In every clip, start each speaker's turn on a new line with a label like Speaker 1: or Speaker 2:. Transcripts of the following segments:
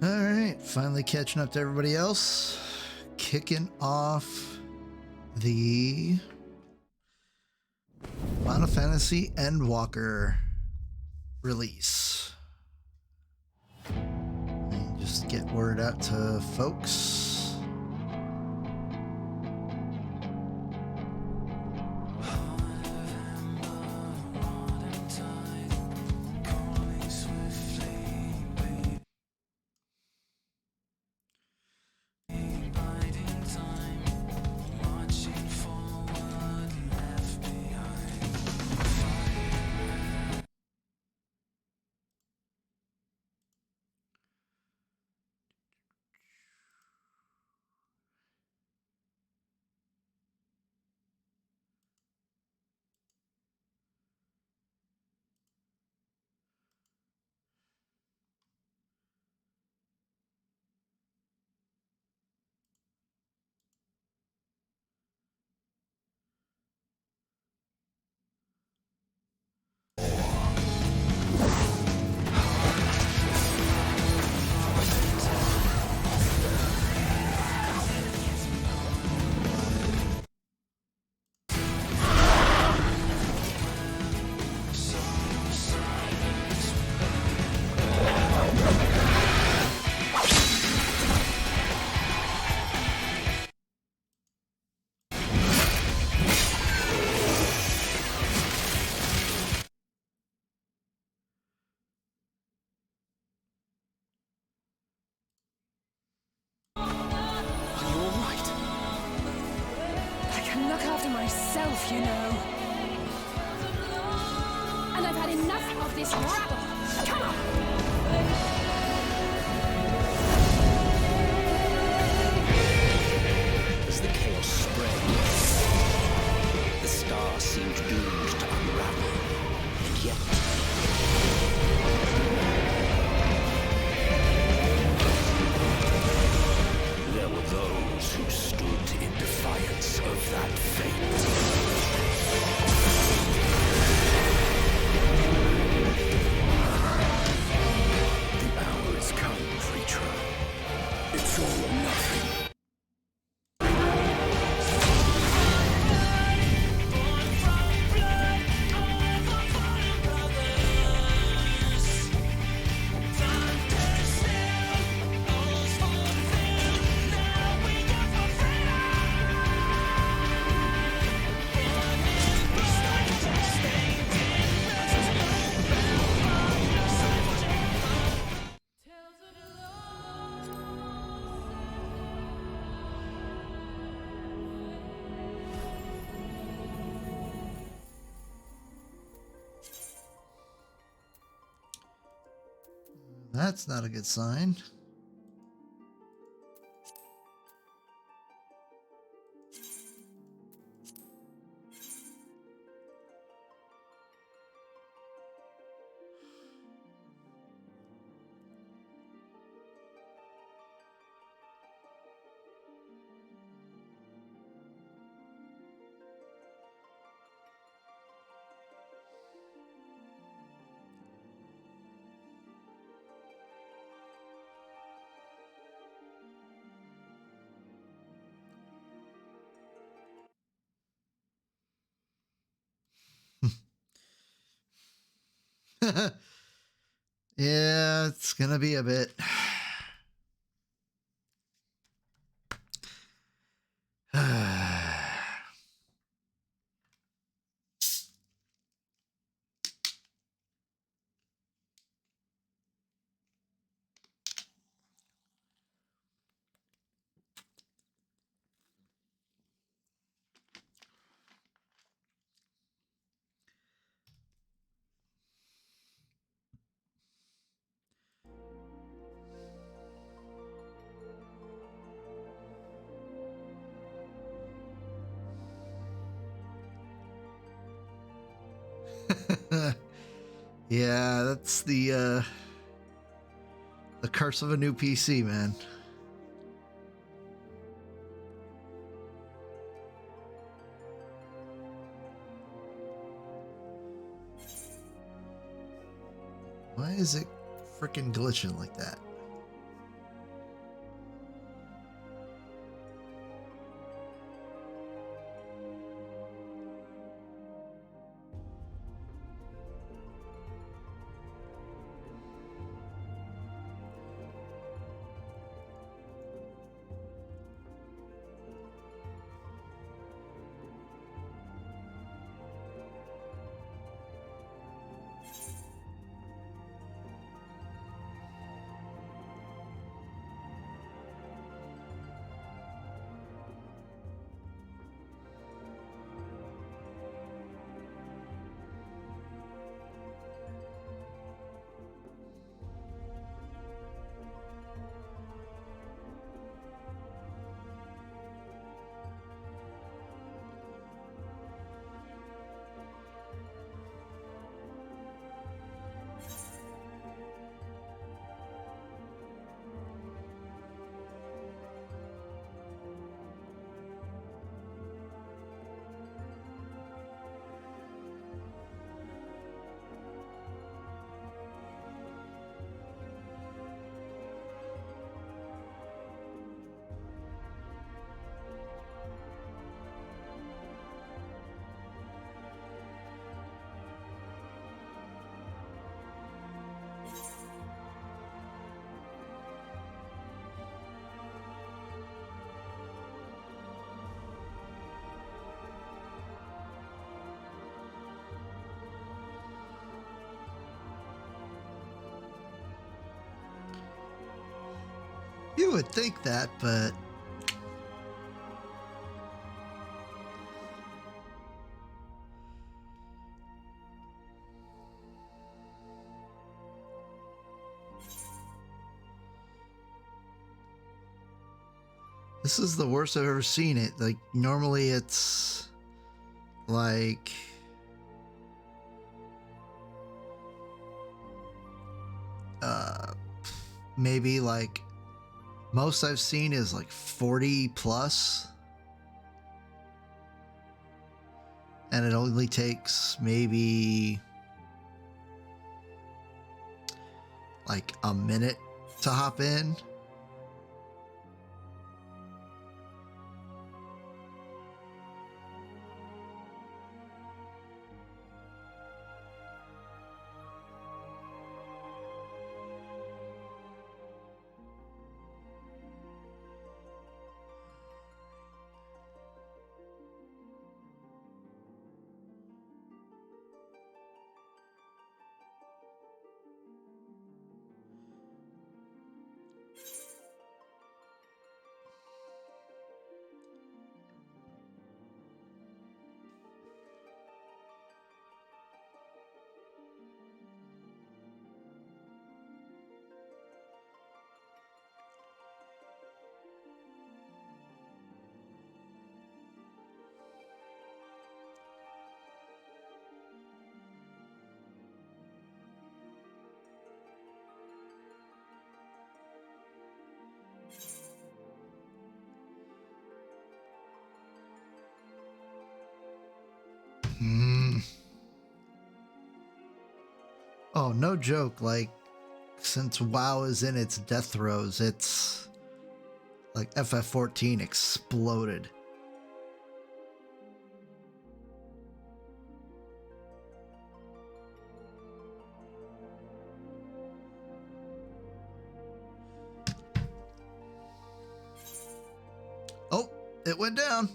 Speaker 1: Alright, finally catching up to everybody else. Kicking off the Final Fantasy Endwalker release. And just get word out to folks.
Speaker 2: Myself, you know. And I've had enough of this rabble. Come on!
Speaker 3: As the chaos spread, the star seemed doomed to unravel. And yet... there were those who stood in defiance of that fate. The hour has come, creature. It's all or nothing.
Speaker 1: That's not a good sign. Yeah, it's gonna be a bit. Yeah, that's the curse of a new PC, man. Why is it freaking glitching like that? You would think that, but this is the worst I've ever seen it. Like, normally it's like maybe like most I've seen is like 40 plus, and it only takes maybe like a minute to hop in. Oh, no joke. Like, since WoW is in its death throes, it's like FF14 exploded. Oh, it went down.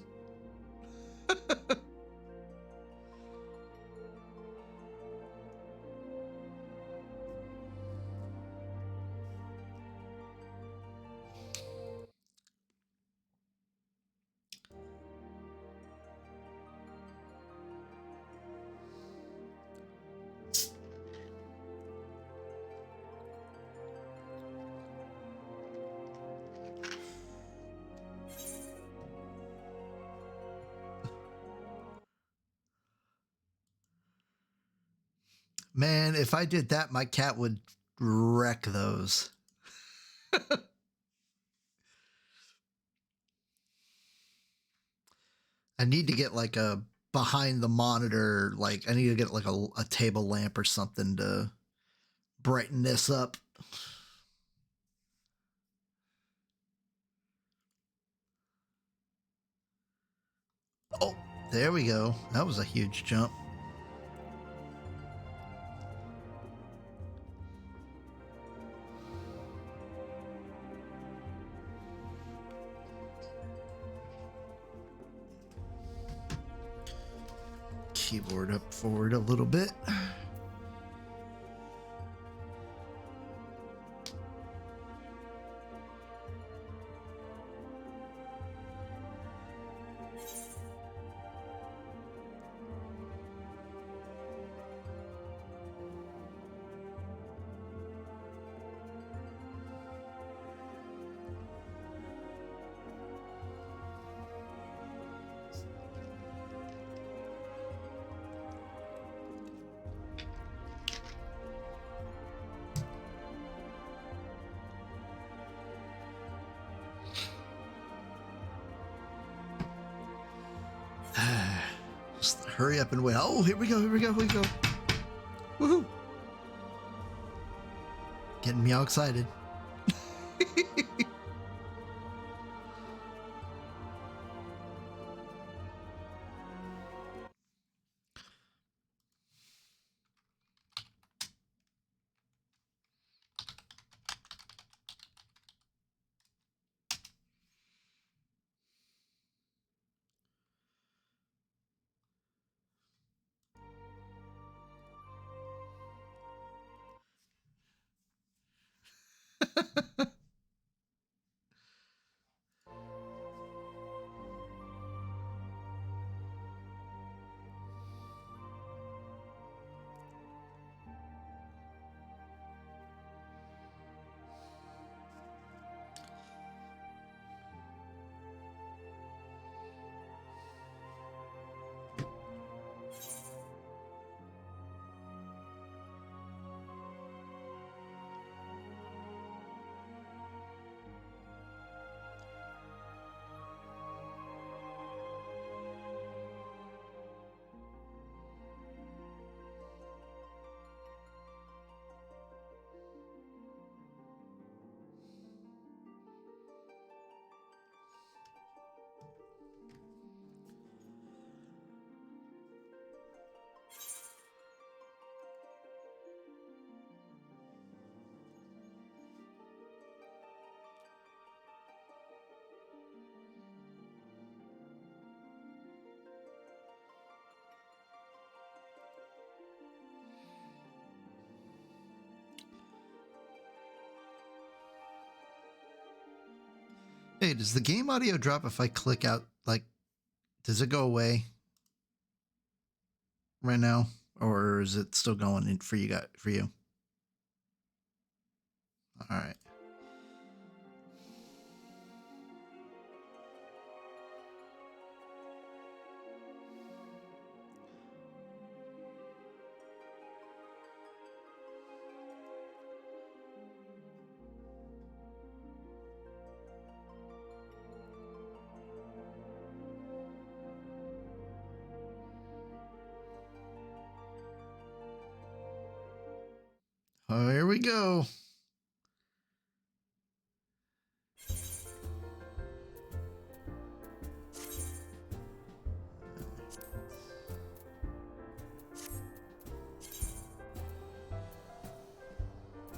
Speaker 1: Man, if I did that, my cat would wreck those. I need to get like a behind the monitor, like I need to get like a table lamp or something to brighten this up. Oh, there we go. That was a huge jump. Keyboard up forward a little bit. Just hurry up and wait. Oh, here we go, here we go, here we go. Woohoo! Getting me all excited. Hey, does the game audio drop if I click out? Like, does it go away right now, or is it still going in for you? For you? All right. Oh, here we go.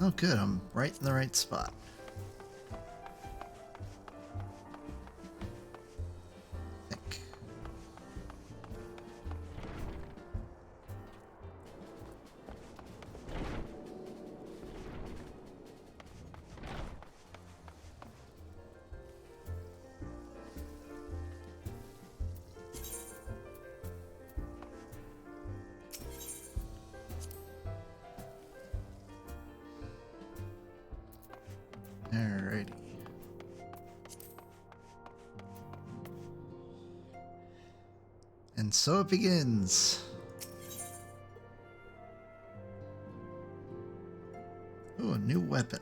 Speaker 1: Oh, good. I'm right in the right spot. I think. Alrighty. And so it begins. Oh, a new weapon.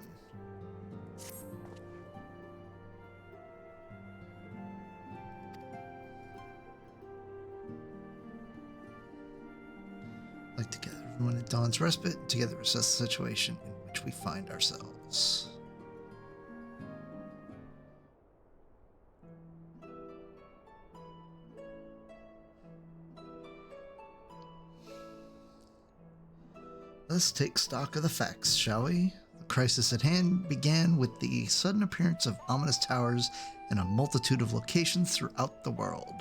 Speaker 1: Like together, everyone at Dawn's Respite, together assess the situation in which we find ourselves. Let's take stock of the facts, shall we? The crisis at hand began with the sudden appearance of ominous towers in a multitude of locations throughout the world.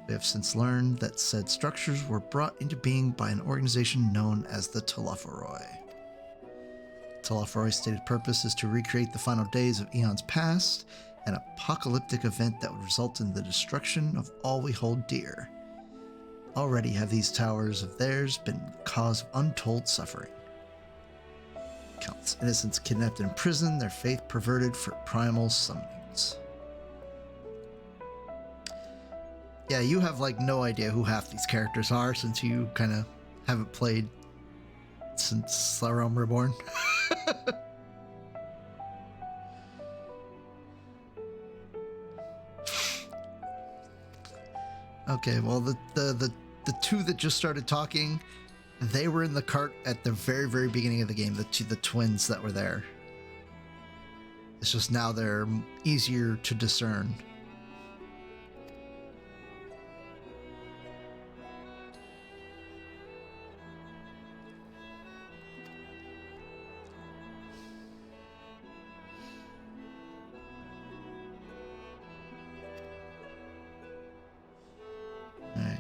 Speaker 1: We have since learned that said structures were brought into being by an organization known as the Telophoroi. Telophoroi's stated purpose is to recreate the final days of eons past, an apocalyptic event that would result in the destruction of all we hold dear. Already have these towers of theirs been the cause of untold suffering. Countless innocents kidnapped and imprisoned, their faith perverted for primal summonings. Yeah, you have like no idea who half these characters are since you kind of haven't played since The Realm Reborn. Okay, well the two that just started talking, they were in the cart at the very, very beginning of the game, the twins that were there. It's just now they're easier to discern. Alright.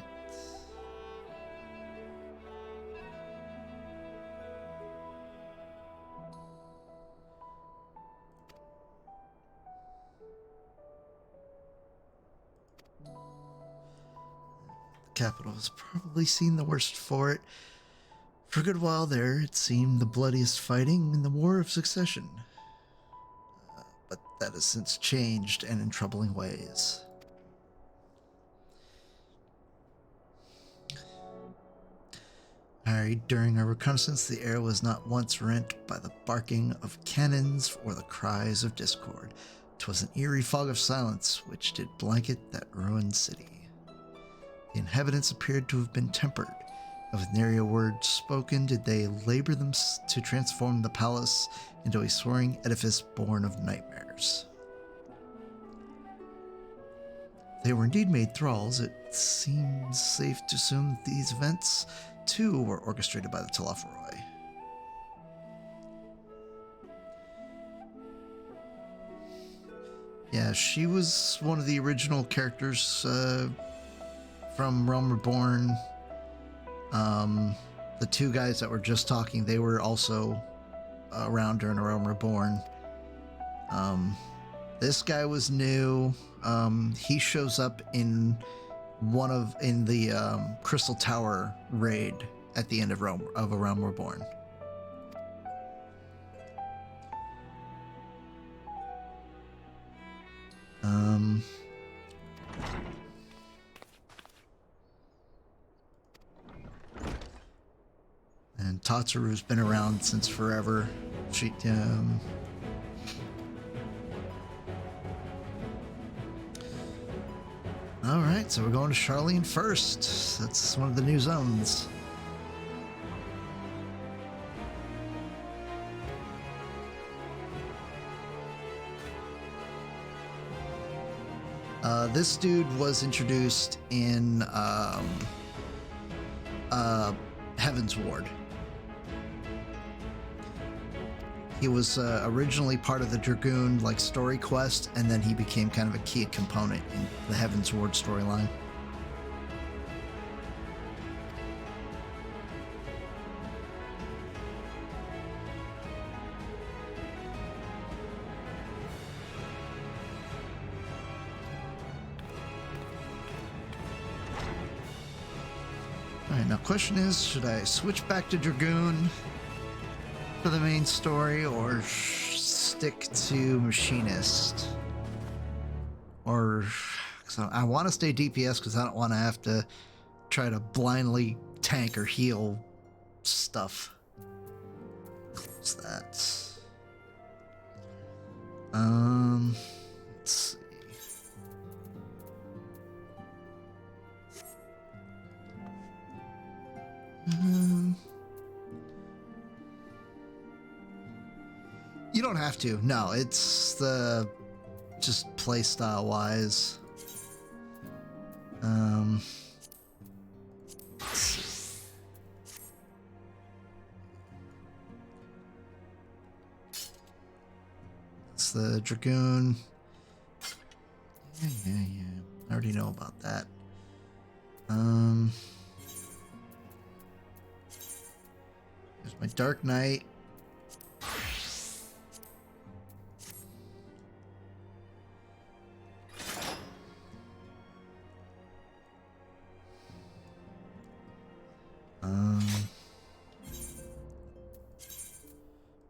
Speaker 1: The capital has probably seen the worst for it. For a good while there, it seemed the bloodiest fighting in the War of Succession. But that has since changed, and in troubling ways. During our reconnaissance, the air was not once rent by the barking of cannons or the cries of discord. 'Twas an eerie fog of silence which did blanket that ruined city. The inhabitants appeared to have been tempered, and with nary a word spoken did they labor them to transform the palace into a soaring edifice born of nightmares. They were indeed made thralls. It seems safe to assume that these events too were orchestrated by the Telophoroi. Yeah, she was one of the original characters from Realm Reborn. The two guys that were just talking, they were also around during Realm Reborn. This guy was new. He shows up in the Crystal Tower raid at the end of A Realm Reborn. And Tatsuru's been around since forever. All right, so we're going to Charlene first. That's one of the new zones. This dude was introduced in Heaven's Ward. He was originally part of the Dragoon story quest, and then he became kind of a key component in the Heaven's Ward storyline. Alright, now question is, should I switch back to Dragoon for the main story, or stick to Machinist? Or, cause I want to stay DPS because I don't want to have to try to blindly tank or heal stuff. Close that. Let's see. You don't have to. No, it's the just playstyle wise. Let's see. It's the Dragoon. Yeah. I already know about that. There's my Dark Knight.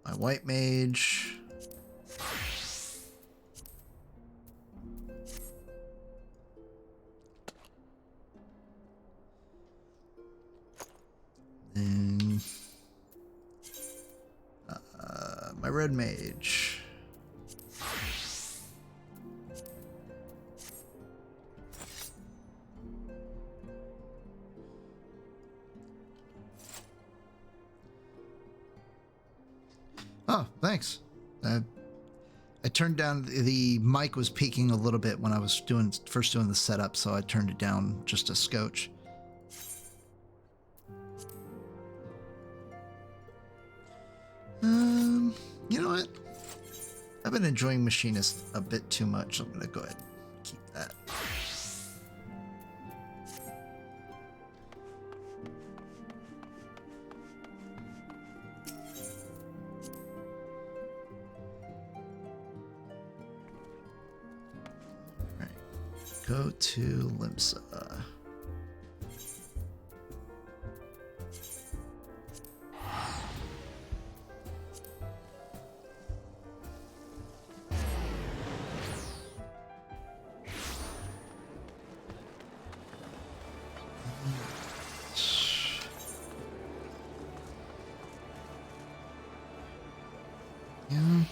Speaker 1: My White Mage. Then my Red Mage. Oh, thanks. I turned down the mic was peaking a little bit when I was first doing the setup, so I turned it down just a scotch. You know what? I've been enjoying Machinist a bit too much. I'm gonna go ahead and keep that. Alright. Go to Limsa.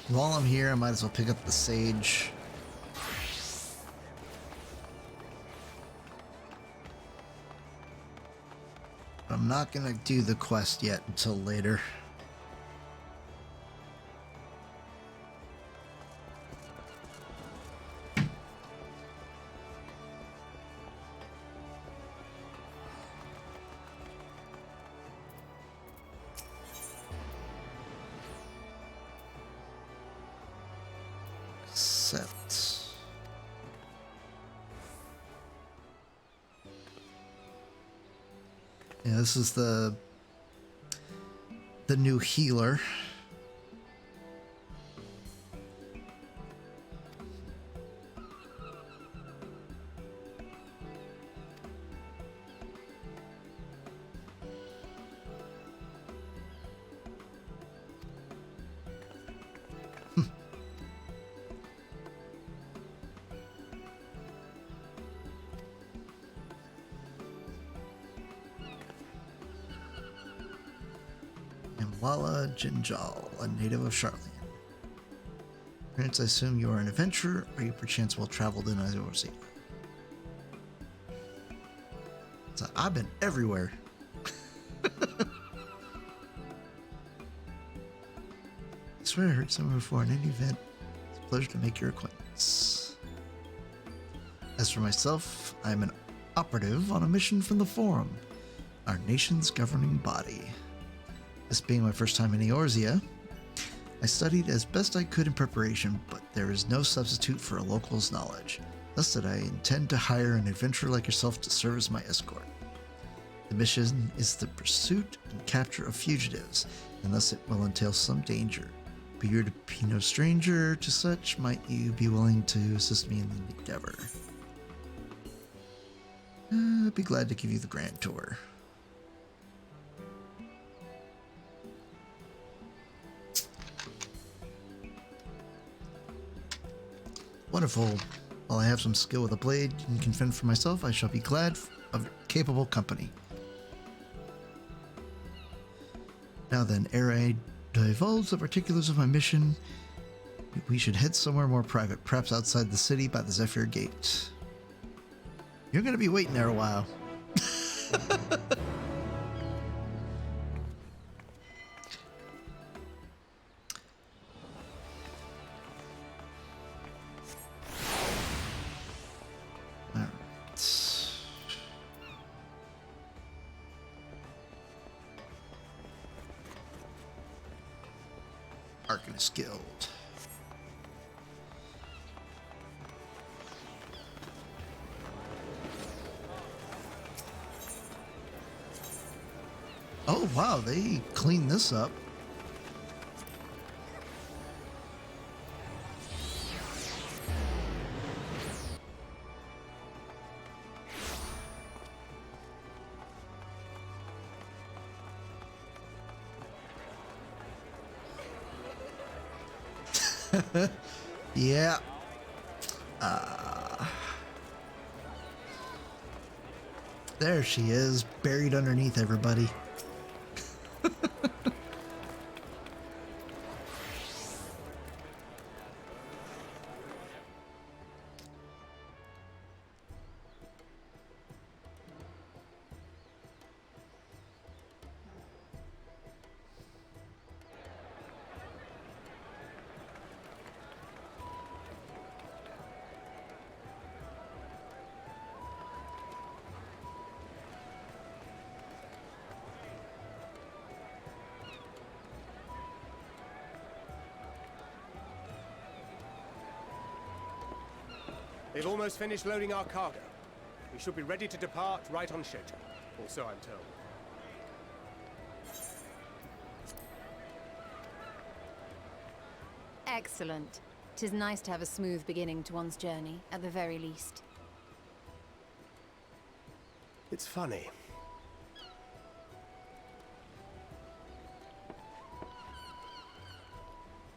Speaker 1: While I'm here, I might as well pick up the Sage. But I'm not gonna do the quest yet until later. Yeah, this is the new healer. Wala Jinjal, a native of Charlian. Parents, I assume you are an adventurer, or you perchance well-traveled in Eorzea? So I've been everywhere. I swear I heard someone before in any event. It's a pleasure to make your acquaintance. As for myself, I am an operative on a mission from the Forum, our nation's governing body. This being my first time in Eorzea, I studied as best I could in preparation, but there is no substitute for a local's knowledge. Thus that I intend to hire an adventurer like yourself to serve as my escort. The mission is the pursuit and capture of fugitives, and thus it will entail some danger. But you're to be no stranger to such. Might you be willing to assist me in the endeavor? I'd be glad to give you the grand tour. Wonderful. While I have some skill with a blade and can fend for myself, I shall be glad of capable company. Now then, ere I divulge the particulars of my mission, we should head somewhere more private, perhaps outside the city by the Zephyr Gate. You're going to be waiting there a while. Arcanist Guild. Oh wow, they cleaned this up. Yeah. There she is, buried underneath everybody.
Speaker 4: They've almost finished loading our cargo. We should be ready to depart right on schedule, or so I'm told.
Speaker 5: Excellent. 'Tis nice to have a smooth beginning to one's journey, at the very least.
Speaker 4: It's funny.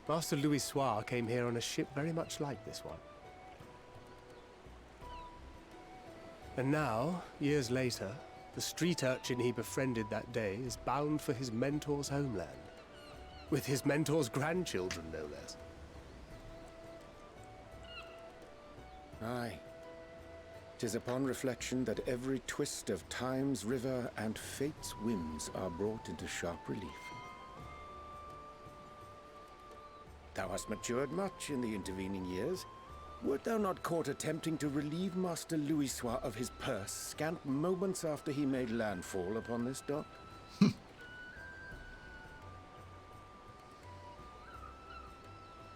Speaker 4: Master Louis Soir came here on a ship very much like this one. And now, years later, the street urchin he befriended that day is bound for his mentor's homeland. With his mentor's grandchildren, no less.
Speaker 6: Aye. 'Tis upon reflection that every twist of time's river and fate's whims are brought into sharp relief. Thou hast matured much in the intervening years. Wert thou not caught attempting to relieve Master Louis Soir of his purse scant moments after he made landfall upon this dock?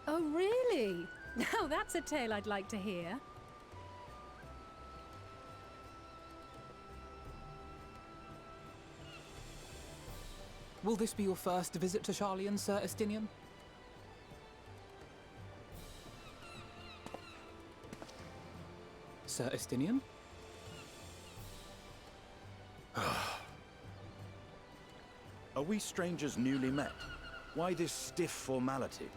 Speaker 2: Oh, really? Now that's a tale I'd like to hear.
Speaker 7: Will this be your first visit to Charlian, Sir Estinian? Sir Estinian?
Speaker 8: Are we strangers newly met? Why this stiff formality?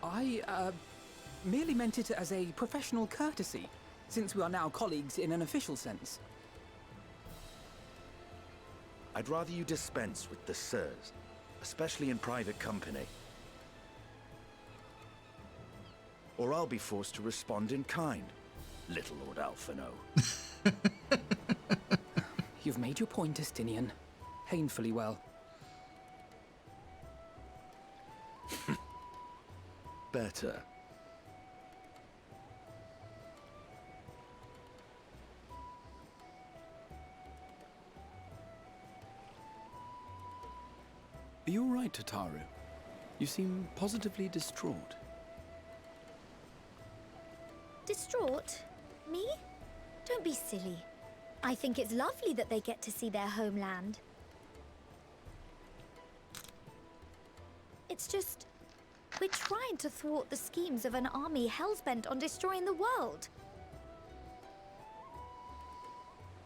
Speaker 7: I, merely meant it as a professional courtesy, since we are now colleagues in an official sense.
Speaker 8: I'd rather you dispense with the sirs, especially in private company. Or I'll be forced to respond in kind, little Lord Alphino.
Speaker 7: You've made your point, Estinian. Painfully well.
Speaker 8: Better.
Speaker 3: Are you all right, Tataru? You seem positively distraught.
Speaker 9: Distraught? Me? Don't be silly. I think it's lovely that they get to see their homeland. It's just... we're trying to thwart the schemes of an army hellbent on destroying the world.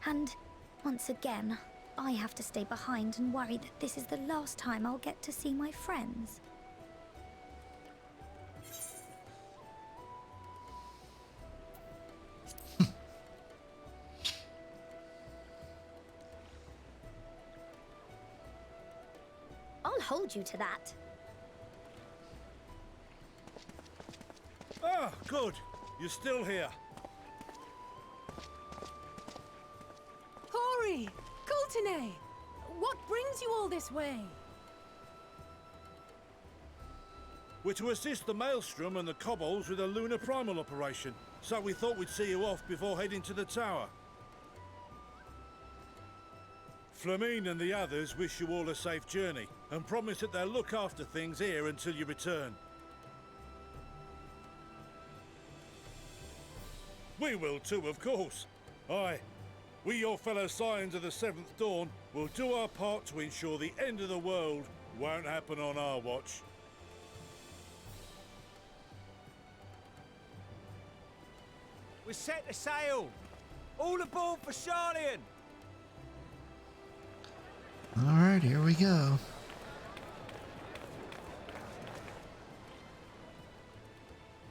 Speaker 9: And, once again, I have to stay behind and worry that this is the last time I'll get to see my friends. I'll hold you to that.
Speaker 10: Ah, good. You're still here.
Speaker 2: Hori! Coulternay! What brings you all this way?
Speaker 10: We're to assist the Maelstrom and the Kobolds with a lunar primal operation, so we thought we'd see you off before heading to the tower. Flamine and the others wish you all a safe journey, and promise that they'll look after things here until you return. We will too, of course. Aye. We, your fellow Scions of the Seventh Dawn, will do our part to ensure the end of the world won't happen on our watch.
Speaker 11: We're set to sail! All aboard for Sharlayan!
Speaker 1: Alright, here we go.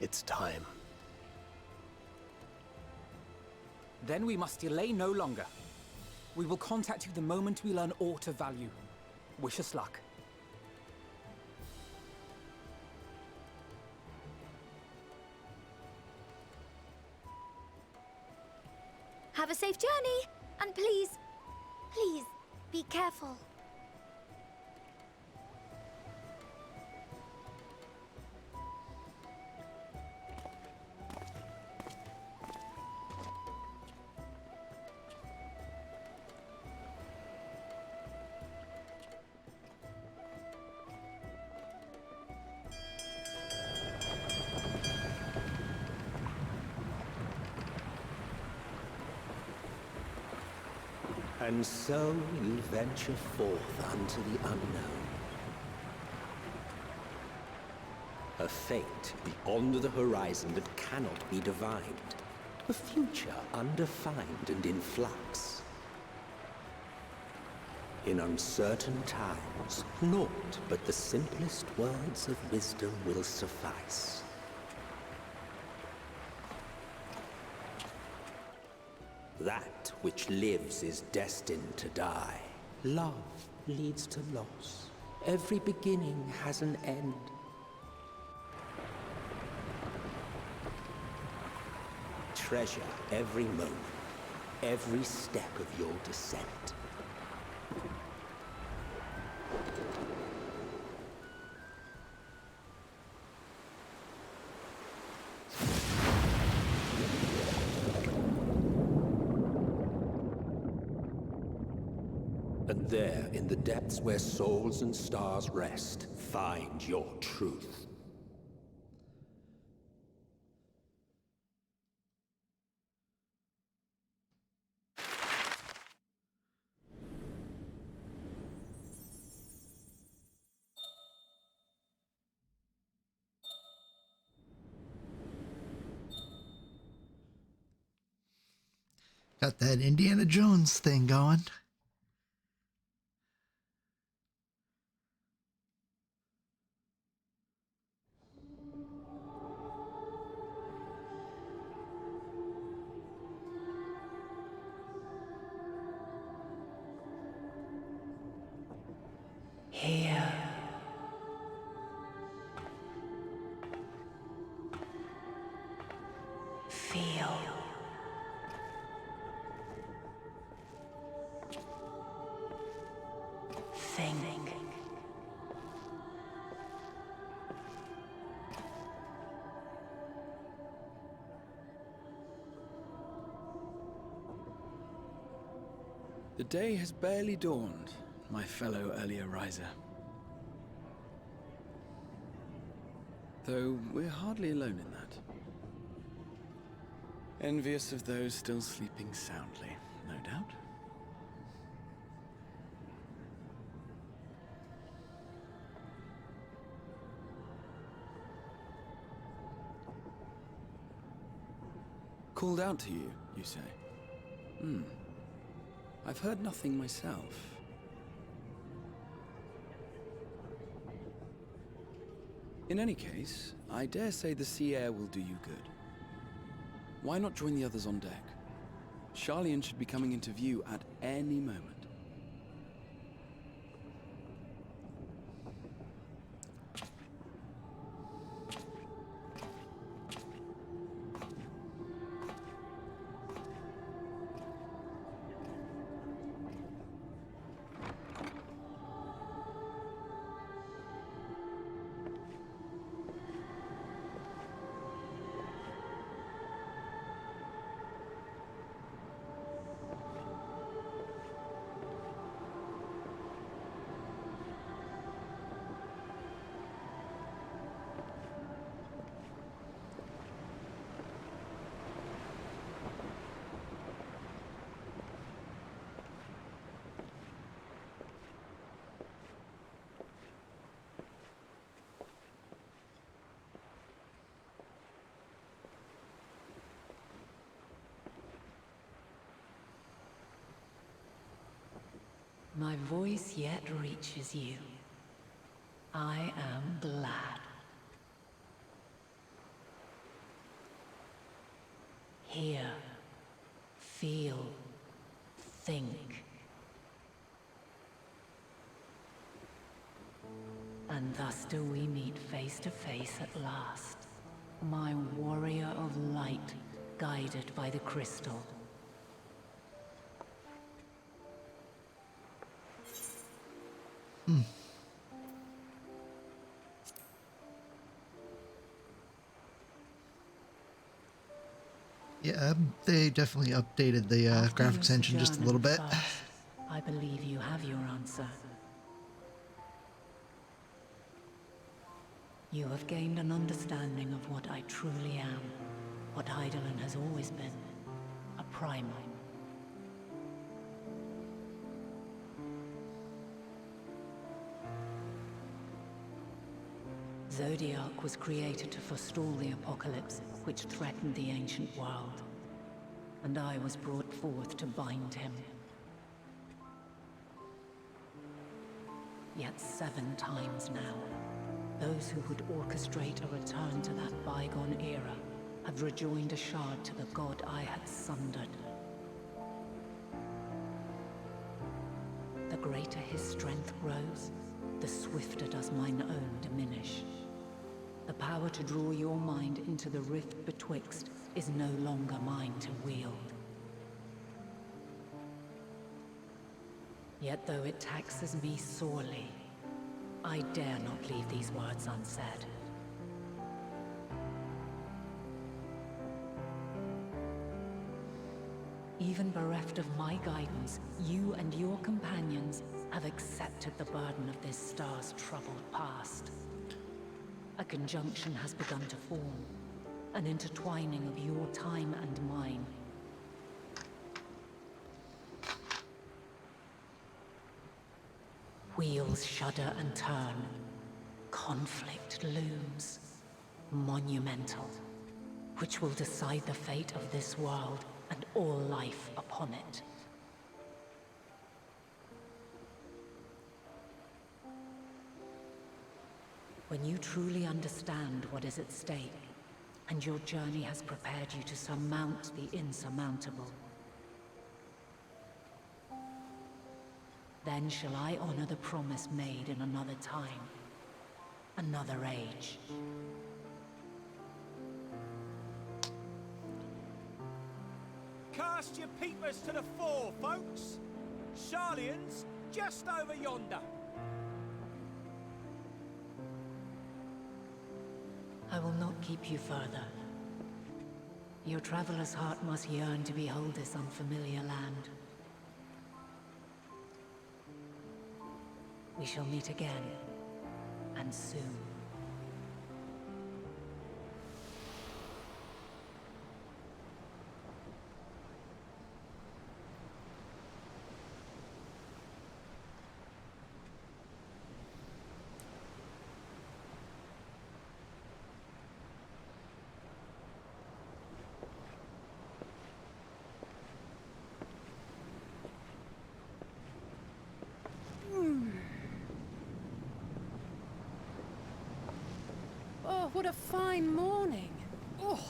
Speaker 4: It's time.
Speaker 7: Then we must delay no longer. We will contact you the moment we learn aught of value. Wish us luck.
Speaker 9: Have a safe journey, and please, please, be careful.
Speaker 3: And so you venture forth unto the unknown. A fate beyond the horizon that cannot be divined. A future undefined and in flux. In uncertain times, naught but the simplest words of wisdom will suffice. That which lives is destined to die. Love leads to loss. Every beginning has an end. Treasure every moment, every step of your descent. And there, in the depths where souls and stars rest, find your truth.
Speaker 1: Got that Indiana Jones thing going.
Speaker 12: Here. Feel. Think.
Speaker 13: The day has barely dawned, my fellow earlier riser. Though we're hardly alone in that. Envious of those still sleeping soundly, no doubt. Called out to you, you say? I've heard nothing myself. In any case, I dare say the sea air will do you good. Why not join the others on deck? Charlian should be coming into view at any moment.
Speaker 12: My voice yet reaches you. I am glad. Hear, feel, think. And thus do we meet face to face at last. My warrior of light, guided by the crystal.
Speaker 1: Yeah, they definitely updated the graphics engine just a little bit.
Speaker 12: I believe you have your answer. You have gained an understanding of what I truly am, what Eidolon has always been, a primal. Zodiac was created to forestall the apocalypse which threatened the ancient world, and I was brought forth to bind him. Yet 7 times now, those who would orchestrate a return to that bygone era have rejoined a shard to the god I had sundered. The greater his strength grows, the swifter does mine own diminish. The power to draw your mind into the rift betwixt is no longer mine to wield. Yet though it taxes me sorely, I dare not leave these words unsaid. Even bereft of my guidance, you and your companions have accepted the burden of this star's troubled past. A conjunction has begun to form, an intertwining of your time and mine. Wheels shudder and turn. Conflict looms, monumental, which will decide the fate of this world and all life upon it. When you truly understand what is at stake, and your journey has prepared you to surmount the insurmountable, Then shall I honor the promise made in another time, another age.
Speaker 11: Cast your peepers to the fore, folks. Scions just over yonder.
Speaker 12: I will not keep you further. Your traveler's heart must yearn to behold this unfamiliar land. We shall meet again, and soon.
Speaker 2: Oh, what a fine morning. Oh,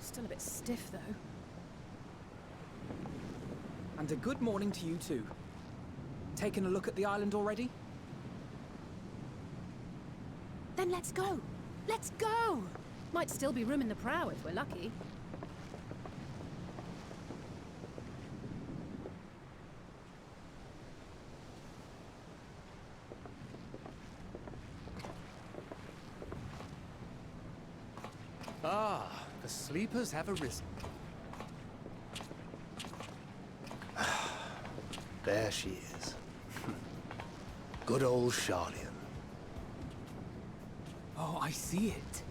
Speaker 2: still a bit stiff though.
Speaker 7: And a good morning to you too. Taking a look at the island already?
Speaker 2: Then let's go. Let's go. Might still be room in the prow if we're lucky.
Speaker 4: Ah, the sleepers have arisen. There she is. Good old Charlian.
Speaker 7: Oh, I see it.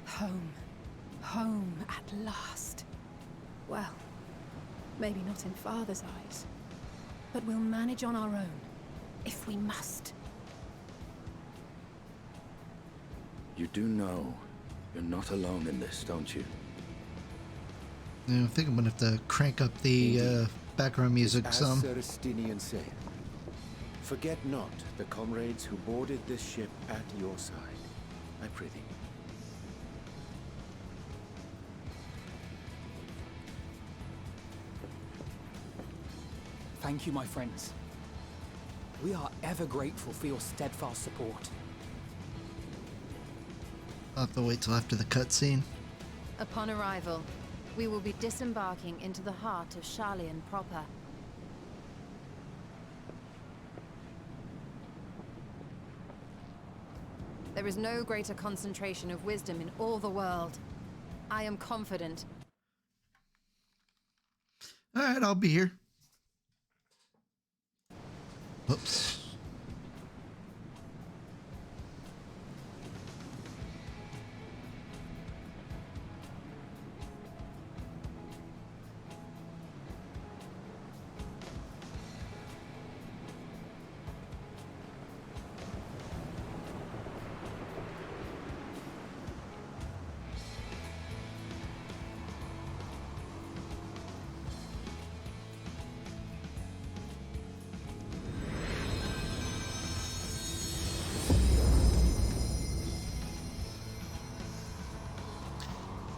Speaker 2: Home. Home at last. Well, maybe not in Father's eyes, but we'll manage on our own, if we must.
Speaker 6: You do know you're not alone in this, don't you?
Speaker 1: Yeah, I think I'm gonna have to crank up the background music
Speaker 6: As
Speaker 1: some.
Speaker 6: Sir Estinian saith, forget not the comrades who boarded this ship at your side. I prithee.
Speaker 7: Thank you, my friends. We are ever grateful for your steadfast support.
Speaker 1: I'll have to wait till after the cutscene.
Speaker 5: Upon arrival, we will be disembarking into the heart of Charlian proper. There is no greater concentration of wisdom in all the world. I am confident.
Speaker 1: Alright, I'll be here. Whoops.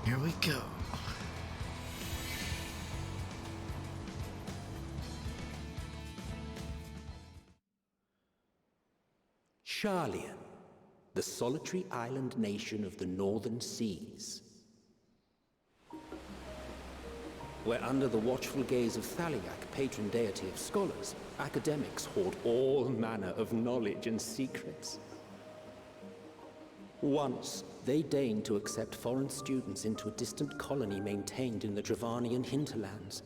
Speaker 1: Here we go.
Speaker 3: Charlian, the solitary island nation of the northern seas. Where under the watchful gaze of Thaliak, patron deity of scholars, academics hoard all manner of knowledge and secrets. Once, they deigned to accept foreign students into a distant colony maintained in the Dravanian hinterlands.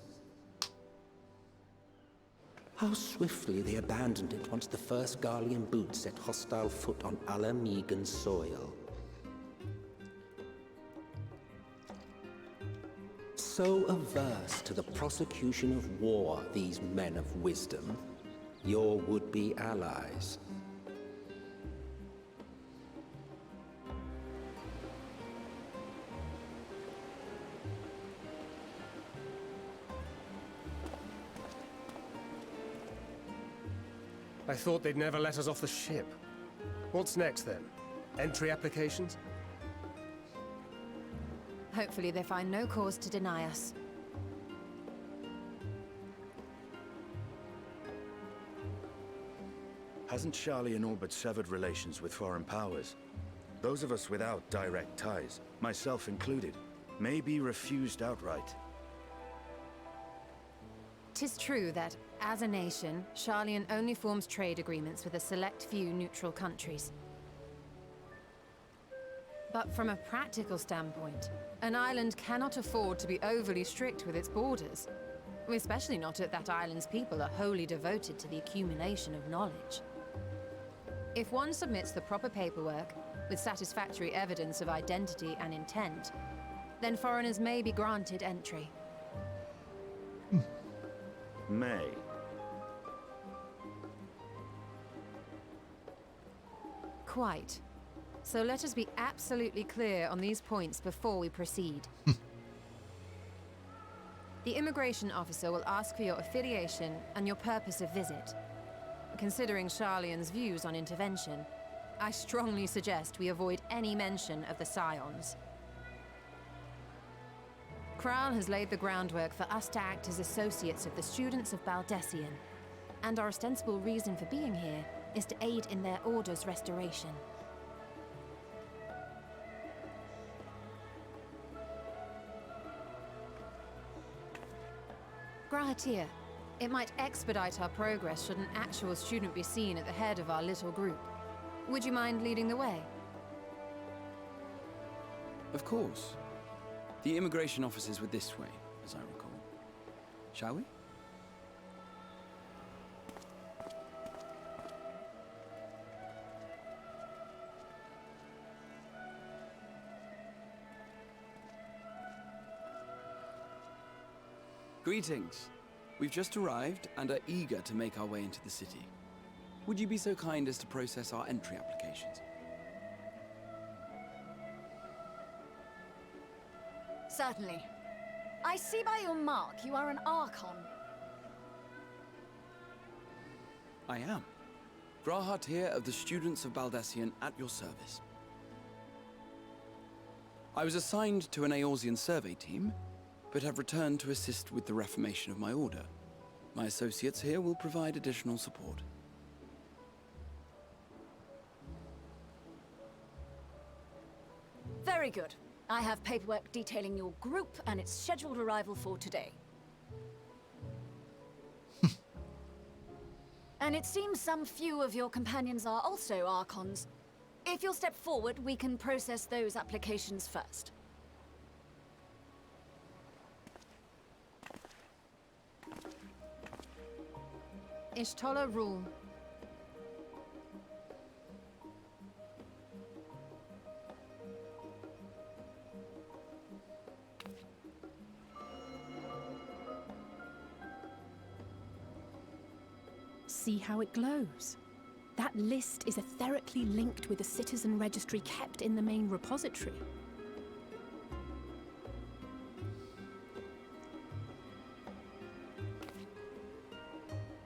Speaker 3: How swiftly they abandoned it once the first Garlean boot set hostile foot on Alamegan soil. So averse to the prosecution of war, these men of wisdom, your would-be allies.
Speaker 4: I thought they'd never let us off the ship. What's next, then? entry applications?
Speaker 5: Hopefully they find no cause to deny us.
Speaker 8: Hasn't Sharlayan all but severed relations with foreign powers? Those of us without direct ties, myself included, may be refused outright.
Speaker 5: 'Tis true that, as a nation, Sharlayan only forms trade agreements with a select few neutral countries. But from a practical standpoint, an island cannot afford to be overly strict with its borders, especially not if that island's people are wholly devoted to the accumulation of knowledge. If one submits the proper paperwork, with satisfactory evidence of identity and intent, then foreigners may be granted entry.
Speaker 8: May.
Speaker 5: Quite. So let us be absolutely clear on these points before we proceed. The immigration officer will ask for your affiliation and your purpose of visit. Considering Sharlayan's views on intervention, I strongly suggest we avoid any mention of the Scions. Kral has laid the groundwork for us to act as associates of the students of Baldesian, and our ostensible reason for being here is to aid in their order's restoration. Grahatir, it might expedite our progress should an actual student be seen at the head of our little group. Would you mind leading the way?
Speaker 13: Of course. The immigration officers were this way, as I recall. Shall we? Greetings. We've just arrived and are eager to make our way into the city. Would you be so kind as to process our entry applications?
Speaker 14: Certainly. I see by your mark you are an Archon.
Speaker 13: I am. Grahatir of the Students of Baldesian at your service. I was assigned to an Eorzean survey team, but have returned to assist with the reformation of my order. My associates here will provide additional support.
Speaker 14: Very good. I have paperwork detailing your group and its scheduled arrival for today. And it seems some few of your companions are also Archons. If you'll step forward, we can process those applications first.
Speaker 5: Ishtola rule.
Speaker 2: See how it glows? That list is etherically linked with the citizen registry kept in the main repository.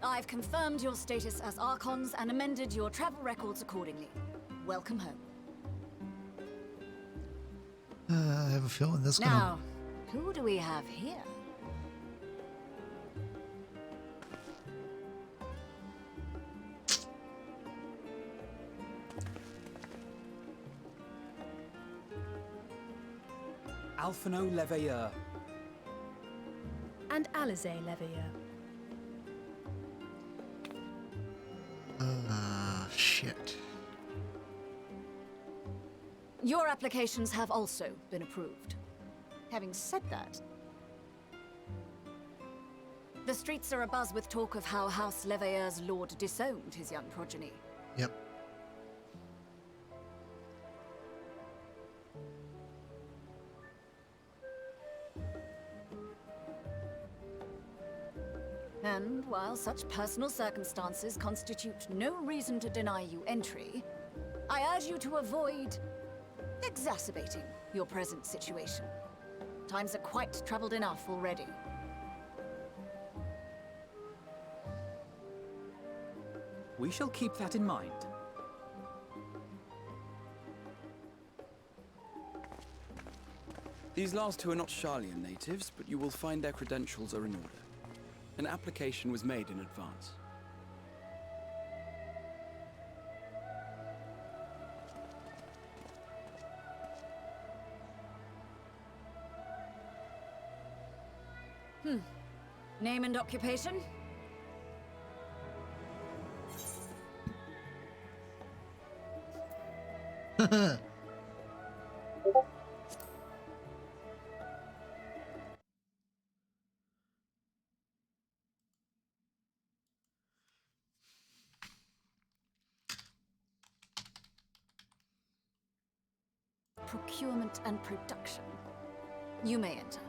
Speaker 14: I've confirmed your status as Archons and amended your travel records accordingly. Welcome home.
Speaker 1: I have a feeling this
Speaker 14: Now, who do we have here?
Speaker 7: Alphino Leveilleur.
Speaker 2: And Alize Leveilleur.
Speaker 1: Shit.
Speaker 14: Your applications have also been approved. Having said that, the streets are abuzz with talk of how House Leveilleur's lord disowned his young progeny.
Speaker 1: Yep.
Speaker 14: And while such personal circumstances constitute no reason to deny you entry, I urge you to avoid exacerbating your present situation. Times are quite troubled enough already.
Speaker 7: We shall keep that in mind.
Speaker 13: These last two are not Sharlayan natives, but you will find their credentials are in order. An application was made in advance.
Speaker 14: Name and occupation? Procurement and production. You may enter.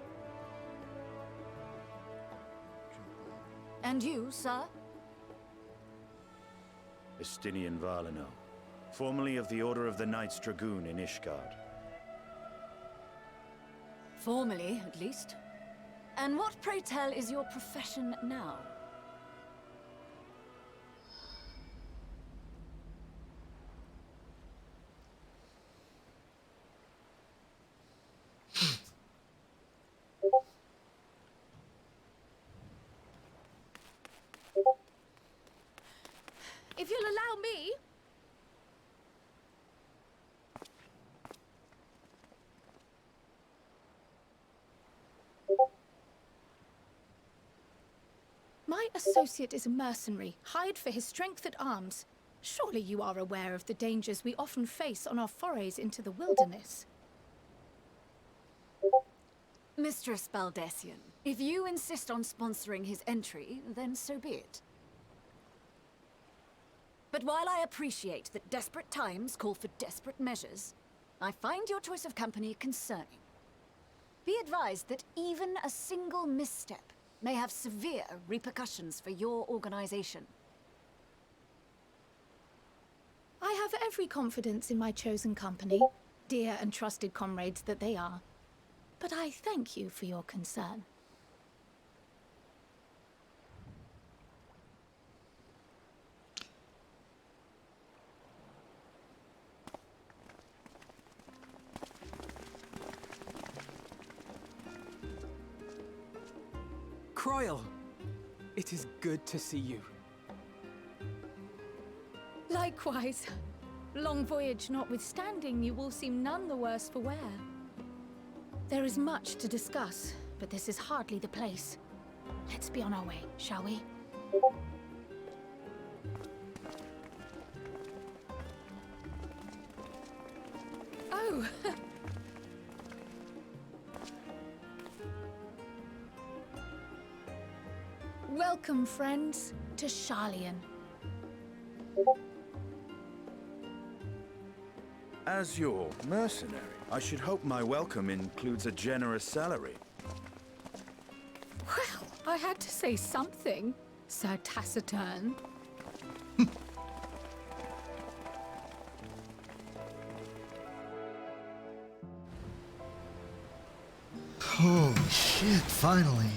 Speaker 14: And you, sir?
Speaker 8: Estinian Valino, formerly of the Order of the Knights Dragoon in Ishgard.
Speaker 14: Formally, at least. And what, pray tell, is your profession now?
Speaker 2: If you'll allow me... My associate is a mercenary, hired for his strength at arms. Surely you are aware of the dangers we often face on our forays into the wilderness.
Speaker 14: Mistress Baldesian, if you insist on sponsoring his entry, then so be it. But while I appreciate that desperate times call for desperate measures, I find your choice of company concerning. Be advised that even a single misstep may have severe repercussions for your organization.
Speaker 2: I have every confidence in my chosen company, dear and trusted comrades that they are. But I thank you for your concern.
Speaker 7: Croyle! It is good to see you.
Speaker 2: Likewise. Long voyage notwithstanding, you will seem none the worse for wear. There is much to discuss, but this is hardly the place. Let's be on our way, shall we? Oh! Welcome, friends, to Sharlayan.
Speaker 8: As your mercenary, I should hope my welcome includes a generous salary.
Speaker 2: Well, I had to say something, Sir Taciturn.
Speaker 1: Holy shit, finally.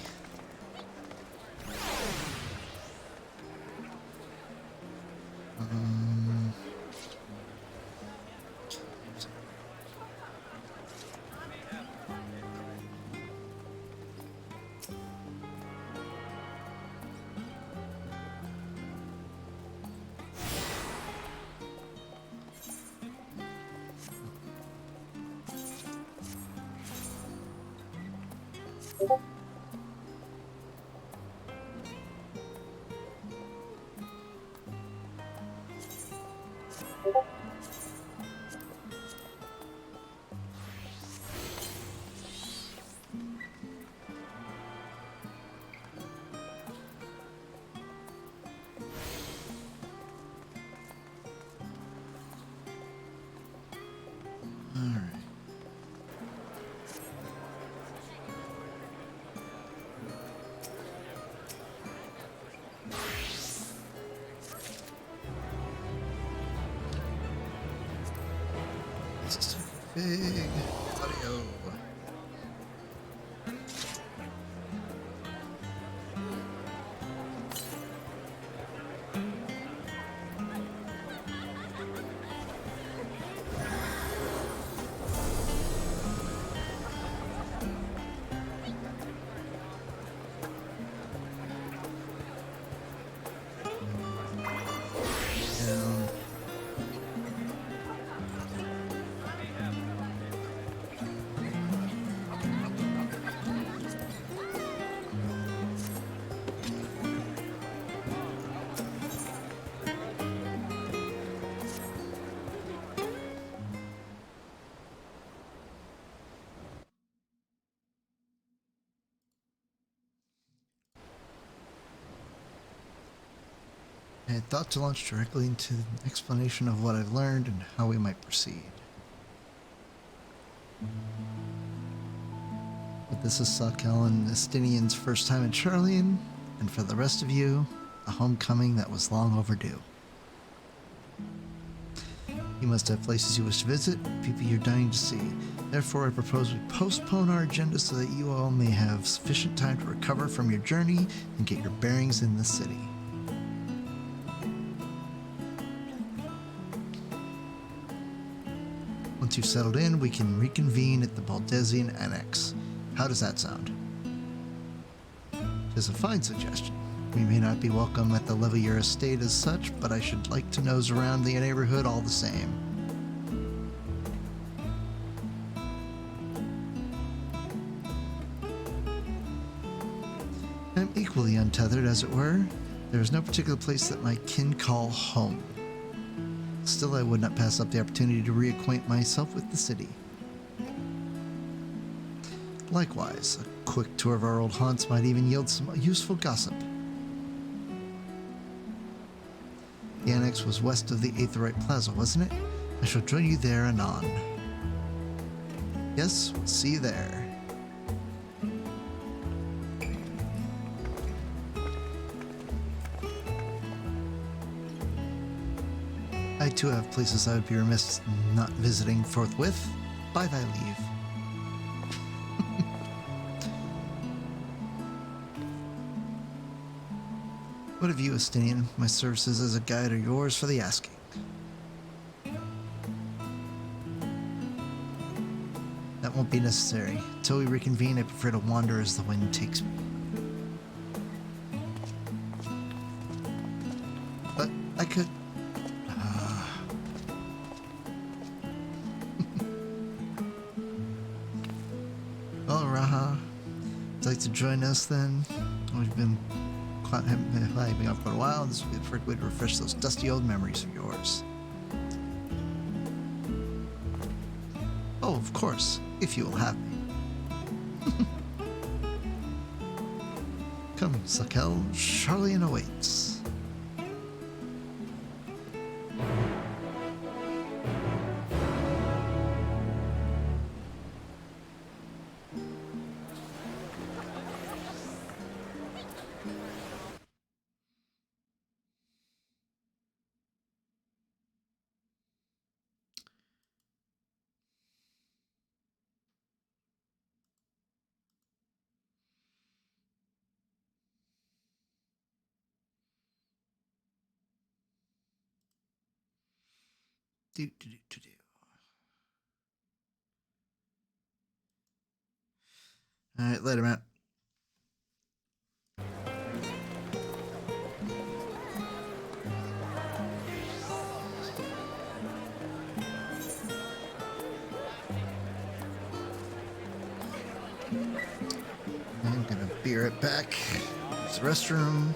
Speaker 1: Big audio. I had thought to launch directly into an explanation of what I've learned and how we might proceed. But this is Sakel and Estinian's first time in Charlian, and for the rest of you, a homecoming that was long overdue. You must have places you wish to visit, people you're dying to see. Therefore, I propose we postpone our agenda so that you all may have sufficient time to recover from your journey and get your bearings in the city. Once you've settled in, we can reconvene at the Baldesian Annex. How does that sound? It's a fine suggestion. We may not be welcome at the Levier estate as such, but I should like to nose around the neighborhood all the same. I'm equally untethered, as it were. There is no particular place that my kin call home. Still, I would not pass up the opportunity to reacquaint myself with the city. Likewise, a quick tour of our old haunts might even yield some useful gossip. The annex was west of the Aetherite Plaza, wasn't it? I shall join you there anon. Yes, we'll see you there. I too have places I would be remiss not visiting forthwith. By thy leave. What of you, Estinian? My services as a guide are yours for the asking. That won't be necessary. Until we reconvene, I prefer to wander as the wind takes me. But I could... Well, Raha, would you like to join us then? We've been climbing up for a while. This will be the perfect way to refresh those dusty old memories of yours. Oh, of course, if you will have me. Come, Sakel, Charlian awaits. All right, later, Matt. I'm gonna be right back. It's the restroom.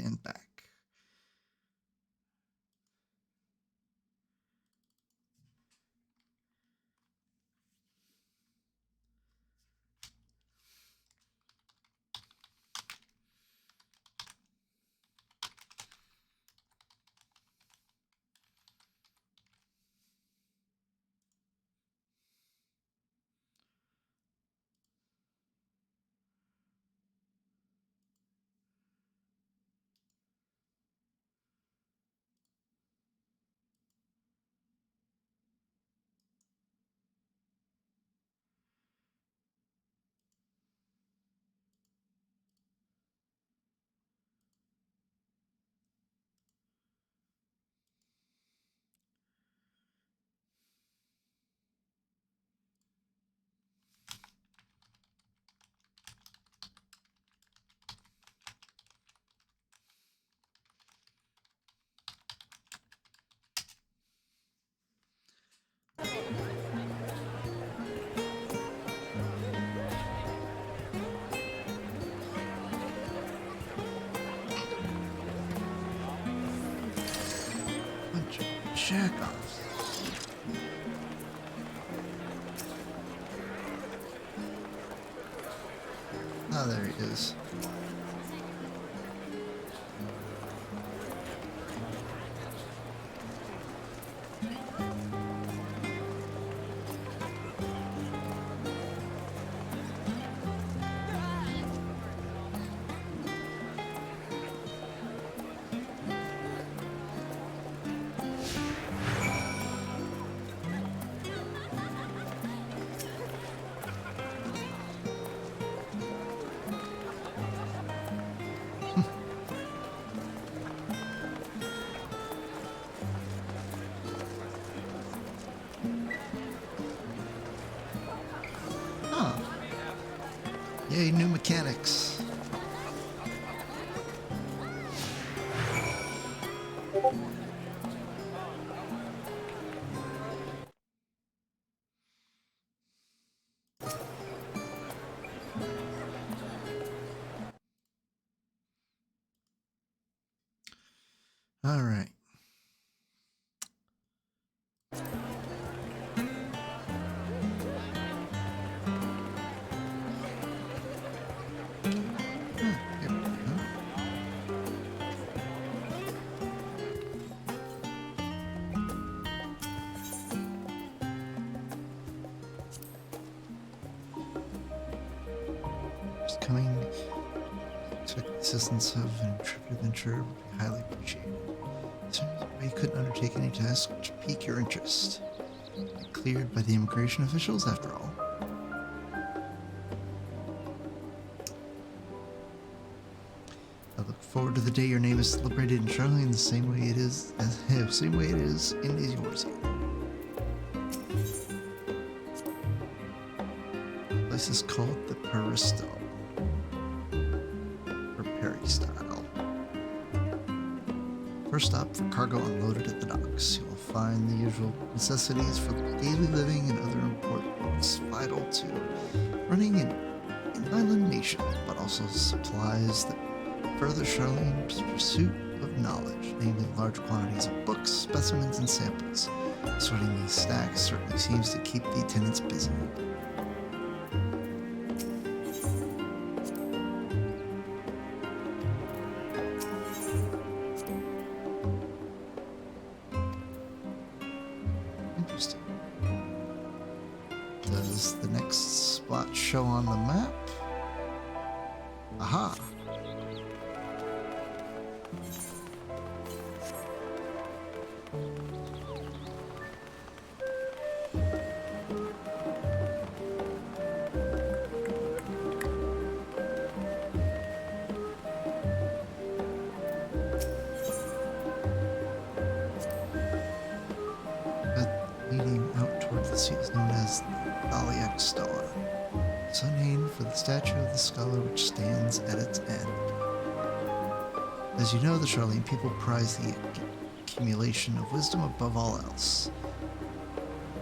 Speaker 1: and back. Bunch of jack-offs. Ah, there he is. Yay, new mechanics. All right. Coming to the assistance of an intrepid adventurer would be highly appreciated. You couldn't undertake any task which pique your interest. Be cleared by the immigration officials, after all. I look forward to the day your name is celebrated in Charlene the same way it is in yours. The place is called the Peristo. Style. First stop for cargo unloaded at the docks. You will find the usual necessities for daily living and other importance vital to running an inland nation, but also supplies that further Charlene's pursuit of knowledge, namely large quantities of books, specimens, and samples. Sorting these stacks certainly seems to keep the attendants busy. Does the next spot show on the map? Aha! Leading out towards the sea is known as Thaliak Star. So named for the statue of the scholar which stands at its end. As you know, the Charlene people prize the accumulation of wisdom above all else.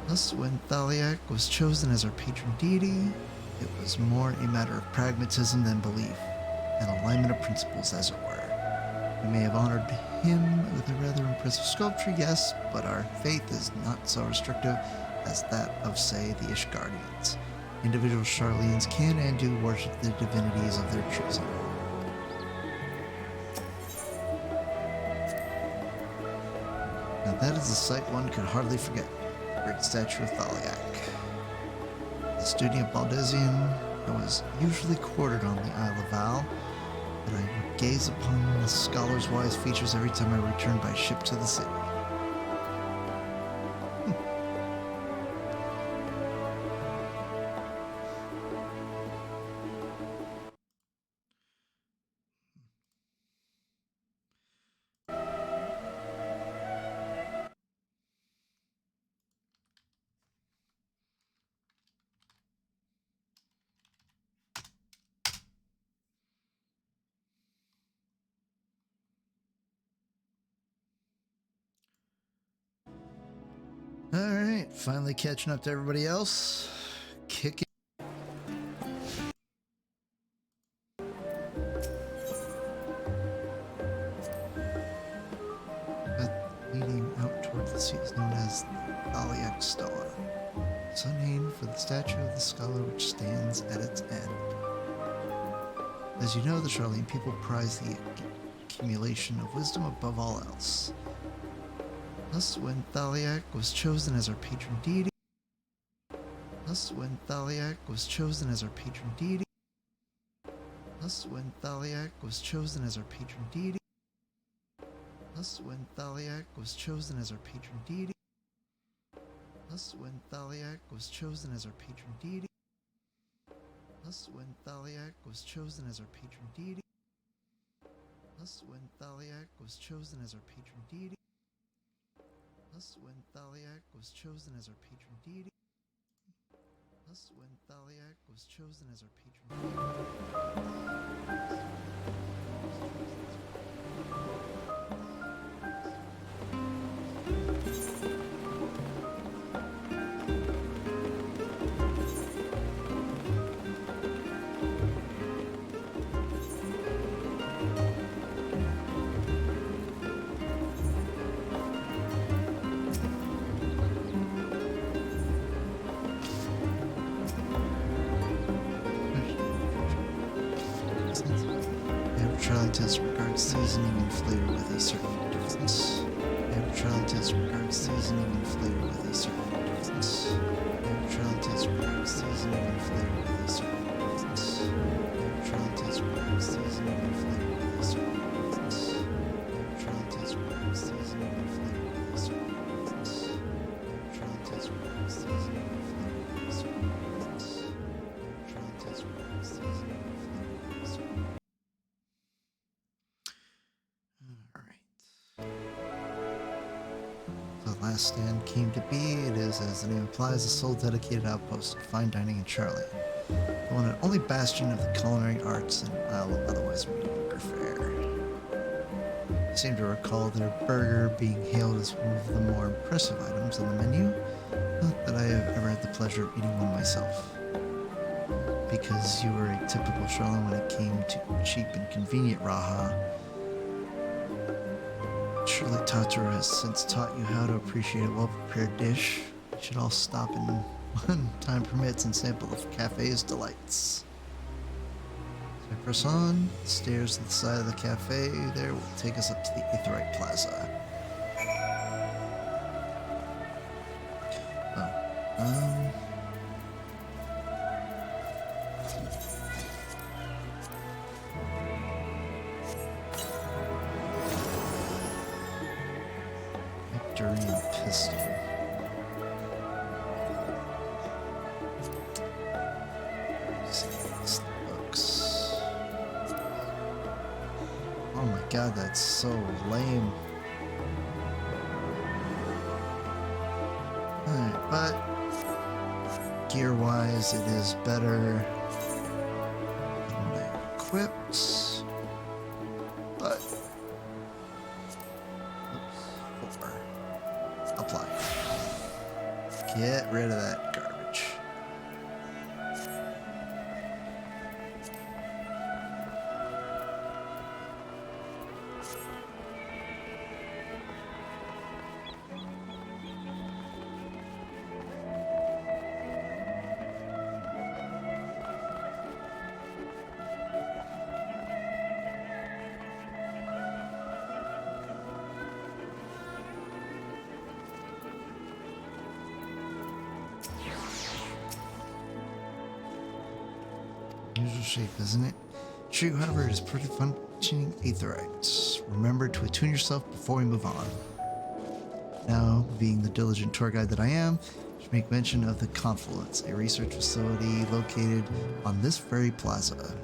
Speaker 1: Thus, when Thaliak was chosen as our patron deity, it was more a matter of pragmatism than belief, and alignment of principles, as it were. We may have honored him with a rather impressive sculpture, yes, but our faith is not so restrictive as that of, say, the Ishgardians. Individual Charlians can and do worship the divinities of their choosing. Now that is a sight one could hardly forget. The great statue of Thaliak. The student of Baldesian, I was usually quartered on the Isle of Val, but I would gaze upon the scholar's wise features every time I returned by ship to the city. Alright, finally catching up to everybody else. Kicking. But leading out toward the sea is known as Thaliak Stoa, so named for the statue of the scholar which stands at its end. As you know, the Charlene people prize the accumulation of wisdom above all else. Thus, when Thaliak was chosen as our patron deity, Thus, when Thaliak was chosen as our patron deity, Thus, when Thaliak was chosen as our patron deity, Thus, when Thaliak was chosen as our patron deity, Thus, when Thaliak was chosen as our patron deity, Thus, when Thaliak was chosen as our patron deity, Thus, when Thaliak was chosen as our patron deity, Thus, when Thaliak was chosen as our patron deity, Thus, when Thaliak was chosen as our patron Charlatan regards seasoning and flavor with a certain difference. Charlatan regards seasoning and flavor with a certain difference. Charlatan regards seasoning and flavor with a certain difference. Charlatan regards seasoning and flavor with a certain difference. Charlatan regards seasoning and flavor with a certain difference. Charlatan regards seasoning and flavor with a certain difference. Charlatan regards seasoning and flavor with a certain difference. The last stand came to be. It is, as the name implies, a sole dedicated outpost of fine dining in Charlie, the one and only bastion of the culinary arts in Isle of otherwise mediocre fare. I seem to recall their burger being hailed as one of the more impressive items on the menu, not that I have ever had the pleasure of eating one myself. Because you were a typical Charlotte when it came to cheap and convenient Raha, surely Tataru has since taught you how to appreciate a well-prepared dish. We should all stop in when time permits and sample the cafe's delights. So I press on. The stairs to the side of the cafe there will take us up to the Aetheryte Plaza. Victorian pistol. Books. Oh my god, that's so lame. Alright, but gear-wise, it is better than what I equipped. But apply. Get rid of that garbage. unusual shape, isn't it? True, however, it is pretty functioning aetherites. Remember to attune yourself before we move on. Now, being the diligent tour guide that I am, I should make mention of the Confluence, a research facility located on this very plaza.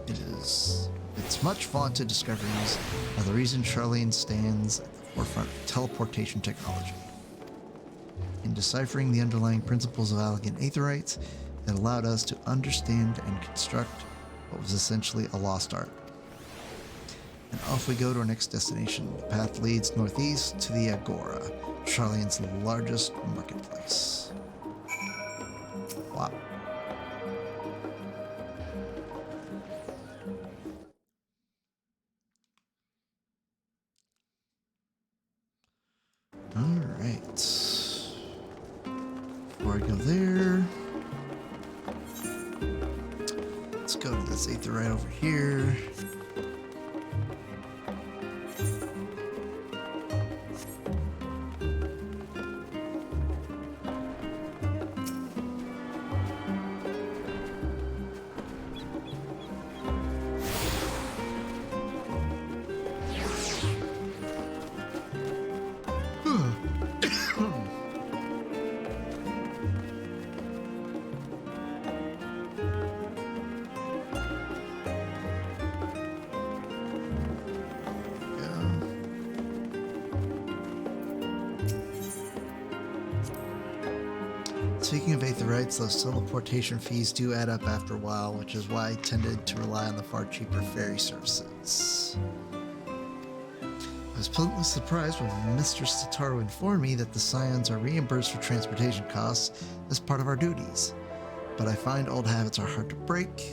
Speaker 1: Its much vaunted discoveries are the reason Charlene stands at the forefront of teleportation technology. In deciphering the underlying principles of elegant aetherites, it allowed us to understand and construct what was essentially a lost art. And off we go to our next destination. The path leads northeast to the Agora, Charlene's largest marketplace. Wow. Alright. Before I go there, let's go to this aetherite over here. Speaking of aetherites, those teleportation fees do add up after a while, which is why I tended to rely on the far cheaper ferry services. I was pleasantly surprised when Mr. Sitaro informed me that the Scions are reimbursed for transportation costs as part of our duties. But I find old habits are hard to break.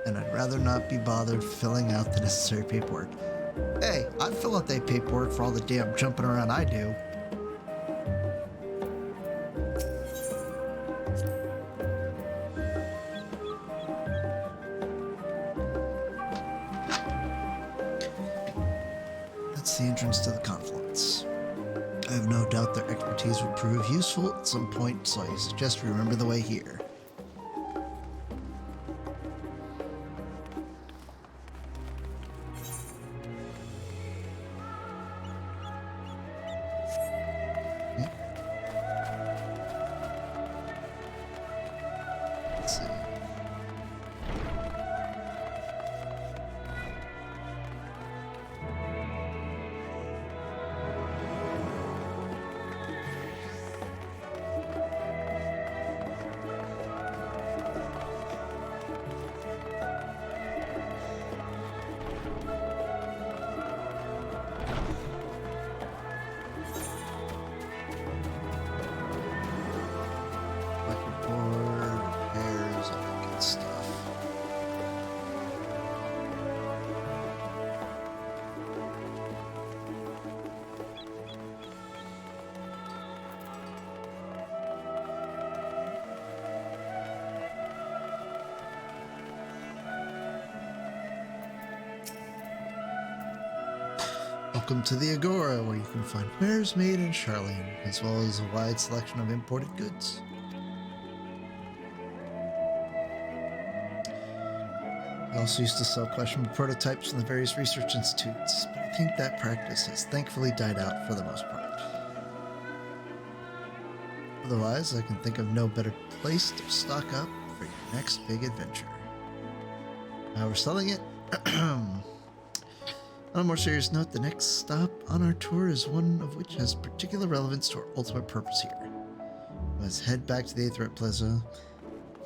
Speaker 1: And I'd rather not be bothered filling out the necessary paperwork. Hey, I'd fill out that paperwork for all the damn jumping around I do. That's the entrance to the Confluence. I have no doubt their expertise will prove useful at some point, so I suggest we remember the way here. Let's see. Repairs, all that good stuff. Welcome to the Agora, where you can find wares made in Charlene, as well as a wide selection of imported goods. I also used to sell questionable prototypes from the various research institutes, but I think that practice has thankfully died out for the most part. Otherwise, I can think of no better place to stock up for your next big adventure. Now we're selling it. On a more serious note, the next stop on our tour is one of which has particular relevance to our ultimate purpose here. Let's head back to the Aetherite Plaza,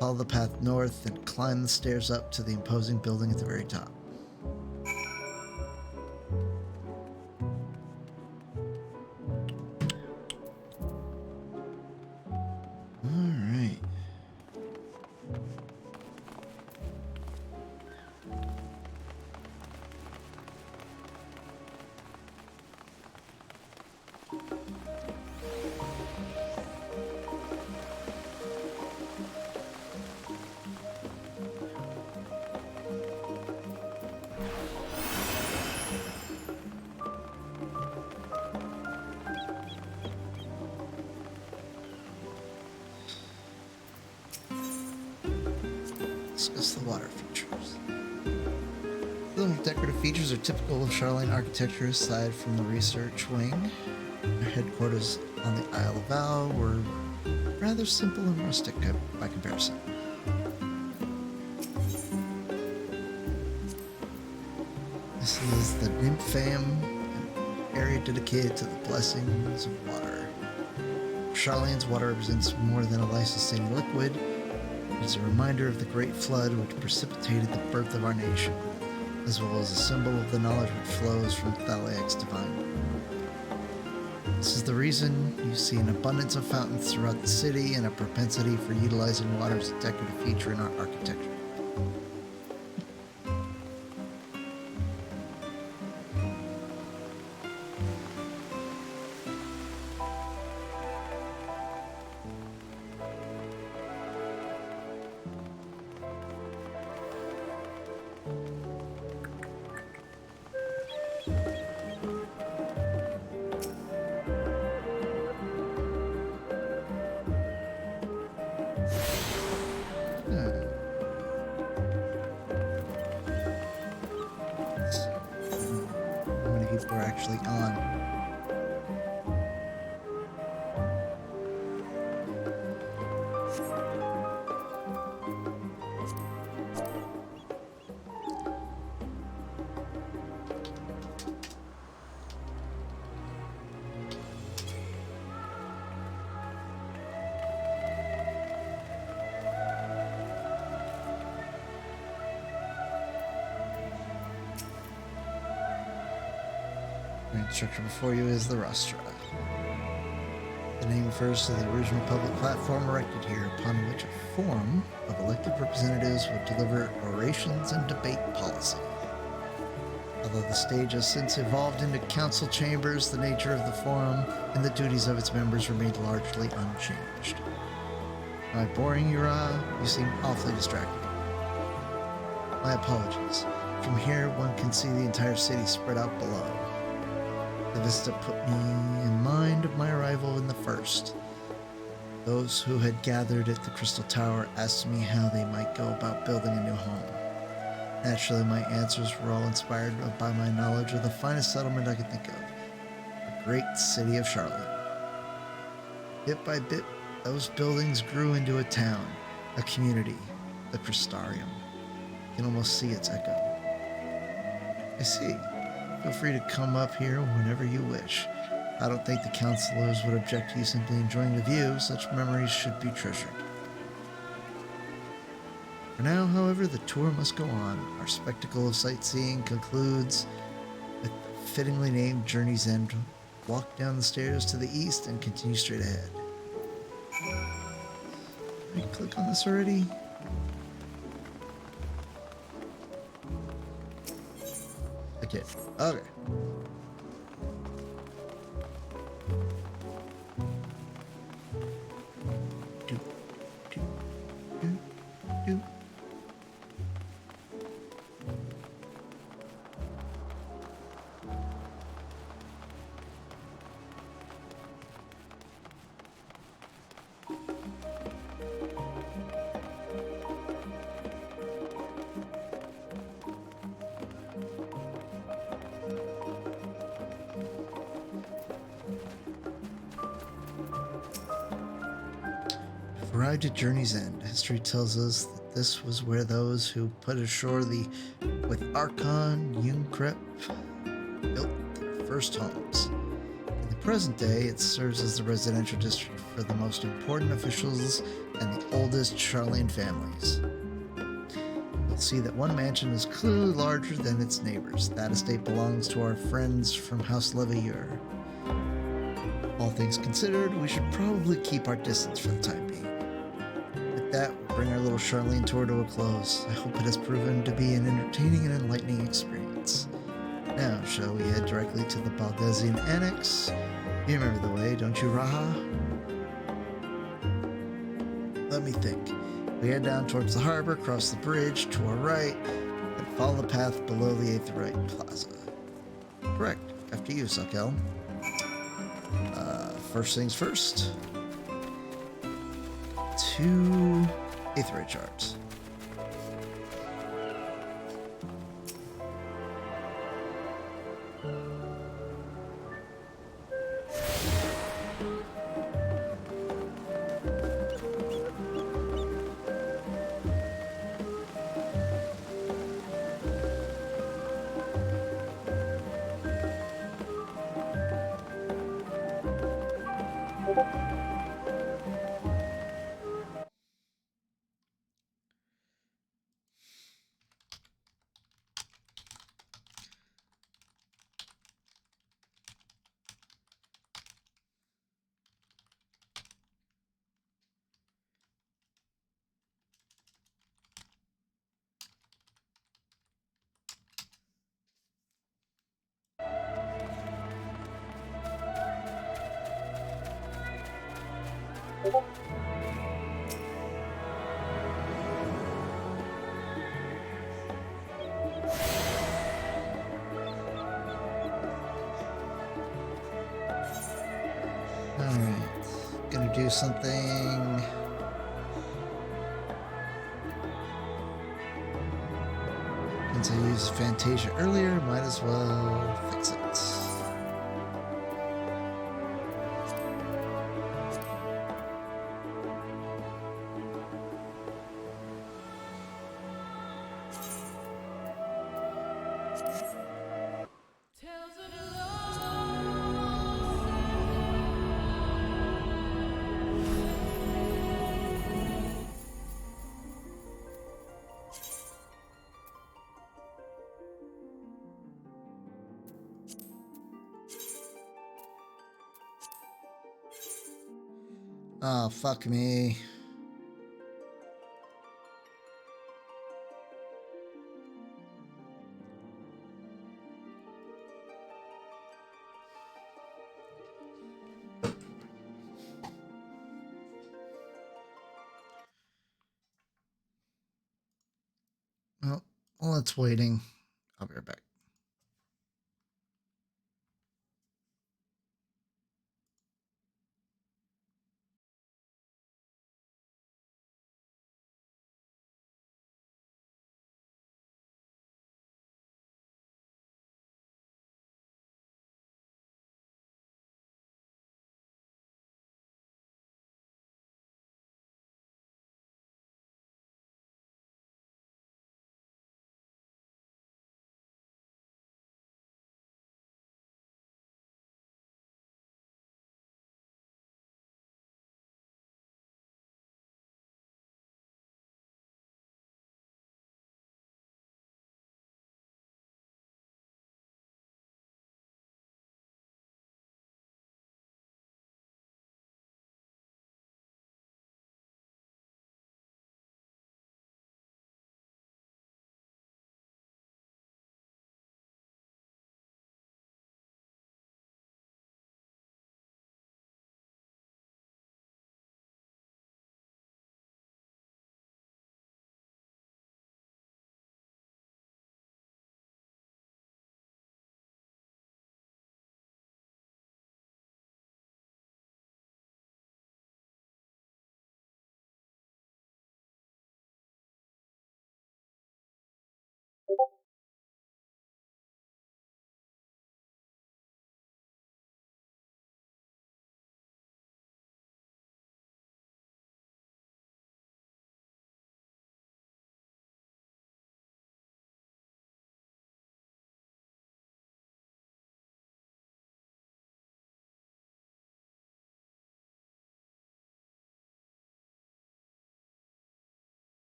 Speaker 1: follow the path north, and climb the stairs up to the imposing building at the very top. Alright. discuss the water features. The decorative features are typical of Charlene architecture aside from the research wing. Their headquarters on the Isle of Val were rather simple and rustic by comparison. This is the Nymphaeum, an area dedicated to the blessings of water. Charlene's water represents more than a life-sustaining liquid. It is a reminder of the great flood which precipitated the birth of our nation, as well as a symbol of the knowledge which flows from Thaliak's divine. This is the reason you see an abundance of fountains throughout the city and a propensity for utilizing water as a decorative feature in our architecture. How many people are actually on? The structure before you is the rostra. The name refers to the original public platform erected here, upon which a forum of elected representatives would deliver orations and debate policy. Although the stage has since evolved into council chambers, the nature of the forum and the duties of its members remained largely unchanged. Am I boring you, Ra? You seem awfully distracted. My apologies. From here, one can see the entire city spread out below. The vista put me in mind of my arrival in the first. Those who had gathered at the Crystal Tower asked me how they might go about building a new home. Naturally, my answers were all inspired by my knowledge of the finest settlement I could think of, the great city of Charlotte. Bit by bit, those buildings grew into a town, a community, the Crystarium. You can almost see its echo. I see. Feel free to come up here whenever you wish. I don't think the counselors would object to you simply enjoying the view. Such memories should be treasured. For now, however, the tour must go on. Our spectacle of sightseeing concludes with the fittingly named Journey's End. Walk down the stairs to the east and continue straight ahead. Did I click on this already? Okay. Okay. Arrived at Journey's End. History tells us that this was where those who put ashore with Archon Unkrep built their first homes. In the present day, it serves as the residential district for the most important officials and the oldest Charlene families. You'll see that one mansion is clearly larger than its neighbors. That estate belongs to our friends from House Leveilleur. All things considered, we should probably keep our distance for the time being. That will bring our little Charlene tour to a close. I hope it has proven to be an entertaining and enlightening experience. Now, shall we head directly to the Baldesian Annex? You remember the way, don't you, Raha? Let me think. We head down towards the harbor, cross the bridge to our right, and follow the path below the Aetherite Plaza. Correct. After you, Sakel. First things first. 2 Aetherite shards. do something. Since I used Fantasia earlier, might as well fix it. Oh, fuck me. Well, while it's waiting, I'll be right back.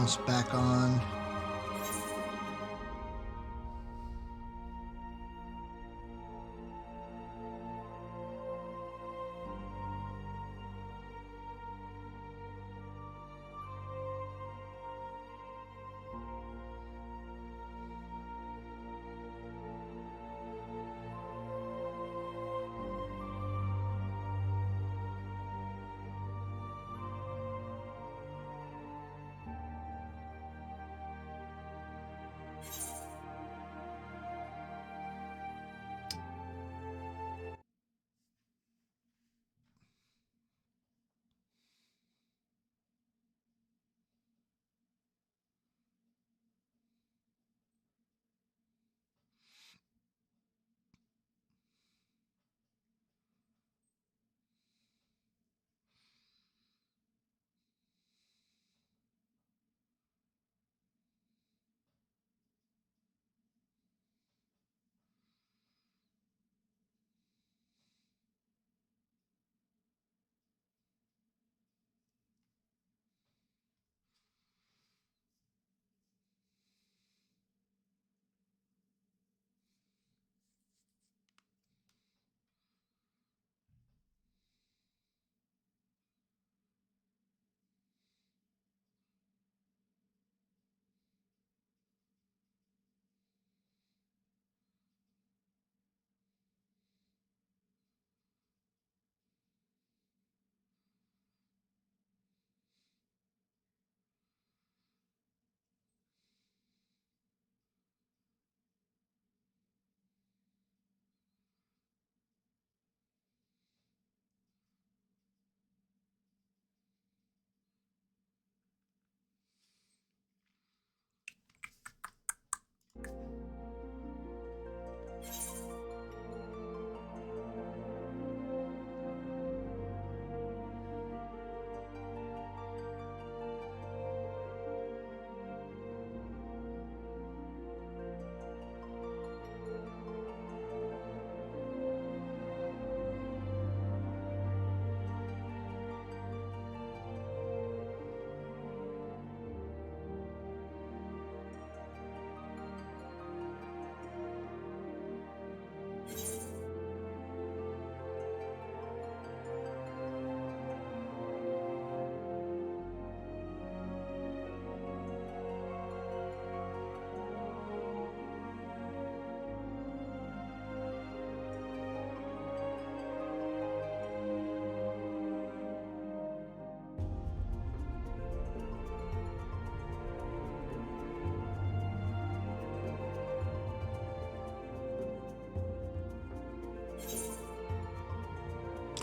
Speaker 1: almost back on.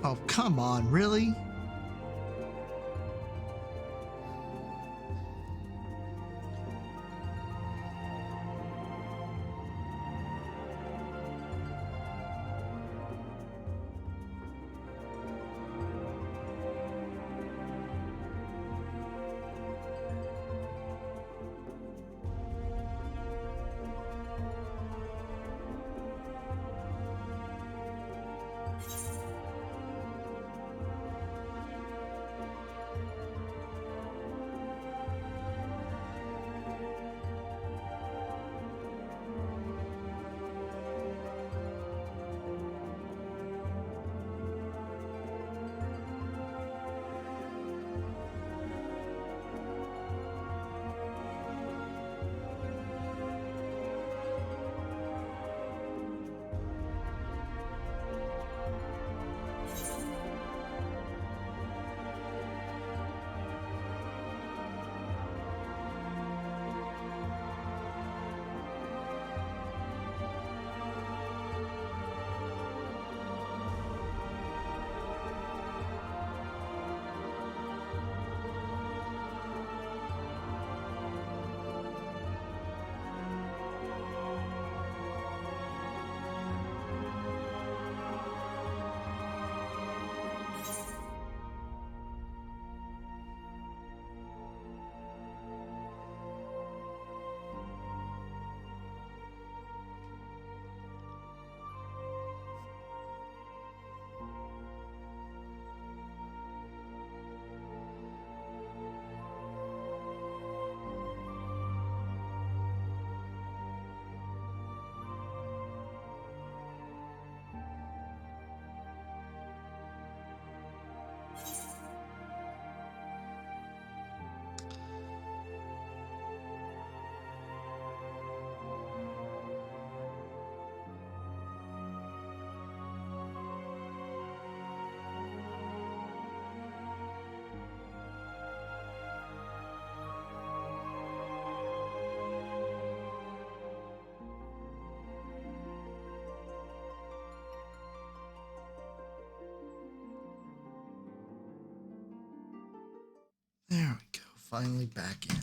Speaker 1: Oh, come on, really? finally back in.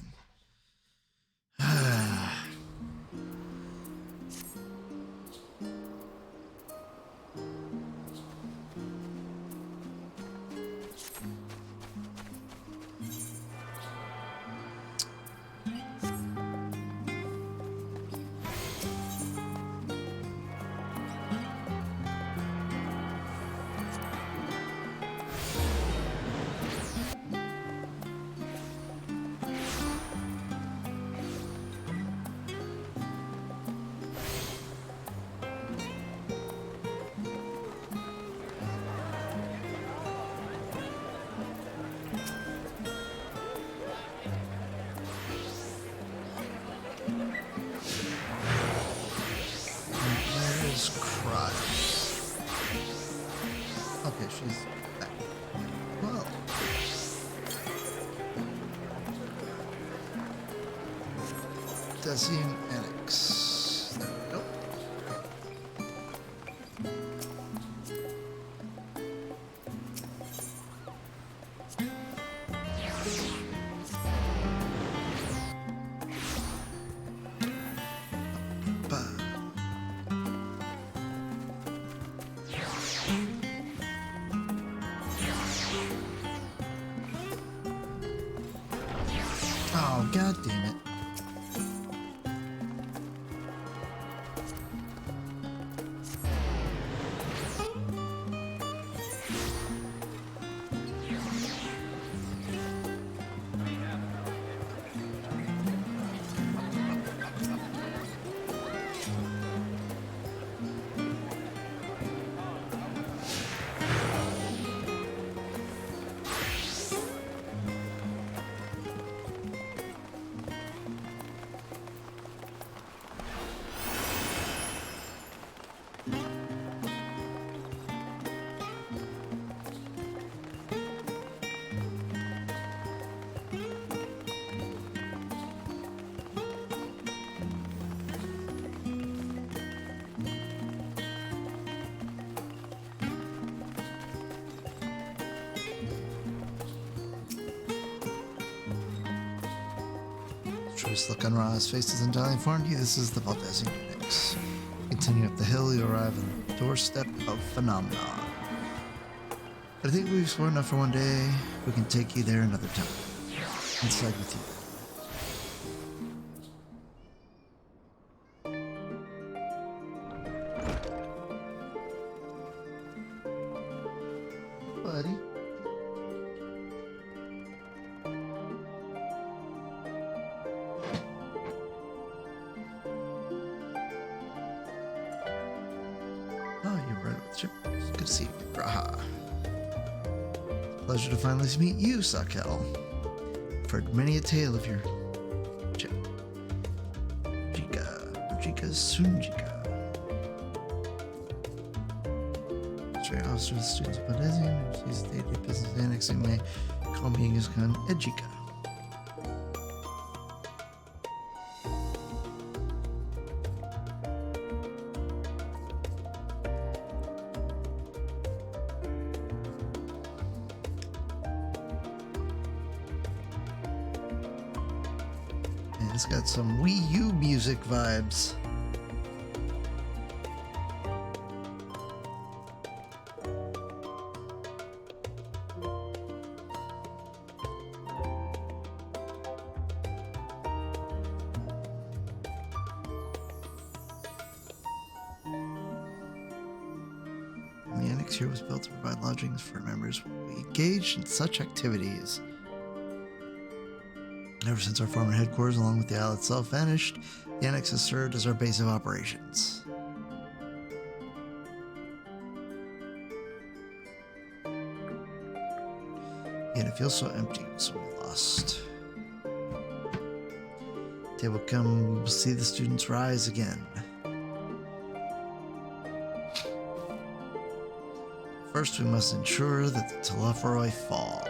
Speaker 1: Okay, she's back. Well. Baldesian Annex. There we go. Oh, god damn it. Choice look on Ra's face is entirely informed you. This is the Baldesian Annex. Continue up the hill, you arrive on the doorstep of Phenomena. But I think we've explored enough for one day. We can take you there another time. Inside with you. Buddy. Oh, you're right with the ship. It's good to see you, Braha. Pleasure to finally meet you, Sakel. I've heard many a tale of your Jika Sunjika. Straight officer of the students of Baldesian, she's the daily business annexing may call me Yuskan Ejika. It's got some Wii U music vibes. The annex here was built to provide lodgings for members who will be engaged in such activities. Ever since our former headquarters, along with the isle itself, vanished, the annex has served as our base of operations. Yet it feels so empty, so we lost. They will come see the students rise again. First, we must ensure that the Telephoroi fall.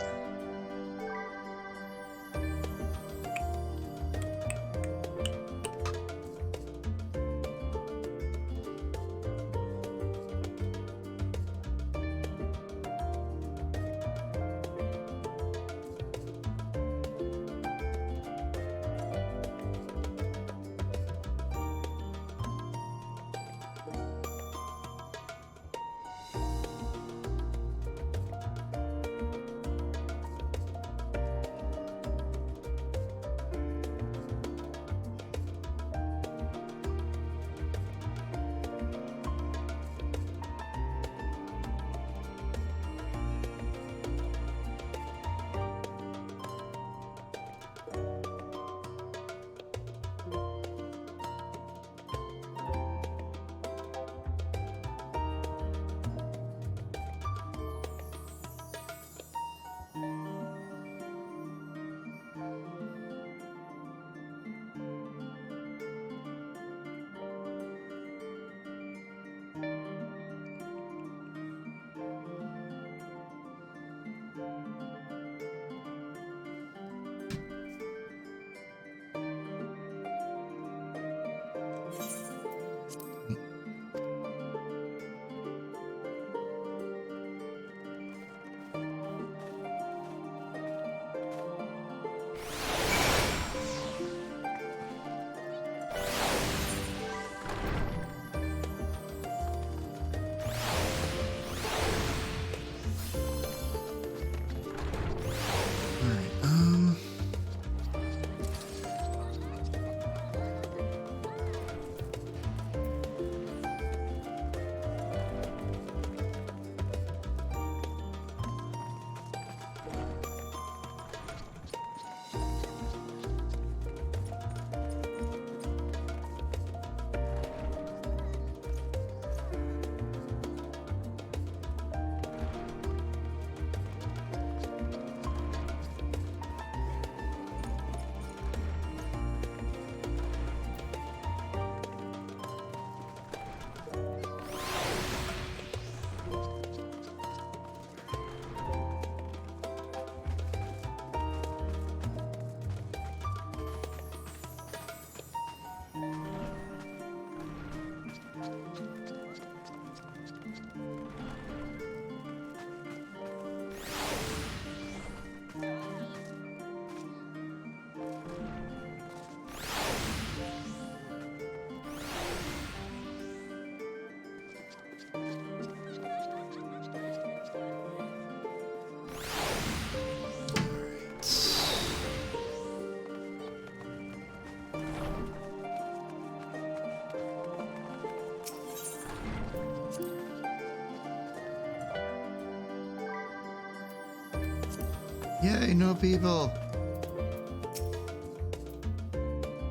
Speaker 1: Yay, no people!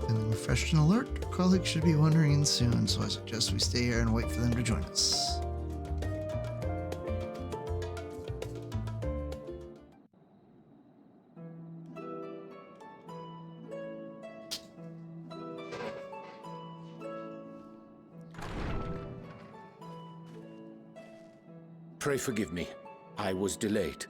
Speaker 1: Feeling refreshed and alert? Our colleagues should be wandering in soon, so I suggest we stay here and wait for them to join us.
Speaker 6: Pray forgive me. I was delayed.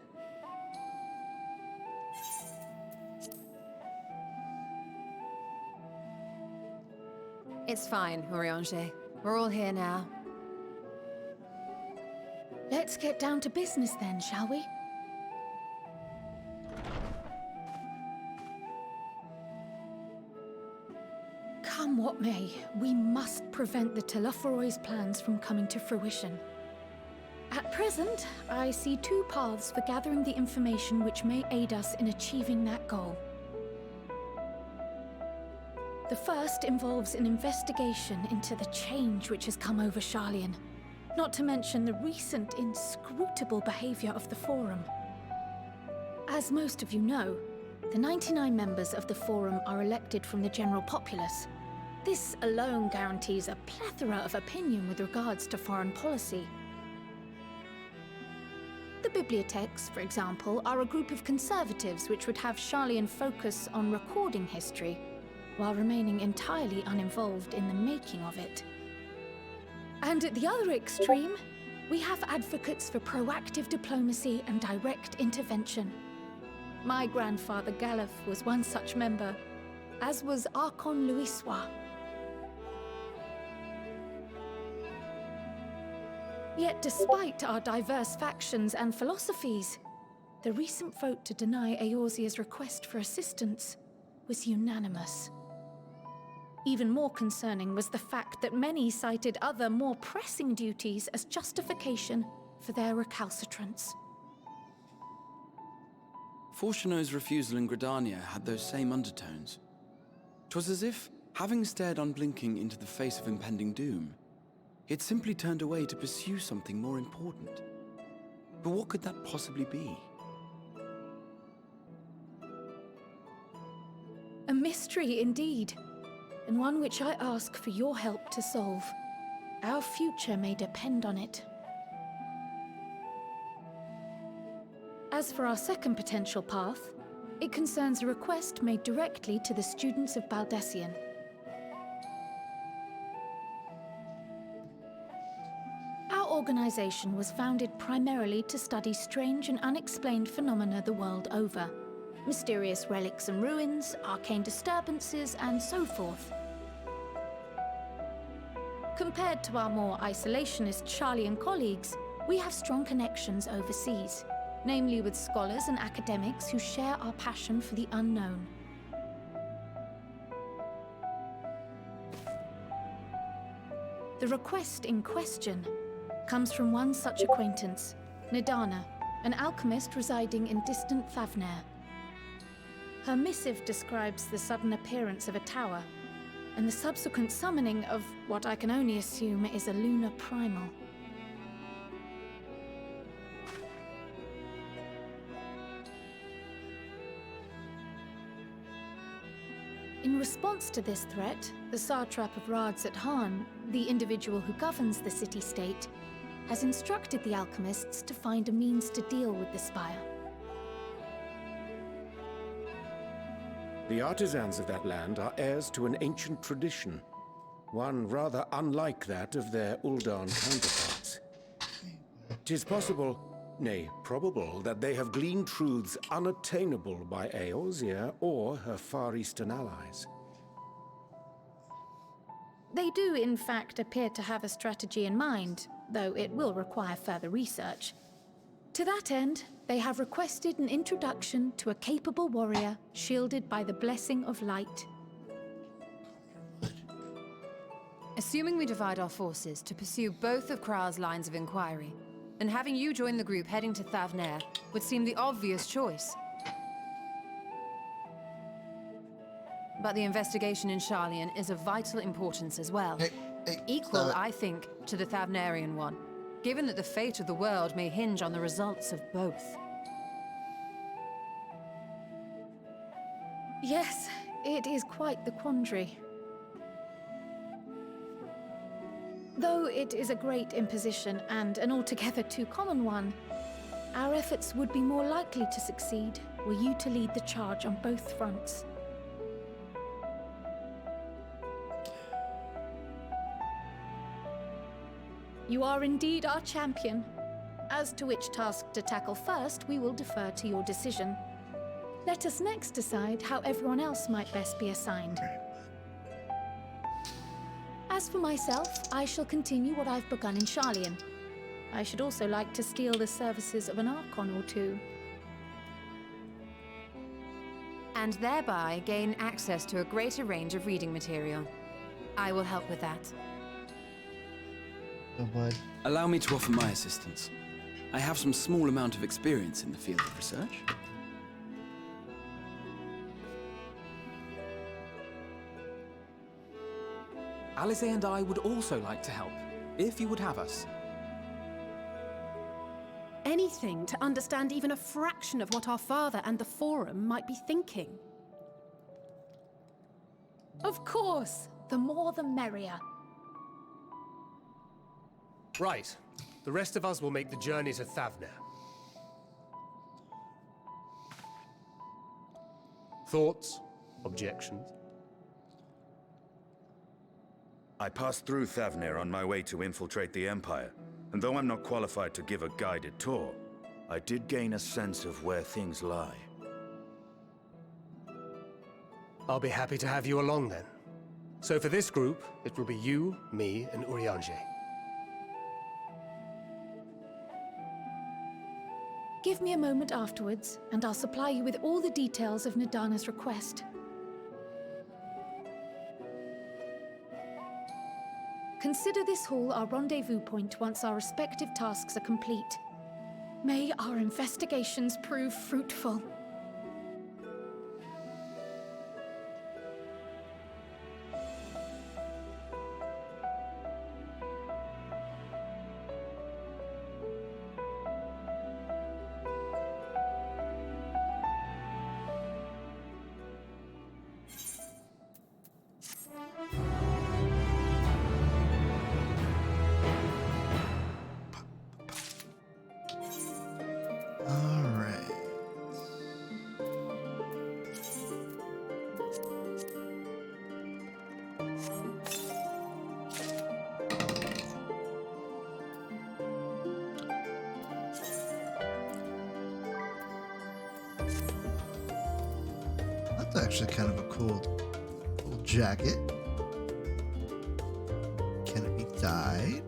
Speaker 5: It's fine, Urianger. We're all here now.
Speaker 2: Let's get down to business then, shall we? Come what may, we must prevent the Telophoroi's plans from coming to fruition. At present, I see two paths for gathering the information which may aid us in achieving that goal. The first involves an investigation into the change which has come over Sharlayan, not to mention the recent inscrutable behavior of the Forum. As most of you know, the 99 members of the Forum are elected from the general populace. This alone guarantees a plethora of opinion with regards to foreign policy. The bibliotheques, for example, are a group of conservatives which would have Sharlayan focus on recording history, while remaining entirely uninvolved in the making of it. And at the other extreme, we have advocates for proactive diplomacy and direct intervention. My grandfather Galef was one such member, as was Archon Louisois. Yet despite our diverse factions and philosophies, the recent vote to deny Eorzea's request for assistance was unanimous. Even more concerning was the fact that many cited other, more pressing duties as justification for their recalcitrance.
Speaker 13: Fortuno's refusal in Gridania had those same undertones. 'Twas as if, having stared unblinking into the face of impending doom, he had simply turned away to pursue something more important. But what could that possibly be?
Speaker 2: A mystery indeed, and one which I ask for your help to solve. Our future may depend on it. As for our second potential path, it concerns a request made directly to the students of Baldesian. Our organization was founded primarily to study strange and unexplained phenomena the world over. Mysterious relics and ruins, arcane disturbances, and so forth. Compared to our more isolationist Sharlayan colleagues, we have strong connections overseas, namely with scholars and academics who share our passion for the unknown. The request in question comes from one such acquaintance, Nidana, an alchemist residing in distant Favnair. Her missive describes the sudden appearance of a tower, and the subsequent summoning of what I can only assume is a lunar primal. In response to this threat, the Satrap of Radzat-Han, the individual who governs the city-state, has instructed the alchemists to find a means to deal with the spire.
Speaker 6: The artisans of that land are heirs to an ancient tradition, one rather unlike that of their Uldan counterparts. 'Tis possible, nay, probable, that they have gleaned truths unattainable by Eorzea or her Far Eastern allies.
Speaker 2: They do, in fact, appear to have a strategy in mind, though it will require further research. To that end, they have requested an introduction to a capable warrior shielded by the blessing of light.
Speaker 5: Assuming we divide our forces to pursue both of Kral's lines of inquiry, and having you join the group heading to Thavnair would seem the obvious choice. But the investigation in Sharlayan is of vital importance as well. Equal, I think, to the Thavnarian one, given that the fate of the world may hinge on the results of both.
Speaker 2: Yes, it is quite the quandary. Though it is a great imposition and an altogether too common one, our efforts would be more likely to succeed were you to lead the charge on both fronts. You are indeed our champion. As to which task to tackle first, we will defer to your decision. Let us next decide how everyone else might best be assigned. As for myself, I shall continue what I've begun in Sharlayan. I should also like to steal the services of an Archon or two.
Speaker 5: And thereby gain access to a greater range of reading material. I will help with that.
Speaker 1: Oh, bud.
Speaker 13: Allow me to offer my assistance. I have some small amount of experience in the field of research.
Speaker 7: Alize and I would also like to help, if you would have us.
Speaker 2: Anything to understand even a fraction of what our father and the Forum might be thinking. Of course, the more the merrier.
Speaker 4: Right. The rest of us will make the journey to Thavnair. Thoughts? Objections?
Speaker 8: I passed through Thavnair on my way to infiltrate the Empire, and though I'm not qualified to give a guided tour, I did gain a sense of where things lie.
Speaker 4: I'll be happy to have you along then. So for this group, it will be you, me, and Urianger.
Speaker 2: Give me a moment afterwards, and I'll supply you with all the details of Nadana's request. Consider this hall our rendezvous point once our respective tasks are complete. May our investigations prove fruitful.
Speaker 1: That's actually kind of a cool jacket. Can it be dyed?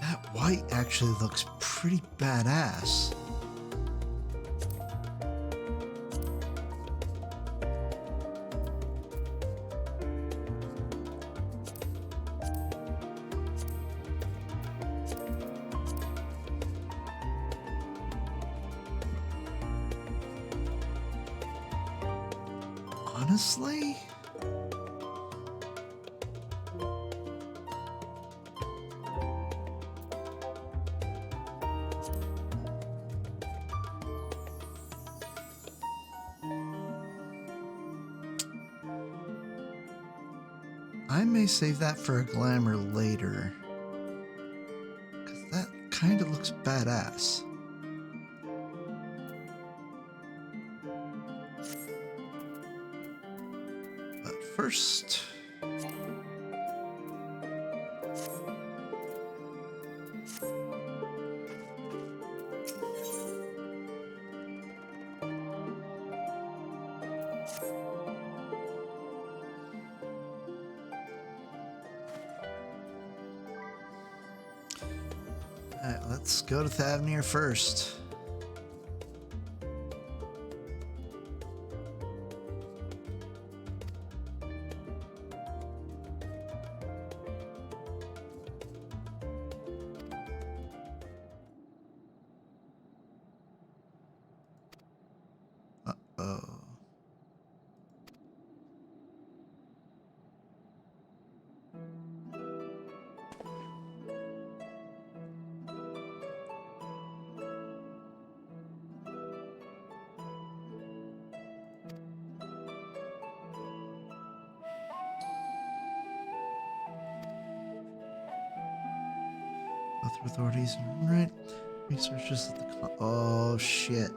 Speaker 1: That white actually looks pretty badass. Honestly? I may save that for a glamour later, because that kind of looks badass. First, I let's go to Thavnir first. Uh-oh. Both authorities, right? Researchers at the oh shit.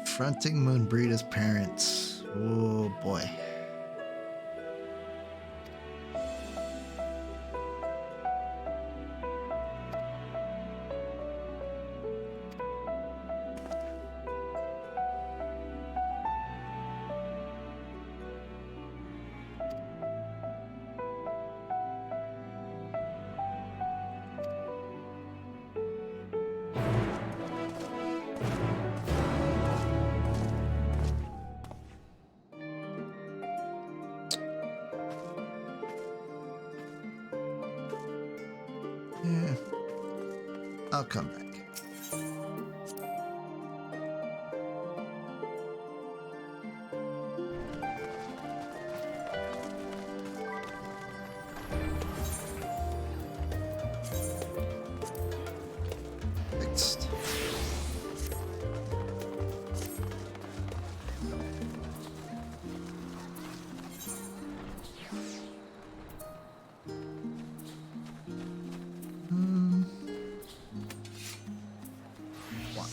Speaker 1: Confronting Moonbreeder's parents. Oh boy. Yeah. I'll come back. Fixed. One.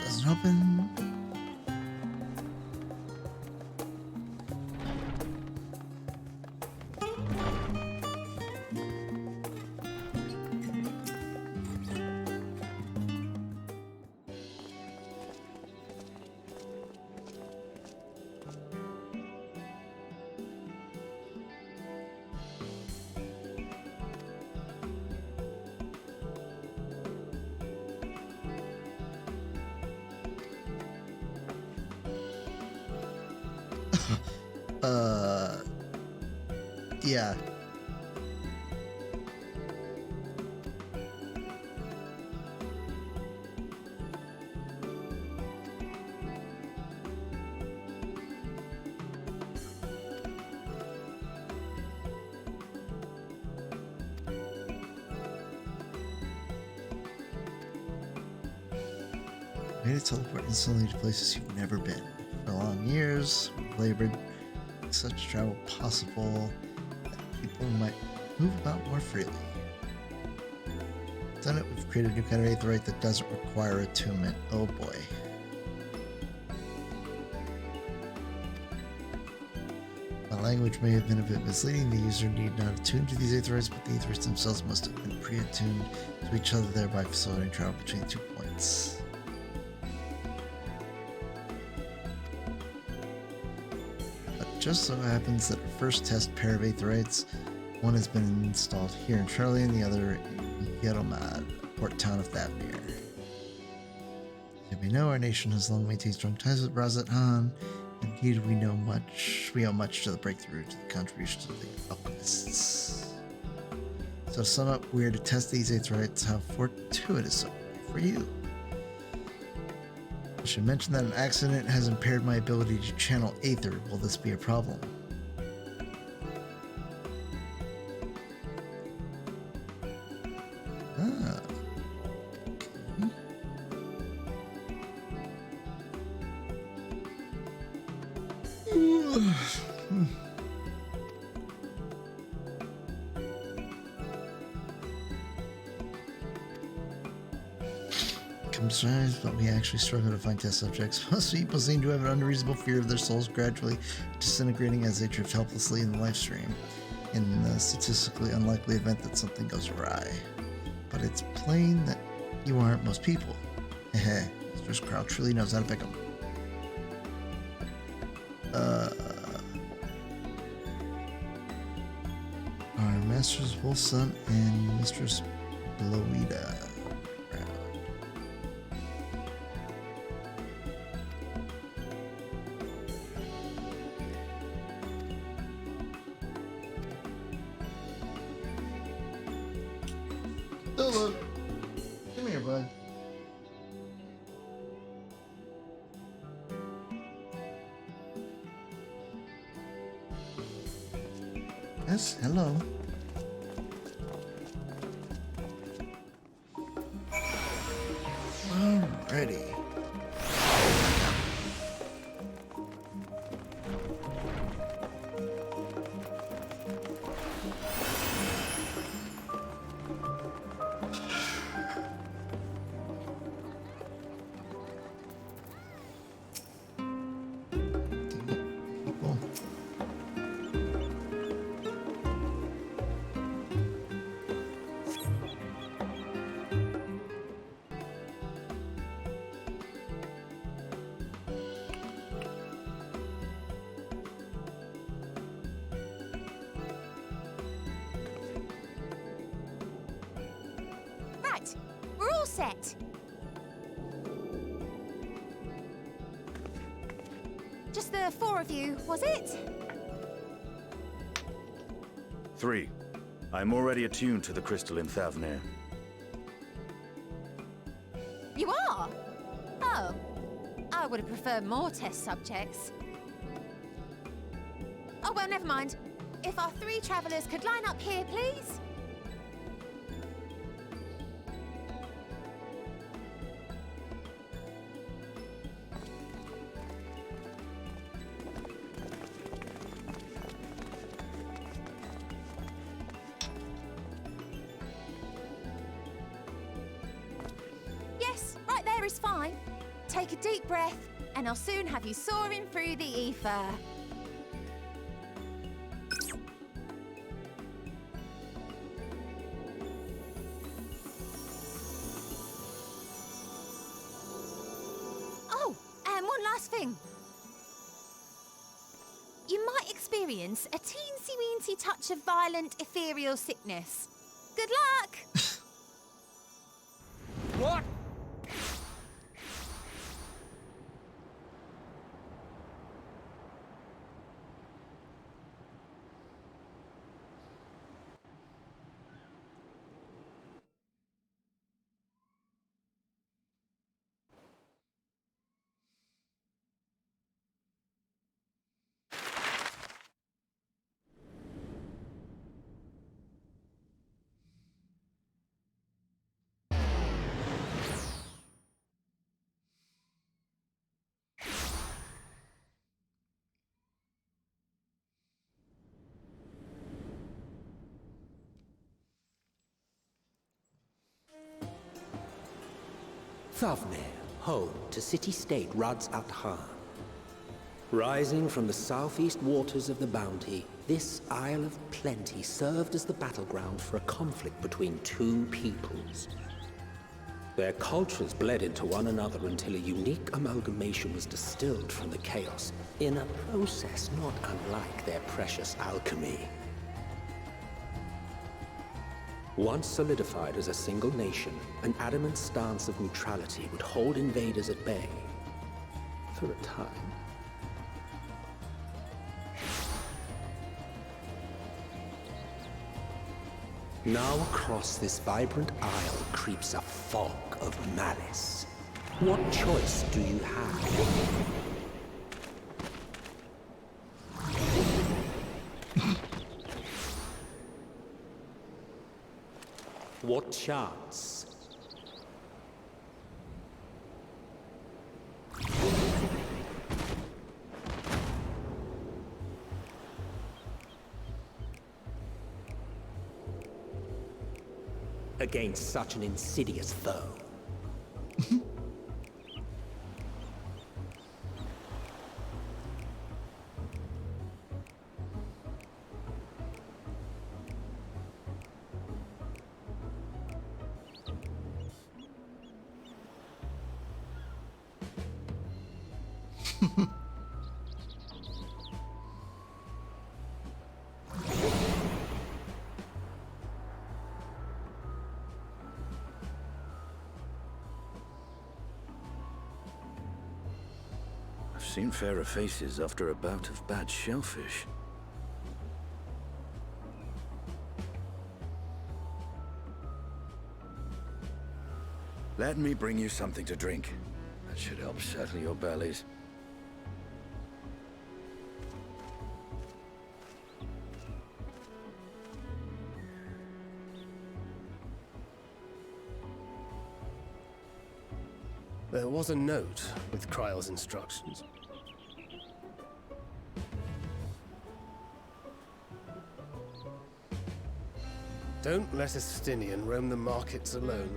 Speaker 1: Doesn't open. Yeah. Way to teleport instantly to places you've never been. For long years, we've labored to make such travel possible that people might move about more freely. Done it, we've created a new kind of aetherite that doesn't require attunement. Oh boy. My language may have been a bit misleading. The user need not attune to these aetherites, but the aetherites themselves must have been pre-attuned to each other, thereby facilitating travel between the 2 points. just so happens that our first test pair of Aetherites, one has been installed here in Charlie and the other in Yeromad, port town of Thavnir. As we know, our nation has long maintained strong ties with Razat Han. Indeed, we owe much to the breakthrough, to the contributions of the alchemists. So to sum up, we are to test these Aetherites. How fortuitous for you. I should mention that an accident has impaired my ability to channel Aether. Will this be a problem? Ah. Comes but we actually struggle to find test subjects. Most people seem to have an unreasonable fear of their souls gradually disintegrating as they drift helplessly in the life stream, in the statistically unlikely event that something goes awry. But it's plain that you aren't most people. Heh, Mistress Crouch truly knows how to pick them. Our Master's Wolfson and Mistress Bloida. Solo, come here, bud. Yes, hello. Alrighty.
Speaker 15: Right, we're all set. Just the four of you, was it?
Speaker 8: 3. I'm already attuned to the crystal in Thavnir.
Speaker 15: You are? Oh, I would have preferred more test subjects. Oh, well, never mind. If our 3 travelers could line up here, please? Yes, right there is fine. Take a deep breath, and I'll soon have you soaring through the ether. Oh, and one last thing. You might experience a teensy-weensy touch of violent ethereal sickness. Good luck!
Speaker 11: What?
Speaker 3: Thavnir, home to city-state Rads at Han. Rising from the southeast waters of the Bounty, this Isle of Plenty served as the battleground for a conflict between 2 peoples. Their cultures bled into one another until a unique amalgamation was distilled from the chaos, in a process not unlike their precious alchemy. Once solidified as a single nation, an adamant stance of neutrality would hold invaders at bay. For a time. Now across this vibrant isle creeps a fog of malice. What choice do you have? What chance? Against such an insidious foe.
Speaker 8: I've seen fairer faces after a bout of bad shellfish. Let me bring you something to drink. That should help settle your bellies.
Speaker 4: There was a note with Kryle's instructions. Don't let Estinian roam the markets alone.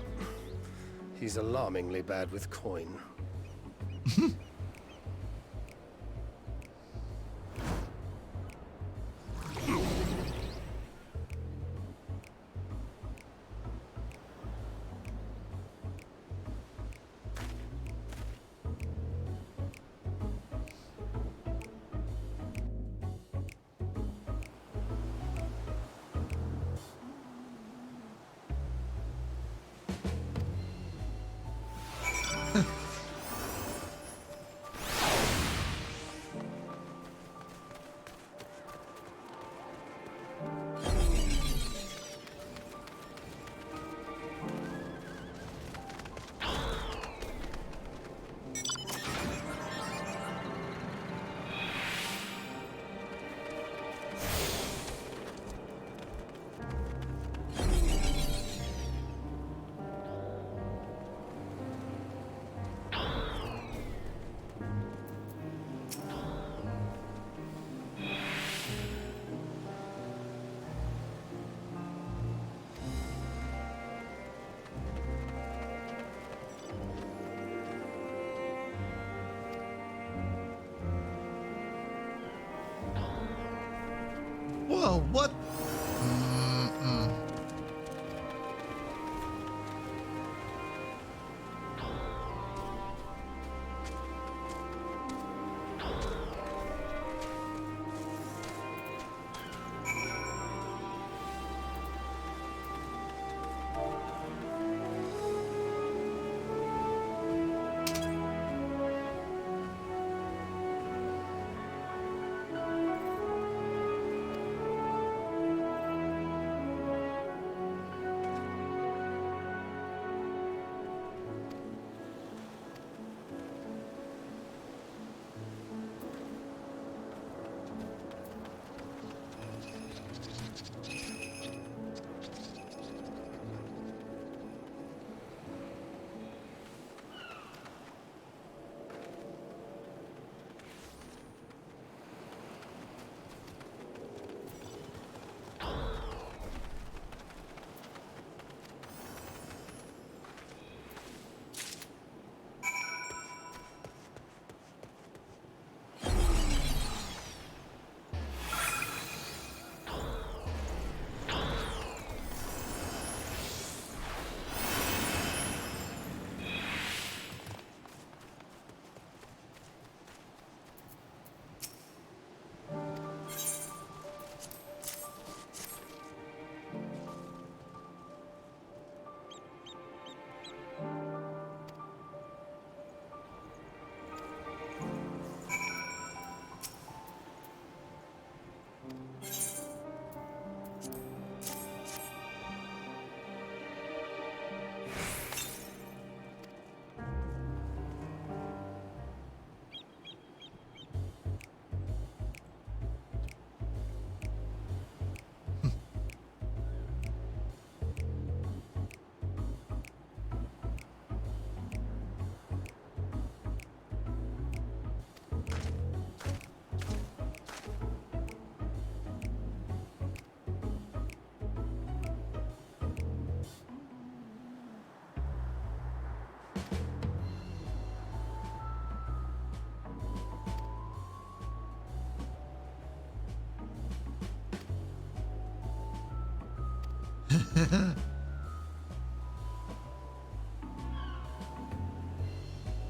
Speaker 4: He's alarmingly bad with coin.
Speaker 1: Whoa, what?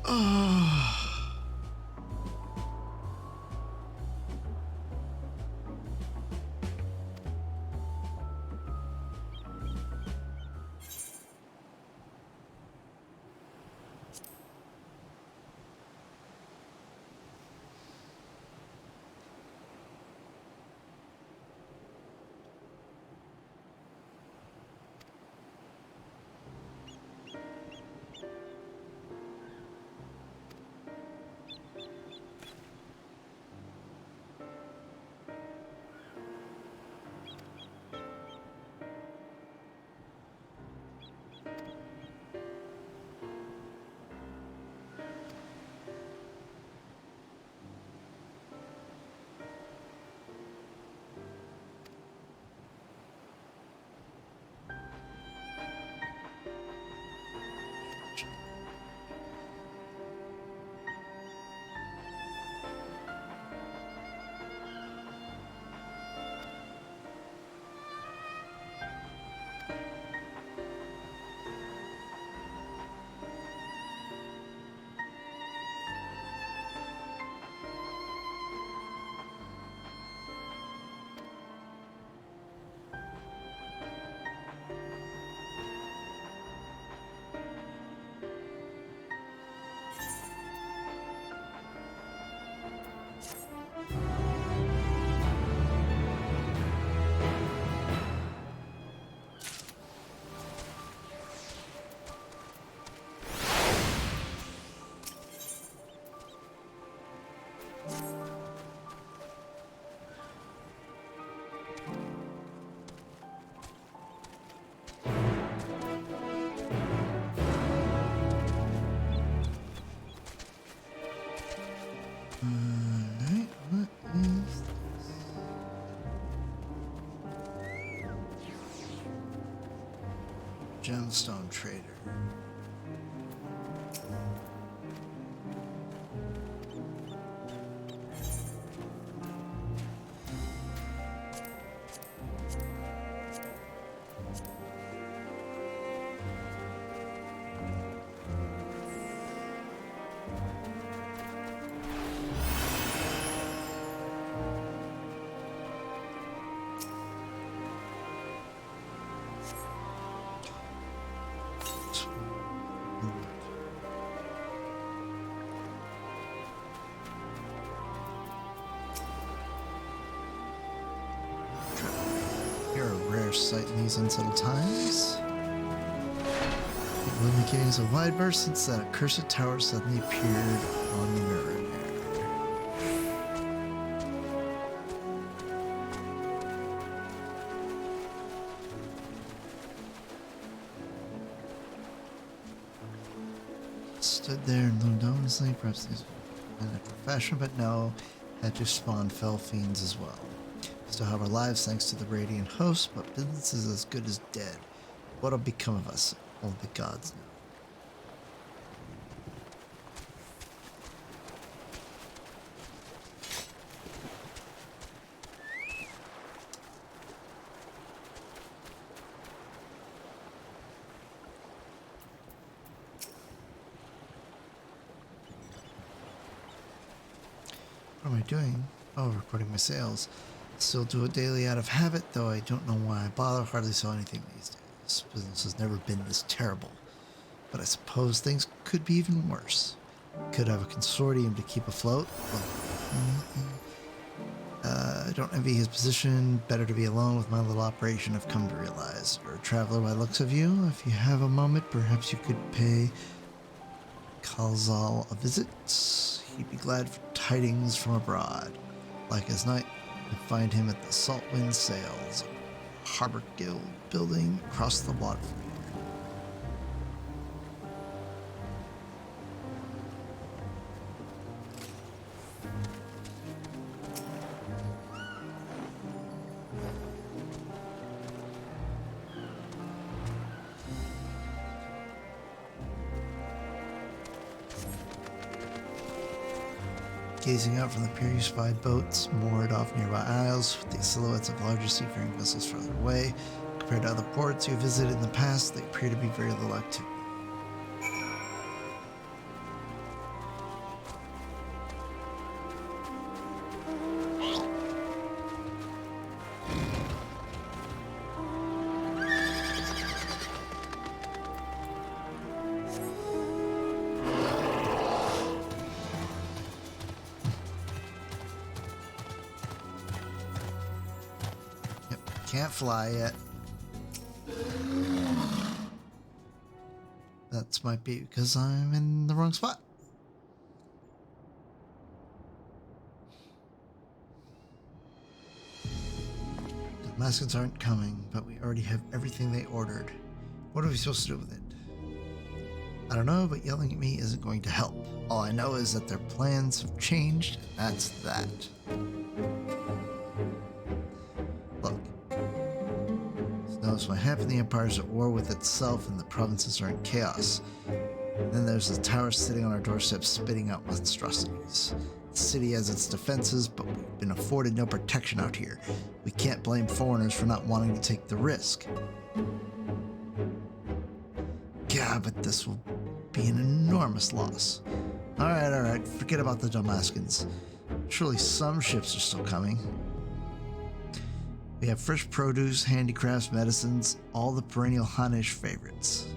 Speaker 1: Oh. Alright, what is this? Gemstone Trader. You're a rare sight in these unsettled times. People indicating a wide burst since that accursed tower suddenly appeared on the mirror. Stood there and loomed ominously, perhaps these in a fashion, but no, had to spawn fell fiends as well. Still have our lives thanks to the radiant host, but business is as good as dead. What'll become of us? Only the gods know. What am I doing? Oh, recording my sales. Still do it daily out of habit, though I don't know why I bother. Hardly sell anything these days. Business has never been this terrible. But I suppose things could be even worse. Could have a consortium to keep afloat. I don't envy his position. Better to be alone with my little operation, I've come to realize. You're a traveler by looks of you. If you have a moment, perhaps you could pay Kalzal a visit. He'd be glad for tidings from abroad. Like his night, you find him at the Saltwind Sails, Harbor Guild building across the water from here. Gazing out from the pier, you spy boats moored off nearby isles with the silhouettes of larger seafaring vessels further away. Compared to other ports you visited in the past, they appear to be very little activity. Can't fly yet. That might be because I'm in the wrong spot. The Damascens aren't coming, but we already have everything they ordered. What are we supposed to do with it? I don't know, but yelling at me isn't going to help. All I know is that their plans have changed, and that's that. Look. Knows what happened. The Empire is at war with itself and the provinces are in chaos. And then there's the tower sitting on our doorstep spitting out monstrosities. The city has its defenses, but we've been afforded no protection out here. We can't blame foreigners for not wanting to take the risk. God, but this will be an enormous loss. Alright, forget about the Damascens. Surely some ships are still coming. We have fresh produce, handicrafts, medicines, all the perennial Hanish favorites.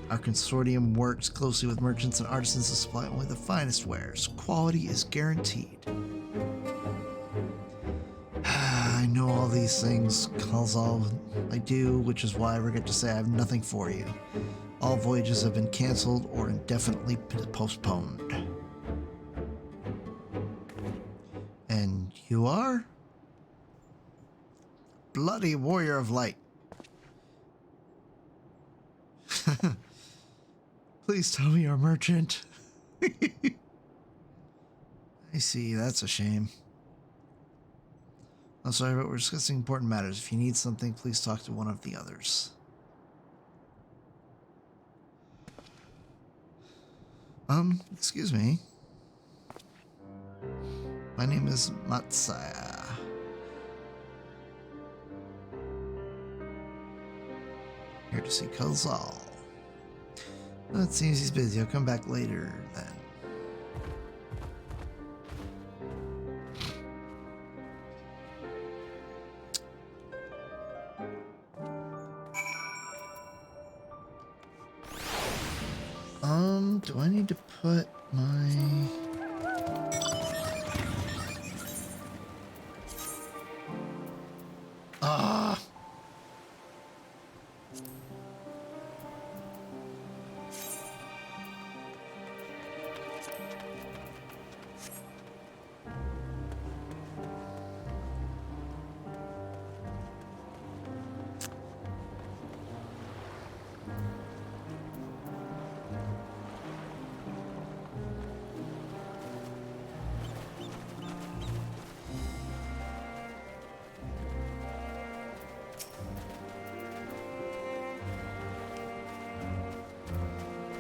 Speaker 1: Our consortium works closely with merchants and artisans to supply only the finest wares. Quality is guaranteed. I know all these things, Kalzal. I do, which is why I regret to say I have nothing for you. All voyages have been cancelled or indefinitely postponed. And you are? Bloody warrior of light. Please tell me you're a merchant. I see, that's a shame. I'm sorry, but we're discussing important matters. If you need something, please talk to one of the others. Excuse me. My name is Matsaya. Here to see Kalzal. Well, it seems he's busy. I'll come back later then. Do I need to put my...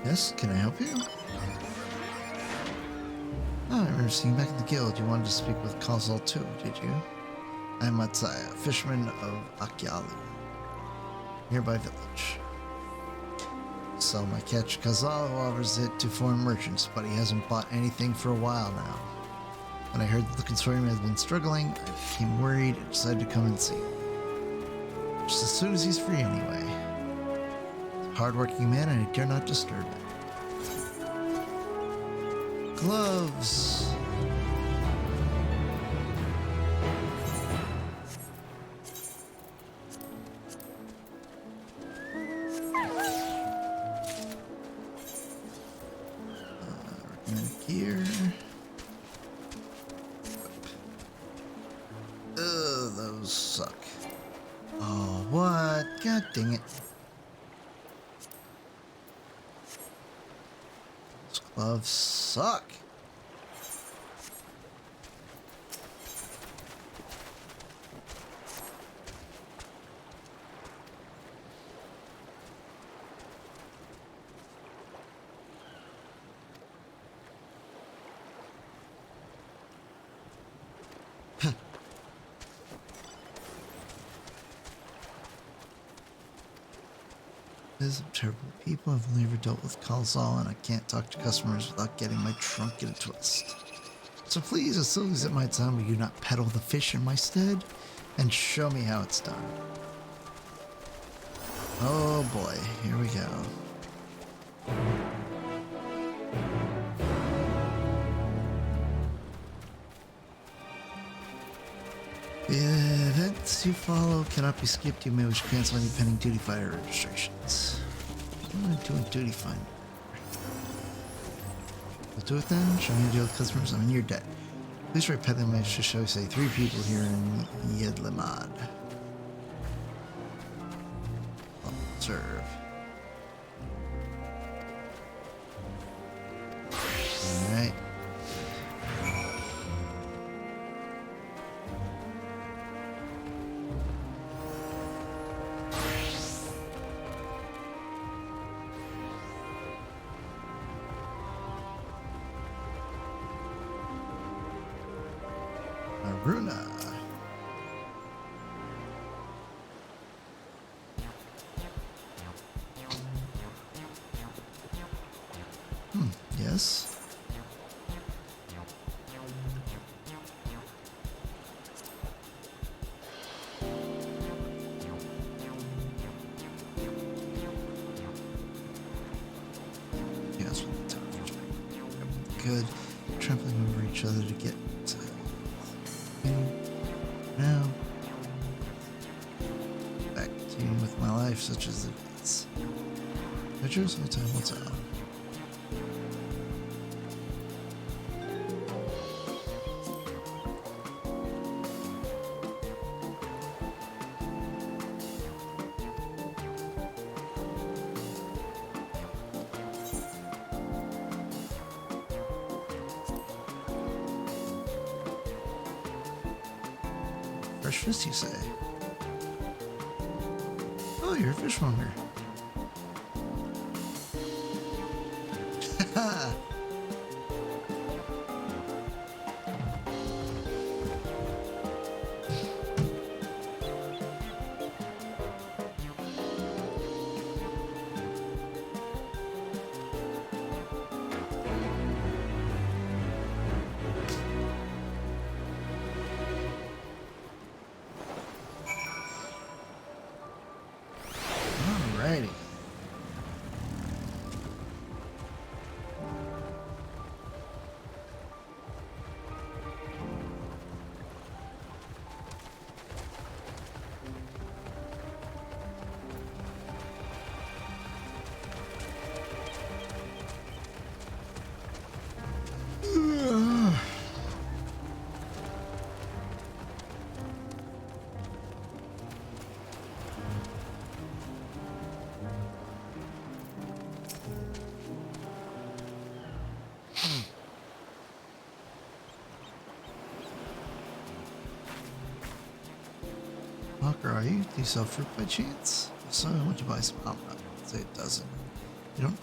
Speaker 1: Yes, can I help you? Oh, I remember seeing you back in the guild. You wanted to speak with Kalzal too, did you? I'm Matsaya, fisherman of Akyalu, nearby village. Sell my catch. Kalzal offers it to foreign merchants, but he hasn't bought anything for a while now. When I heard that the consortium has been struggling, I became worried and decided to come and see him. Just as soon as he's free anyway. Hard-working man, and I dare not disturb him. Gloves! Recommended gear. Ugh, those suck. Oh, what? God dang it. Gloves suck. These are terrible people. I've only ever dealt with Kalsal, and I can't talk to customers without getting my trunk in a twist. So please, as silly as it might sound, will you not peddle the fish in my stead and show me how it's done? Oh boy, here we go. The events you follow cannot be skipped. You may wish to cancel any pending duty finder registrations. What am I doing duty finder? Let's do it then. Show me how to deal with customers. I'm in your debt. Please write peddling message to show, say, 3 people here in Yedlamad. Observe. Alright. Aruna. Yes. Yes, with the tower. Good. Trampling over each other to get now back to with my life, such as it is. I chose my time will tell. Fresh fish, you say? Oh, you're a fishmonger. Alrighty. Walker, are you? Do you sell fruit by chance? If so, I want to buy some. I'm not gonna say it doesn't. You don't.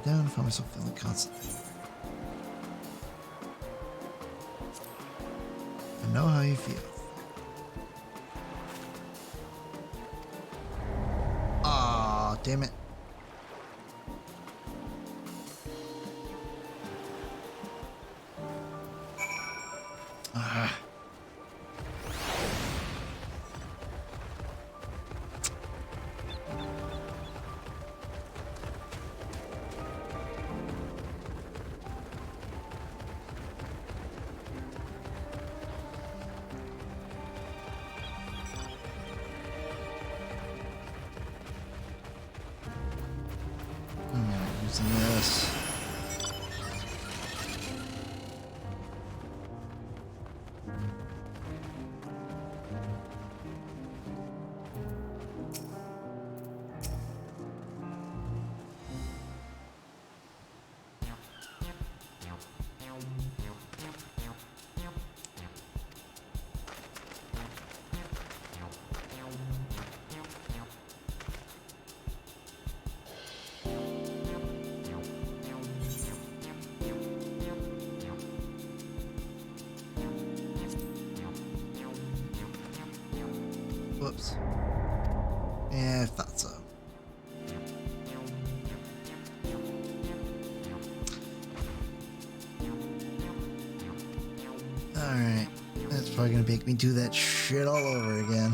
Speaker 1: Down, find myself feeling constantly. I know how you feel. Aw, damn it. Ah. Using this. Oops. Yeah, I thought so. Alright. That's probably gonna make me do that shit all over again.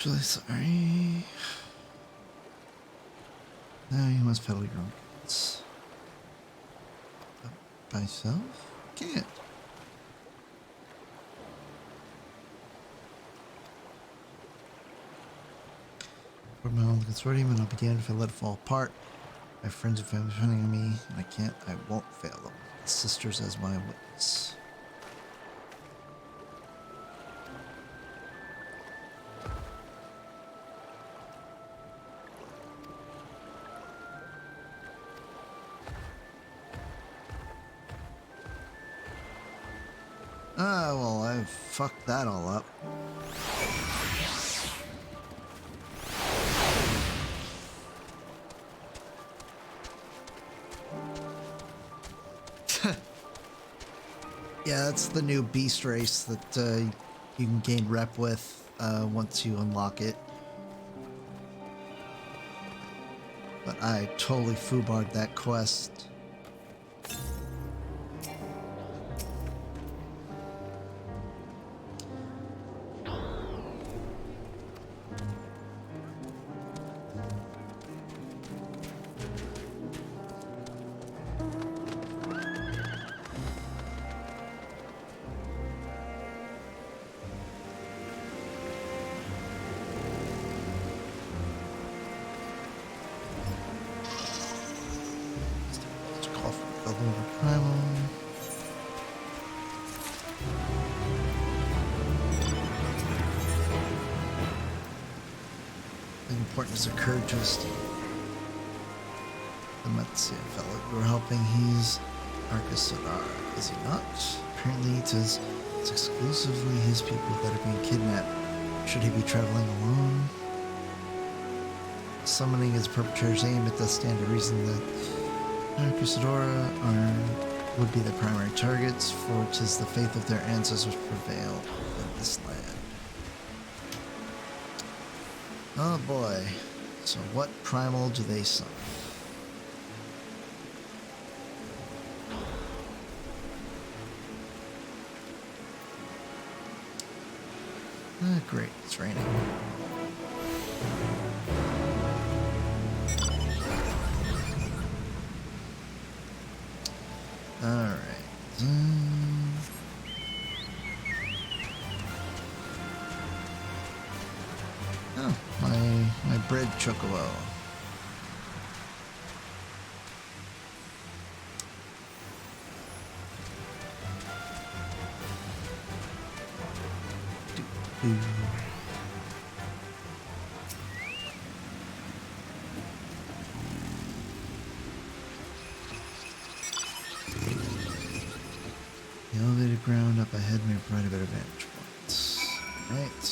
Speaker 1: Really sorry. Now you must pedal your own goods. By yourself? Can't. For my own consortium, and I'll be damned if I let it fall apart. My friends and family depending on me, and I won't fail them. The sisters as my witness. Ah, well, I fucked that all up. Yeah, that's the new beast race that you can gain rep with once you unlock it. But I totally foobarred that quest. Importance occurred to us. The Metsia fellow you were helping, he's Arcus Sodar, is he not? Apparently it's exclusively his people that are being kidnapped. Should he be traveling alone? Summoning his perpetrators aim at the stand to reason that Arcus Sodara would be the primary targets, for 'tis the faith of their ancestors prevail in this land. Oh boy. So what primal do they summon? Ah, great, it's raining. Alright. Oh, my bread chocobo. The elevated ground up ahead may provide a better vantage point. Right.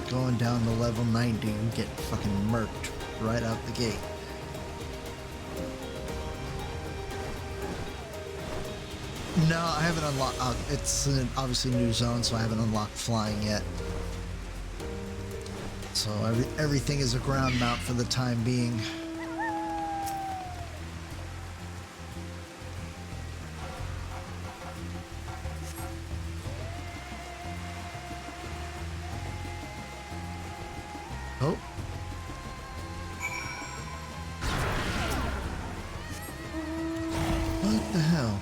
Speaker 1: going down to level 90 and get fucking murked right out the gate. No, I haven't unlocked. It's an obviously new zone, so I haven't unlocked flying yet. So everything is a ground mount for the time being. Oh. What the hell?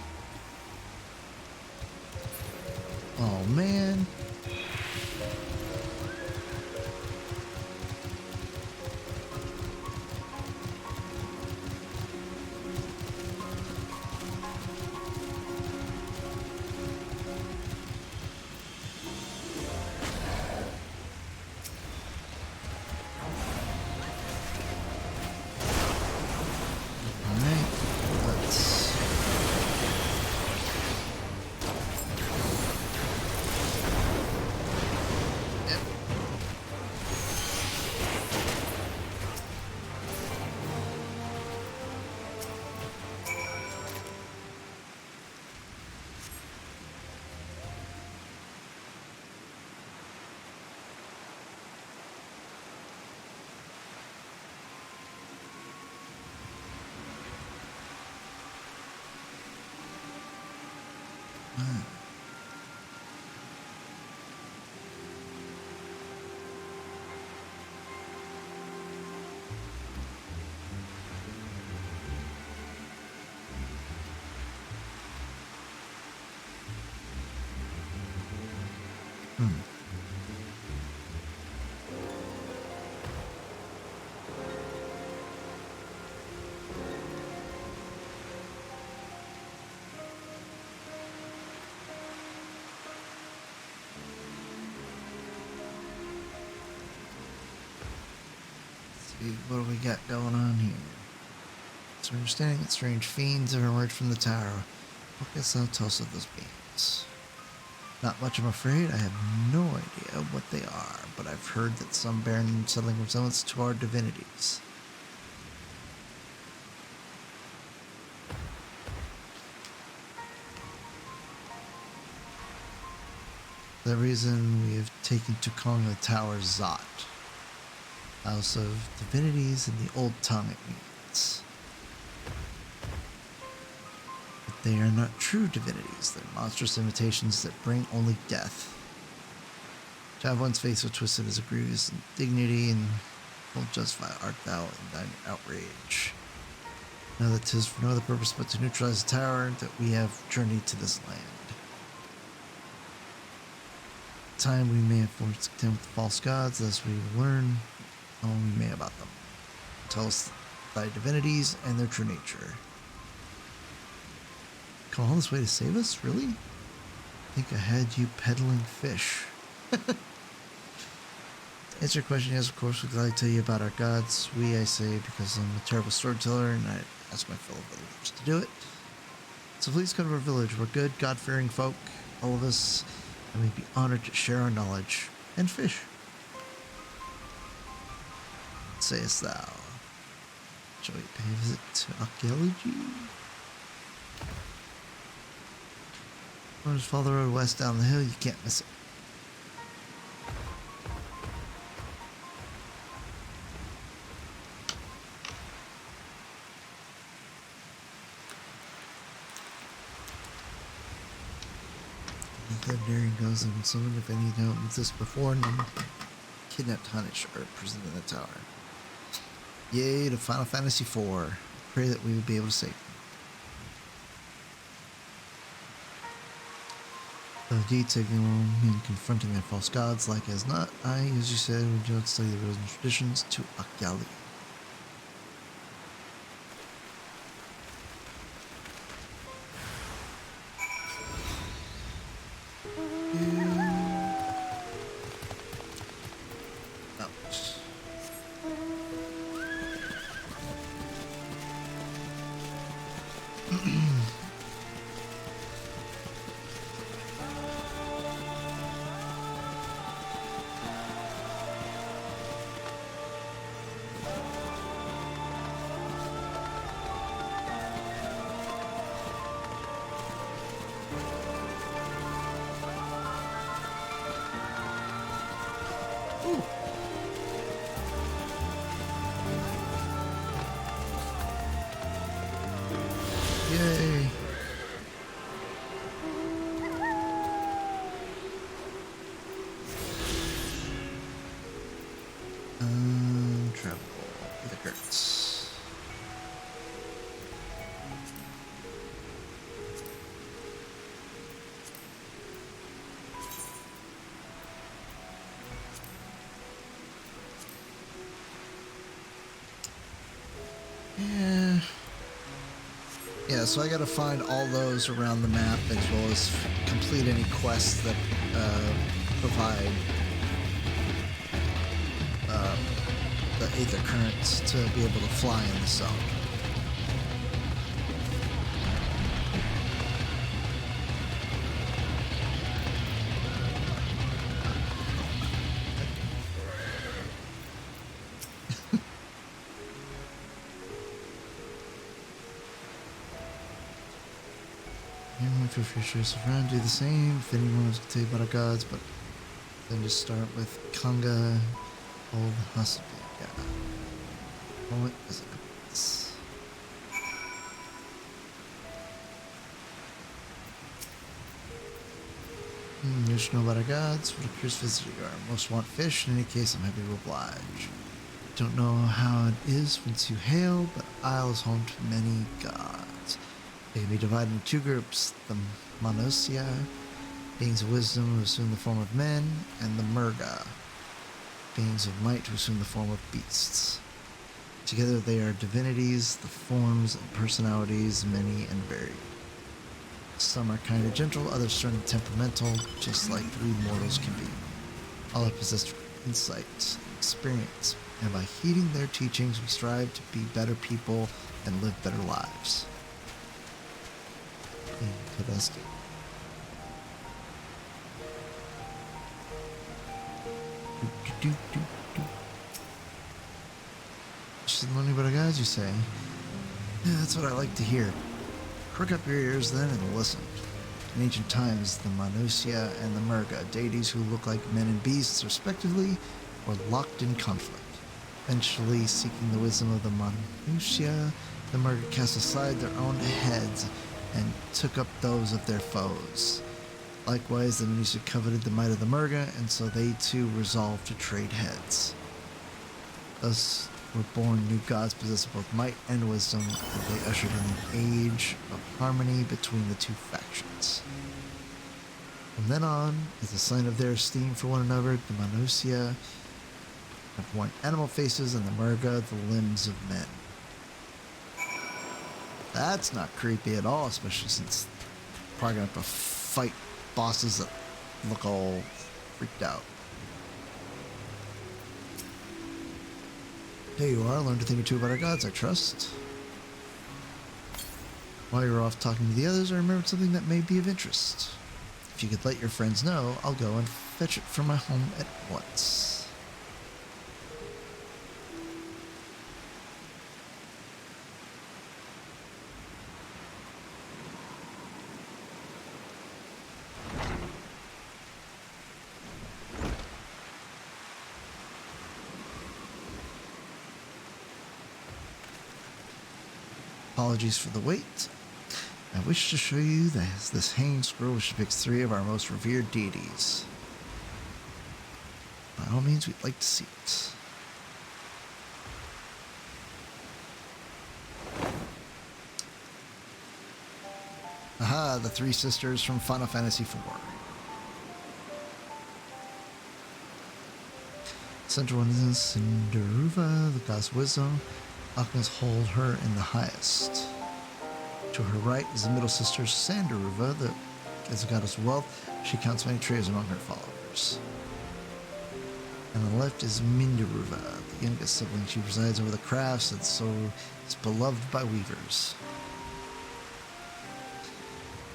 Speaker 1: Oh, man. What do we got going on here? So we're understanding that strange fiends have emerged from the tower. What can thou tell us of those beings? Not much, I'm afraid. I have no idea what they are, but I've heard that some bear an unsettling resemblance to our divinities. For that reason, we have taken to calling the tower Zot. House of Divinities in the old tongue, it means. But they are not true divinities. They're monstrous imitations that bring only death. To have one's face so twisted as a grievous indignity, and full justify art thou in thine outrage. Know that 'tis for no other purpose but to neutralize the tower that we have journeyed to this land. Time we may have forged contend with the false gods, thus we will learn all we may about them. Tell us thy divinities and their true nature. Come all this way to save us? Really? I think I had you peddling fish. To answer your question, yes, of course, we'd gladly tell you about our gods. We, I say, because I'm a terrible storyteller and I ask my fellow villagers to do it. So please come to our village. We're good, God-fearing folk, all of us, and we'd be honored to share our knowledge and fish. Sayest thou? Shall we pay a visit to archaeology? Or just follow the road west down the hill, you can't miss it. The daring goes and summoned if any don't exist before, none kidnapped, punished, or imprisoned in the tower. Yea, to Final Fantasy IV. Pray that we would be able to save them. Though indeed taking along and confronting their false gods, like as not, I, as you said, would not study the rules and traditions to archaeology. Yay! Travel with the Kurtz. Yeah, so I gotta find all those around the map as well as complete any quests that provide the Aether Currents to be able to fly in the zone. For futures around, do the same. If anyone was to tell you about our gods, but then just start with Kanga, old Hasabi god. What is it? You should know about our gods. What appears visiting you are. Most want fish. In any case, I'm happy to oblige. Don't know how it is whence you hail, but Isle is home to many gods. They can be divided into two groups, the Monosia, beings of wisdom who assume the form of men, and the Murga, beings of might who assume the form of beasts. Together they are divinities, the forms and personalities many and varied. Some are kind of gentle, others stern and temperamental, just like we mortals can be. All are possessed with insight and experience, and by heeding their teachings we strive to be better people and live better lives. Interesting. Just learning about our guys, you say? Yeah, that's what I like to hear. Prick up your ears then and listen. In ancient times, the Monosia and the Murga, deities who look like men and beasts respectively, were locked in conflict. Eventually, seeking the wisdom of the Monosia, the Murga cast aside their own heads and took up those of their foes. Likewise, the Monosia coveted the might of the Murga, and so they too resolved to trade heads. Thus were born new gods possessing both might and wisdom, and they ushered in an age of harmony between the two factions. From then on, as a sign of their esteem for one another, the Monosia have worn animal faces and the Murga the limbs of men. That's not creepy at all, especially since they're probably gonna have to fight bosses that look all freaked out. There you are, learned a thing or two about our gods, I trust. While you're off talking to the others, I remembered something that may be of interest. If you could let your friends know, I'll go and fetch it from my home at once. Apologies for the wait. I wish to show you this hanging scroll which depicts 3 of our most revered deities. By all means, we'd like to see it. Aha, the 3 sisters from Final Fantasy IV. Central one is Cinderuva, the goddess of wisdom. Alchemists hold her in the highest. To her right is the middle sister Sandaruva, as a goddess of wealth. She counts many treasures among her followers. And on the left is Mindaruva, the youngest sibling. She presides over the crafts and so is beloved by weavers.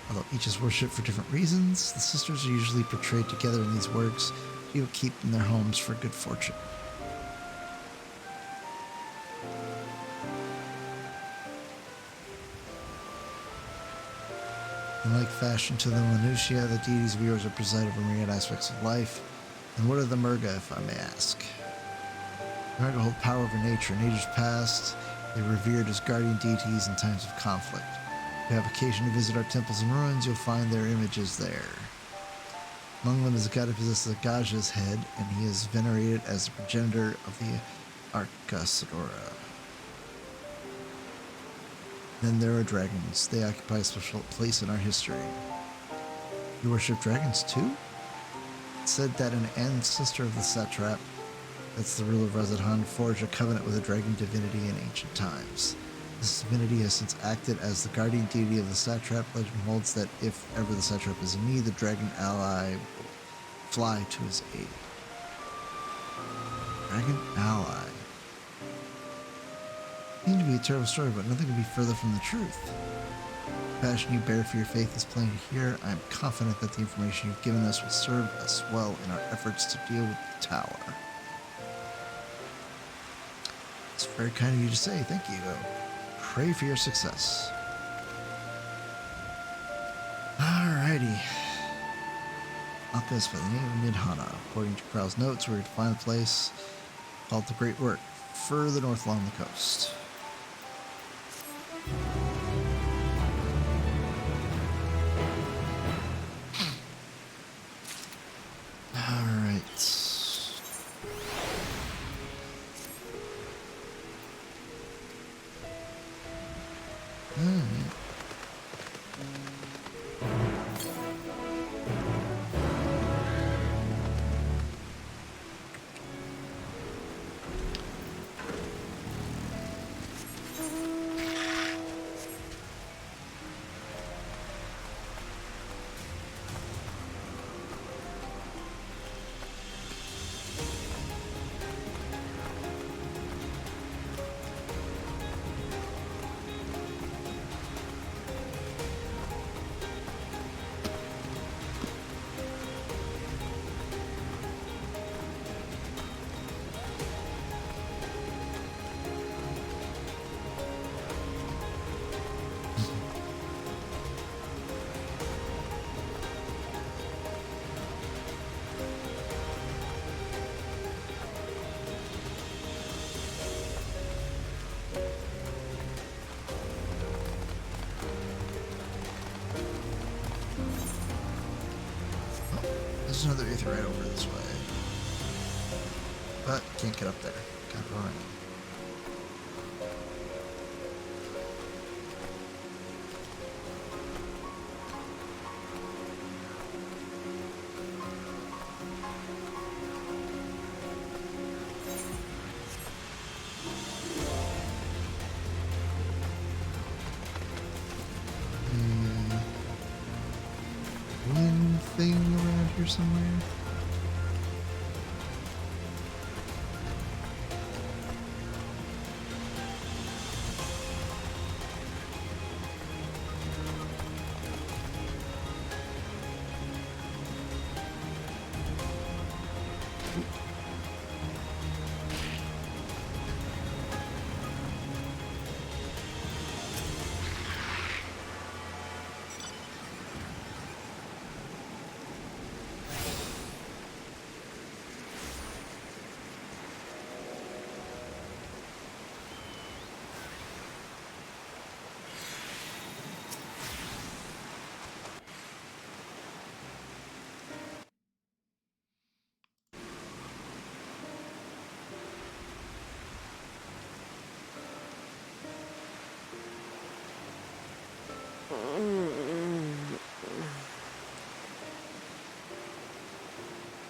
Speaker 1: Although each is worshipped for different reasons, the sisters are usually portrayed together in these works. People keep in their homes for good fortune. In like fashion to the Monosia, the deities of yours are preside over myriad aspects of life. And what are the Murga, if I may ask? The Murga hold power over nature. In ages past, they were revered as guardian deities in times of conflict. you have occasion to visit our temples and ruins, you'll find their images there. Among them is a god who possesses a Gaja's head, and he is venerated as the progenitor of the Arcasadora. Then there are dragons. They occupy a special place in our history. You worship dragons too? It's said that an ancestor of the satrap, that's the ruler of Razadhan, forged a covenant with a dragon divinity in ancient times. This divinity has since acted as the guardian deity of the satrap. Legend holds that if ever the satrap is in need, the dragon ally will fly to his aid. Dragon ally. Seems to be a terrible story, but nothing could be further from the truth. The passion you bear for your faith is plain to hear. I am confident that the information you've given us will serve us well in our efforts to deal with the tower. It's very kind of you to say. Thank you. Pray for your success. Alrighty. Alka is by the name of Midhana. According to Krau's notes, we're going to find a place called the Great Work, further north along the coast. There's another Aether right over this way. But can't get up there. Gotta go around. Thing around here somewhere.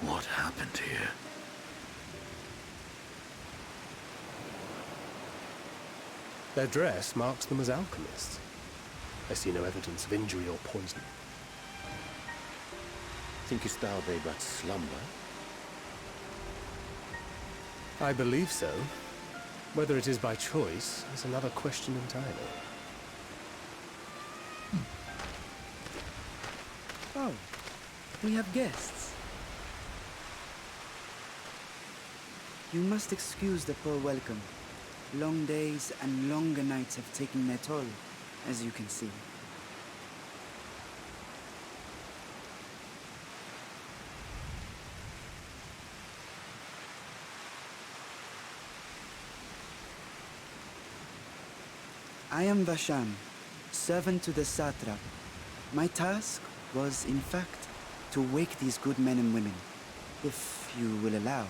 Speaker 8: What happened here?
Speaker 4: Their dress marks them as alchemists. I see no evidence of injury or poison.
Speaker 6: Thinkest thou they but slumber?
Speaker 4: I believe so. Whether it is by choice is another question entirely.
Speaker 16: Oh, we have guests. You must excuse the poor welcome. Long days and longer nights have taken their toll, as you can see. I am Vashan, servant to the satrap. My task was, in fact, to wake these good men and women, if you will allow.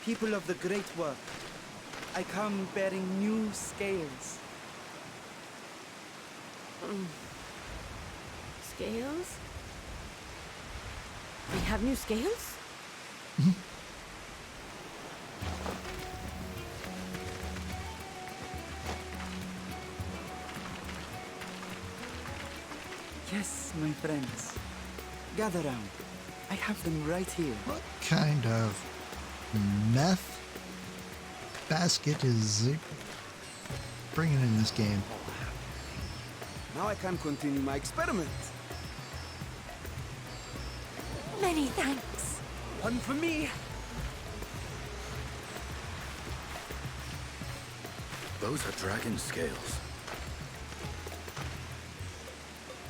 Speaker 16: People of the Great Work, I come bearing new scales.
Speaker 17: Scales? We have new scales?
Speaker 16: Yes, my friends. Gather round. I have them right here.
Speaker 1: What kind of meth basket is it bringing in this game?
Speaker 16: Now I can continue my experiment.
Speaker 17: Many thanks.
Speaker 16: One for me.
Speaker 8: Those are dragon scales.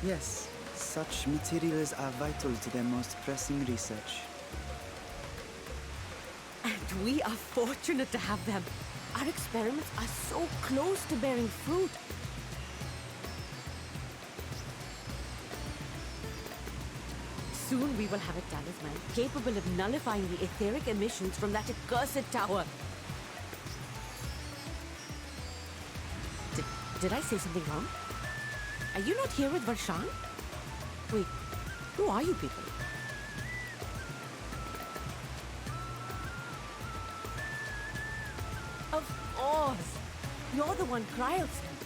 Speaker 16: Yes, such materials are vital to their most pressing research.
Speaker 17: And we are fortunate to have them. Our experiments are so close to bearing fruit. Soon we will have a talisman capable of nullifying the etheric emissions from that accursed tower. Did I say something wrong? Are you not here with Varshan? Wait, who are you people? Of course! You're the one Kryl sent.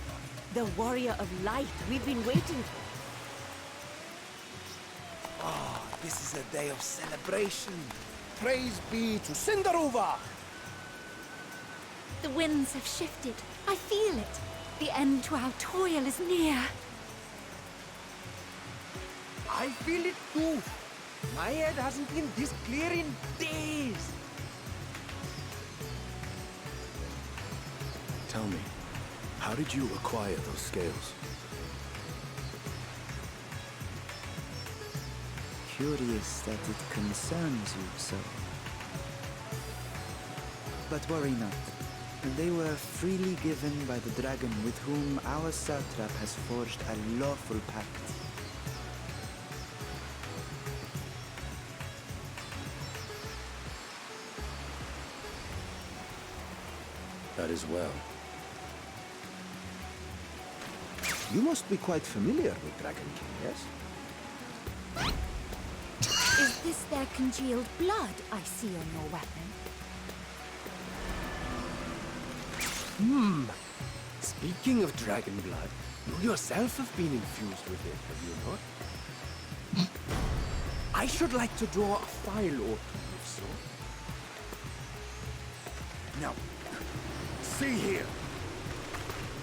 Speaker 17: The warrior of light we've been waiting for.
Speaker 11: Ah, this is a day of celebration. Praise be to Cinderova!
Speaker 15: The winds have shifted. I feel it. The end to our toil is near.
Speaker 11: I feel it too. My head hasn't been this clear in days.
Speaker 8: Tell me, how did you acquire those scales?
Speaker 16: Curious that it concerns you so. But worry not. They were freely given by the dragon with whom our satrap has forged a lawful pact.
Speaker 8: That is well.
Speaker 11: You must be quite familiar with Dragon King, yes?
Speaker 15: Is this their congealed blood I see on your weapon?
Speaker 11: Speaking of dragon blood, you yourself have been infused with it, have you not? I should like to draw a file or two, if so. Now, see here.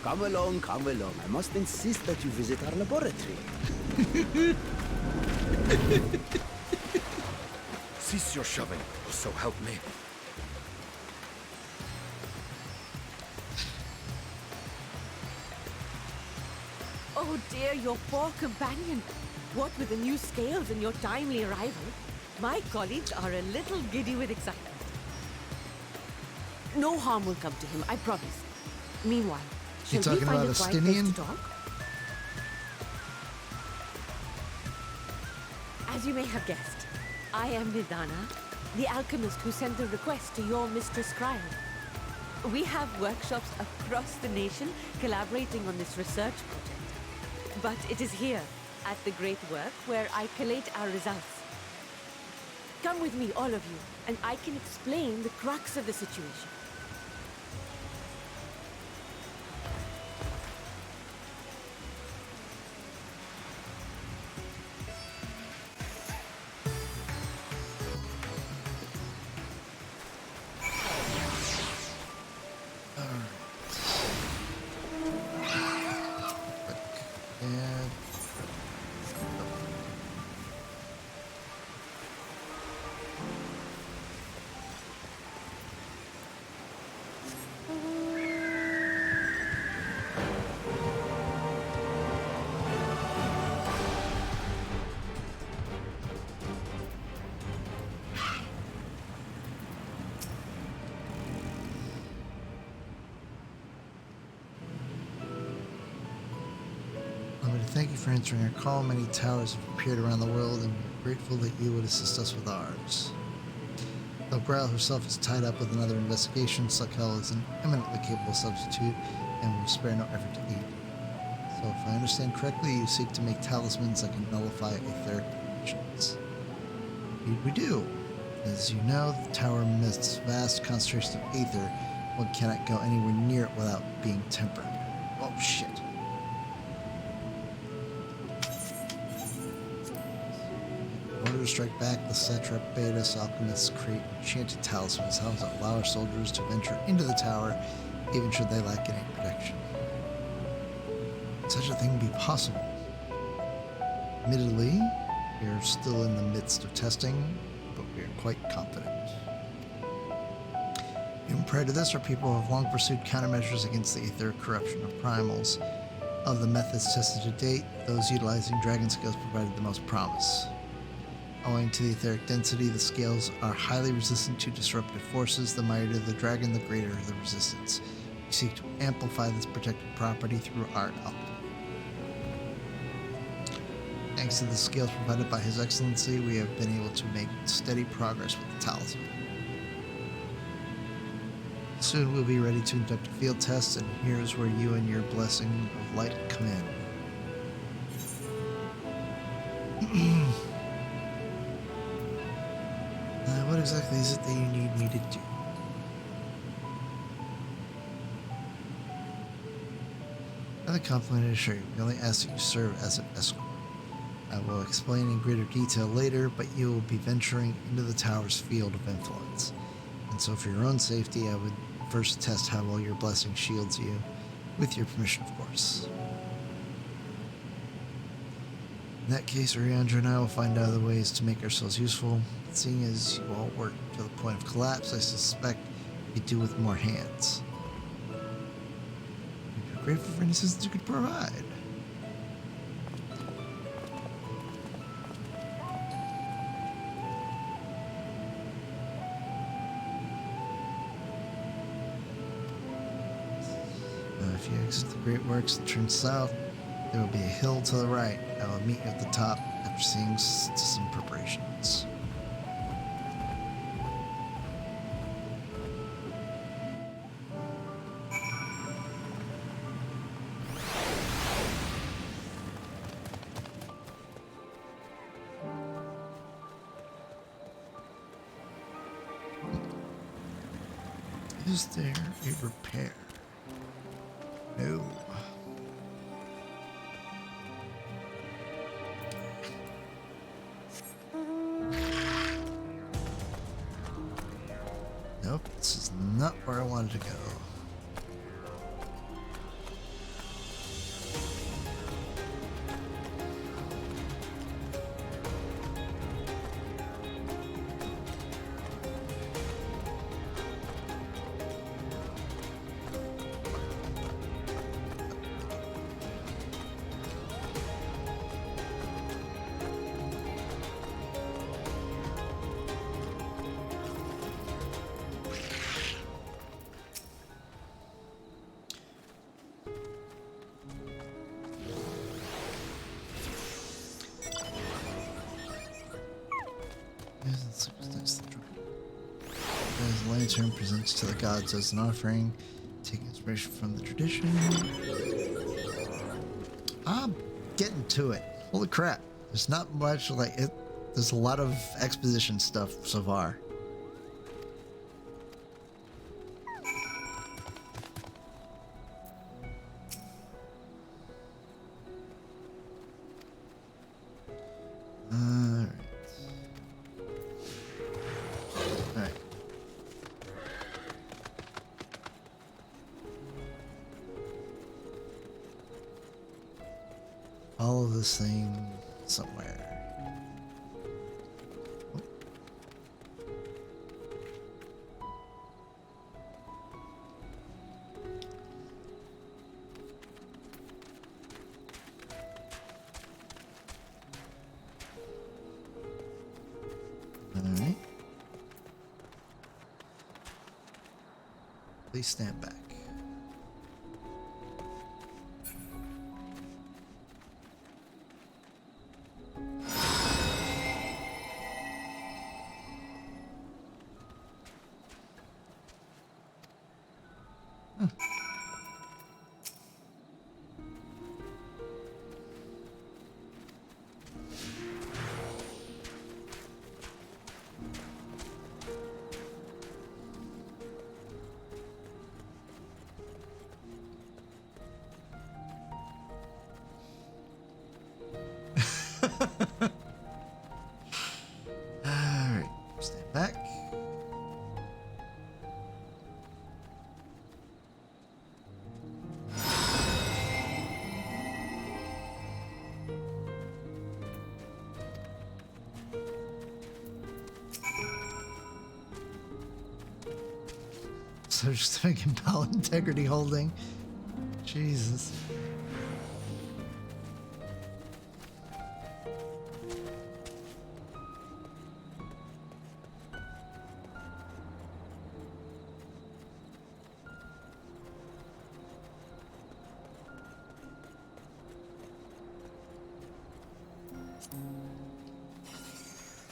Speaker 11: Come along, come along. I must insist that you visit our laboratory.
Speaker 8: Cease your shoving, so help me.
Speaker 17: Oh dear, your poor companion. What with the new scales and your timely arrival, my colleagues are a little giddy with excitement. No harm will come to him, I promise. Meanwhile,
Speaker 1: You
Speaker 17: shall we
Speaker 1: talking
Speaker 17: find
Speaker 1: about
Speaker 17: a quiet place
Speaker 1: Estinian?
Speaker 17: to talk? As you may have guessed, I am Nidana, the alchemist who sent the request to your Mistress Kryl. We have workshops across the nation collaborating on this research project. But it is here, at the Great Work, where I collate our results. Come with me, all of you, and I can explain the crux of the situation.
Speaker 1: for answering our call. Many towers have appeared around the world, and we're grateful that you would assist us with ours. Though Grail herself is tied up with another investigation, Suckhell is an eminently capable substitute and will spare no effort to aid you. So if I understand correctly, you seek to make talismans that can nullify etheric dimensions. Indeed we do. As you know, the tower emits vast concentrations of aether. One cannot go anywhere near it without being tempered. Oh shit. In order to strike back, the satrap bade us alchemists create enchanted talismans that allow our soldiers to venture into the tower, even should they lack any protection. Such a thing be possible. Admittedly, we are still in the midst of testing, but we are quite confident. Even prior to this, our people have long pursued countermeasures against the etheric corruption of primals. Of the methods tested to date, those utilizing dragon scales provided the most promise. Owing to the etheric density, the scales are highly resistant to disruptive forces. The mightier the dragon, the greater the resistance. We seek to amplify this protective property through our alchemy. Thanks to the scales provided by His Excellency, we have been able to make steady progress with the talisman. Soon we'll be ready to conduct a field test, and here's where you and your blessing of light come in. What exactly is it that you need me to do? Another compliment, I assure you. We only ask that you serve as an escort. I will explain in greater detail later, but you will be venturing into the tower's field of influence. And so for your own safety, I would first test how well your blessing shields you, with your permission, of course. In that case, Ariandra and I will find other ways to make ourselves useful. Seeing as you all work to the point of collapse, I suspect you could do with more hands. We'd be grateful for any assistance you could provide. If you exit the Great Works and turn south, there will be a hill to the right. I will meet you at the top after seeing to some preparations. Is there a repair? No. Nope, this is not where I wanted to go. The lantern presents to the gods as an offering. Take inspiration from the tradition. I'm getting to it. Holy crap. There's not much like it. There's a lot of exposition stuff so far. All of this thing somewhere. Alright. Please stand back. Back. So just making Bell integrity holding. Jesus.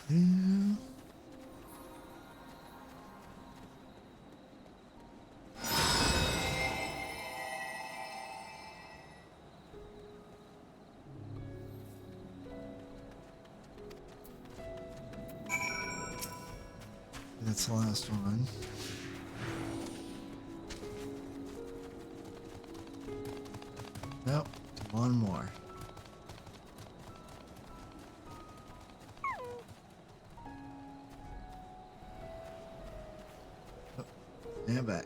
Speaker 1: Yeah. That's the last one. Nope, one more. Oh, and back.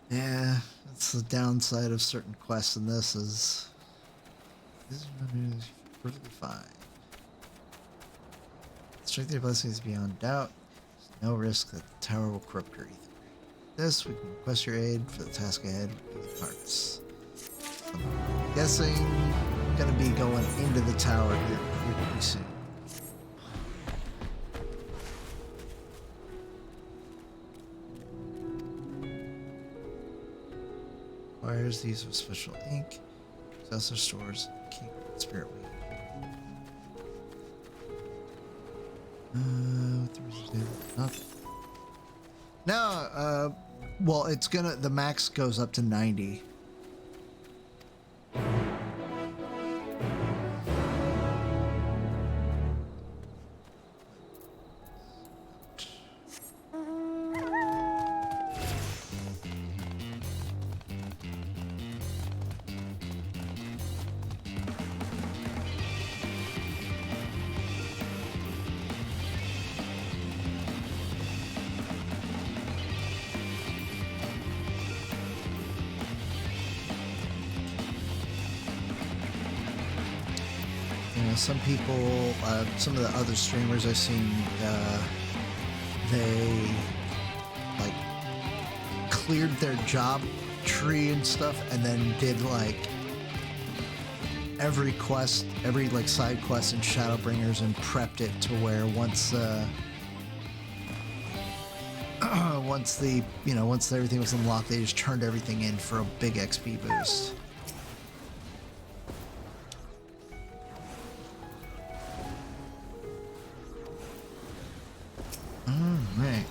Speaker 1: Yeah, that's the downside of certain quests in this is perfectly fine. Strength of your blessings beyond doubt. There's no risk that the tower will corrupt your ether. This, we can request your aid for the task ahead with the parts. I'm guessing I'm gonna be going into the tower here pretty soon. Requires the use of special ink. Possessor stores keep spirit weed. What the resistance? Nothing. No, well, it's gonna, the max goes up to 90. Some people, some of the other streamers I've seen, they like cleared their job tree and stuff, and then did like every quest, every like side quest in Shadowbringers, and prepped it to where once once everything was unlocked, they just turned everything in for a big XP boost. Right.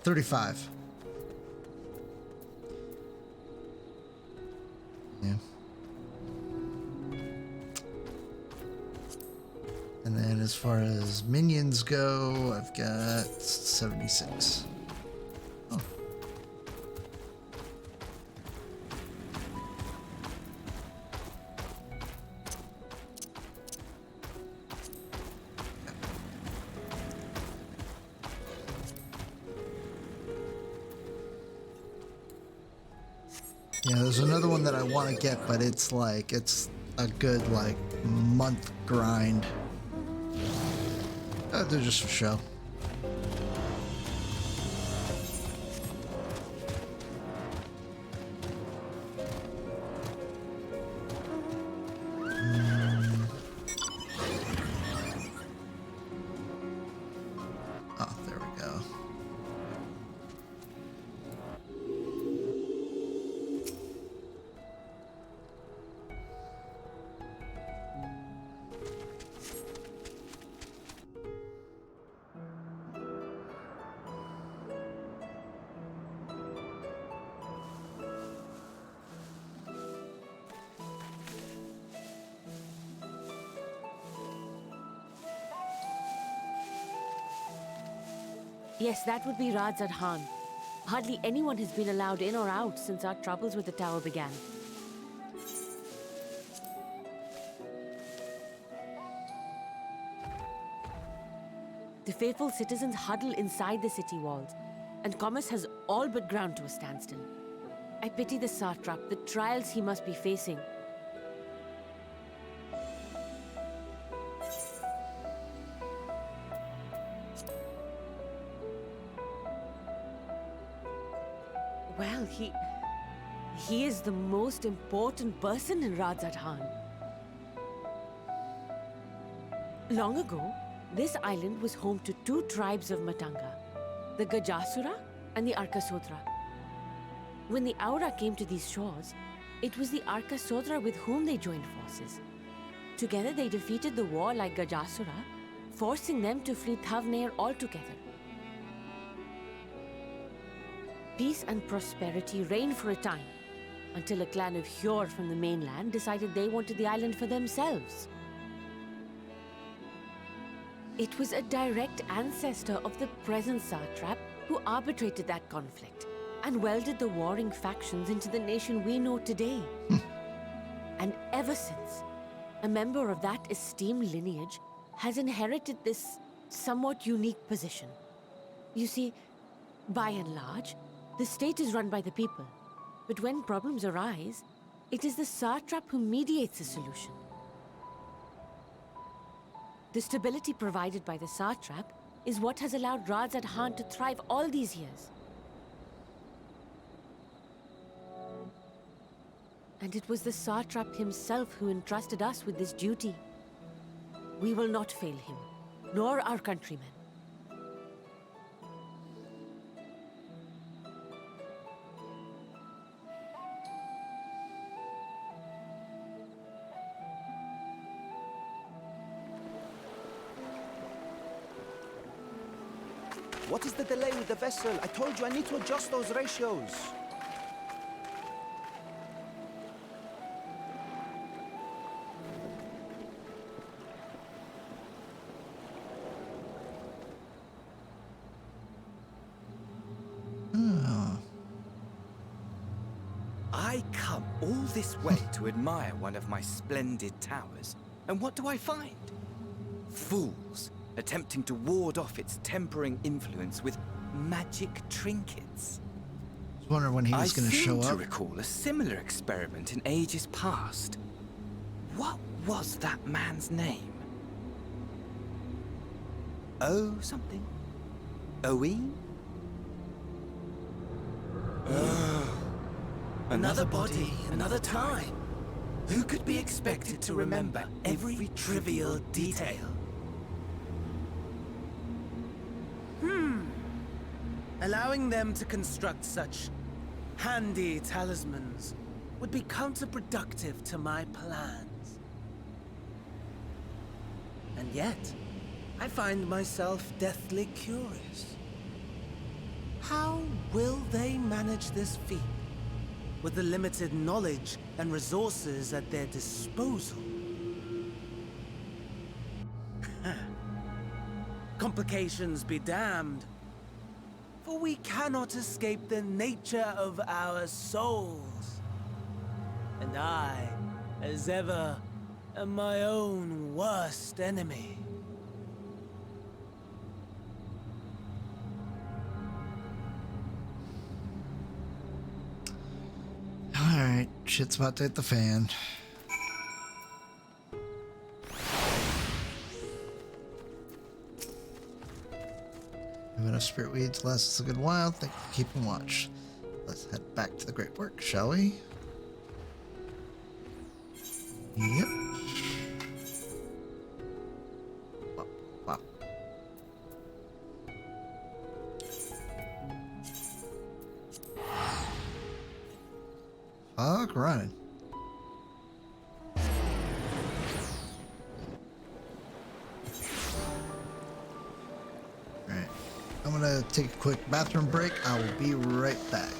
Speaker 1: 35. Yeah. And then as far as minions go, I've got 76. Oh. Yeah, there's another one that I want to get, but it's like, it's a good, like, month grind. They're just for show. Oh, there we go.
Speaker 17: Yes, that would be Radzad Khan. Hardly anyone has been allowed in or out since our troubles with the tower began. The faithful citizens huddle inside the city walls, and commerce has all but ground to a standstill. I pity the satrap, the trials he must be facing. Well, he is the most important person in Radzad Khan. Long ago, this island was home to two tribes of Matanga, the Gajasura and the Arkasodra. When the Aura came to these shores, it was the Arkasodra with whom they joined forces. Together they defeated the warlike Gajasura, forcing them to flee Thavnair altogether. Peace and prosperity reigned for a time, until a clan of Hjord from the mainland decided they wanted the island for themselves. It was a direct ancestor of the present satrap who arbitrated that conflict and welded the warring factions into the nation we know today. And ever since, a member of that esteemed lineage has inherited this somewhat unique position. You see, by and large, the state is run by the people, but when problems arise, it is the satrap who mediates a solution. The stability provided by the satrap is what has allowed Radzad Khan to thrive all these years. And it was the satrap himself who entrusted us with this duty. We will not fail him, nor our countrymen.
Speaker 18: What is the delay with the vessel? I told you I need to adjust those ratios.
Speaker 11: I come all this way to admire one of my splendid towers, and what do I find? Fools attempting to ward off its tempering influence with magic trinkets.
Speaker 1: I was wondering when he was going to show
Speaker 11: I seem
Speaker 1: up.
Speaker 11: to recall a similar experiment in ages past. What was that man's name? Oh, something? Owen? Another body, another time. Who could be expected to remember every trivial detail?
Speaker 18: Allowing them to construct such handy talismans would be counterproductive to my plans. And yet, I find myself deathly curious. How will they manage this feat? With the limited knowledge and resources at their disposal? Complications be damned. For we cannot escape the nature of our souls. And I, as ever, am my own worst enemy.
Speaker 1: Alright, shit's about to hit the fan. Have enough spirit weeds to last us a good while. Thank you for keeping watch. Let's head back to the great work, shall we? Yep. Wow. Wow. Fuck running. Alright. I'm gonna take a quick bathroom break. I will be right back.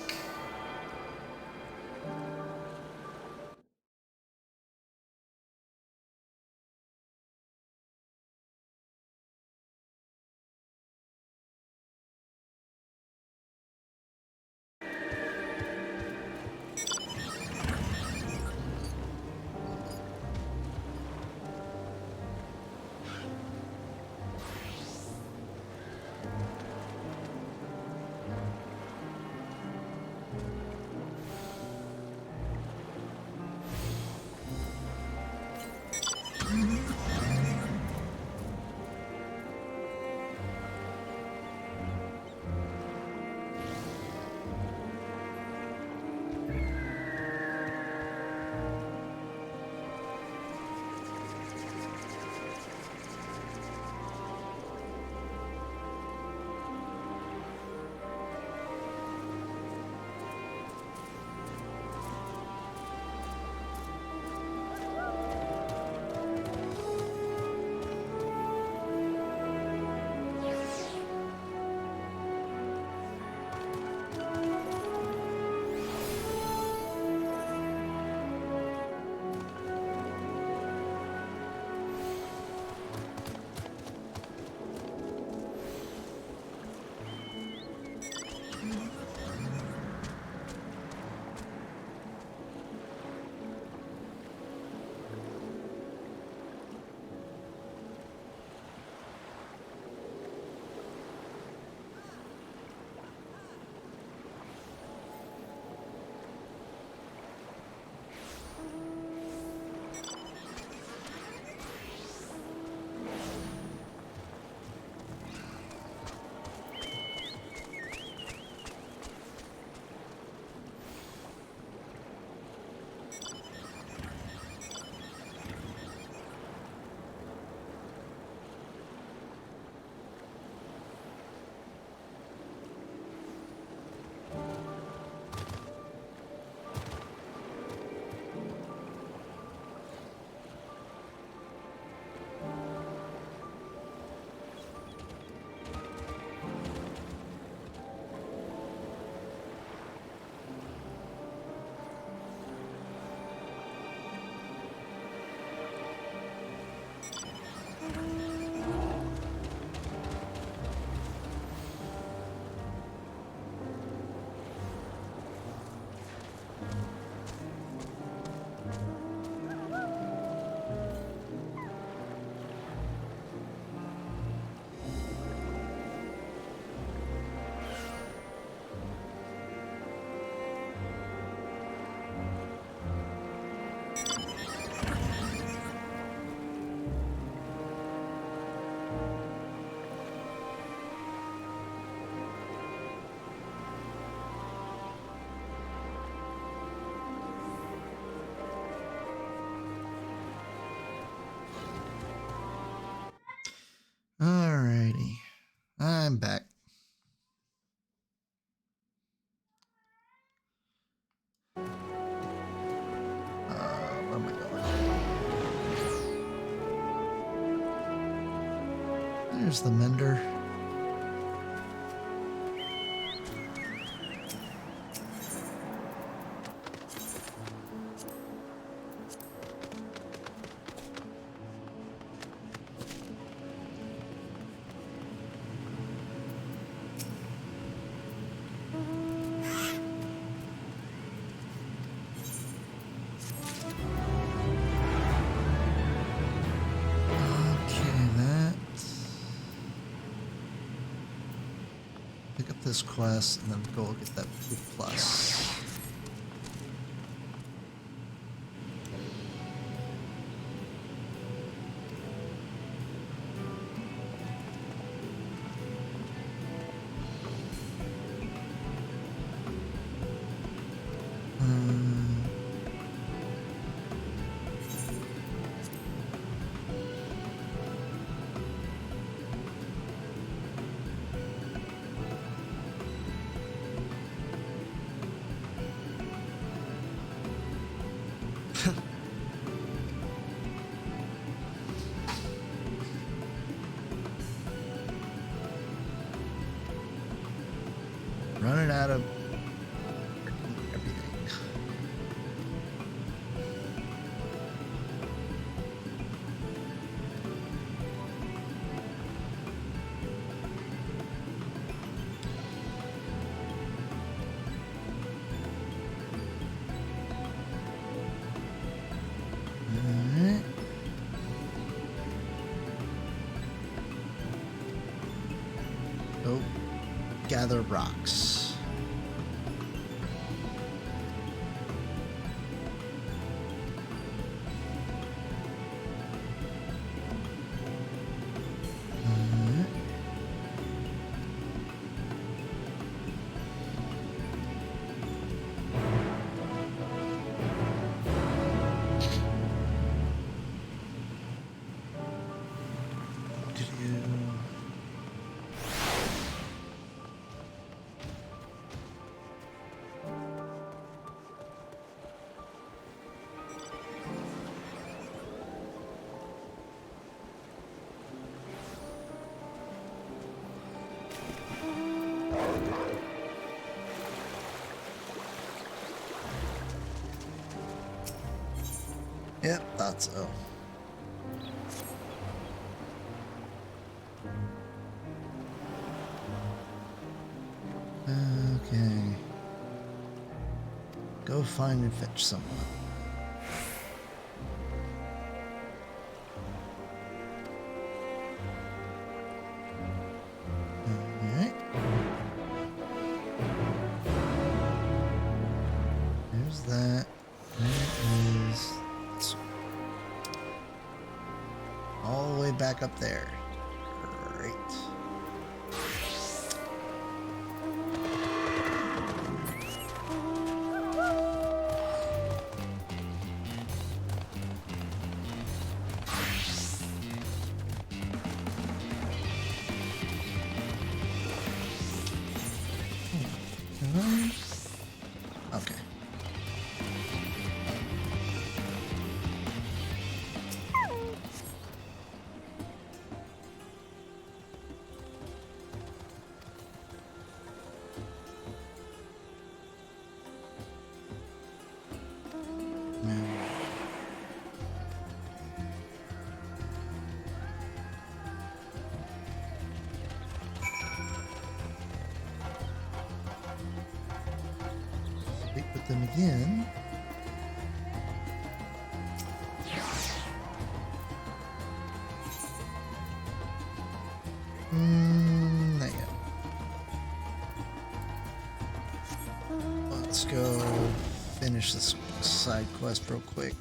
Speaker 1: Alrighty. I'm back. Where am I going? There's the mender. this quest and then go get that food plus. Running out of everything. Alright. Go gather rocks. Yep, thought so. Okay. Go find and fetch someone. Alright. There's that. There is this one. All the way back up there. Great. Okay. Speak with them again. Not yet. Let's go finish this side quest real quick.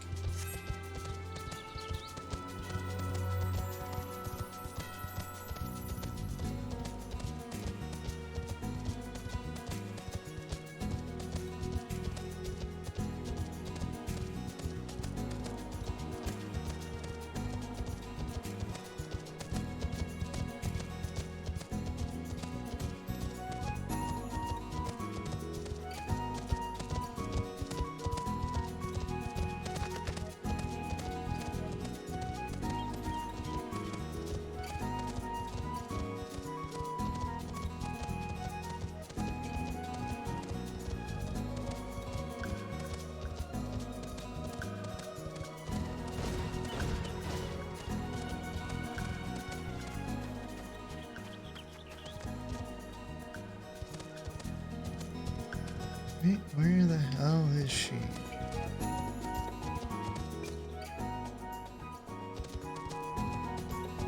Speaker 1: Wait, where the hell is she?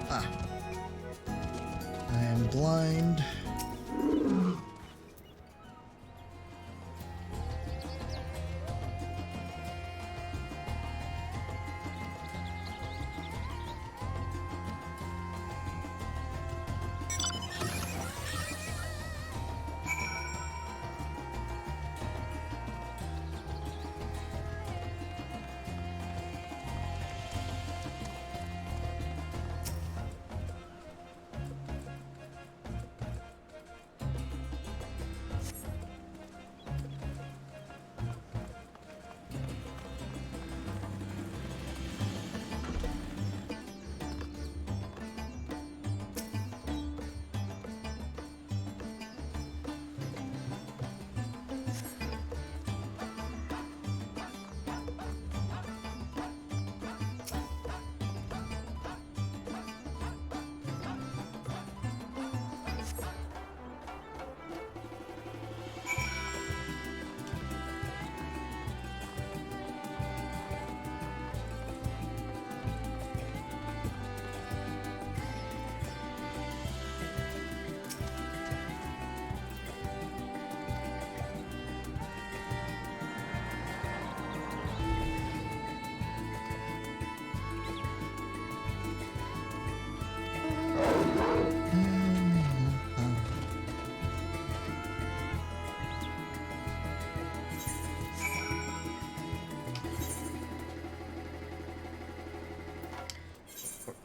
Speaker 1: Ah. I am blind.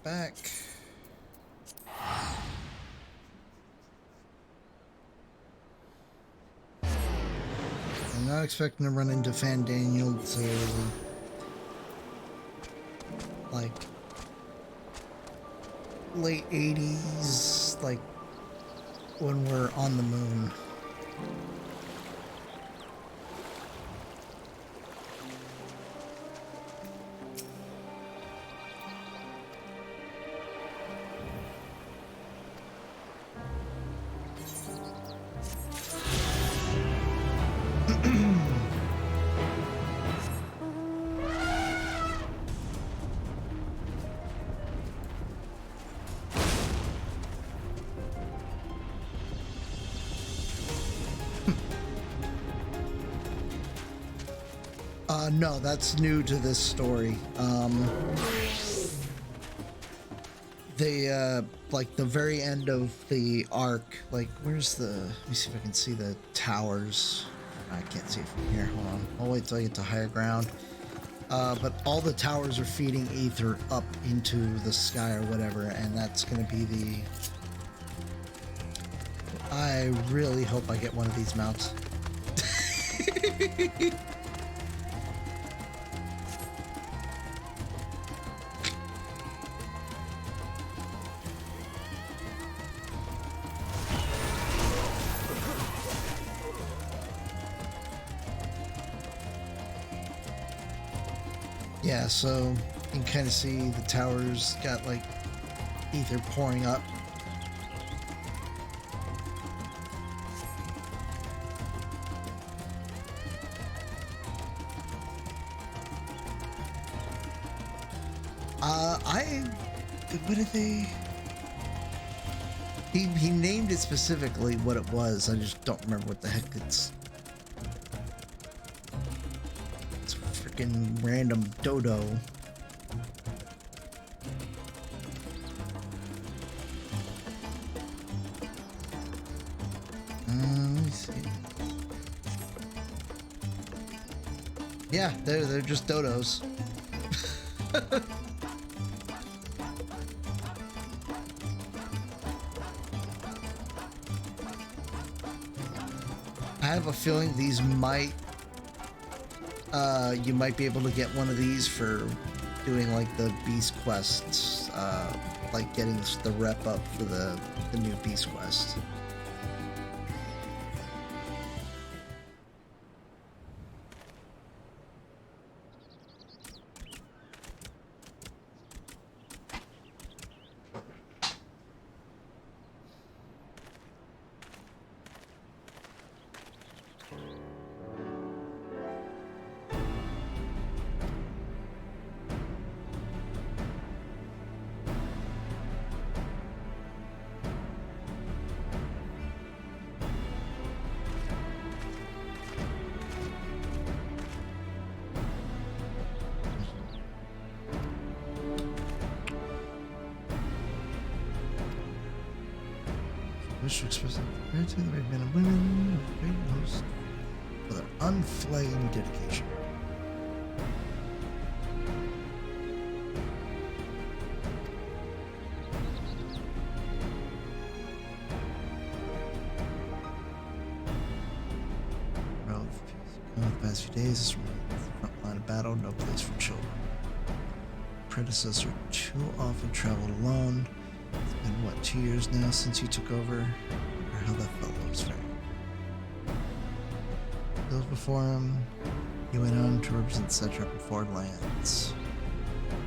Speaker 1: back. I'm not expecting to run into Fandaniel till like late 80s, like when we're on the moon. No, that's new to this story. Like the very end of the arc, like where's the, let me see if I can see the towers. I can't see it from here, hold on. I'll wait till I get to higher ground. But all the towers are feeding ether up into the sky or whatever, and that's gonna be the, I really hope I get one of these mounts. Yeah, so you can kind of see the towers got like ether pouring up. What did they? He named it specifically what it was. I just don't remember what the heck it's. It's a freaking random dodo. Let me see. Yeah, they're just dodos. I have a feeling these might, you might be able to get one of these for doing like the beast quests, like getting the rep up for the new beast quest. Wish to express gratitude to the brave men and women of the great host for their unflagging dedication. Well, the past few days, this remains the front line of battle, no place for children. Predecessor too often traveled alone. It's been, what, 2 years now since you took over? Or how that fellow was faring. Those before him, he went on to represent the satrap in foreign lands.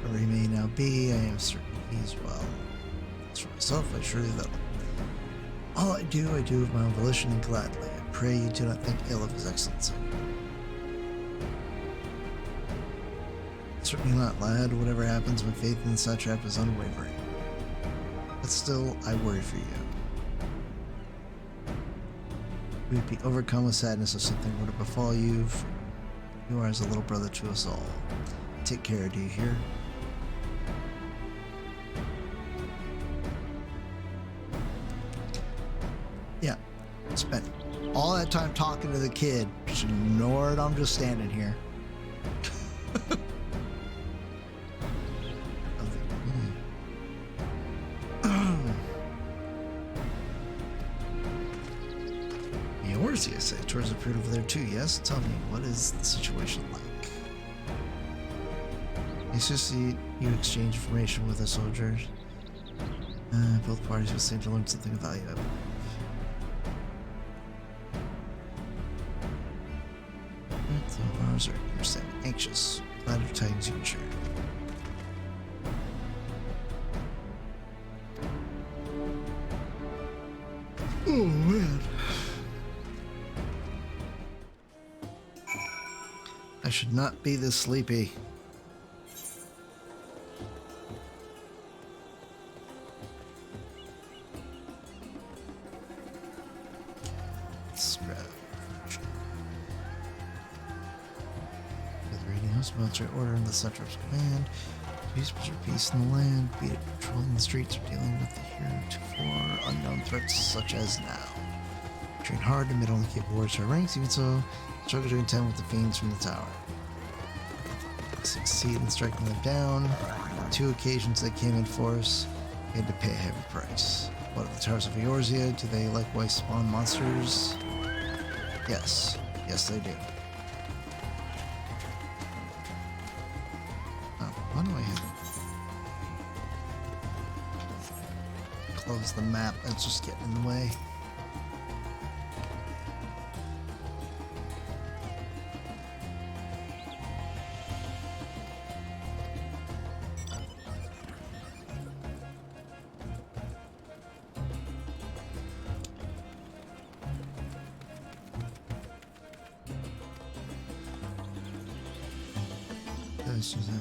Speaker 1: Wherever he may now be, I am certain he is well. As for myself, I surely that all I do of my own volition and gladly. I pray you do not think ill of his excellency. Certainly not, lad. Whatever happens, my faith in the satrap is unwavering. But still, I worry for you. We would be overcome with sadness if something were to befall you, for you are as a little brother to us all. Take care, do you hear? Yeah, spent all that time talking to the kid. Just ignored I'm just standing here. CSA tours appeared over there too, yes? Tell me, what is the situation like? It's just you exchange information with a soldier. Both parties will seem to learn something of value, I believe. The Mars are understanding anxious. Glad of tidings you can share. Oh man. I should not be this sleepy. Military order in the center of command. Please preserve peace in the land, be it patrolling the streets or dealing with the heretofore unknown threats such as now. Train hard to meet only capable to our ranks, even so, struggle to contend with the fiends from the tower. Succeed in striking them down. On 2 occasions they came in force, we had to pay a heavy price. What are the towers of Eorzea? Do they likewise spawn monsters? Yes. Yes, they do. Why do I have to close the map? That's just getting in the way. This is it.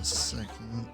Speaker 1: Second.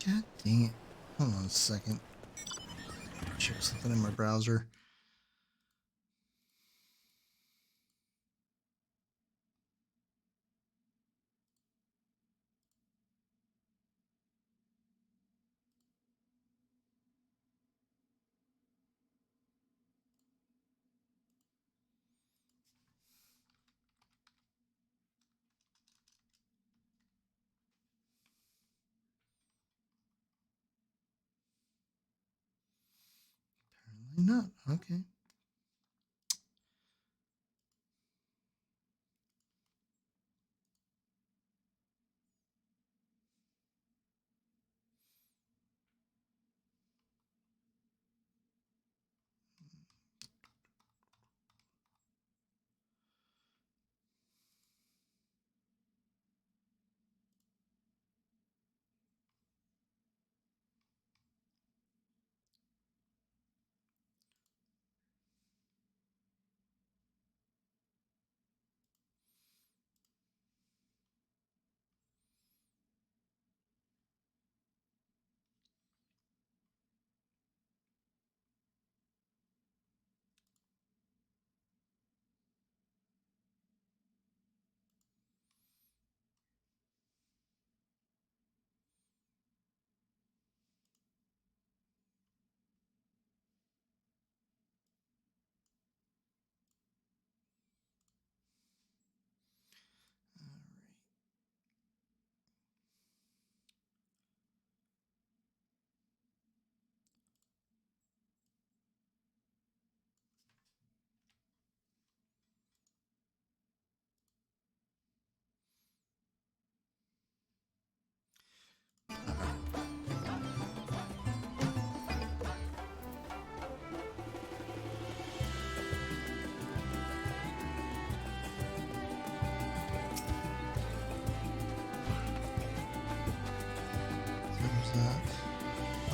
Speaker 1: God dang it. Hold on a second. Check something in my browser. Apparently not. Okay.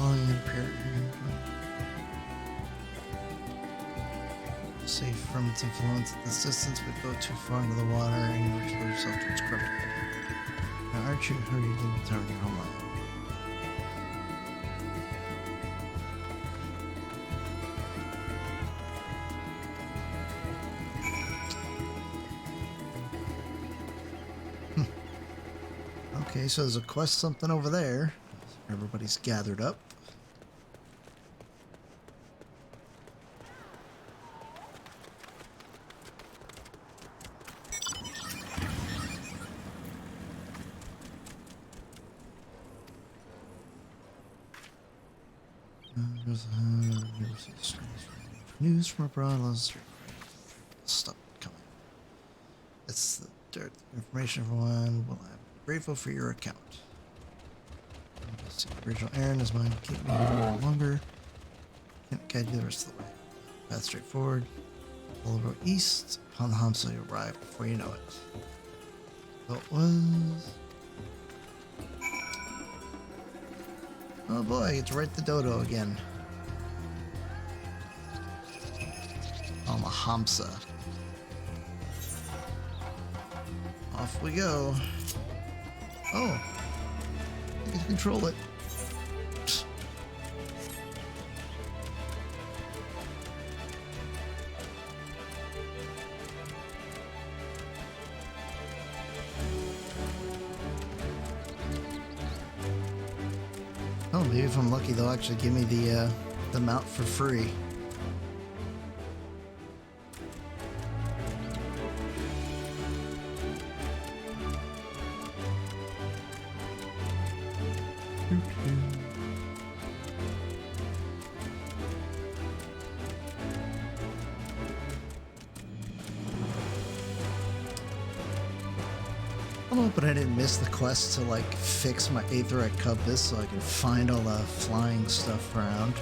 Speaker 1: Following an apparent safe from its influence at this distance, but go too far into the water and you expose yourself to its corrupting. Now, aren't you? How are you going to return your homeland? Okay, so there's a quest something over there. Everybody's gathered up. News from abroad. Stop coming. It's the dirt. Information for one. Well, I'm grateful for your account. The original errand is mine. Keep me here a little longer. Can't guide you the rest of the way. Path straight forward. Follow the road east. Upon the Hamsa, you'll arrive before you know it. So it was. Oh boy, I get to write the dodo again. On the Hamsa. Off we go. Oh, I get to control it. Oh, maybe if I'm lucky, they'll actually give me the mount for free. I'm hoping I didn't miss the quest to like fix my Aetherite compass so I can find all the flying stuff around.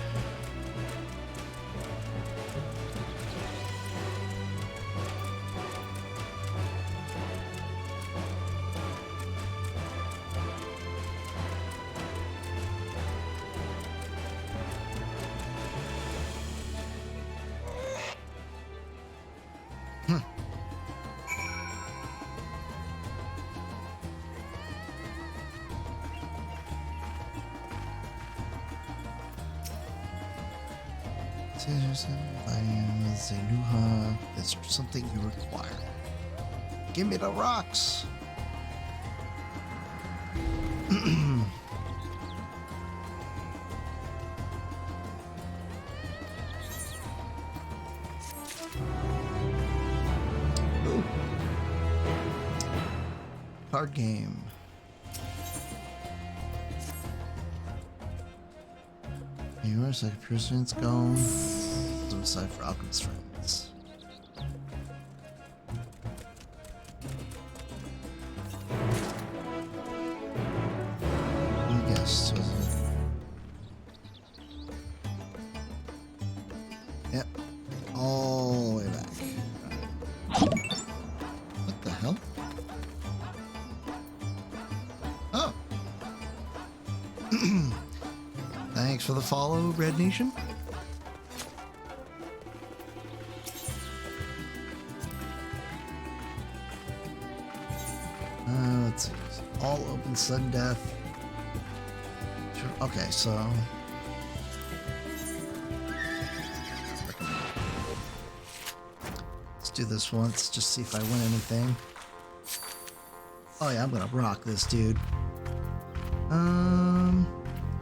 Speaker 1: I am Zenuha. It's something you require. Give me the rocks. Ooh. Card game. Yours, like a person's gone. Aside for Alchemist friends. Yes, was it? Yep. All the way back. What the hell? Oh. Thanks for the follow, Red Nation. Let's see. All open sudden death. Okay, so let's do this once, just see if I win anything. Oh yeah, I'm gonna rock this dude.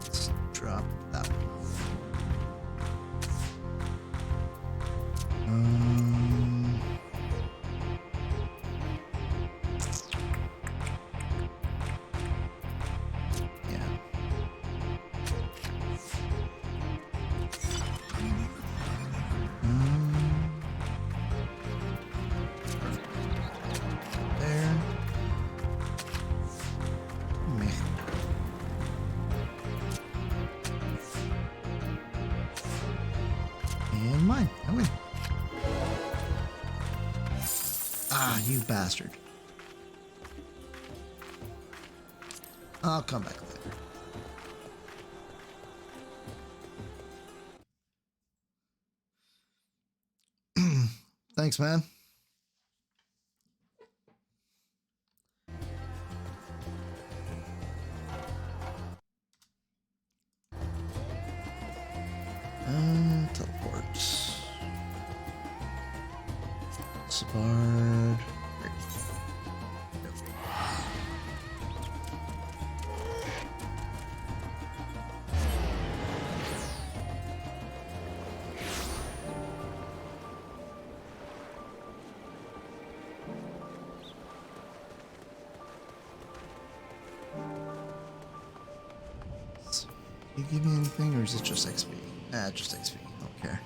Speaker 1: Let's drop that one. Mine. I win. Ah, you bastard. I'll come back later. Thanks, man. Teleport. Savard. Great. You give me anything, or is it just XP? Ah, just XP. Don't care.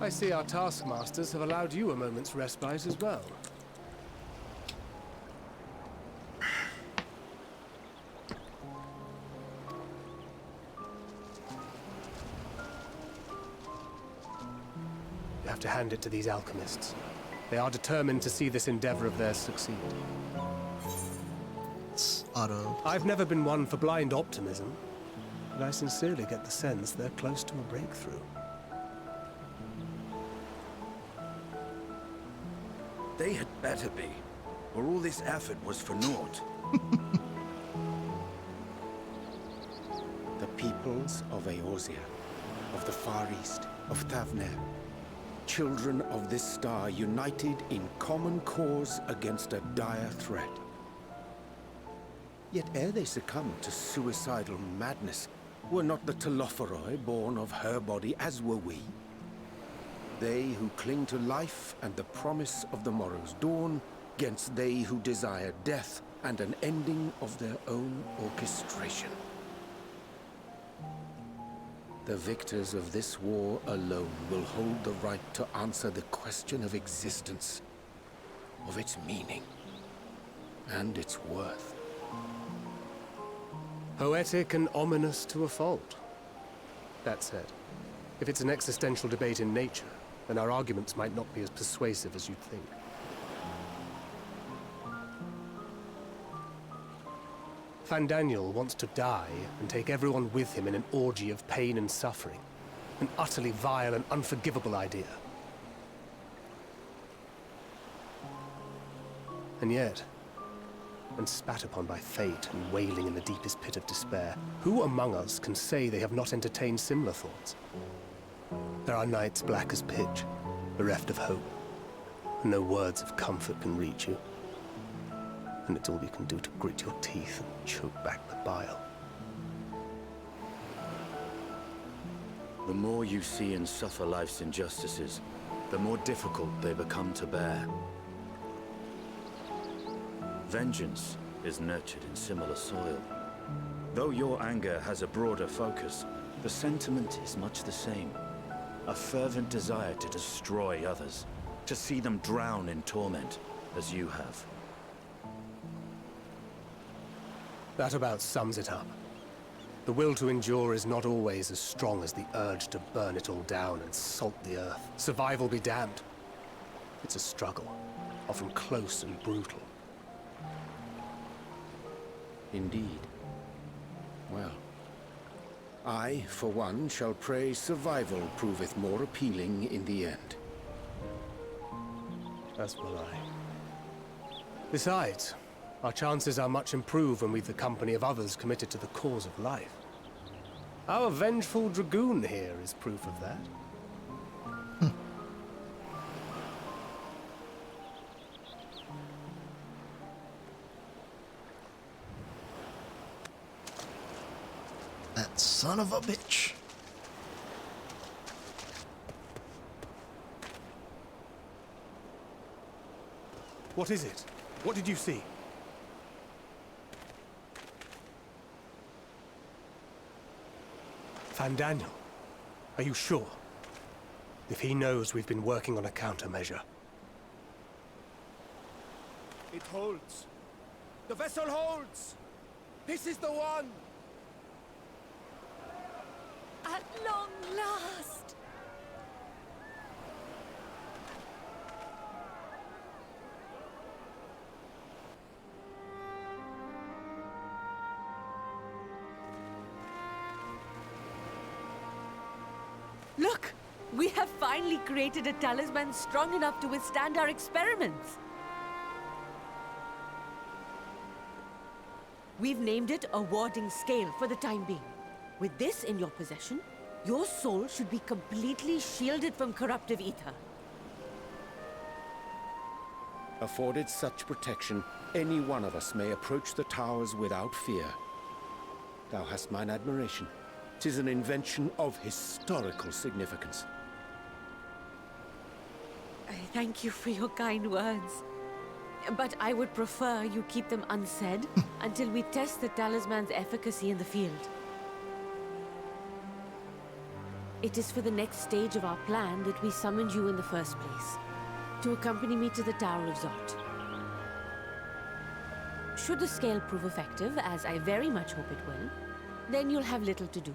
Speaker 4: I see our taskmasters have allowed you a moment's respite as well. You have to hand it to these alchemists. They are determined to see this endeavor of theirs succeed.
Speaker 1: It's auto.
Speaker 4: I've never been one for blind optimism, but I sincerely get the sense they're close to a breakthrough.
Speaker 8: They had better be, or all this effort was for naught.
Speaker 6: The peoples of Eorzea, of the Far East, of Thavner, children of this star united in common cause against a dire threat. Yet ere they succumbed to suicidal madness, were not the Telophoroi born of her body as were we? They who cling to life and the promise of the morrow's dawn, against they who desire death and an ending of their own orchestration. The victors of this war alone will hold the right to answer the question of existence, of its meaning, and its worth.
Speaker 4: Poetic and ominous to a fault. That said, if it's an existential debate in nature, then our arguments might not be as persuasive as you'd think. Fandaniel wants to die and take everyone with him in an orgy of pain and suffering. An utterly vile and unforgivable idea. And yet, when spat upon by fate and wailing in the deepest pit of despair, who among us can say they have not entertained similar thoughts? There are nights black as pitch, bereft of hope, and no words of comfort can reach you. And it's all you can do to grit your teeth and choke back the bile.
Speaker 8: The more you see and suffer life's injustices, the more difficult they become to bear. Vengeance is nurtured in similar soil. Though your anger has a broader focus, the sentiment is much the same. A fervent desire to destroy others, to see them drown in torment, as you have.
Speaker 4: That about sums it up. The will to endure is not always as strong as the urge to burn it all down and salt the earth. Survival be damned. It's a struggle, often close and brutal.
Speaker 6: Indeed. Well, I, for one, shall pray survival proveth more appealing in the end.
Speaker 4: As will I. Besides, our chances are much improved when we've the company of others committed to the cause of life. Our vengeful dragoon here is proof of that.
Speaker 1: Son of a bitch.
Speaker 4: What is it? What did you see? Fandaniel, are you sure? If he knows we've been working on a countermeasure.
Speaker 18: It holds. The vessel holds! This is the one!
Speaker 15: At long last!
Speaker 17: Look! We have finally created a talisman strong enough to withstand our experiments. We've named it a warding scale for the time being. With this in your possession, your soul should be completely shielded from corruptive ether.
Speaker 6: Afforded such protection, any one of us may approach the towers without fear. Thou hast mine admiration. 'Tis an invention of historical significance.
Speaker 17: I thank you for your kind words. But I would prefer you keep them unsaid until we test the talisman's efficacy in the field. It is for the next stage of our plan that we summoned you in the first place, to accompany me to the Tower of Zot. Should the scale prove effective, as I very much hope it will, then you'll have little to do.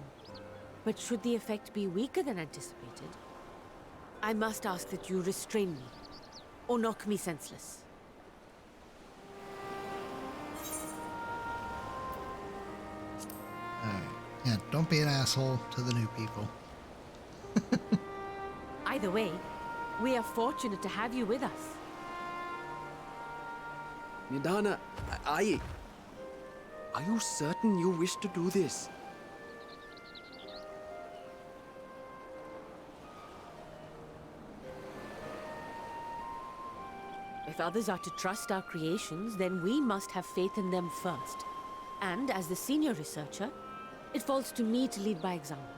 Speaker 17: But should the effect be weaker than anticipated, I must ask that you restrain me, or knock me senseless.
Speaker 1: Yeah, don't be an asshole to the new people.
Speaker 17: Either way, we are fortunate to have you with us.
Speaker 11: Nidana, are you certain you wish to do this?
Speaker 17: If others are to trust our creations, then we must have faith in them first. And as the senior researcher, it falls to me to lead by example.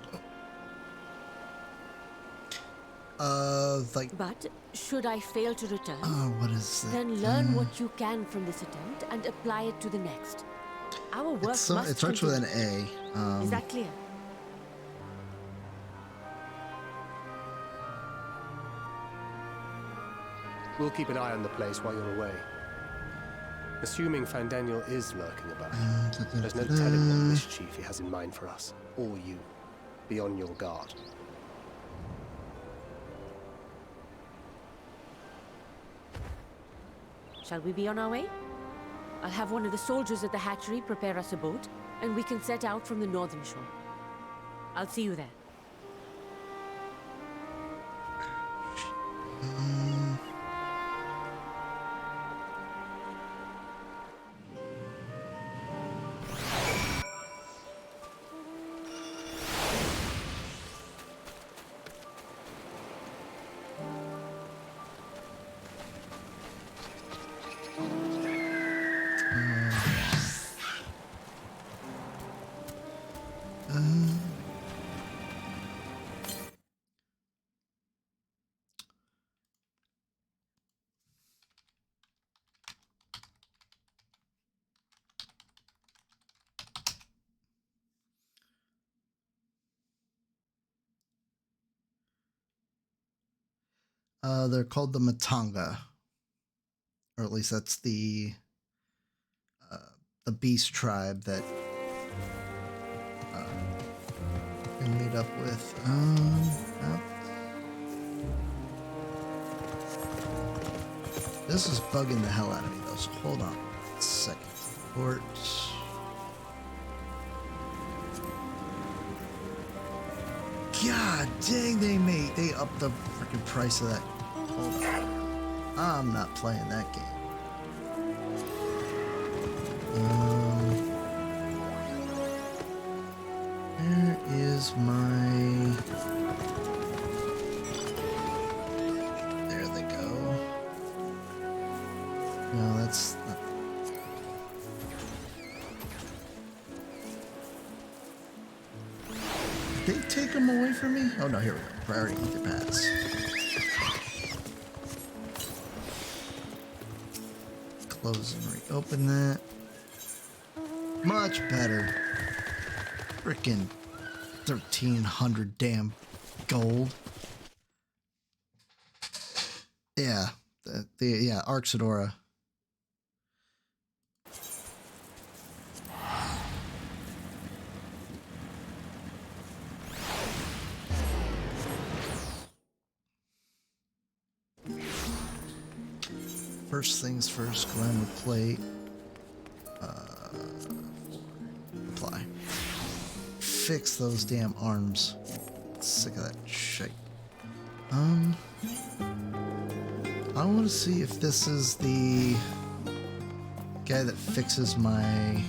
Speaker 17: But should I fail to return,
Speaker 1: what is it?
Speaker 17: then learn what you can from this attempt and apply it to the next. Our work must
Speaker 1: it starts with an
Speaker 17: continue.
Speaker 1: A.
Speaker 17: Is that clear?
Speaker 4: We'll keep an eye on the place while you're away. Assuming Fandaniel is lurking about, there's no telling what mischief he has in mind for us, or you. Be on your guard.
Speaker 17: Shall we be on our way? I'll have one of the soldiers at the hatchery prepare us a boat, and we can set out from the northern shore. I'll see you there.
Speaker 1: They're called the Matanga, or at least that's the beast tribe that we meet up with. No. This is bugging the hell out of me though, so hold on a second. Port. God dang, they upped the freaking price of that. Hold on. I'm not playing that game. Where is my... There they go. No, that's not... they take them away from me? Oh no, here we go. Priority ether pass. Close and reopen that. Much better. Frickin' 1,300 damn gold. Yeah, yeah, Arxidora. First things first, glamour plate. Apply. Fix those damn arms. Sick of that shit. I want to see if this is the guy that fixes my...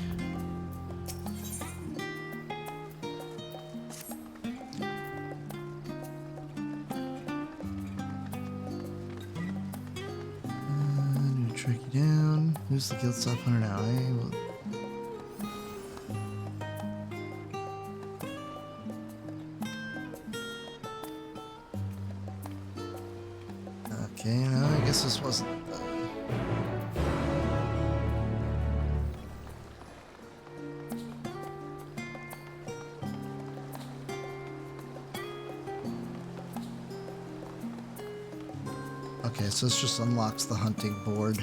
Speaker 1: Need to track you down. Who's the guild staff hunter now? Okay, no, I guess this wasn't... Okay, so this just unlocks the hunting board.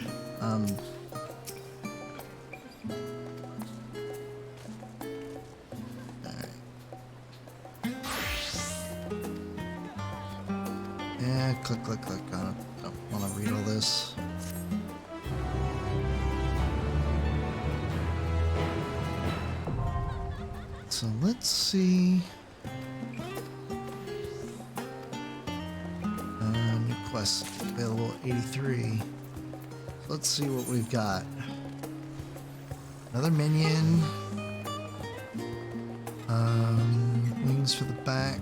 Speaker 1: Yeah, click. I don't want to read all this. So let's see. New quest available 83. Let's see what we've got. Another minion. Wings for the back.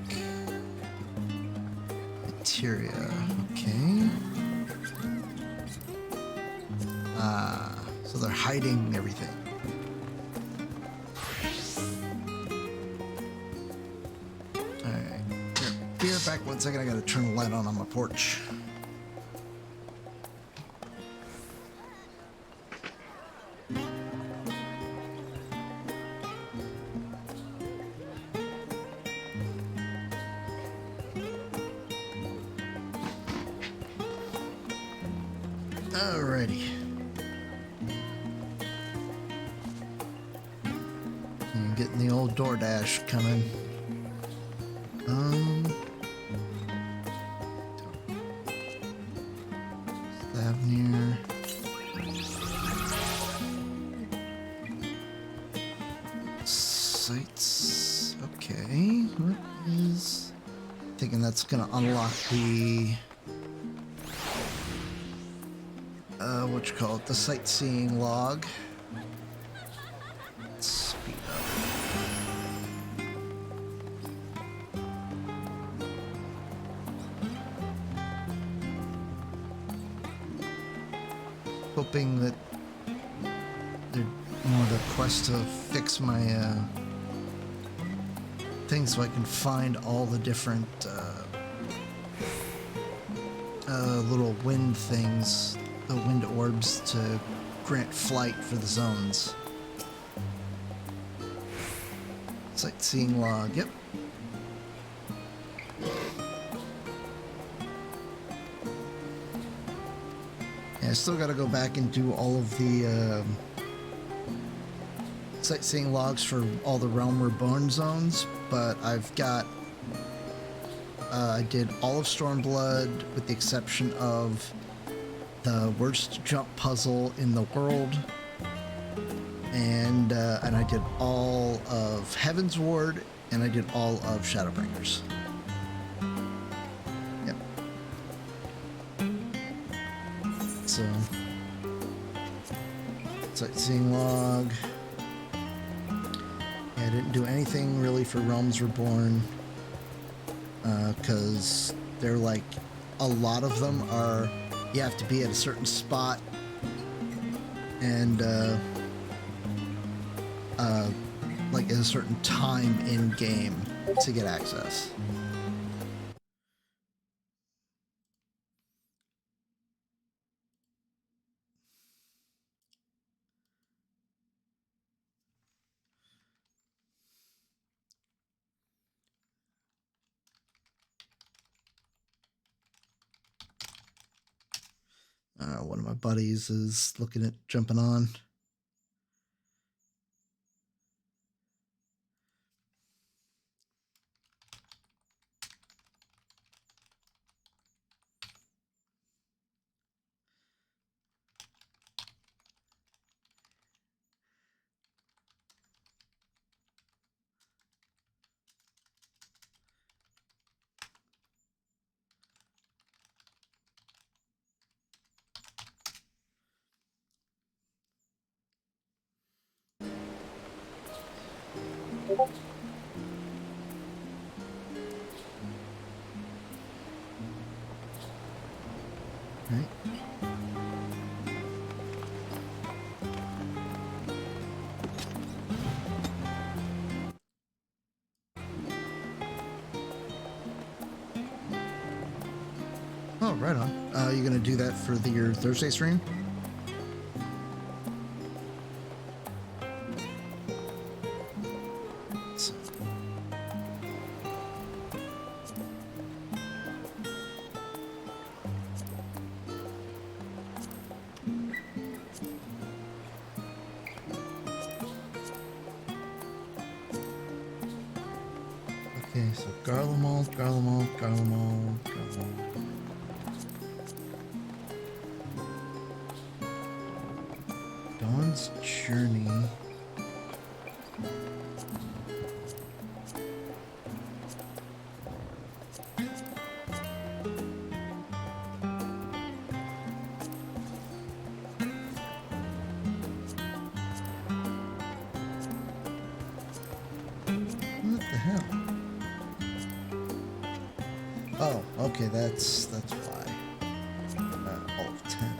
Speaker 1: Materia. Okay. So they're hiding everything. Alright. Be right back 1 second. I gotta turn the light on my porch. Alrighty. I'm getting the old DoorDash coming. Stavnir. Sites. Okay. What is... Thinking that's gonna unlock the... what you call it, the sightseeing log. Let's speed up. Hoping that they're more the quest to fix my thing so I can find all the different little wind things. The wind orbs to grant flight for the zones. Sightseeing log, yep. Yeah, I still gotta go back and do all of the sightseeing logs for all the Realm Reborn zones, but I've got I did all of Stormblood with the exception of the worst jump puzzle in the world, and I did all of Heaven's Ward, and I did all of Shadowbringers. Yep. So, sightseeing log. Yeah, I didn't do anything really for Realms Reborn, because they're like, a lot of them are, you have to be at a certain spot and like at a certain time in game to get access. One of my buddies is looking at jumping on. Right. Oh, right on. You gonna do that for your Thursday stream? Okay, so Garlemald. Dawn's Journey. What the hell? Oh, okay, that's why. All of 10.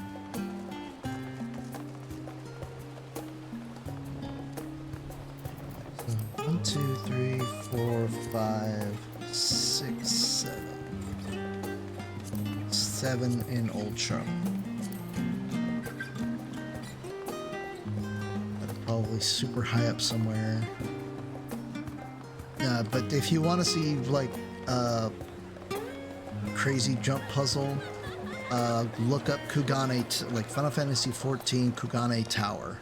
Speaker 1: So 1, 2, 3, 4, 5, 6, 7. 7 in Old Charlotte. Probably super high up somewhere. But if you want to see like crazy jump puzzle, look up Kugane, like Final Fantasy XIV Kugane Tower.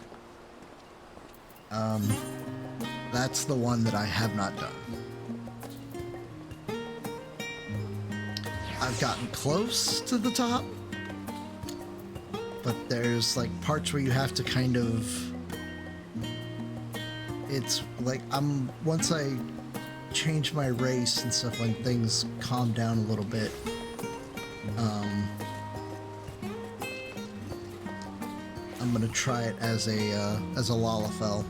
Speaker 1: That's the one that I have not done. I've gotten close to the top, but there's like parts where you have to kind of, it's like once I change my race and stuff, when things calm down a little bit, I'm gonna try it as a Lalafell.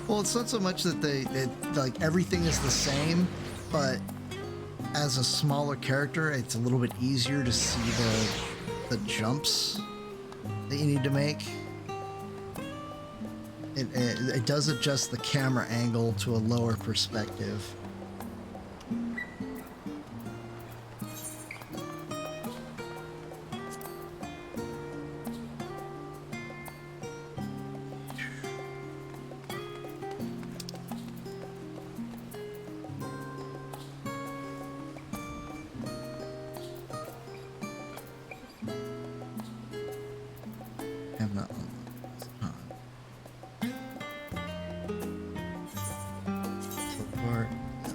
Speaker 1: Well, it's not so much that like everything is the same, but as a smaller character, it's a little bit easier to see the jumps that you need to make. It does adjust the camera angle to a lower perspective.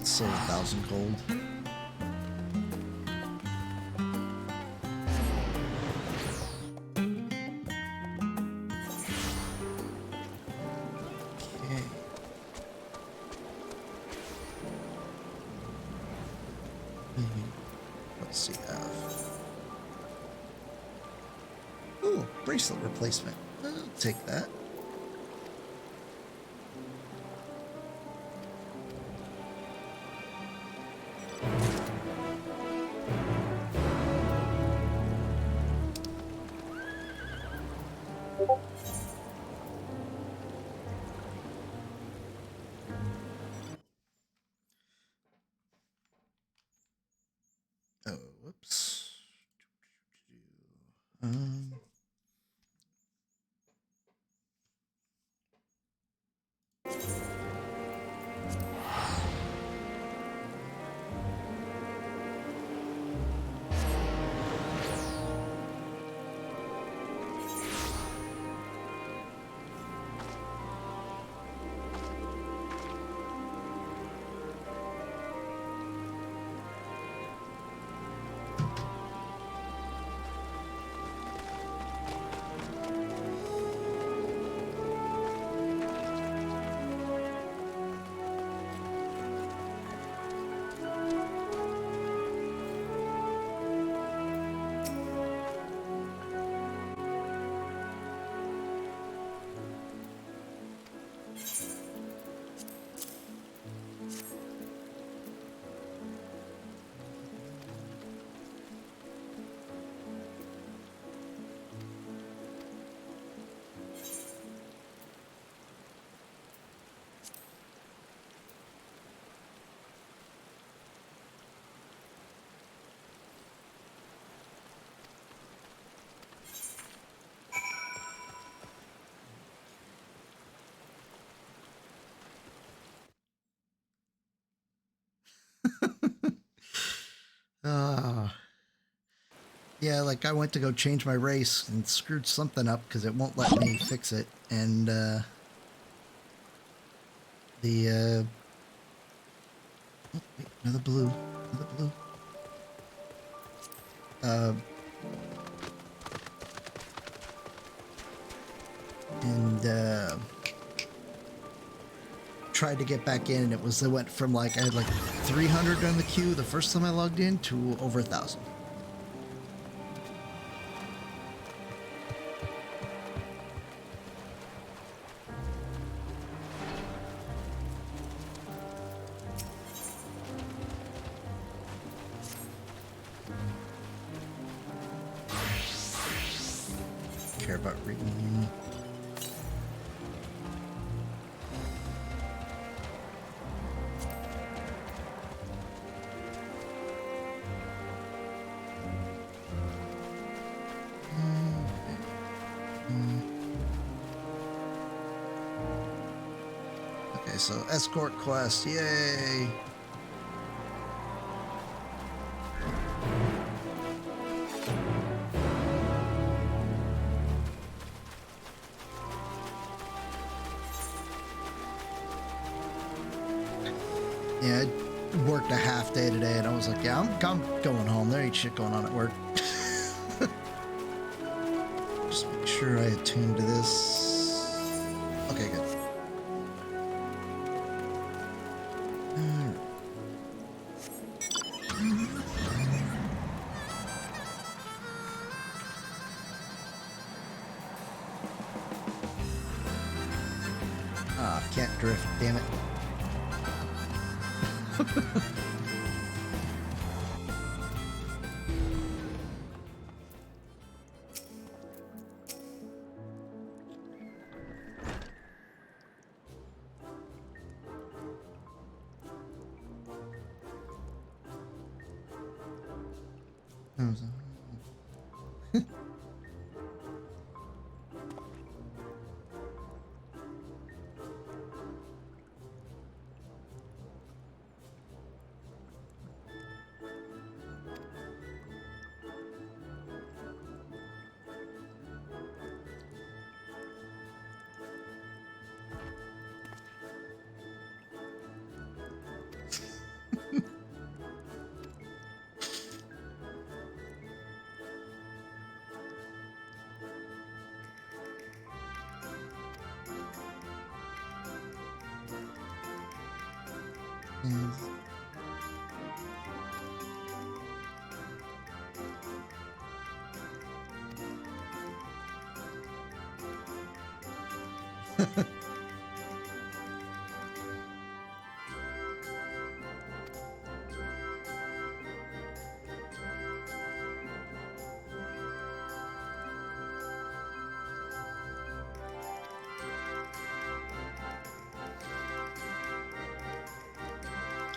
Speaker 1: So 1,000 gold. Okay. What's he have? Ooh, bracelet replacement. I'll take that. Oh, whoops. Yeah, like I went to go change my race and screwed something up because it won't let me fix it. And oh, wait, another blue. And tried to get back in, and it went from like, I had like 300 on the queue the first time I logged in to over 1,000. Care about reading. Okay, so escort quest, yay! Yeah, I worked a half day today, and I was like, yeah, I'm going home. There ain't shit going on at work. Just make sure I attune to this. Okay, good. Ah, can't drift, damn it.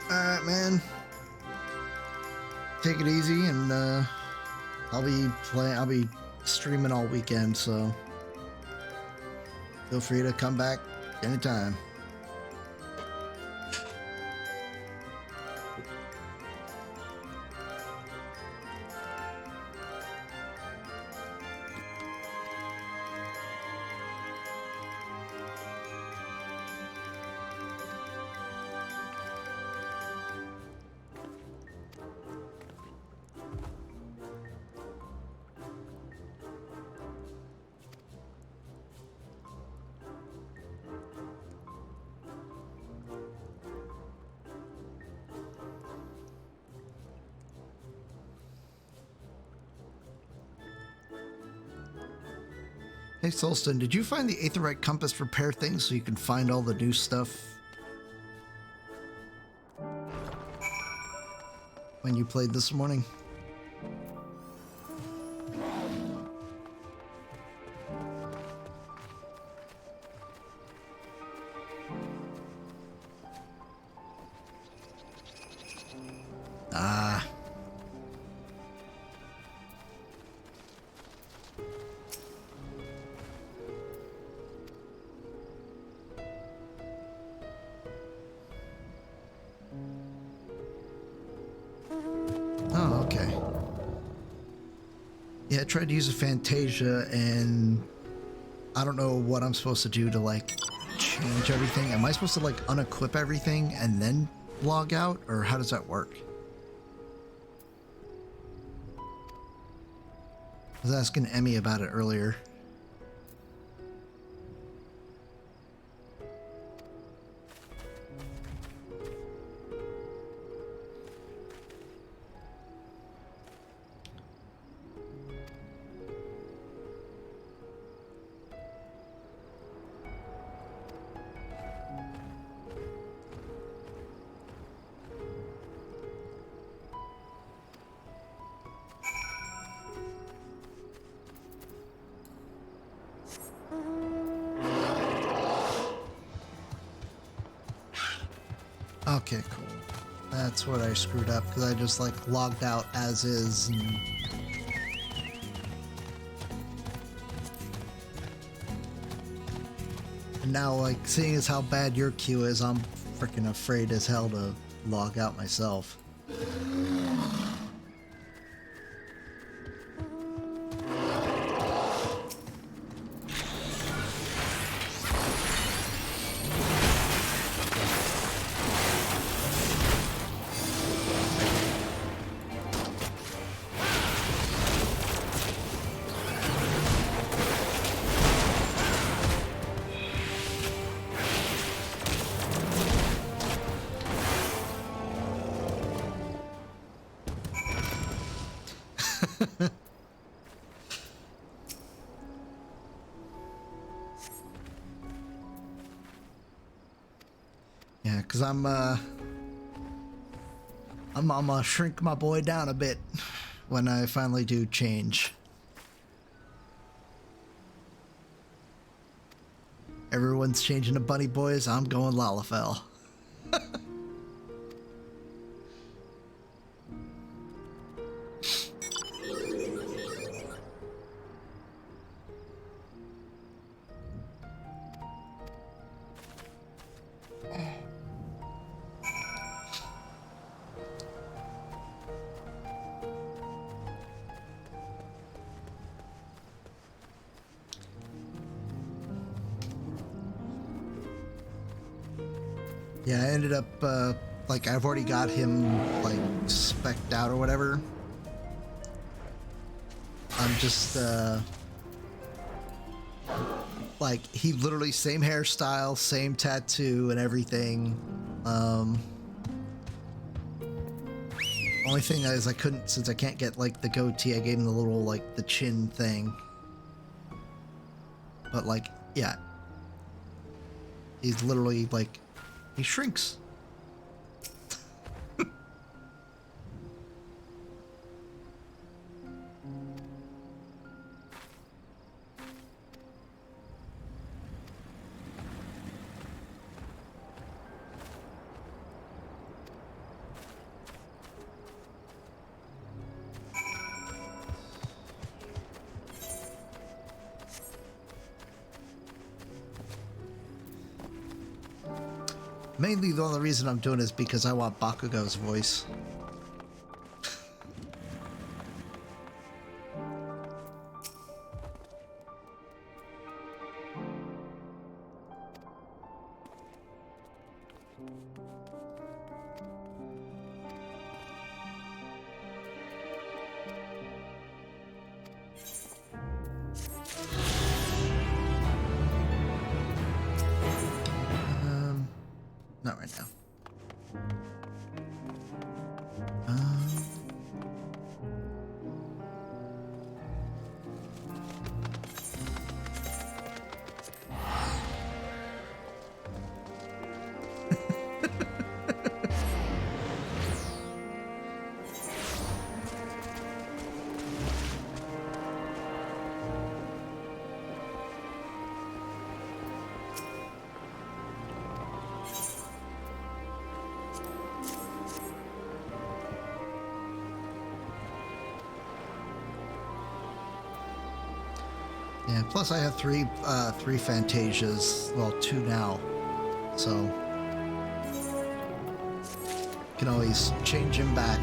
Speaker 1: Alright, man. Take it easy, and I'll be streaming all weekend, so feel free to come back anytime. Hey Solston, did you find the Aetherite Compass repair thing so you can find all the new stuff when you played this morning? Ah. Oh, okay. Yeah, I tried to use a Fantasia, and I don't know what I'm supposed to do to, like, change everything. Am I supposed to, like, unequip everything and then log out, or how does that work? I was asking Emmy about it earlier. Okay, cool. That's what I screwed up, because I just, like, logged out as is. And now, like, seeing as how bad your queue is, I'm freaking afraid as hell to log out myself. Yeah, because I'm gonna shrink my boy down a bit when I finally do change. Everyone's changing to bunny boys, I'm going Lalafell. Yeah, I ended up, like, I've already got him, like, spec'd out or whatever. I'm just, like, he literally same hairstyle, same tattoo and everything. Only thing is I couldn't, since I can't get, like, the goatee, I gave him the little, like, the chin thing. But, like, yeah. He's literally like, he shrinks. Mainly the only reason I'm doing it is because I want Bakugo's voice. Not right now. Yeah, plus I have three Fantasias, well, 2 now, so can always change him back.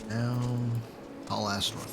Speaker 1: Now, I'll Astaroth.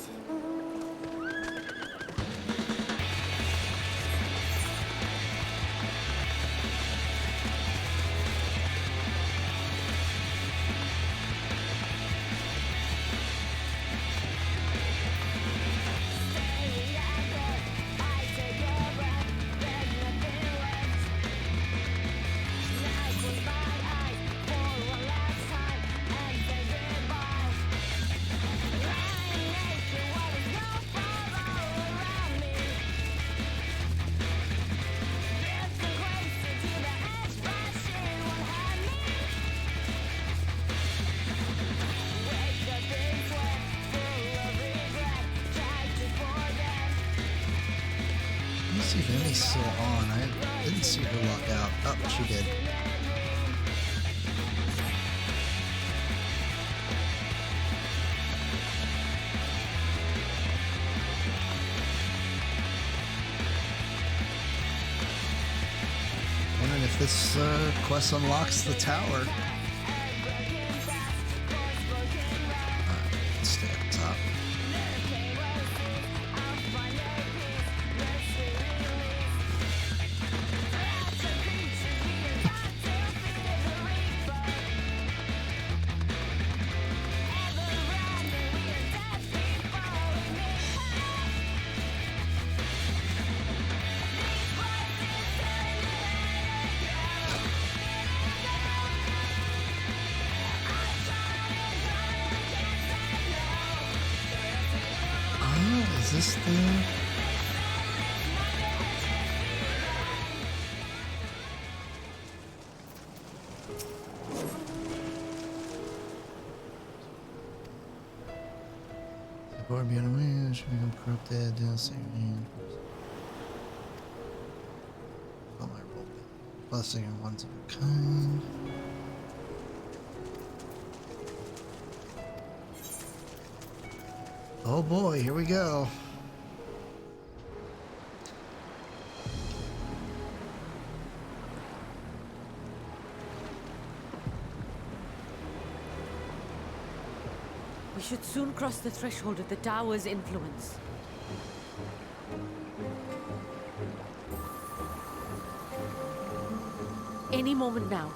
Speaker 1: See if Emmy's still on. I didn't see her walk out. Oh, she did. Wondering if this quest unlocks the tower. Let's stay up top. Is this the... The board beyond a man should become corrupted, say your hand. Oh, my roll. Blessing and ones of a kind. Oh boy, here we go.
Speaker 17: We should soon cross the threshold of the tower's influence. Any moment now.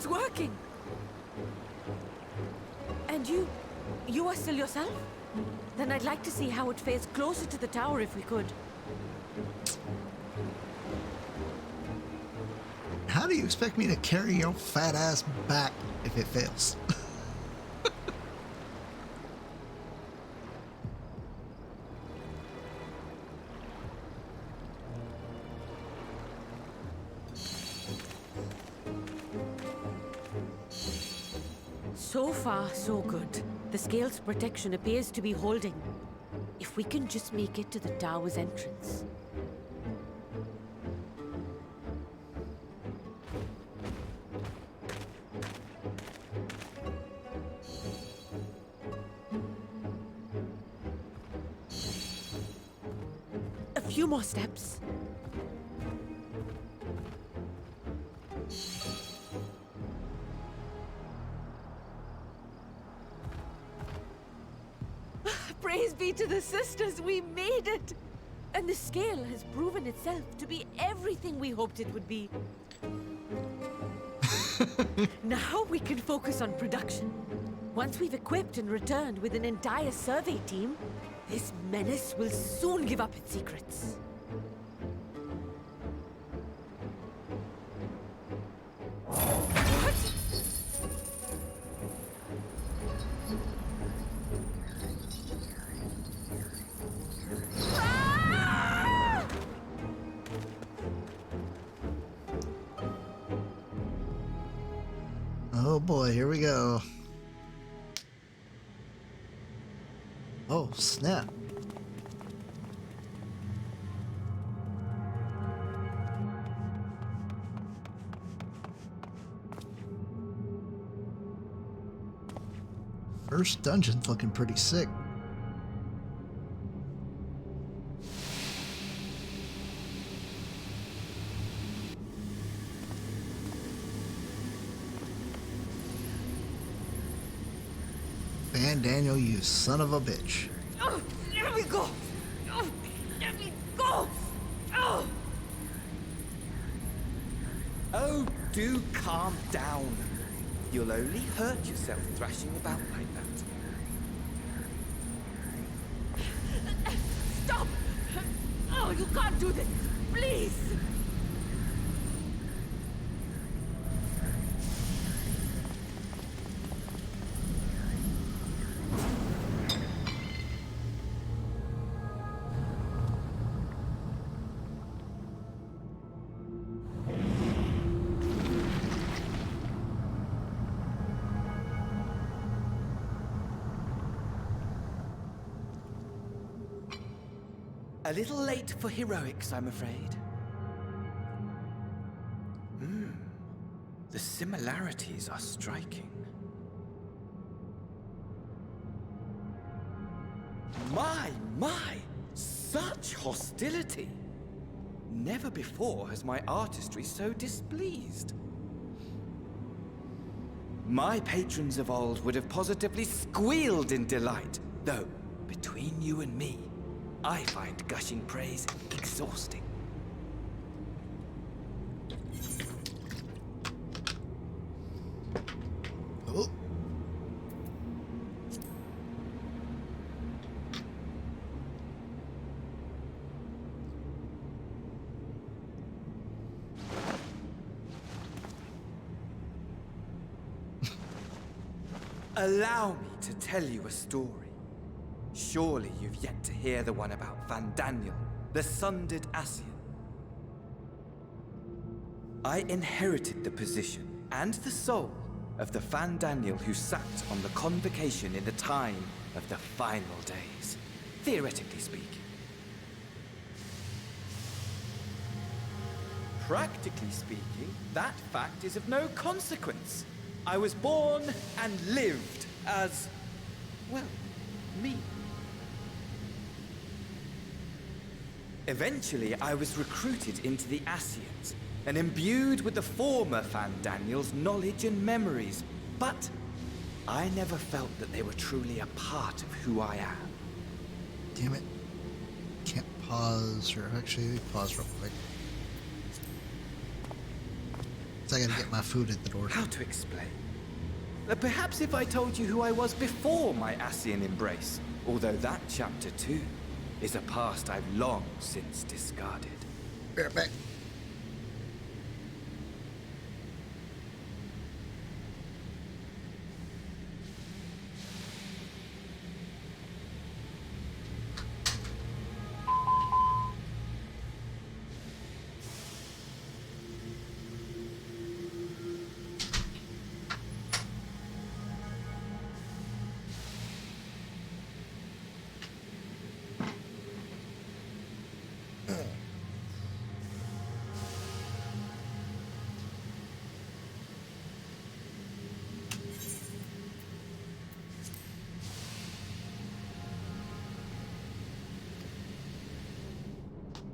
Speaker 17: It's working! And you are still yourself? Then I'd like to see how it fares closer to the tower if we could.
Speaker 1: How do you expect me to carry your fat ass back if it fails?
Speaker 17: So far, so good. The scale's protection appears to be holding. If we can just make it to the tower's entrance. A few more steps. Praise be to the sisters, we made it! And the scale has proven itself to be everything we hoped it would be. Now we can focus on production. Once we've equipped and returned with an entire survey team, this menace will soon give up its secrets.
Speaker 1: Oh boy, here we go. Oh, snap. First dungeon's looking pretty sick. Daniel, you son of a bitch.
Speaker 17: Oh, let me go! Oh, let me go! Oh!
Speaker 11: Oh, do calm down. You'll only hurt yourself thrashing about like that.
Speaker 17: Stop! Oh, you can't do this! Please!
Speaker 11: A little late for heroics, I'm afraid. The similarities are striking. My! Such hostility! Never before has my artistry so displeased. My patrons of old would have positively squealed in delight, though, between you and me, I find gushing praise exhausting.
Speaker 1: Oh.
Speaker 11: Allow me to tell you a story. Surely you've yet to hear the one about Van Daniel, the sundered Ascian. I inherited the position and the soul of the Van Daniel who sat on the convocation in the time of the final days, theoretically speaking. Practically speaking, that fact is of no consequence. I was born and lived as, well, me. Eventually, I was recruited into the Ascians and imbued with the former Van Daniel's knowledge and memories, but I never felt that they were truly a part of who I am.
Speaker 1: Damn it. Can't pause, or actually pause real quick. I gotta get my food at the door.
Speaker 11: How to explain? Perhaps if I told you who I was before my Ascian embrace, although that chapter too is a past I've long since discarded.
Speaker 1: Be right back.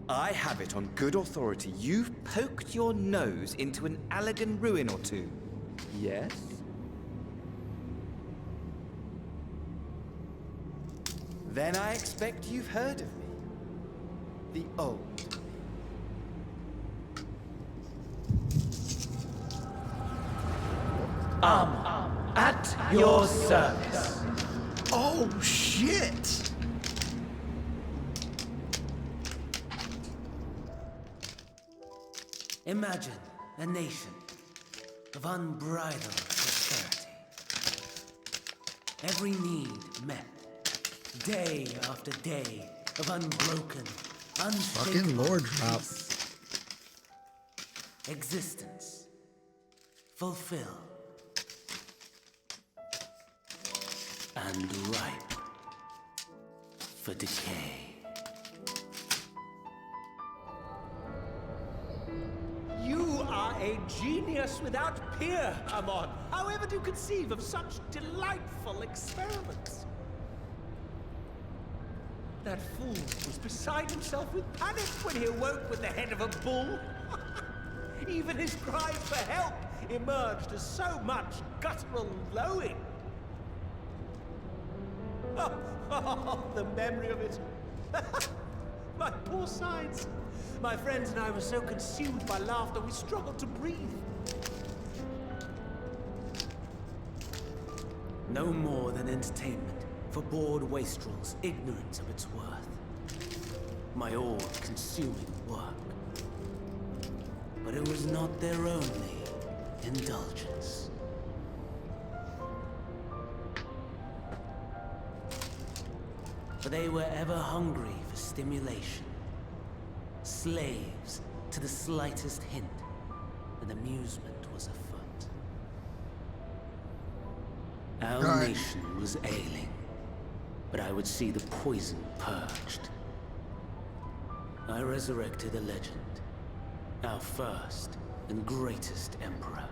Speaker 11: I have it on good authority you've poked your nose into an Allegan ruin or two. Yes? Then I expect you've heard of me. The old.
Speaker 18: At your service.
Speaker 1: Oh, shit!
Speaker 18: Imagine a nation of unbridled prosperity. Every need met. Day after day of unbroken, unshakable
Speaker 1: Fucking Lord drop.
Speaker 18: peace. Existence fulfilled and ripe for decay.
Speaker 19: You are a genius without peer, Amon. However do you conceive of such delightful experiments? That fool was beside himself with panic when he awoke with the head of a bull. Even his cries for help emerged as so much guttural lowing. Oh, the memory of it. My poor sides. My friends and I were so consumed by laughter, we struggled to breathe.
Speaker 18: No more than entertainment for bored wastrels ignorant of its worth. My all-consuming work. But it was not their only indulgence. For they were ever hungry for stimulation. Slaves to the slightest hint, and amusement was afoot. Our nation was ailing, but I would see the poison purged. I resurrected a legend, our first and greatest emperor.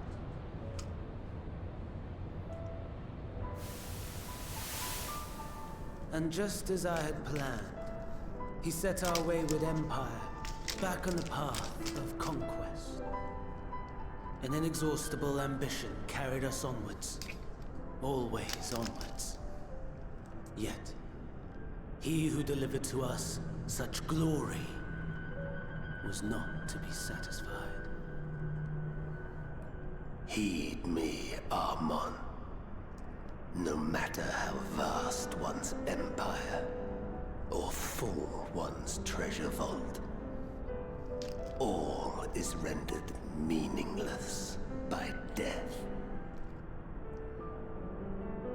Speaker 18: And just as I had planned, he set our wayward empire back on the path of conquest. An inexhaustible ambition carried us onwards, always onwards. Yet, he who delivered to us such glory was not to be satisfied.
Speaker 4: Heed me, Amon. No matter how vast one's empire, or full one's treasure vault, all is rendered meaningless by death.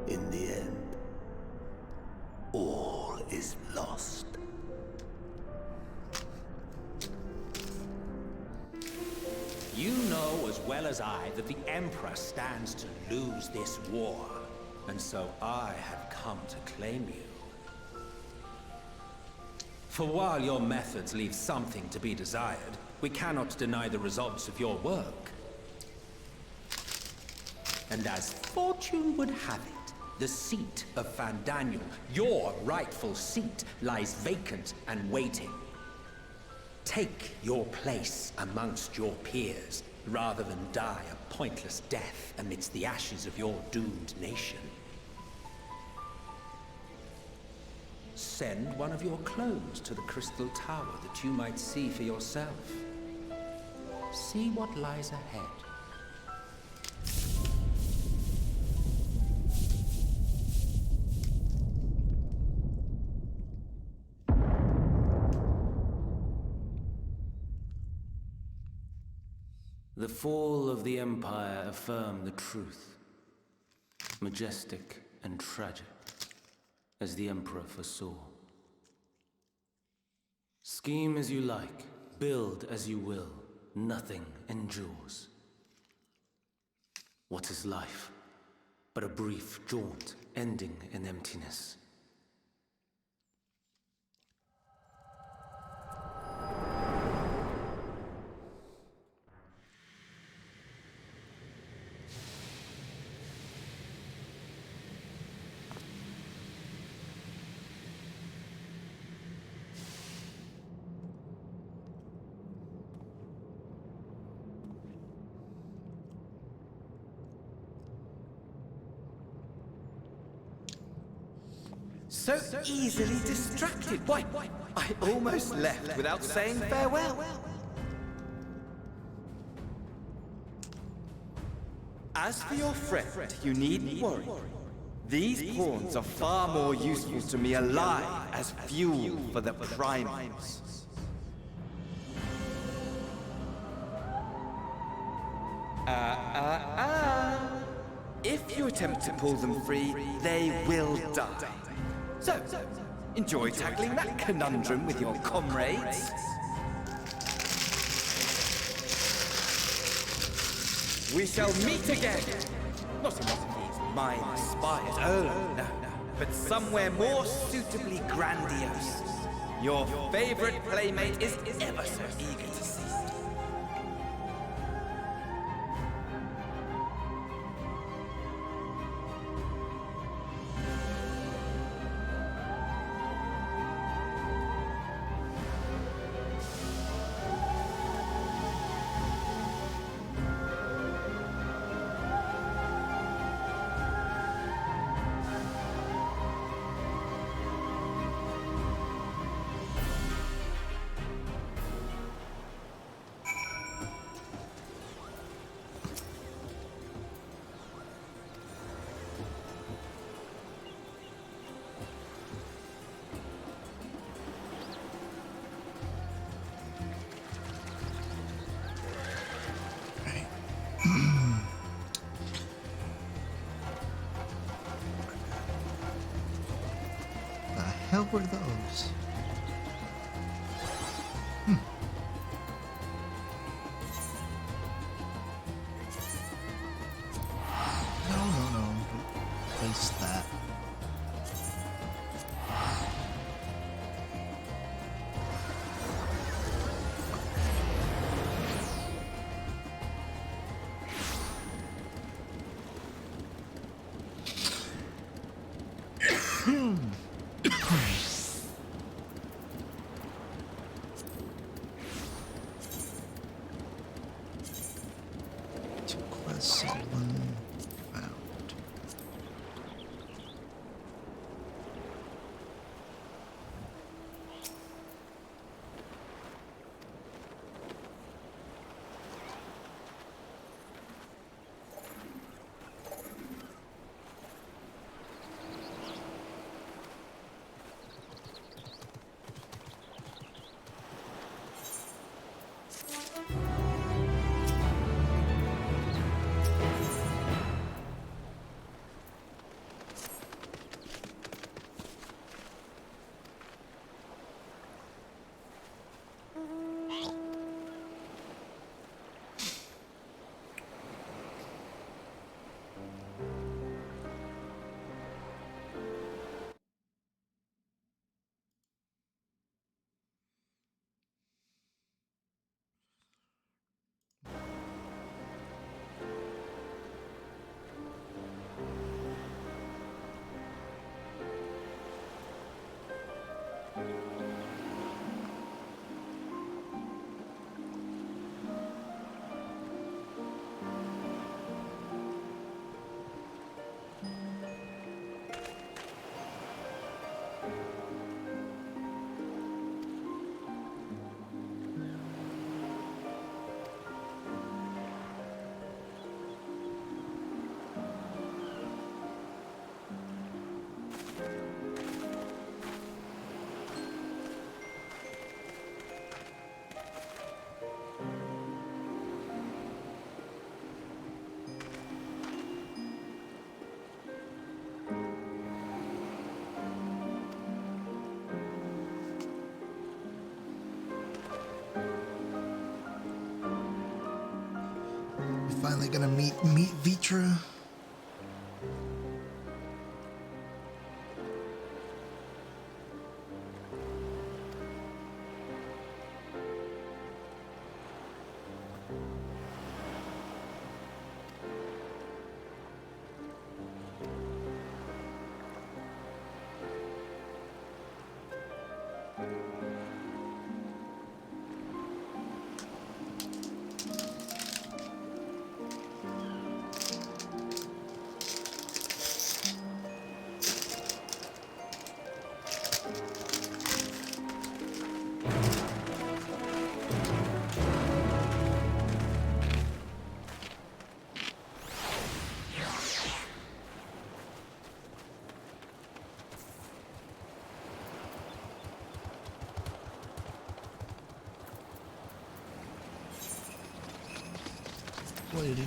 Speaker 4: In the end, all is lost.
Speaker 3: You know as well as I that the Emperor stands to lose this war, and so I have come to claim you. For while your methods leave something to be desired, we cannot deny the results of your work. And as fortune would have it, the seat of Fandaniel, your rightful seat, lies vacant and waiting. Take your place amongst your peers, rather than die a pointless death amidst the ashes of your doomed nation. Send one of your clones to the Crystal Tower that you might see for yourself. See what lies ahead.
Speaker 18: The fall of the Empire affirmed the truth. Majestic and tragic, as the Emperor foresaw. Scheme as you like, build as you will, nothing endures. What is life but a brief jaunt ending in emptiness?
Speaker 11: So easily distracted. Why, I almost left without saying farewell. As for your friend, you needn't worry. These pawns are far more useful to me alive as fuel for the primals. If you attempt to pull them free, they will die. So, enjoy tackling that conundrum with your comrades. We shall meet again. Not in one of these mine spires, oh no, but somewhere more suitably grandiose. Your favorite playmate is ever so eager to see.
Speaker 1: The hell were those? No. Place that. Finally gonna meet Vitra. Lady.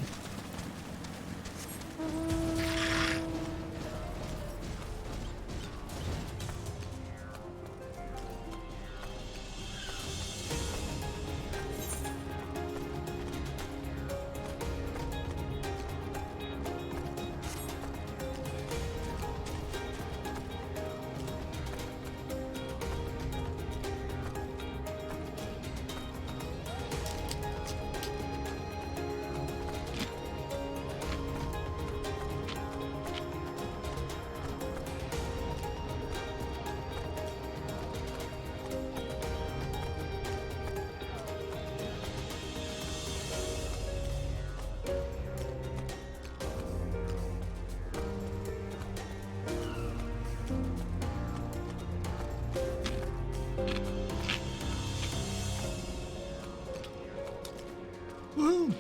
Speaker 1: Woo!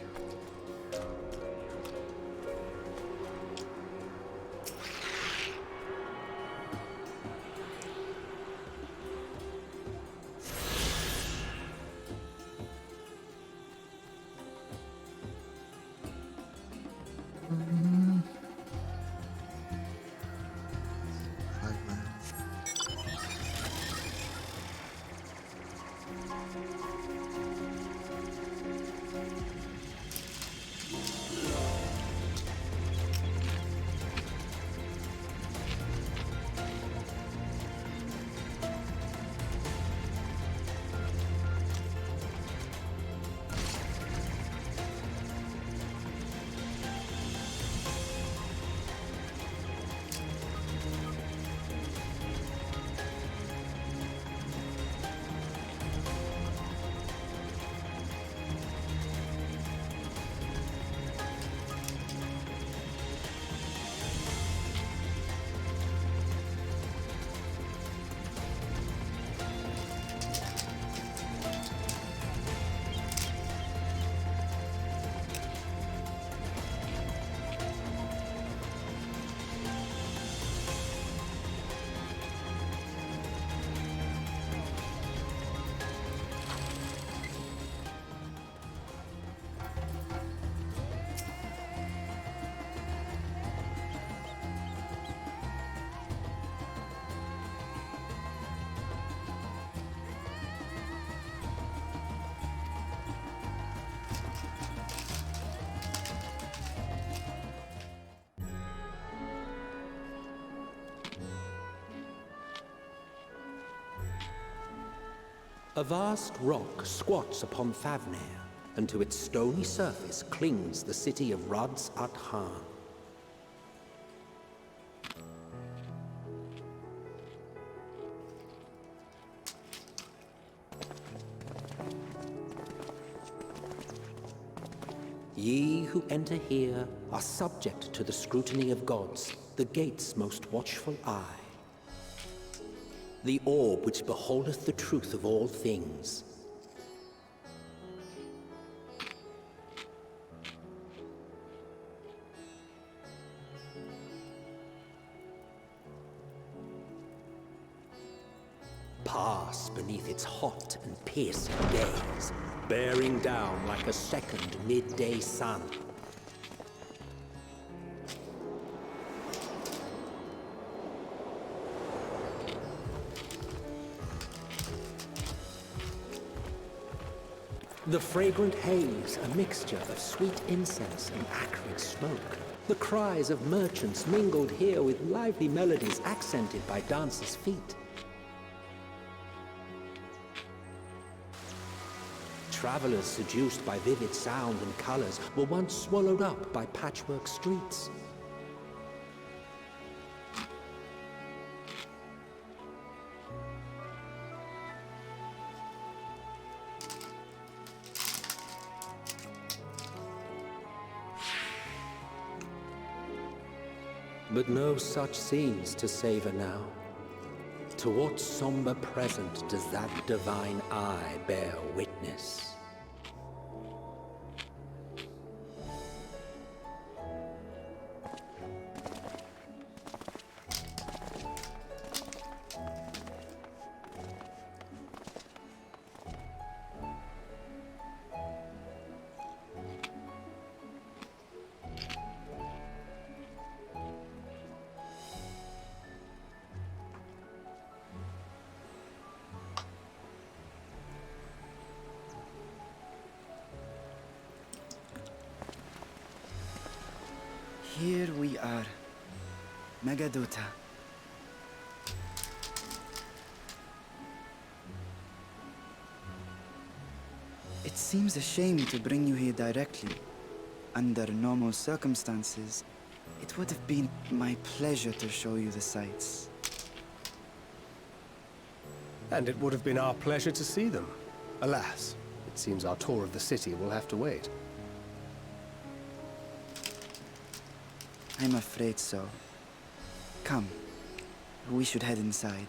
Speaker 3: A vast rock squats upon Thavnair, and to its stony surface clings the city of Rads at Han. Ye who enter here are subject to the scrutiny of gods, the gate's most watchful eye. The orb which beholdeth the truth of all things. Pass beneath its hot and piercing gaze, bearing down like a second midday sun. The fragrant haze, a mixture of sweet incense and acrid smoke. The cries of merchants mingled here with lively melodies accented by dancers' feet. Travelers seduced by vivid sound and colors were once swallowed up by patchwork streets. But no such scenes to savor now. To what somber present does that divine eye bear witness?
Speaker 16: Here we are. Megadota. It seems a shame to bring you here directly. Under normal circumstances, it would have been my pleasure to show you the sights.
Speaker 4: And it would have been our pleasure to see them. Alas, it seems our tour of the city will have to wait.
Speaker 16: I'm afraid so. Come, we should head inside.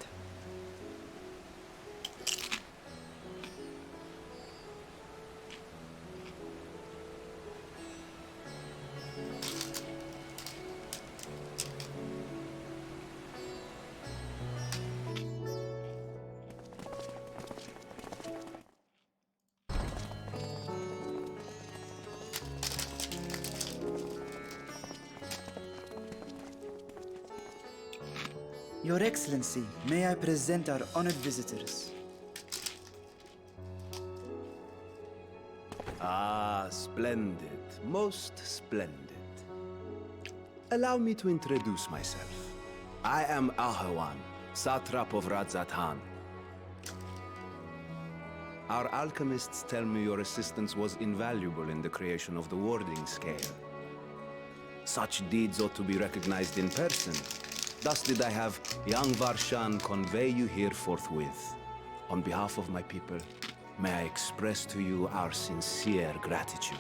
Speaker 16: Your Excellency, may I present our honored visitors?
Speaker 20: Ah, splendid. Most splendid. Allow me to introduce myself. I am Ahawan, satrap of Radzatan. Our alchemists tell me your assistance was invaluable in the creation of the warding scale. Such deeds ought to be recognized in person. Thus did I have young Varshan convey you here forthwith. On behalf of my people, may I express to you our sincere gratitude.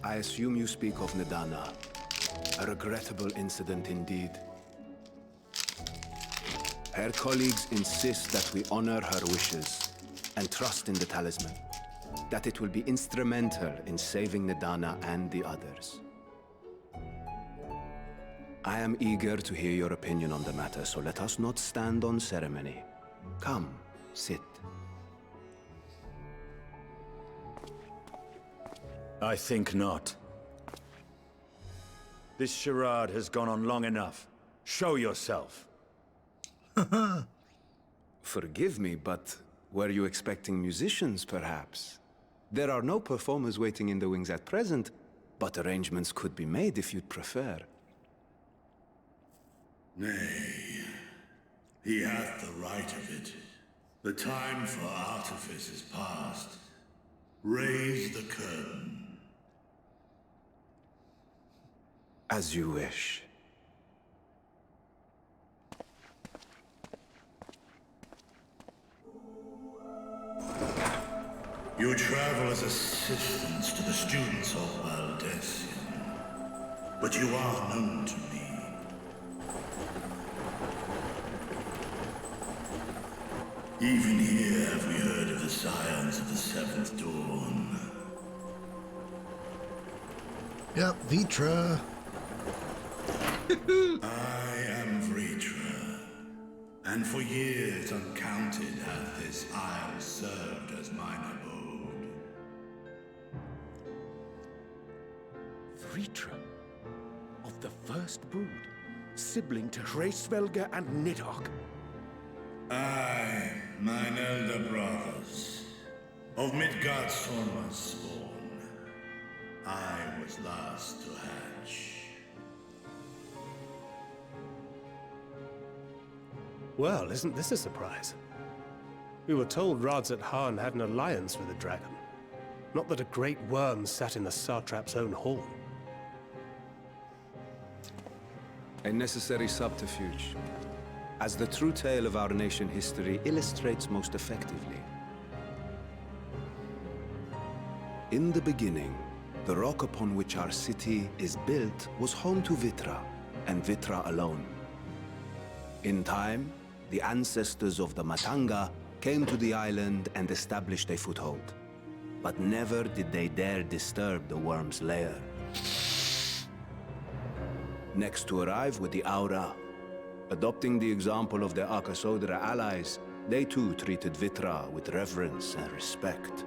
Speaker 20: I assume you speak of Nidana. A regrettable incident indeed. Her colleagues insist that we honor her wishes and trust in the talisman, that it will be instrumental in saving Nidana and the others. I am eager to hear your opinion on the matter, so let us not stand on ceremony. Come, sit.
Speaker 8: I think not. This charade has gone on long enough. Show yourself.
Speaker 20: Forgive me, but were you expecting musicians, perhaps? There are no performers waiting in the wings at present, but arrangements could be made if you'd prefer.
Speaker 10: Nay, he hath the right of it. The time for artifice is past. Raise the curtain.
Speaker 20: As you wish.
Speaker 10: You travel as assistants to the students of Baldesian, but you are known to me. Even here have we heard of the Scions of the Seventh Dawn.
Speaker 1: Yep, Vitra.
Speaker 10: I am Vritra, and for years uncounted hath this isle served as mine abode.
Speaker 6: Vritra, of the first brood, sibling to Hraesvelga and Nidhogg.
Speaker 10: Aye, mine elder brothers, of Midgardsormr's spawn. I was last to hatch.
Speaker 4: Well, isn't this a surprise? We were told Radzat Han had an alliance with a dragon. Not that a great worm sat in the satrap's own hall.
Speaker 20: A necessary subterfuge, as the true tale of our nation history illustrates most effectively. In the beginning, the rock upon which our city is built was home to Vitra, and Vitra alone. In time, the ancestors of the Matanga came to the island and established a foothold. But never did they dare disturb the worm's lair. Next to arrive with the Aura, adopting the example of their Akasodra allies, they too treated Vitra with reverence and respect.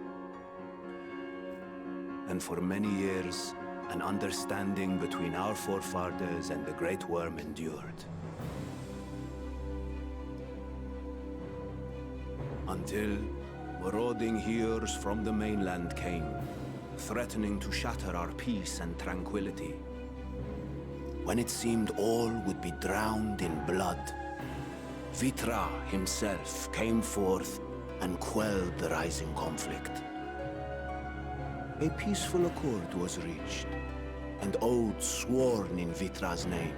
Speaker 20: And for many years, an understanding between our forefathers and the Great Worm endured. Until marauding heroes from the mainland came, threatening to shatter our peace and tranquility. When it seemed all would be drowned in blood, Vitra himself came forth and quelled the rising conflict. A peaceful accord was reached, and oaths sworn in Vitra's name.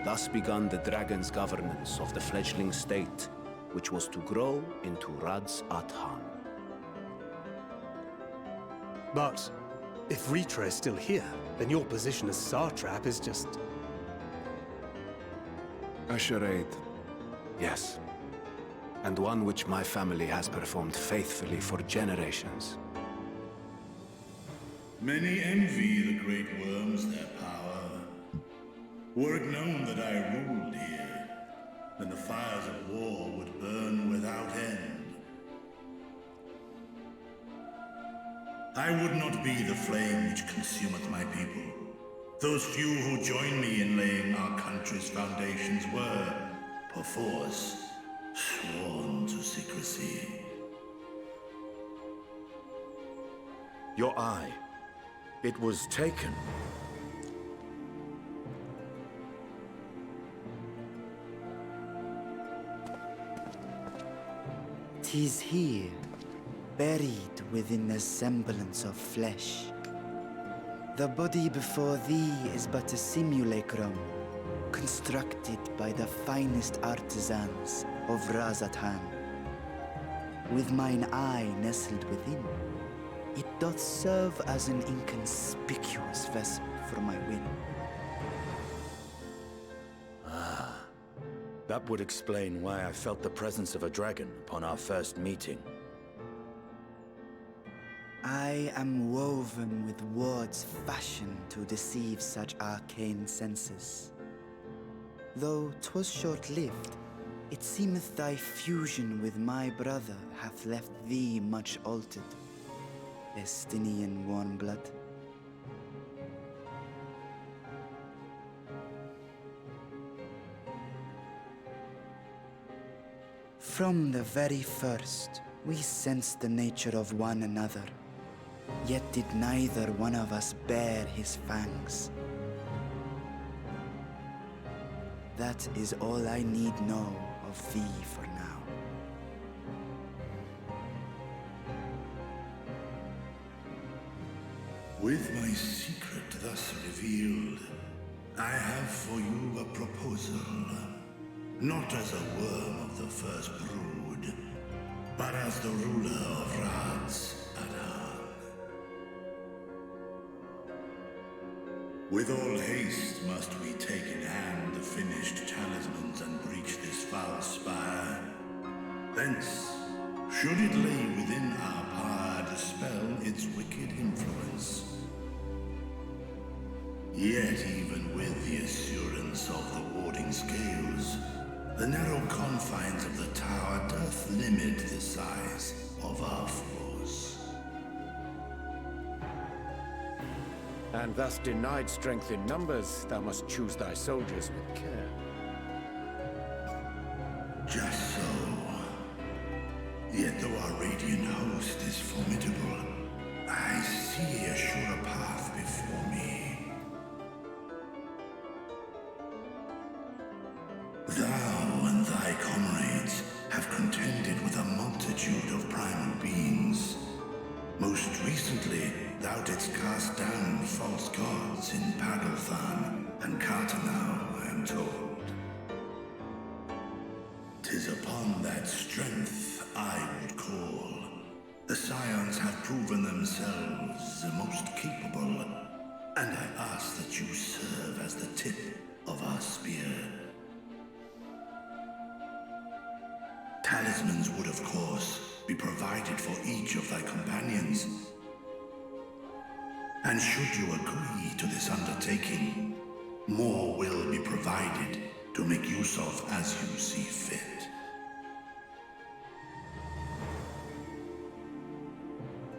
Speaker 20: Thus began the dragon's governance of the fledgling state, which was to grow into Radzat Han.
Speaker 4: But if Vritra is still here, then your position as satrap is just...
Speaker 20: A charade, yes. And one which my family has performed faithfully for generations.
Speaker 10: Many envy the Great Worms their power. Were it known that I ruled here, then the fires of war would burn without end. I would not be the flame which consumeth my people. Those few who join me in laying our country's foundations were, perforce, sworn to secrecy.
Speaker 8: Your eye. It was taken.
Speaker 16: 'Tis here, buried within the semblance of flesh. The body before thee is but a simulacrum, constructed by the finest artisans of Radzat Han. With mine eye nestled within, it doth serve as an inconspicuous vessel for my will.
Speaker 8: That would explain why I felt the presence of a dragon upon our first meeting.
Speaker 16: I am woven with words fashioned to deceive such arcane senses. Though 'twas short-lived, it seemeth thy fusion with my brother hath left thee much altered, Estinian warm blood. From the very first, we sensed the nature of one another, yet did neither one of us bare his fangs. That is all I need know of thee for now.
Speaker 10: With my secret thus revealed, I have for you a proposal. Not as a worm of the first brood, but as the ruler of Radzat Han. With all haste must we take in hand the finished talismans and breach this foul spire. Thence, should it lay within our power, dispel its wicked influence. Yet even with the assurance of the warding scales, the narrow confines of the tower doth limit the size of our force.
Speaker 6: and thus denied strength in numbers, thou must choose thy soldiers with care.
Speaker 10: Just so. Yet though our radiant host is formidable, I see a surer path before me. Thou and thy comrades have contended with a multitude of primal beings. Most recently, thou didst cast down false gods in Padelthan and Cartanau, I am told. 'Tis upon that strength I would call. The Scions have proven themselves the most capable, and I ask that you serve as the tip of our spear. Talismans would, of course, be provided for each of thy companions. And should you agree to this undertaking, more will be provided to make use of as you see fit.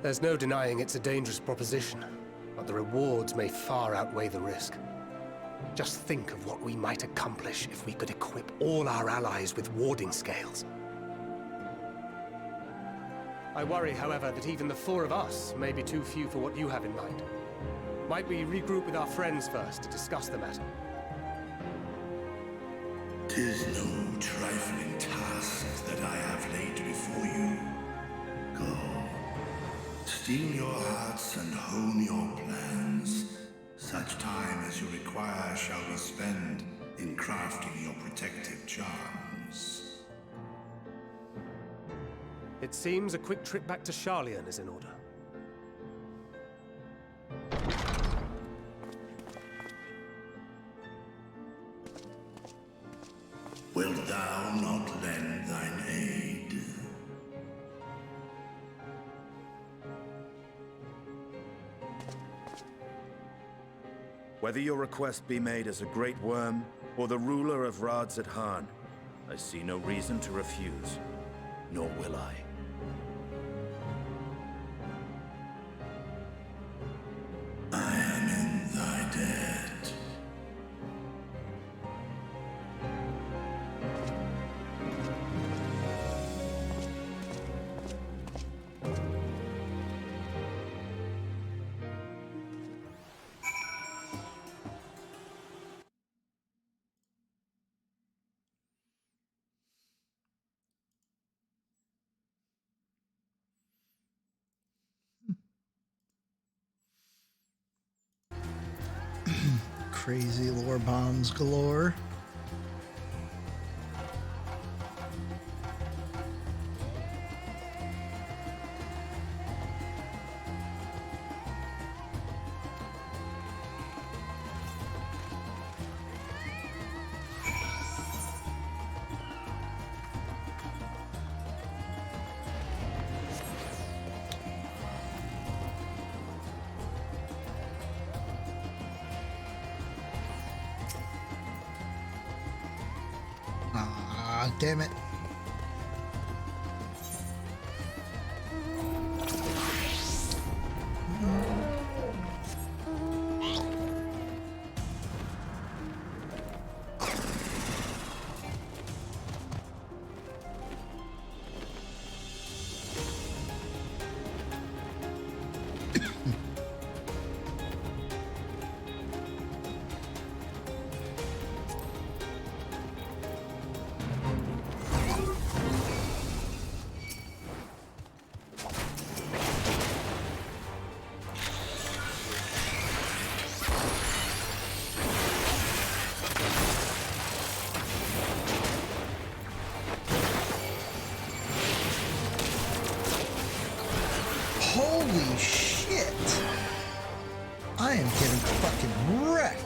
Speaker 4: There's no denying it's a dangerous proposition, but the rewards may far outweigh the risk. Just think of what we might accomplish if we could equip all our allies with warding scales. I worry, however, that even the four of us may be too few for what you have in mind. Might we regroup with our friends first to discuss the matter?
Speaker 10: 'Tis no trifling task that I have laid before you. Go. Steel your hearts and hone your plans. Such time as you require shall be spent in crafting your protective charms.
Speaker 4: It seems a quick trip back to Sharlayan is in order.
Speaker 10: Wilt thou not lend thine aid?
Speaker 8: Whether your request be made as a great worm or the ruler of Rads at Han, I see no reason to refuse, nor will I.
Speaker 10: I am in thy debt.
Speaker 1: Crazy lore bombs galore. Ah, damn it. Holy shit! I am getting fucking wrecked!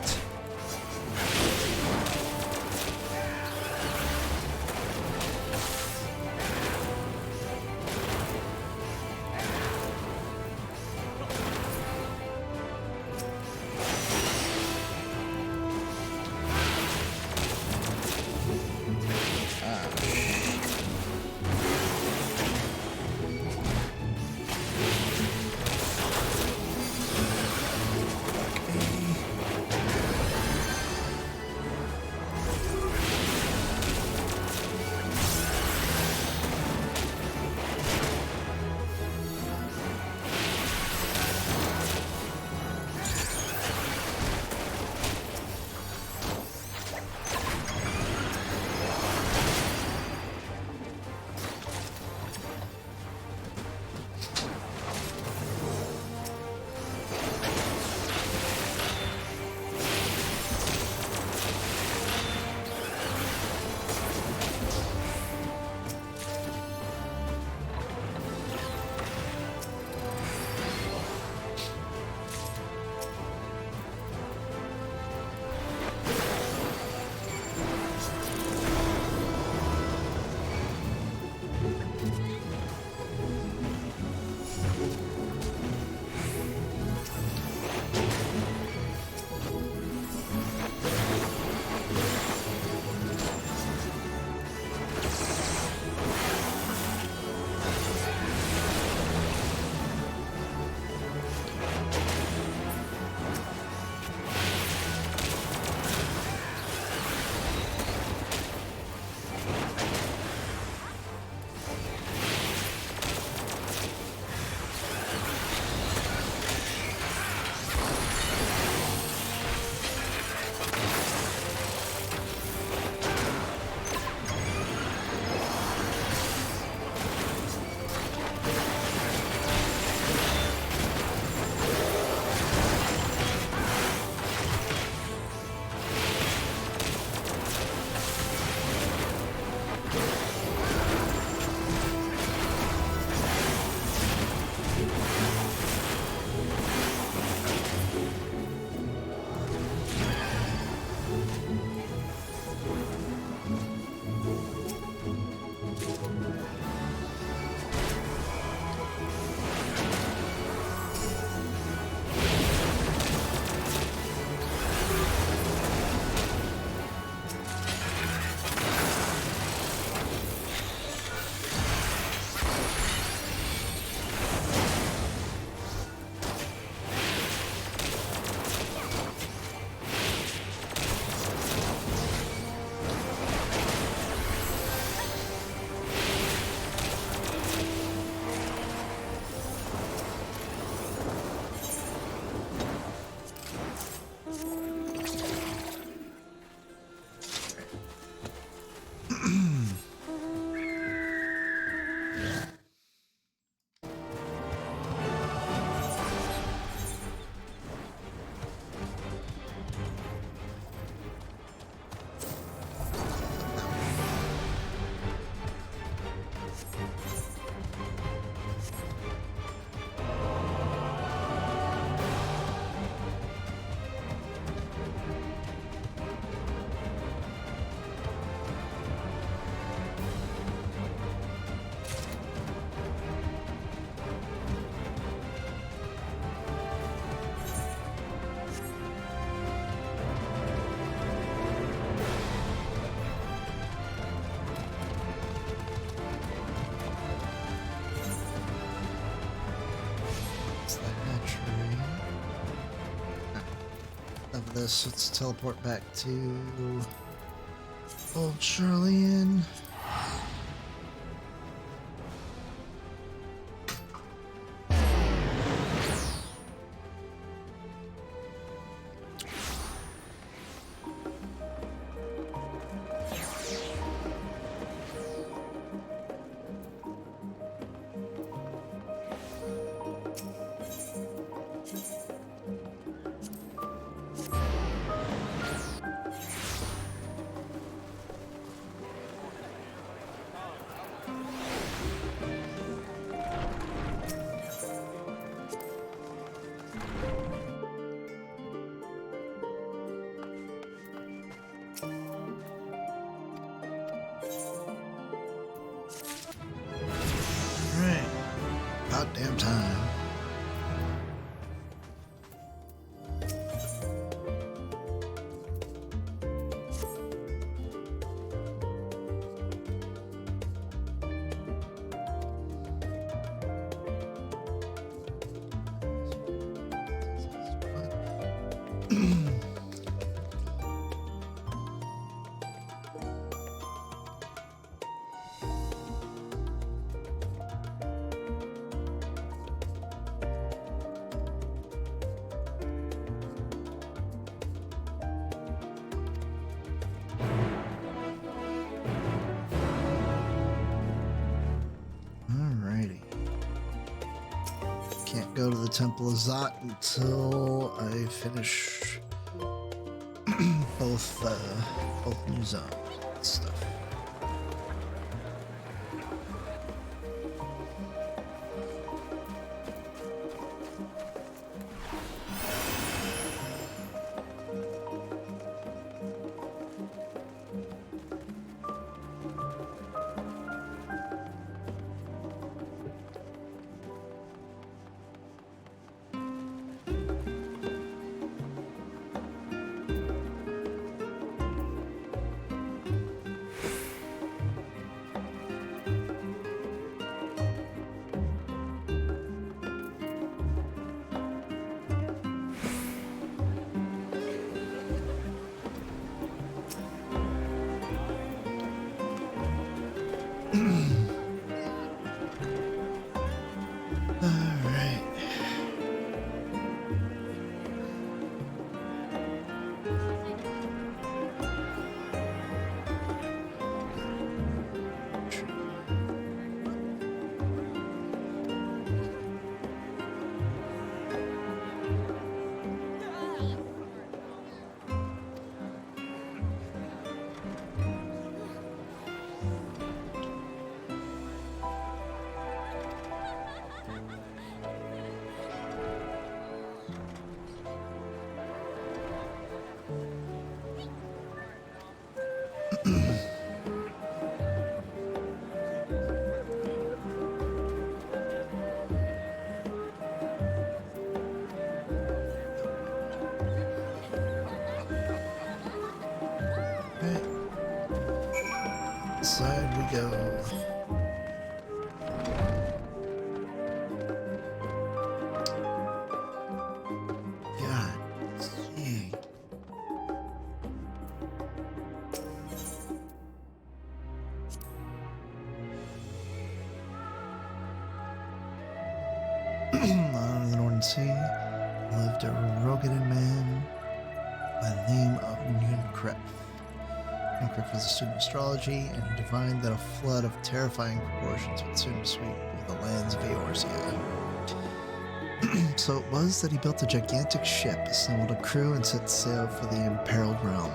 Speaker 1: of this. Let's teleport back to Old Charlian. About damn time. Go to the Temple of Zot until I finish both new zones and stuff. Side we go. God dang. On the Northern Sea lived a Rogadan man by the name of Untitled. Untitled was a student of astrology, and he divined that a flood of terrifying proportions would soon sweep over the lands of Eorzea. So it was that he built a gigantic ship, assembled a crew, and set sail for the imperiled realm.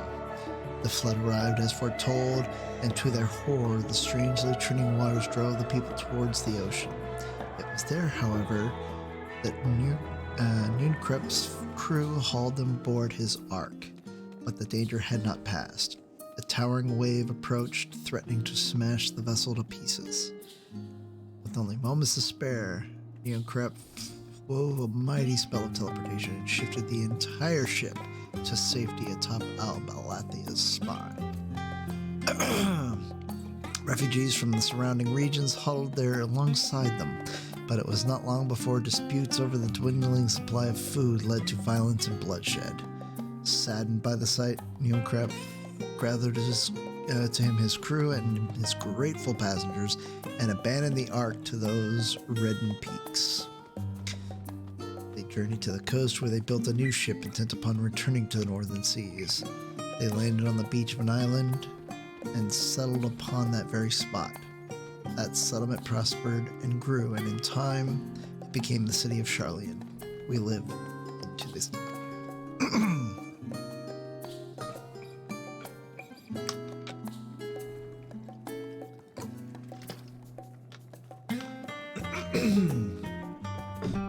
Speaker 1: The flood arrived as foretold, and to their horror, the strangely churning waters drove the people towards the ocean. It was there, however, that Untitled crew hauled them aboard his ark, but the danger had not passed. A towering wave approached, threatening to smash the vessel to pieces. With only moments to spare, Untitled wove a mighty spell of teleportation and shifted the entire ship to safety atop Al-Balathia's spine. Refugees from the surrounding regions huddled there alongside them, but it was not long before disputes over the dwindling supply of food led to violence and bloodshed. Saddened by the sight, Neilcrep gathered to him his crew and his grateful passengers and abandoned the Ark to those reddened peaks. They journeyed to the coast where they built a new ship intent upon returning to the northern seas. They landed on the beach of an island and settled upon that very spot. That settlement prospered and grew, and in time it became the city of Charlian. We live into this day.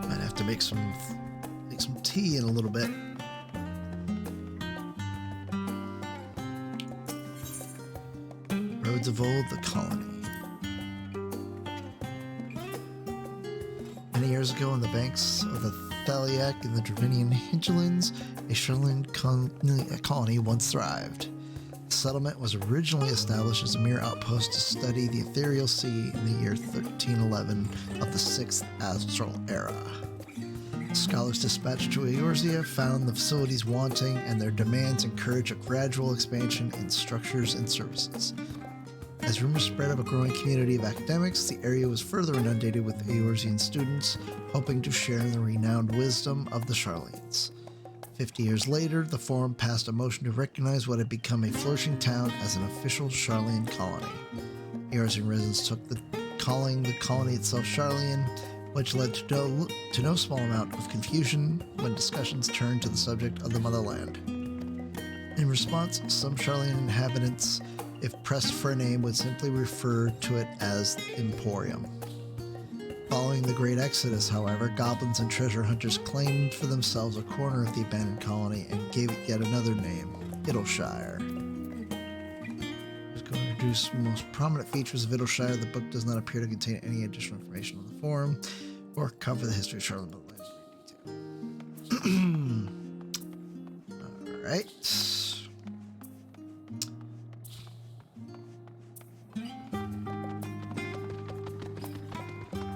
Speaker 1: Might have to make some tea in a little bit. Roads of old, the colony. Many years ago, on the banks of the Thaliac in the Dravinian hinterlands, a Charlian colony once thrived. The settlement was originally established as a mere outpost to study the ethereal sea in the year 1311 of the 6th Astral Era. Scholars dispatched to Eorzea found the facilities wanting, and their demands encouraged a gradual expansion in structures and services. As rumors spread of a growing community of academics, the area was further inundated with Eorzean students, hoping to share in the renowned wisdom of the Charlians. 50 years later, the Forum passed a motion to recognize what had become a flourishing town as an official Charlian colony. Eorzean residents took calling the colony itself Charlian, which led to no small amount of confusion when discussions turned to the subject of the motherland. In response, some Charlian inhabitants, if pressed for a name, would simply refer to it as Emporium. Following the Great Exodus, however, goblins and treasure hunters claimed for themselves a corner of the abandoned colony and gave it yet another name, Idleshire. Just going to introduce the most prominent features of Idleshire. The book does not appear to contain any additional information on the Forum or cover the history of Charlotte in great detail. Alright.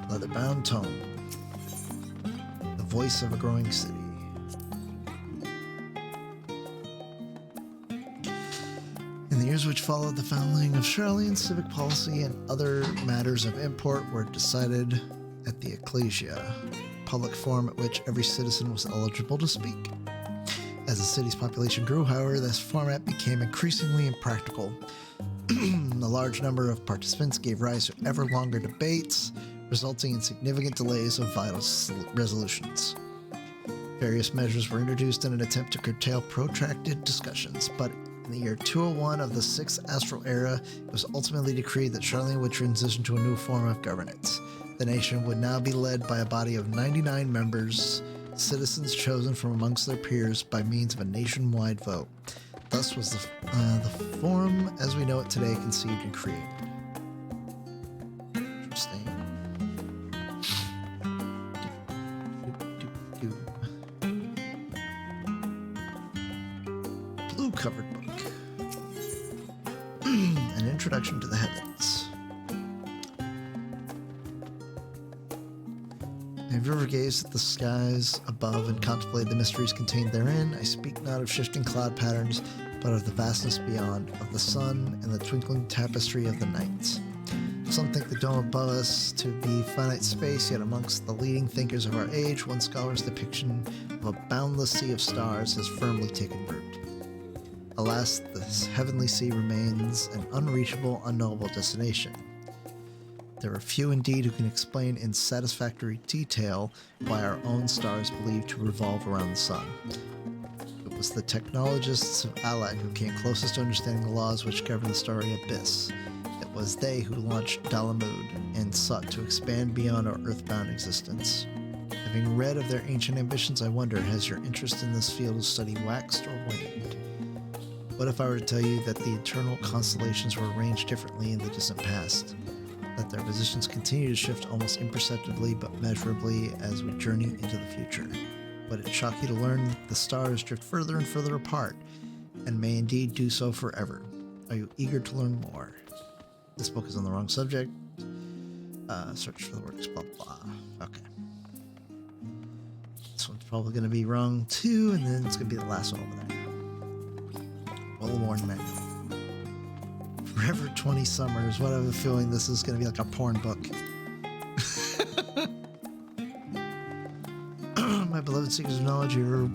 Speaker 1: Leather-bound tome. The voice of a growing city. In the years which followed the founding of Charlian, civic policy and other matters of import were decided at the Ecclesia, public forum at which every citizen was eligible to speak. As the city's population grew, however, this format became increasingly impractical. A large number of participants gave rise to ever longer debates, resulting in significant delays of vital resolutions. Various measures were introduced in an attempt to curtail protracted discussions, but in the year 201 of the 6th Astral Era, it was ultimately decreed that Charlian would transition to a new form of governance. The nation would now be led by a body of 99 members, citizens chosen from amongst their peers by means of a nationwide vote. Thus was the Forum as we know it today conceived and created. Interesting. Blue-covered book. An introduction to the heavens. Have you ever gazed at the skies above and contemplated the mysteries contained therein? I speak not of shifting cloud patterns, but of the vastness beyond, of the sun and the twinkling tapestry of the night. Some think the dome above us to be finite space, yet amongst the leading thinkers of our age, one scholar's depiction of a boundless sea of stars has firmly taken root. Alas, this heavenly sea remains an unreachable, unknowable destination. There are few indeed who can explain in satisfactory detail why our own star is believed to revolve around the sun. It was the technologists of Alag who came closest to understanding the laws which govern the starry abyss. It was they who launched Dalamud and sought to expand beyond our earthbound existence. Having read of their ancient ambitions, I wonder, has your interest in this field of study waxed or waned? What if I were to tell you that the eternal constellations were arranged differently in the distant past? That their positions continue to shift almost imperceptibly but measurably as we journey into the future? Would it shock you to learn that the stars drift further and further apart, and may indeed do so forever? Are you eager to learn more? This book is on the wrong subject. Search for the works, blah, blah. Okay. This one's probably going to be wrong too, and then it's going to be the last one over there. Well-worn manual. Forever 20 Summers. What I have a feeling this is going to be like a porn book. My beloved seekers of knowledge, you ever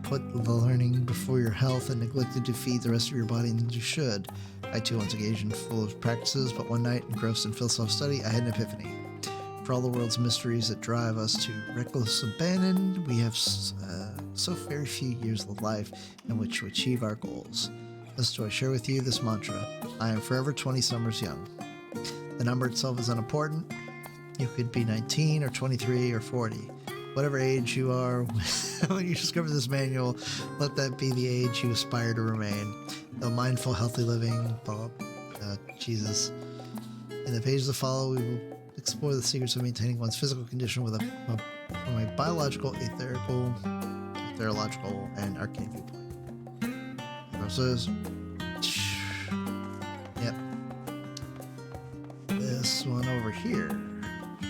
Speaker 1: put the learning before your health and neglected to feed the rest of your body as you should? I too once engaged in full of practices, but one night, engrossed in philosophical study, I had an epiphany. For all the world's mysteries that drive us to reckless abandon, we have so very few years of life in which to achieve our goals. Thus do I share with you this mantra: I am forever 20 summers young. The number itself is unimportant. You could be 19 or 23 or 40. Whatever age you are, when you discover this manual, let that be the age you aspire to remain. The mindful, healthy living, Jesus. In the pages that follow, we will explore the secrets of maintaining one's physical condition from a biological, ethereological, and arcane viewpoint. Says, yep. This one over here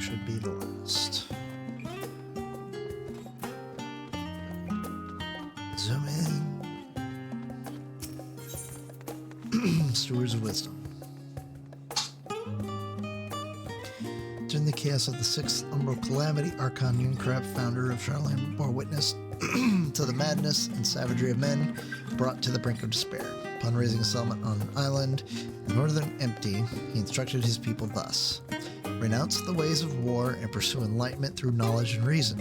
Speaker 1: should be the last. Zoom in. Stewards of Wisdom. During the chaos of the Sixth Umbral Calamity, Archon Uncrab, founder of Charlemagne, bore witness to the madness and savagery of men brought to the brink of despair. Upon raising a settlement on an island, the northern empty, he instructed his people thus: renounce the ways of war and pursue enlightenment through knowledge and reason.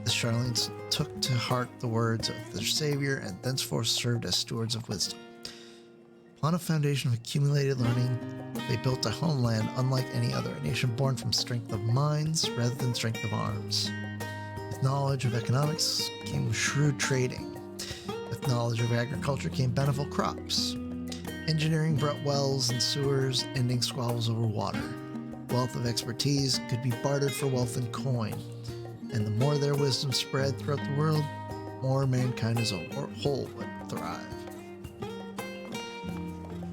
Speaker 1: The Charlemagne took to heart the words of their savior and thenceforth served as stewards of wisdom. Upon a foundation of accumulated learning, they built a homeland unlike any other, a nation born from strength of minds rather than strength of arms. With knowledge of economics came shrewd trading. With knowledge of agriculture came bountiful crops. Engineering brought wells and sewers, ending squabbles over water. Wealth of expertise could be bartered for wealth and coin. And the more their wisdom spread throughout the world, more mankind as a whole would thrive.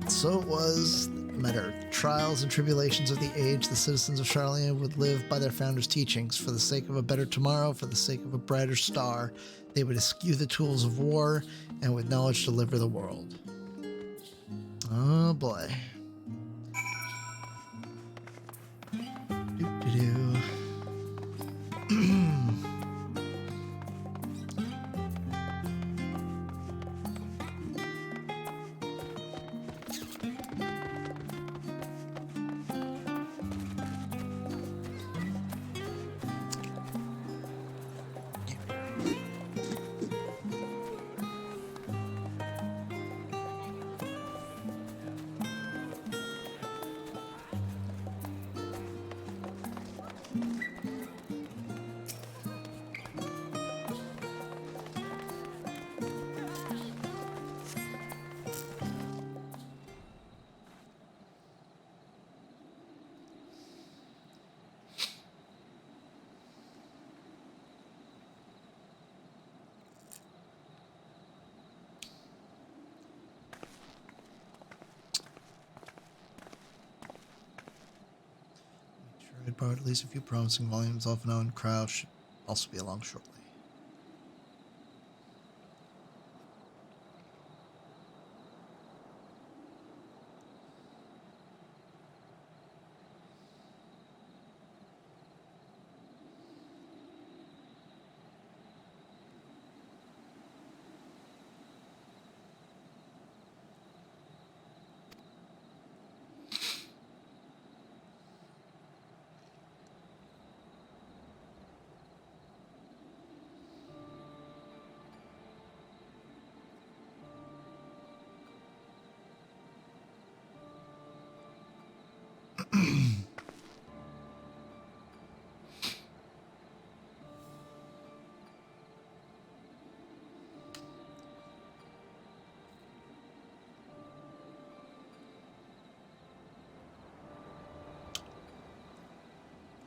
Speaker 1: So it was, no matter the trials and tribulations of the age, the citizens of Charlemagne would live by their founder's teachings. For the sake of a better tomorrow, for the sake of a brighter star, they would eschew the tools of war and with knowledge deliver the world. Oh boy. Doo-doo-doo. I'd borrowed at least a few promising volumes. Off and on crowd should also be along shortly.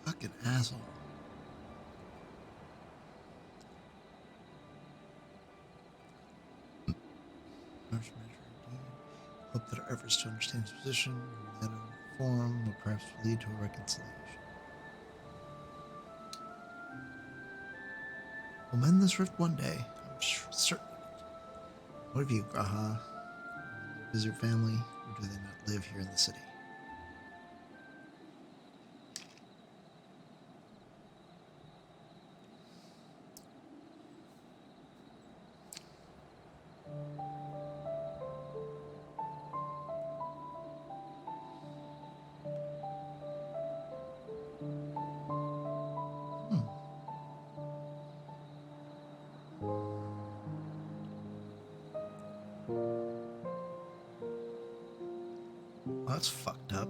Speaker 1: Fucking asshole. Hope that our efforts to understand his position and reform will perhaps lead to a reconciliation. We'll mend this rift one day, I'm certain. What of you, Graha? visit your family, or do they not live here in the city? Well, that's fucked up.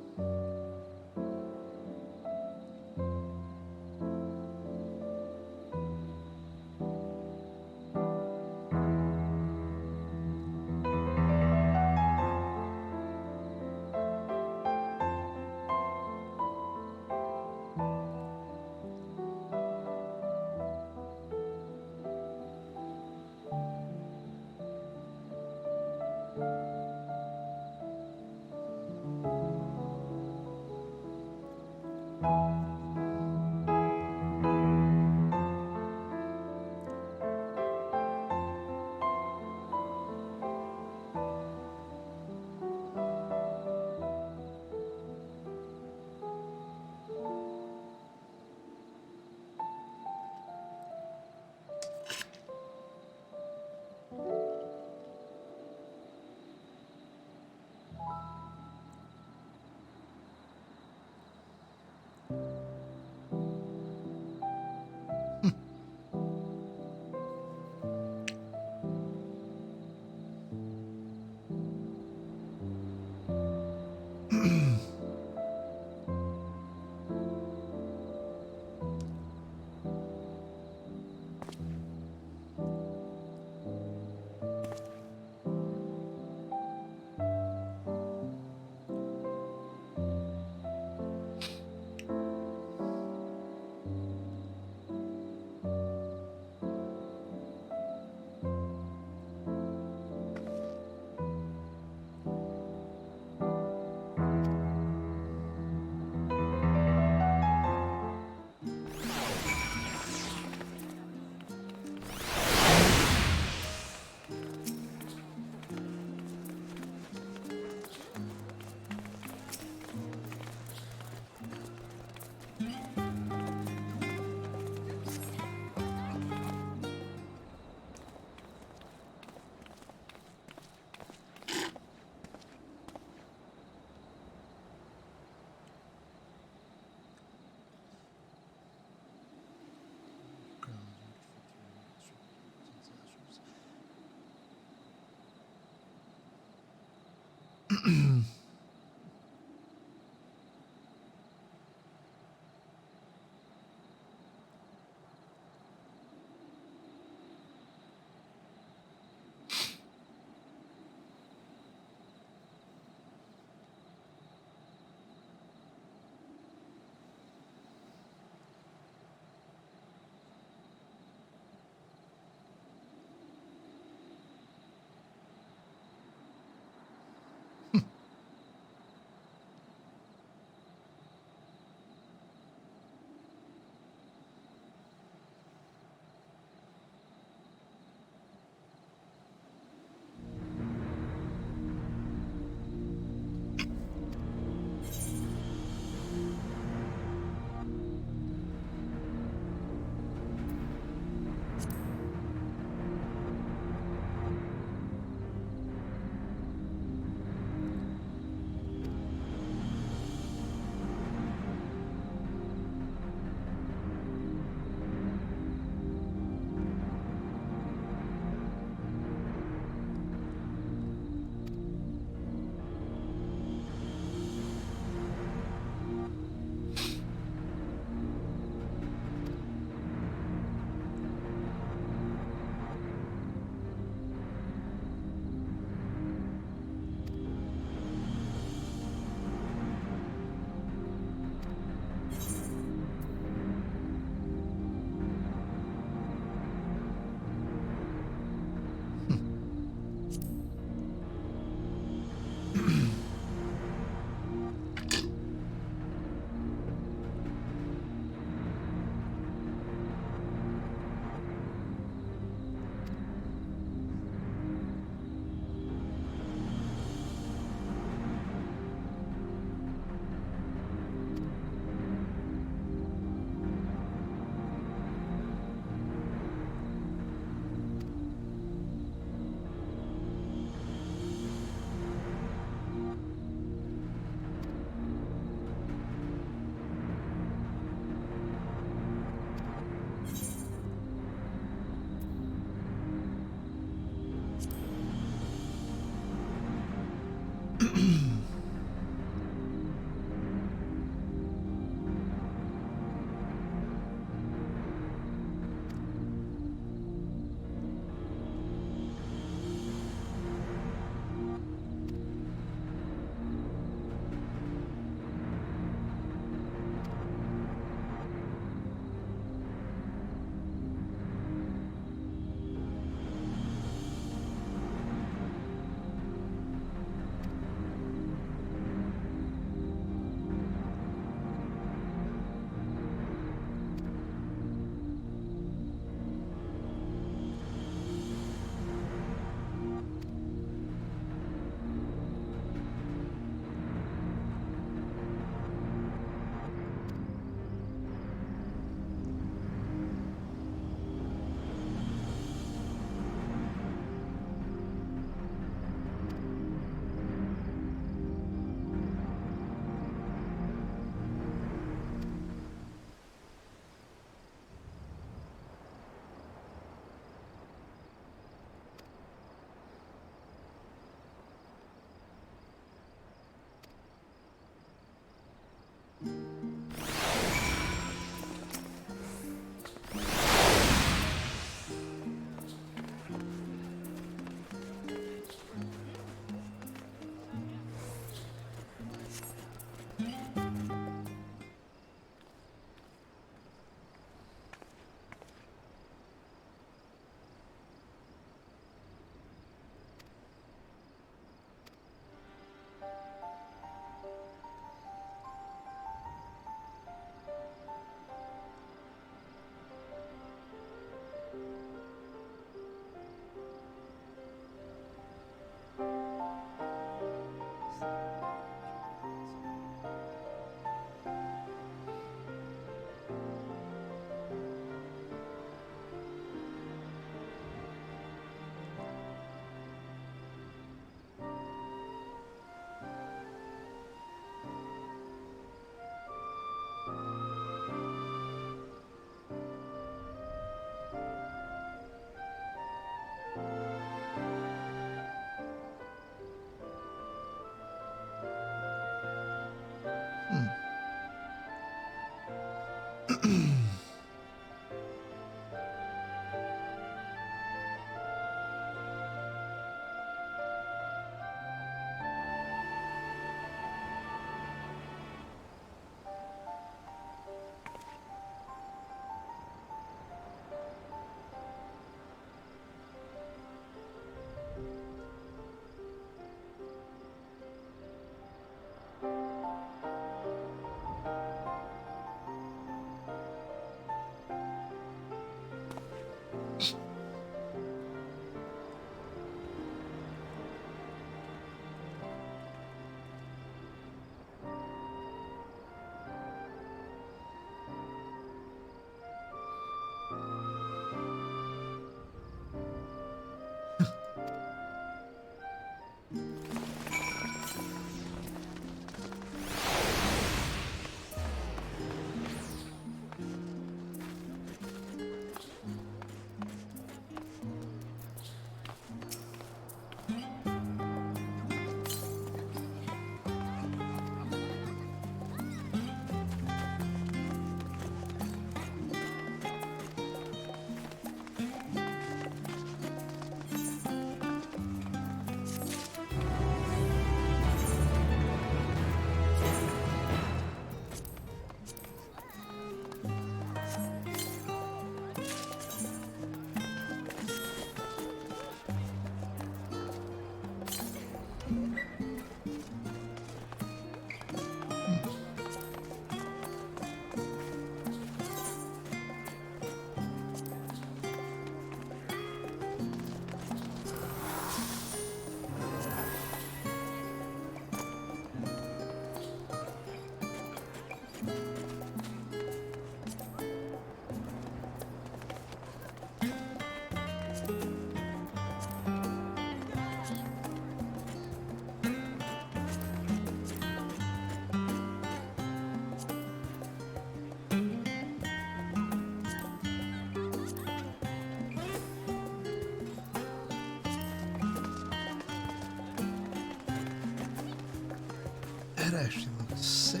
Speaker 1: That actually looks sick.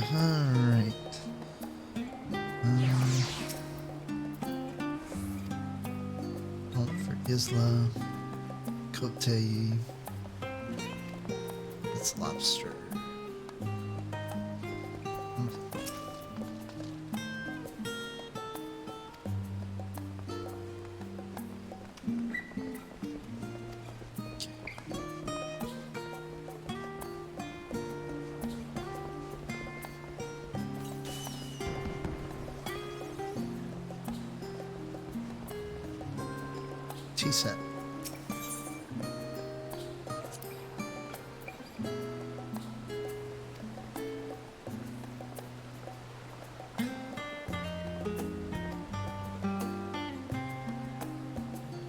Speaker 1: Alright. Hunt for Isla. Kotei. It's lobster. Tea set.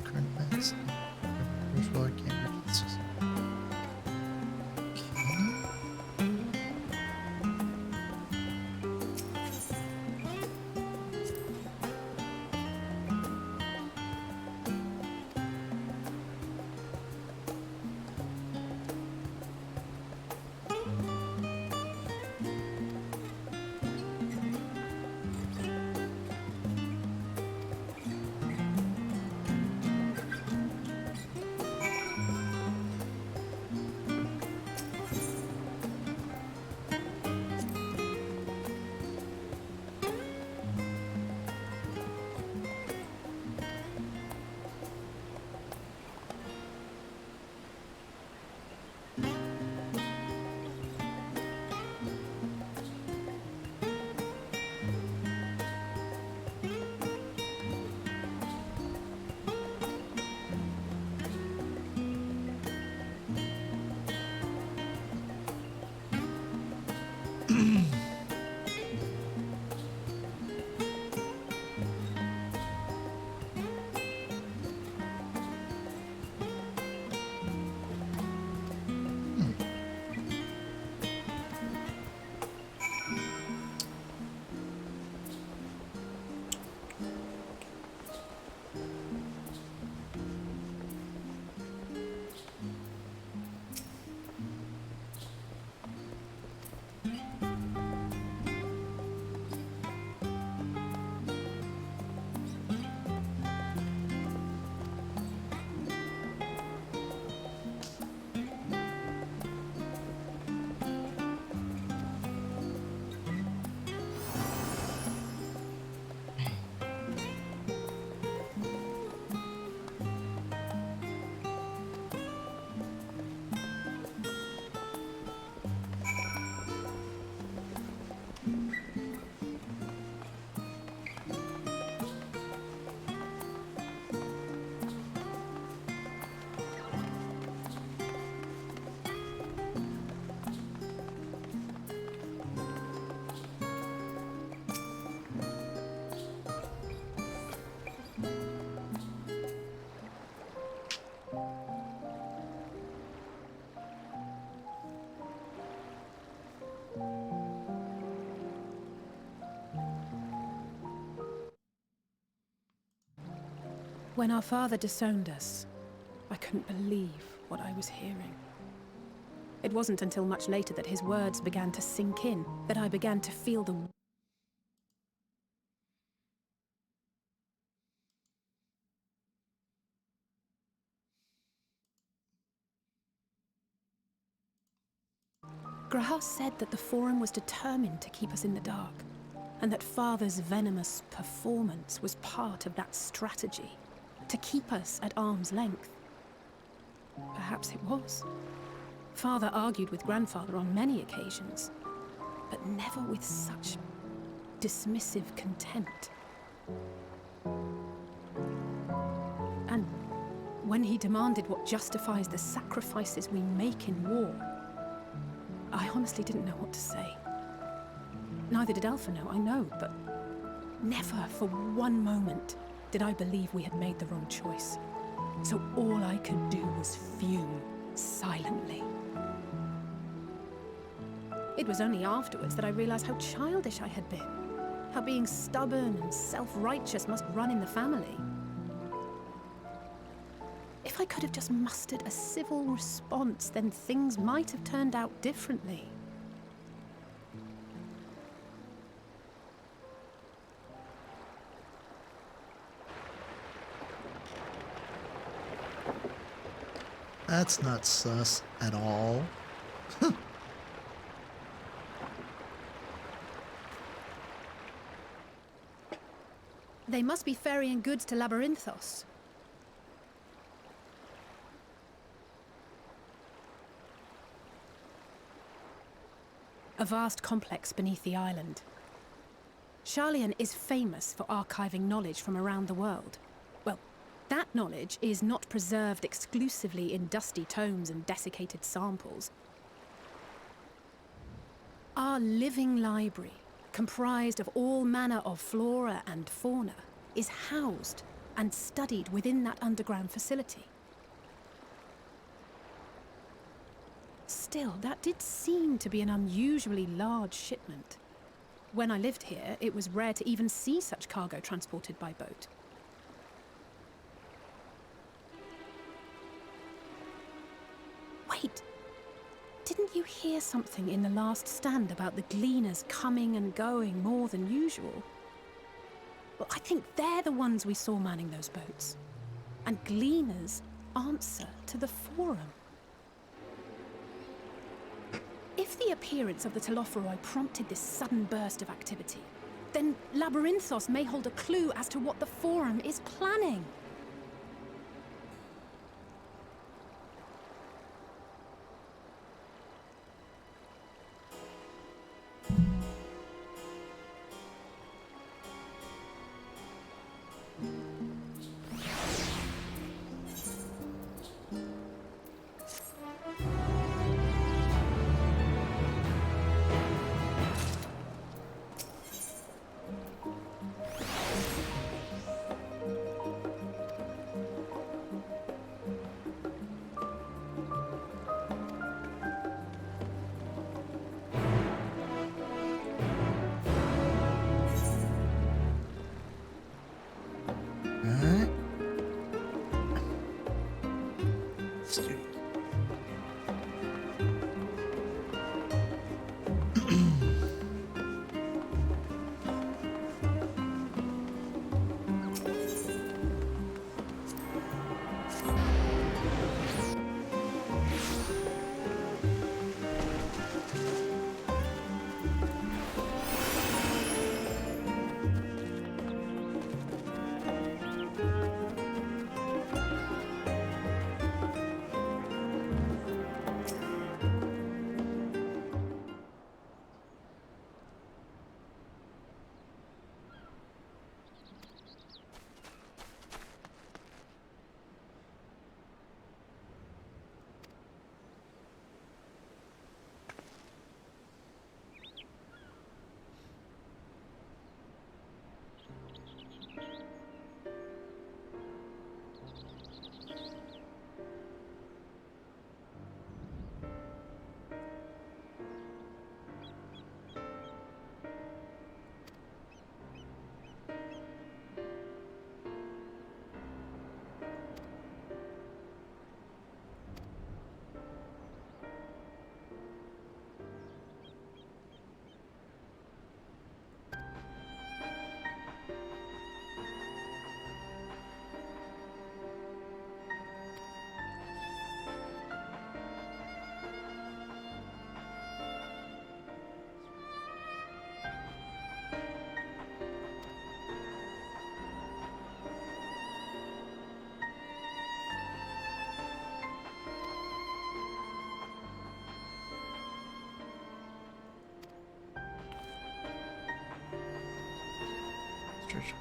Speaker 1: Current events. Visual game references.
Speaker 2: When our father disowned us, I couldn't believe what I was hearing. It wasn't until much later that his words began to sink in, that I began to feel the Grahar said that the Forum was determined to keep us in the dark, and that Father's venomous performance was part of that strategy, to keep us at arm's length. Perhaps it was. Father argued with Grandfather on many occasions, but never with such dismissive contempt. And when he demanded what justifies the sacrifices we make in war, I honestly didn't know what to say. Neither did Alpha know, I know, but never for one moment did I believe we had made the wrong choice. So all I could do was fume silently. It was only afterwards that I realized how childish I had been, how being stubborn and self-righteous must run in the family. If I could have just mustered a civil response, then things might have turned out differently.
Speaker 1: That's not sus at all.
Speaker 2: They must be ferrying goods to Labyrinthos. A vast complex beneath the island. Sharlayan is famous for archiving knowledge from around the world. Well, that knowledge is not preserved exclusively in dusty tomes and desiccated samples. Our living library, comprised of all manner of flora and fauna, is housed and studied within that underground facility. Still, that did seem to be an unusually large shipment. When I lived here, it was rare to even see such cargo transported by boat. Wait! Didn't you hear something in the last stand about the gleaners coming and going more than usual? Well, I think they're the ones we saw manning those boats. And gleaners answer to the Forum. If the appearance of the Telophoroi prompted this sudden burst of activity, then Labyrinthos may hold a clue as to what the Forum is planning.
Speaker 1: treasure.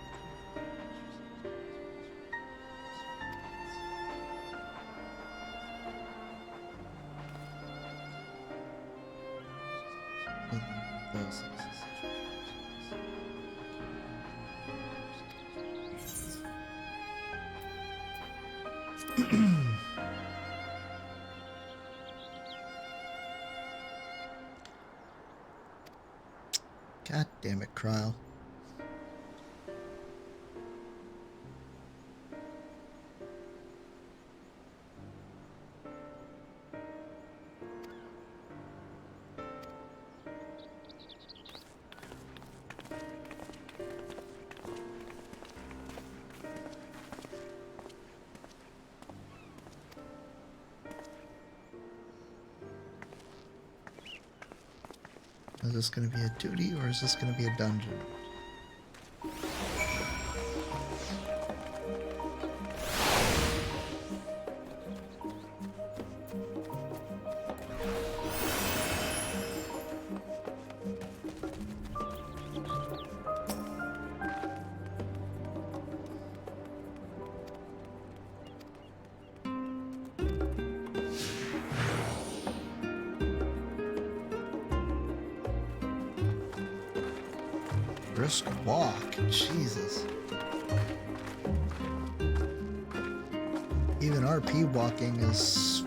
Speaker 1: God damn it, Kryl. Is this going to be a duty or is this going to be a dungeon? Brisk walk, Jesus. Even RP walking is...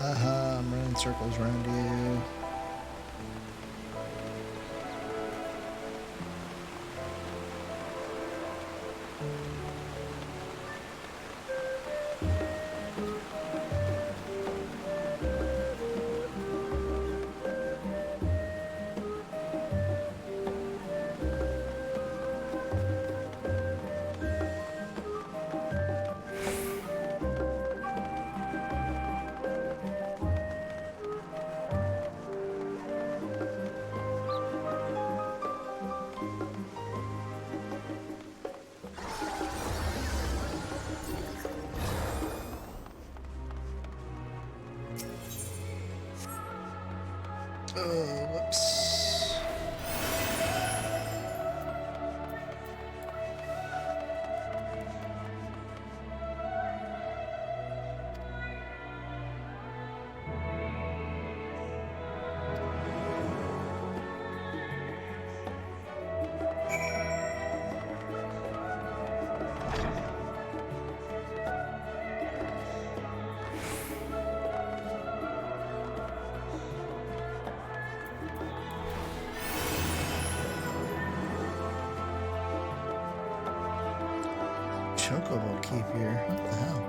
Speaker 1: I'm running circles around you. Oh, whoops. Chocobo keep here. What the hell?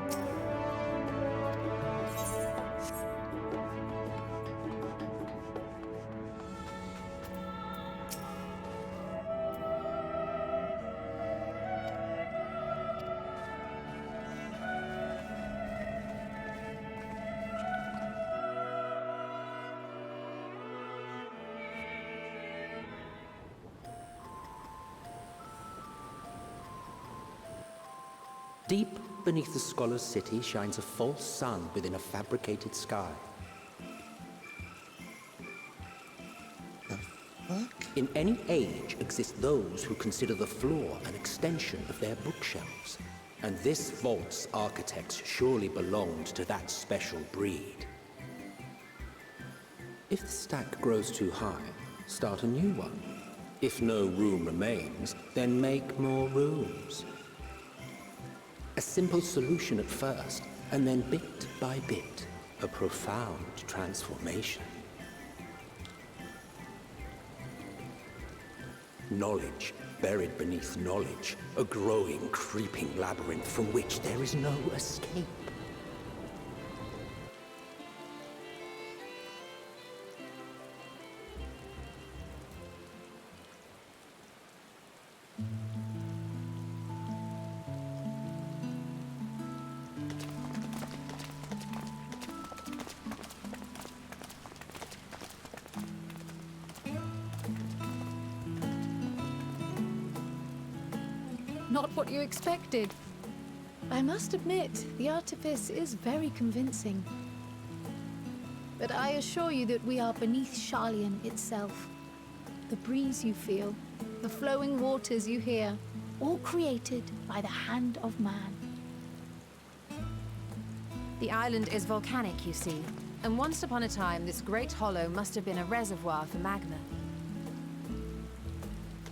Speaker 3: Deep beneath the scholar's city shines a false sun within a fabricated sky. In any age exist those who consider the floor an extension of their bookshelves. And this vault's architects surely belonged to that special breed. If the stack grows too high, start a new one. If no room remains, then make more rooms. A simple solution at first, and then bit by bit, a profound transformation. Knowledge buried beneath knowledge, a growing, creeping labyrinth from which there is no escape.
Speaker 2: Not what you expected. I must admit, the artifice is very convincing. But I assure you that we are beneath Sharlayan itself. The breeze you feel, the flowing waters you hear, all created by the hand of man.
Speaker 5: The island is volcanic, you see, and once upon a time this great hollow must have been a reservoir for magma.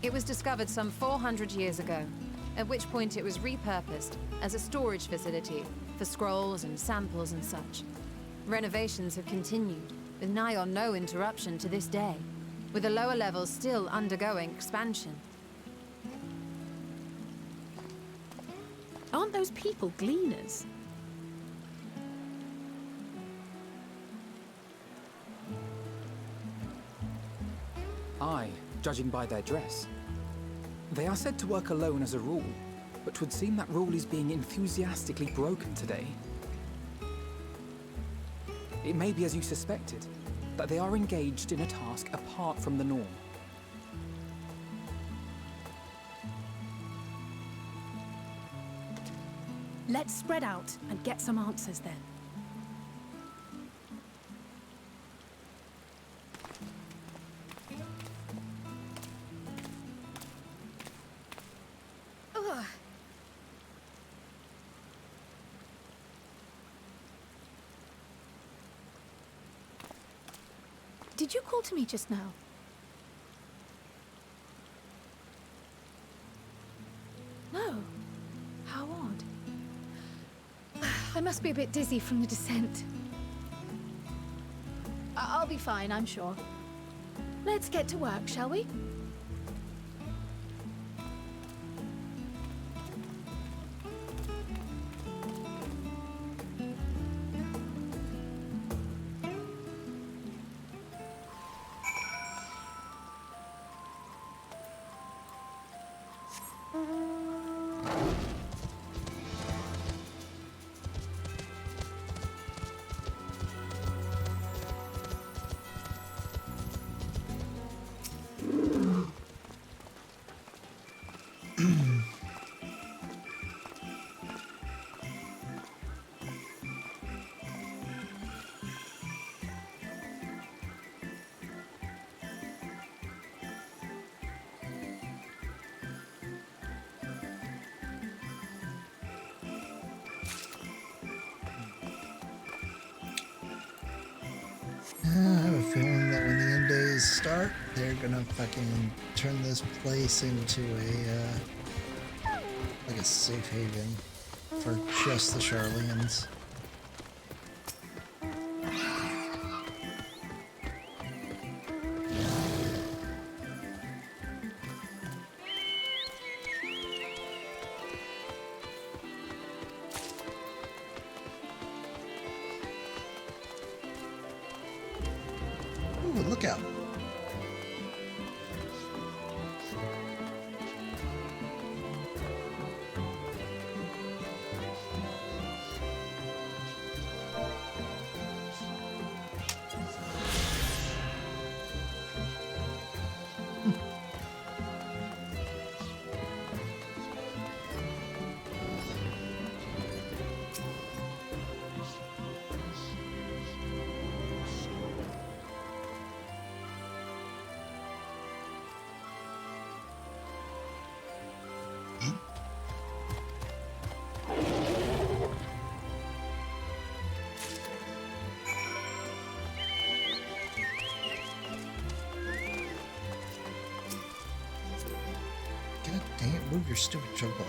Speaker 5: It was discovered some 400 years ago, at which point it was repurposed as a storage facility for scrolls and samples and such. Renovations have continued, with nigh on no interruption to this day, with the lower levels still undergoing expansion.
Speaker 2: Aren't those people gleaners?
Speaker 7: Aye, judging by their dress. They are said to work alone as a rule, but 'twould seem that rule is being enthusiastically broken today. It may be as you suspected, that they are engaged in a task apart from the norm.
Speaker 2: Let's spread out and get some answers then.
Speaker 15: Ugh.
Speaker 2: Did you call to me just now? No. How odd. I must be a bit dizzy from the descent. I'll be fine, I'm sure. Let's get to work, shall we?
Speaker 1: I have a feeling that when the end days start, they're gonna fucking turn this place into like a safe haven for just the Sharlayans. Ooh, look out. God dang it, move your stupid jump up.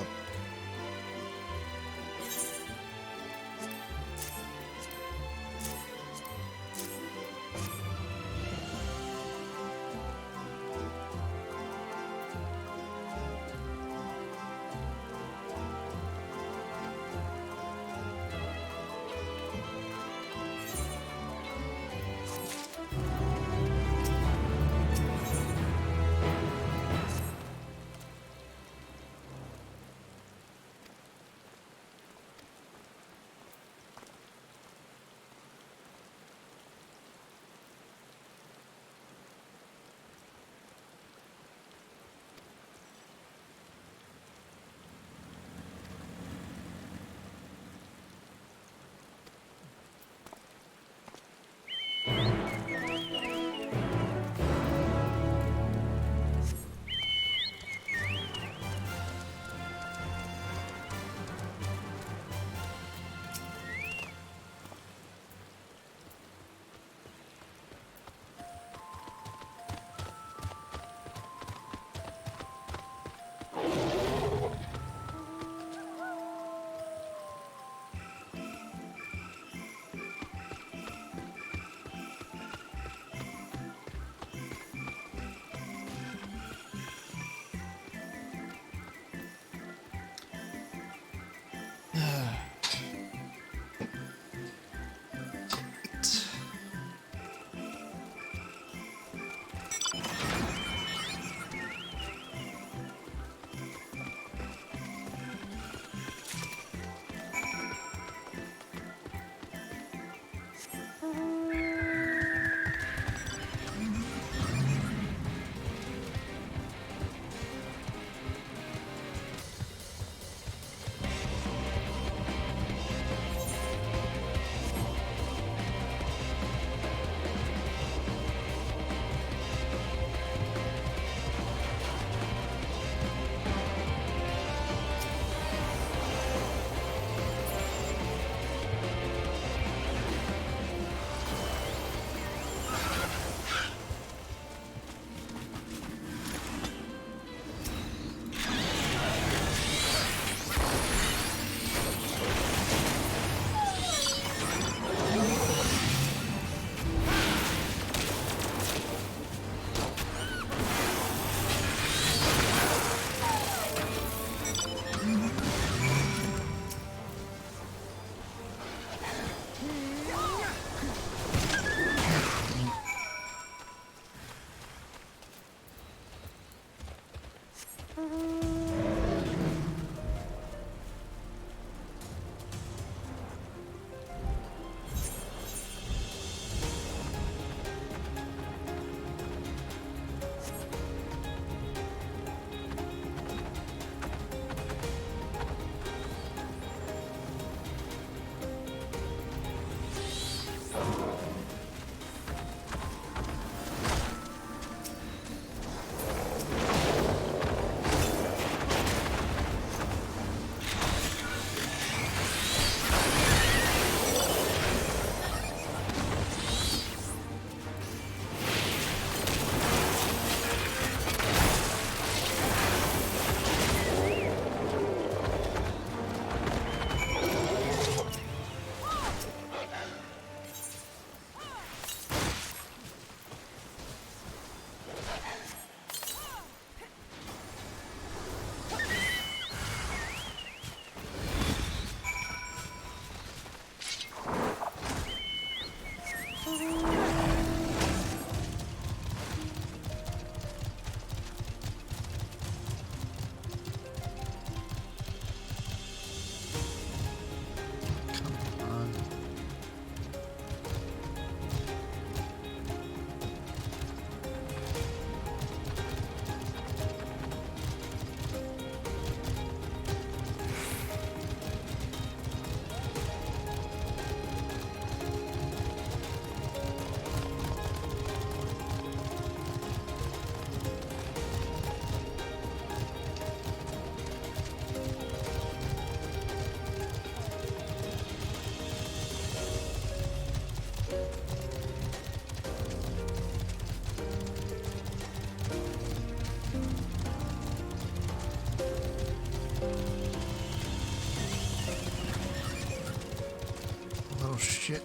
Speaker 1: Oh shit.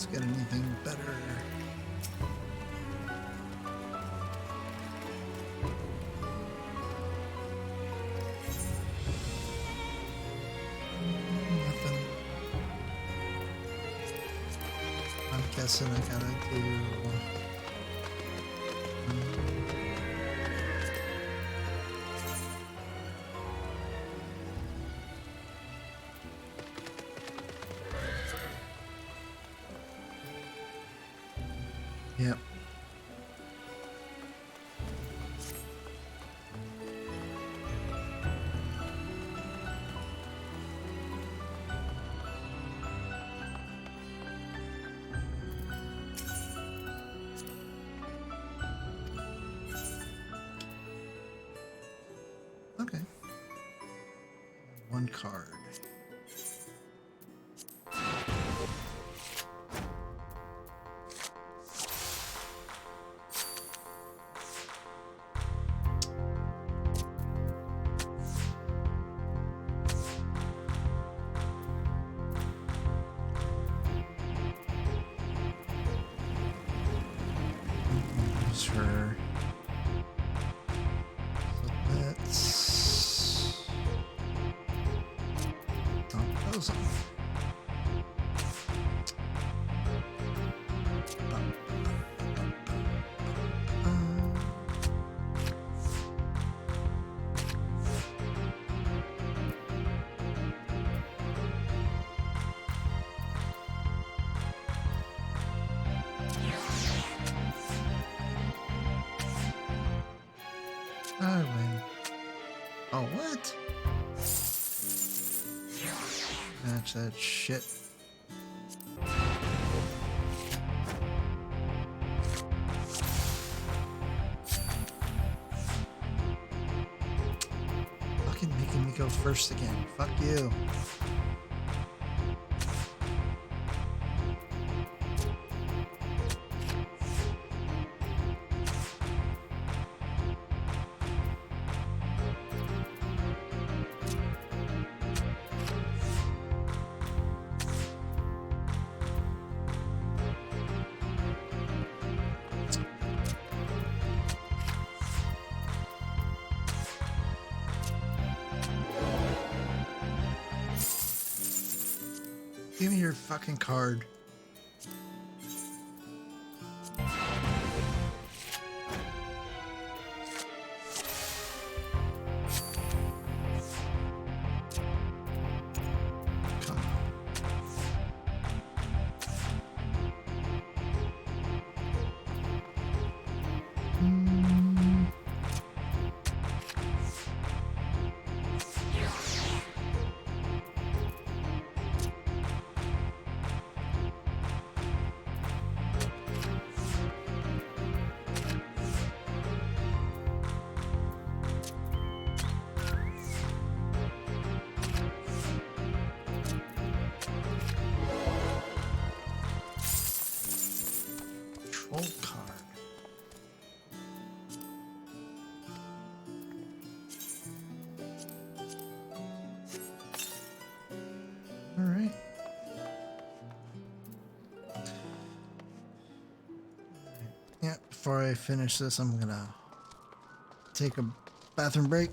Speaker 1: else get anything better? Nothing. I'm guessing I gotta do... Yep. Okay. One card. Use her. So let's dump those on. I win. Oh, what? Match that shit. Fucking making me go first again. Fuck you. Give me your fucking card. Come on. Control card. All right. Yeah, before I finish this, I'm gonna take a bathroom break.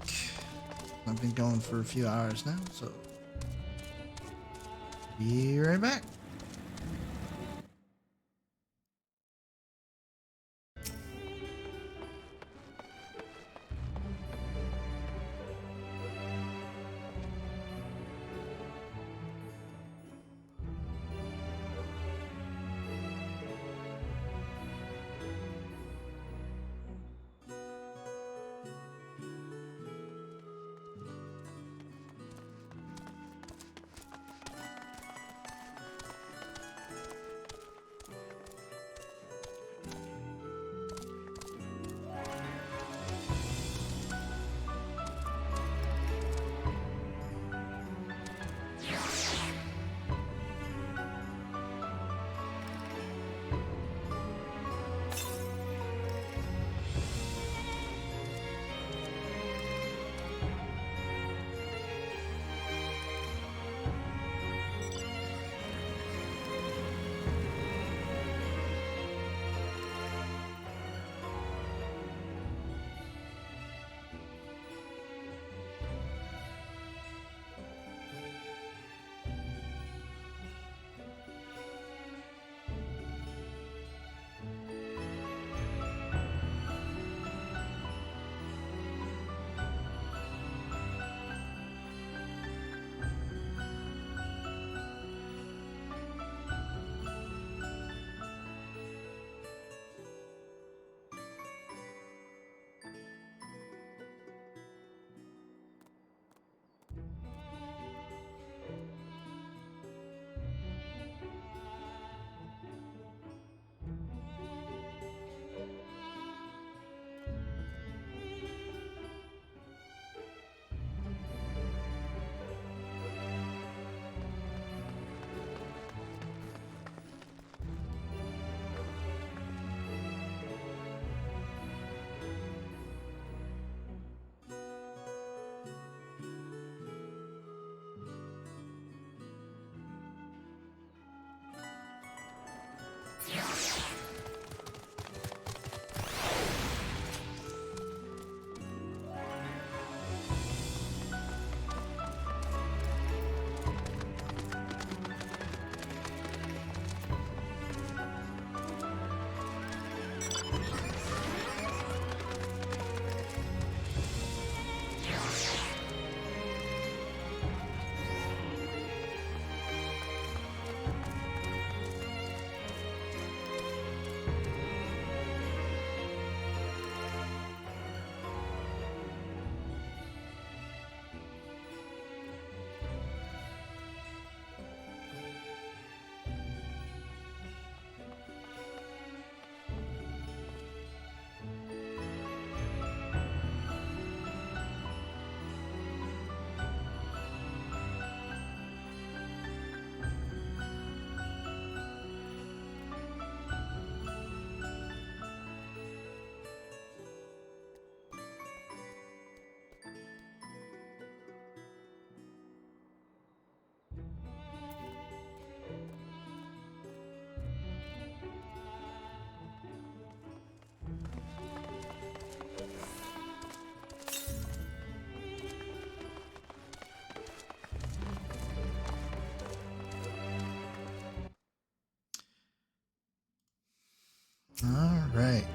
Speaker 1: I've been going for a few hours now, so be right back. right.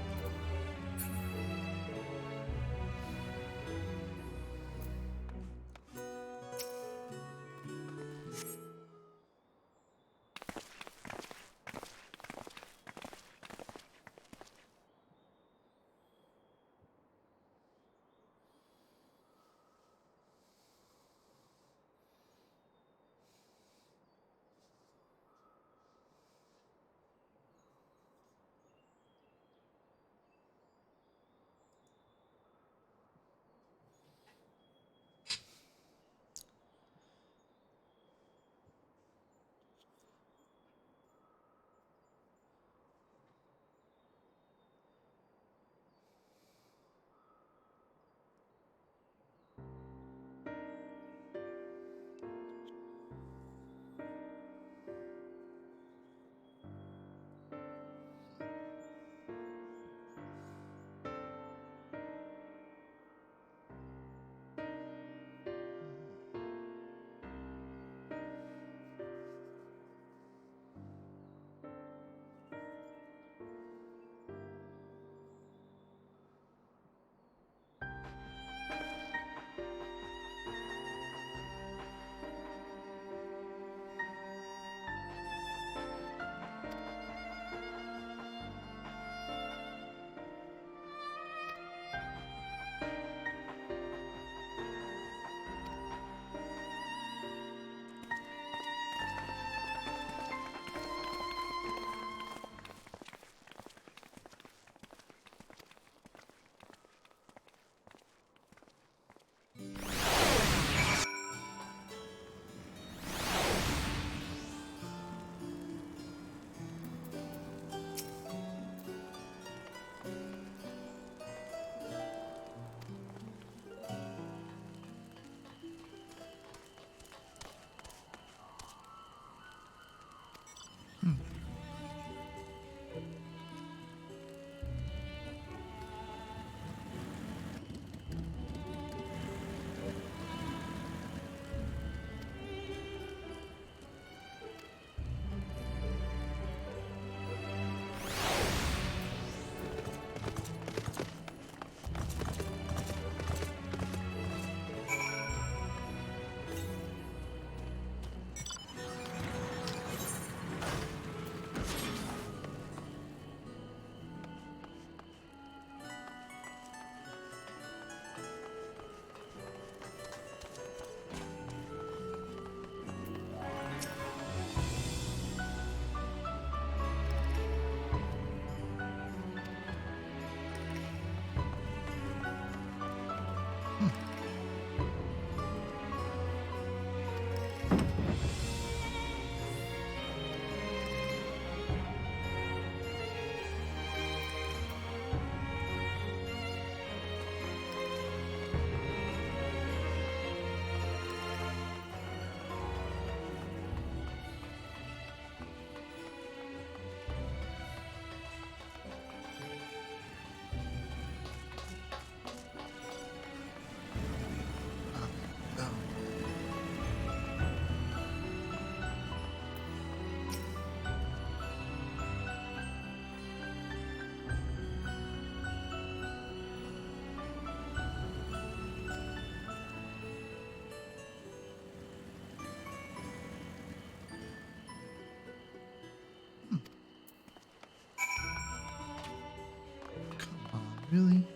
Speaker 1: Really?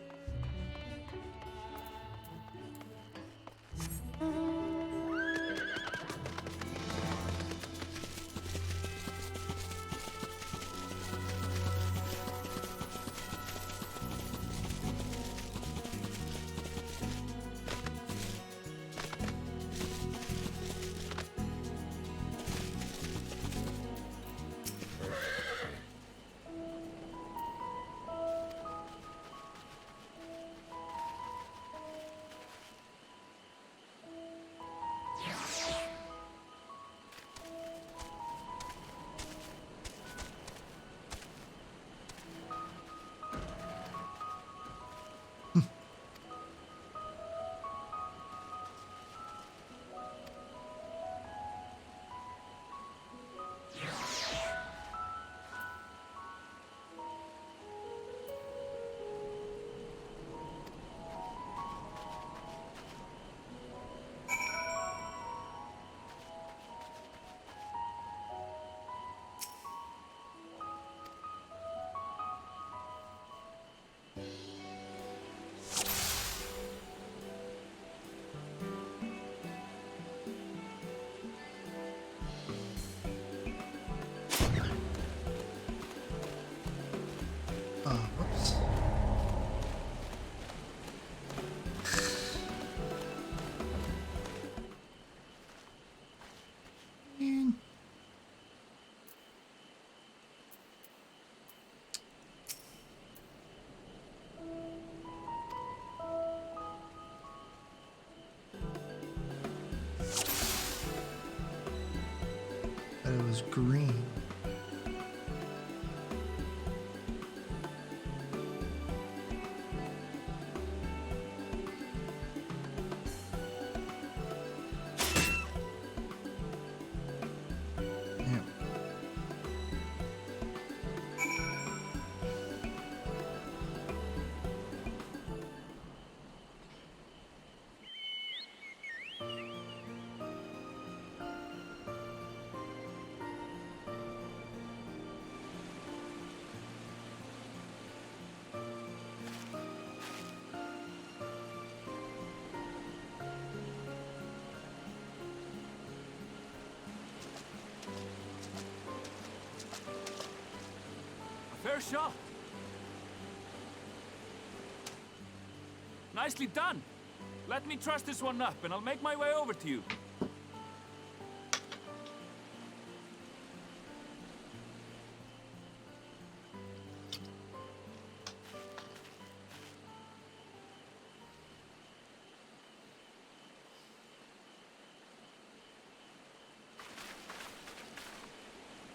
Speaker 1: is green.
Speaker 21: Fair shot. Nicely done. Let me truss this one up, and I'll make my way over to you.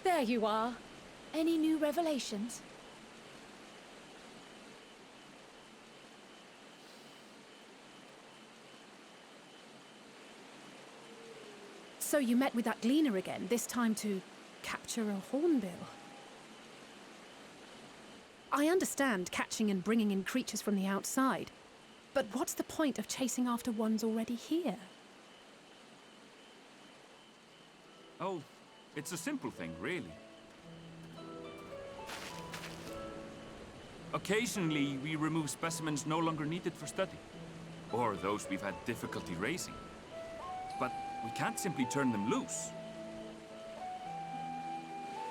Speaker 2: There you are. Any new revelations? So you met with that gleaner again, this time to capture a hornbill. I understand catching and bringing in creatures from the outside, but what's the point of chasing after ones already here?
Speaker 21: Oh, it's a simple thing, really. Occasionally, we remove specimens no longer needed for study, or those we've had difficulty raising. But we can't simply turn them loose.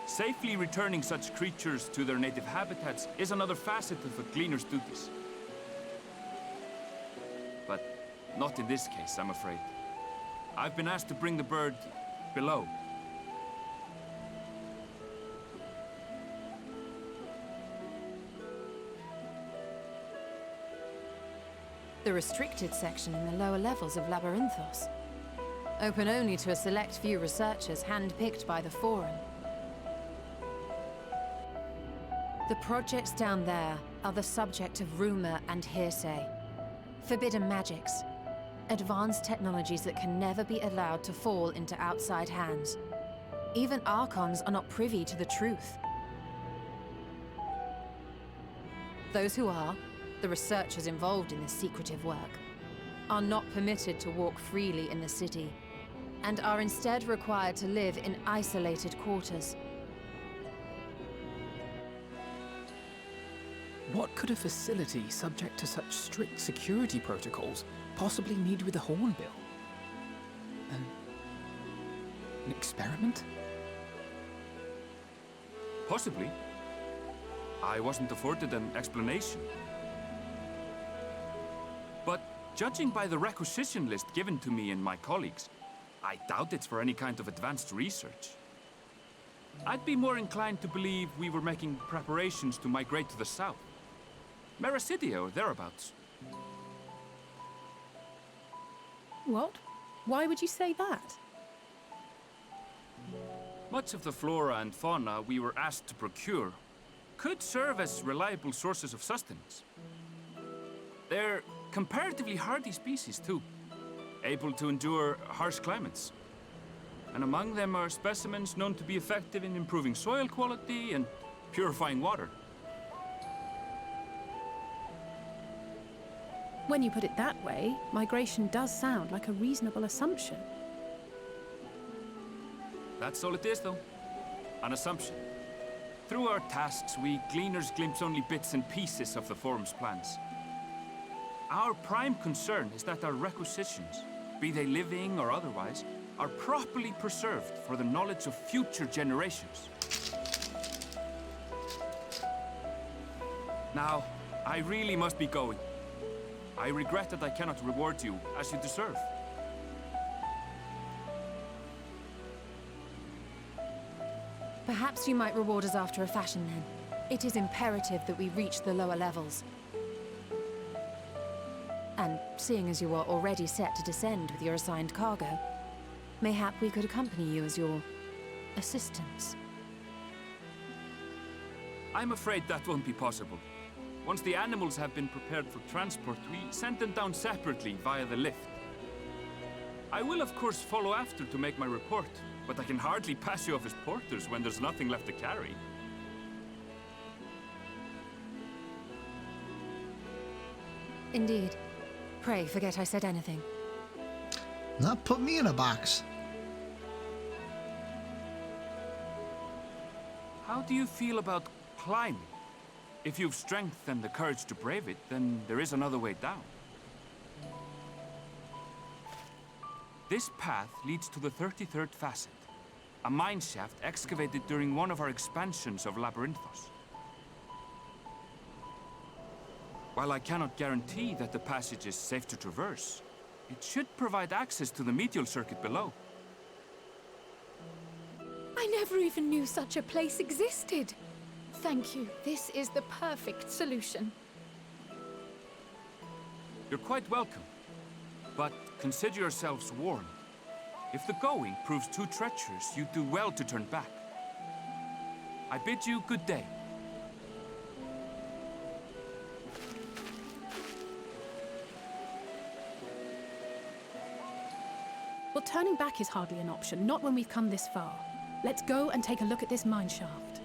Speaker 21: Safely returning such creatures to their native habitats is another facet of a gleaner's duties. But not in this case, I'm afraid. I've been asked to bring the bird below.
Speaker 5: The restricted section in the lower levels of Labyrinthos. Open only to a select few researchers handpicked by the Forum. The projects down there are the subject of rumor and hearsay. Forbidden magics. Advanced technologies that can never be allowed to fall into outside hands. Even Archons are not privy to the truth. Those who are, the researchers involved in this secretive work, are not permitted to walk freely in the city, and are instead required to live in isolated quarters.
Speaker 7: What could a facility subject to such strict security protocols possibly need with a hornbill? An experiment?
Speaker 21: Possibly. I wasn't afforded an explanation. But judging by the requisition list given to me and my colleagues, I doubt it's for any kind of advanced research. I'd be more inclined to believe we were making preparations to migrate to the south. Mericidia or thereabouts.
Speaker 2: What? Why would you say that?
Speaker 21: Much of the flora and fauna we were asked to procure could serve as reliable sources of sustenance. They're comparatively hardy species, too, able to endure harsh climates. And among them are specimens known to be effective in improving soil quality and purifying water.
Speaker 2: When you put it that way, migration does sound like a reasonable assumption.
Speaker 21: That's all it is, though. An assumption. Through our tasks, we gleaners glimpse only bits and pieces of the Forum's plans. Our prime concern is that our requisitions, be they living or otherwise, are properly preserved for the knowledge of future generations. Now, I really must be going. I regret that I cannot reward you as you deserve.
Speaker 5: Perhaps you might reward us after a fashion, then. It is imperative that we reach the lower levels. And seeing as you are already set to descend with your assigned cargo, mayhap we could accompany you as your
Speaker 2: assistance.
Speaker 21: I'm afraid that won't be possible. Once the animals have been prepared for transport, we send them down separately via the lift. I will, of course, follow after to make my report, but I can hardly pass you off as porters when there's nothing left to carry.
Speaker 2: Indeed. Pray forget I said anything.
Speaker 1: Not put me in a box.
Speaker 21: How do you feel about climbing? If you've strength and the courage to brave it, then there is another way down. This path leads to the 33rd facet, a mine shaft excavated during one of our expansions of Labyrinthos. While I cannot guarantee that the passage is safe to traverse, it should provide access to the medial circuit below.
Speaker 2: I never even knew such a place existed. Thank you. This is the perfect solution.
Speaker 21: You're quite welcome, but consider yourselves warned. If the going proves too treacherous, you'd do well to turn back. I bid you good day.
Speaker 2: Well, turning back is hardly an option, not when we've come this far. Let's go and take a look at this mine shaft.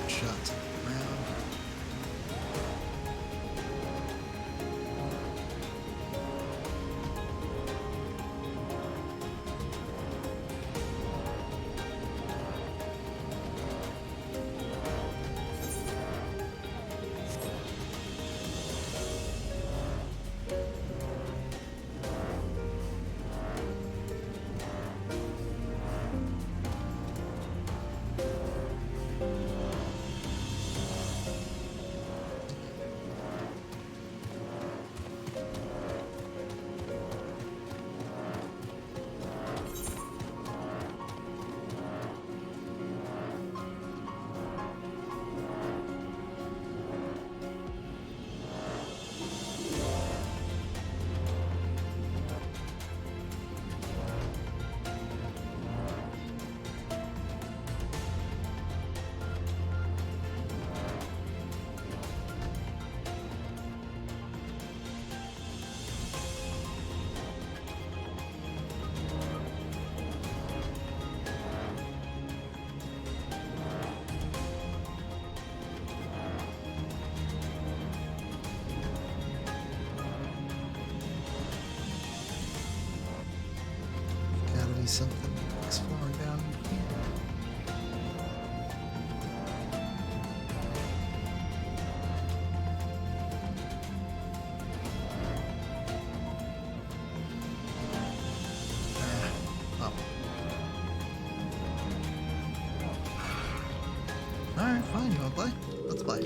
Speaker 1: Shots around. Something exploring down here. Oh. Alright, fine, you wanna play? Let's play.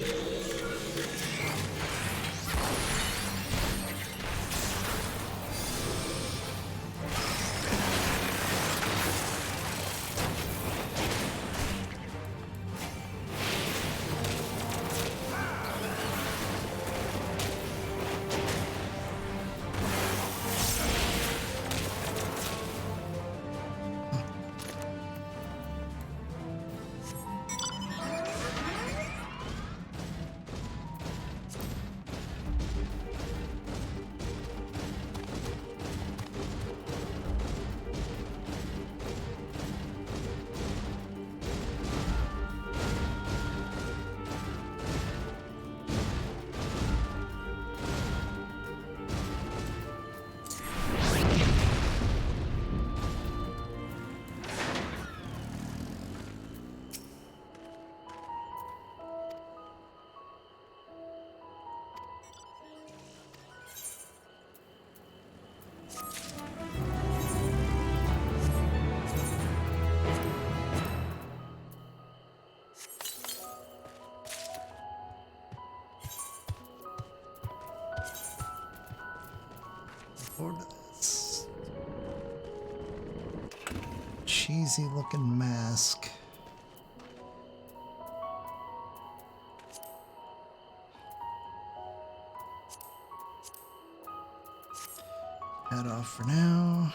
Speaker 1: This cheesy looking mask. Head off for now.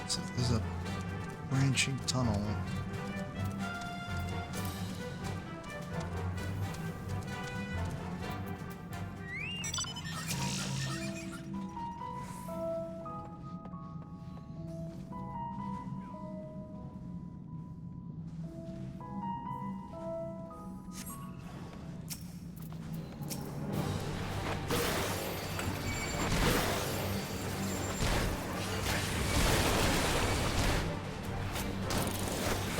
Speaker 1: So there's a branching tunnel.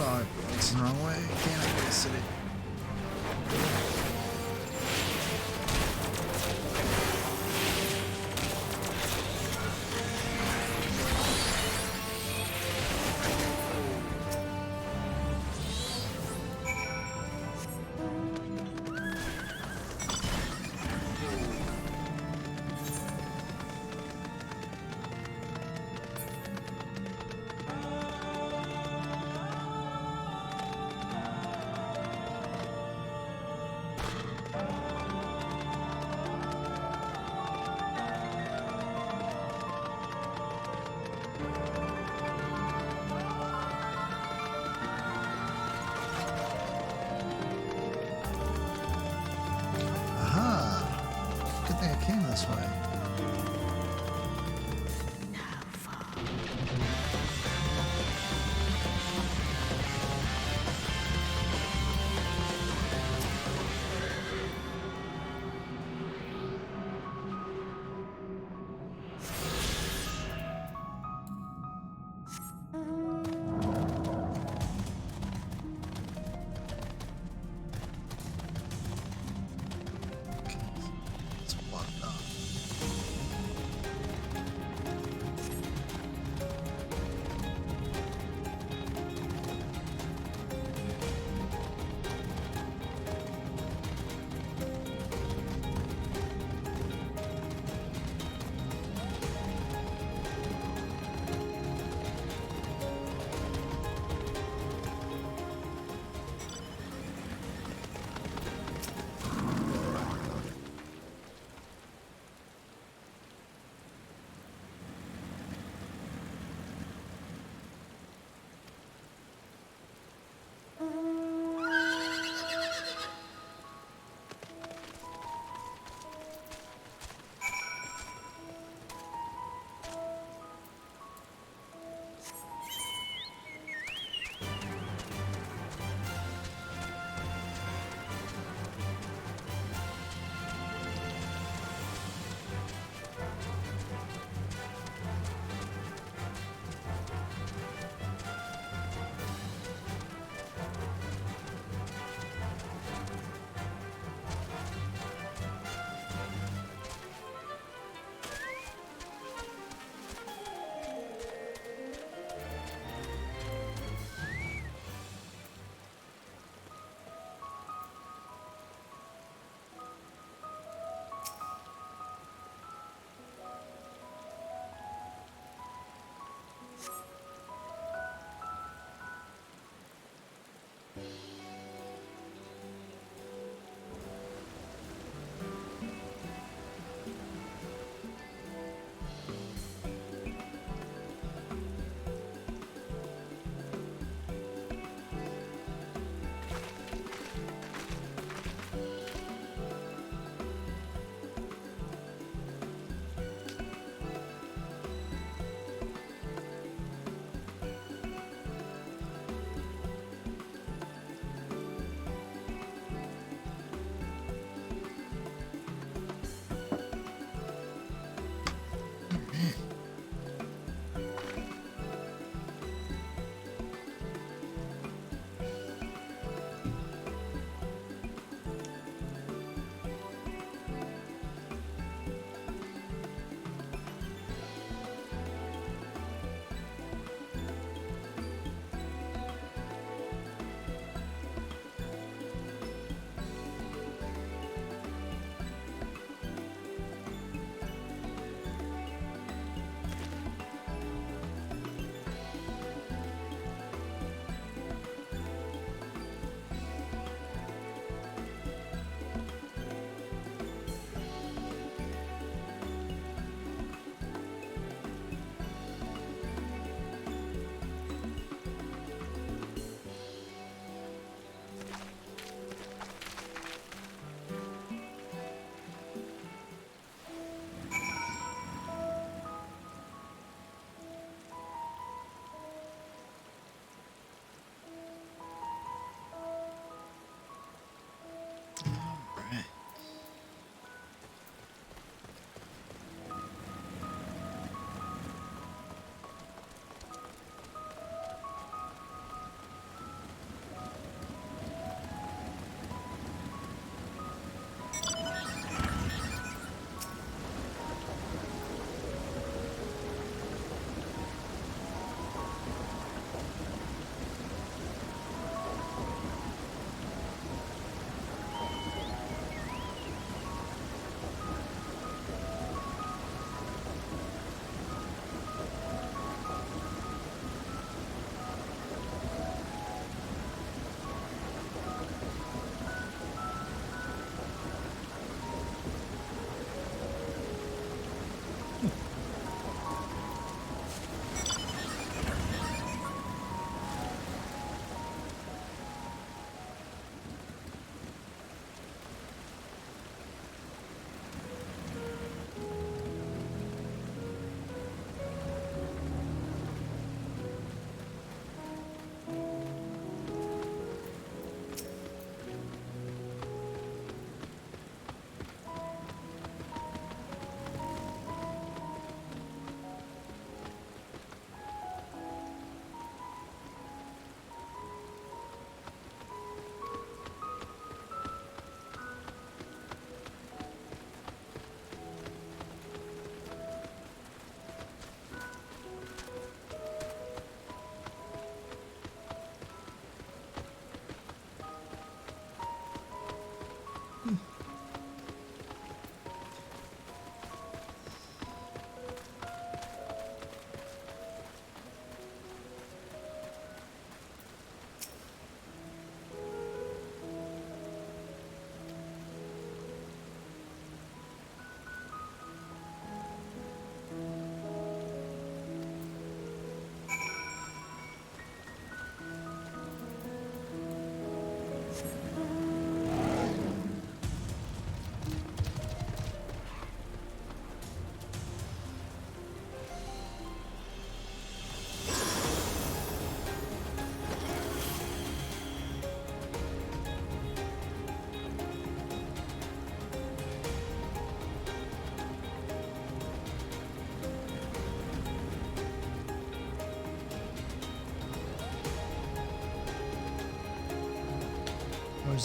Speaker 1: Oh, it's the wrong way. Can't I exit it?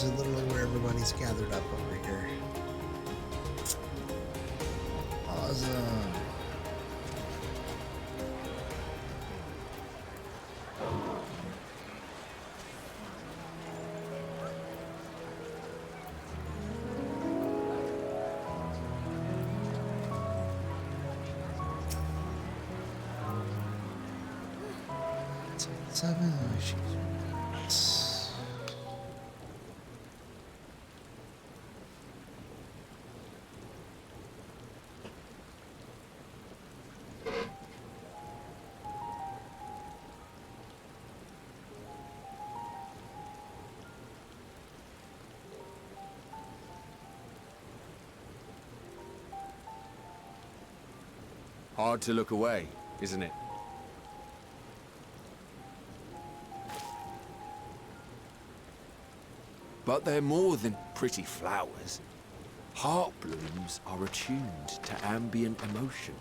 Speaker 1: literally where everybody's gathered up over here. Awesome. Seven.
Speaker 20: Hard to look away, isn't it? But they're more than pretty flowers. Heart blooms are attuned to ambient emotion.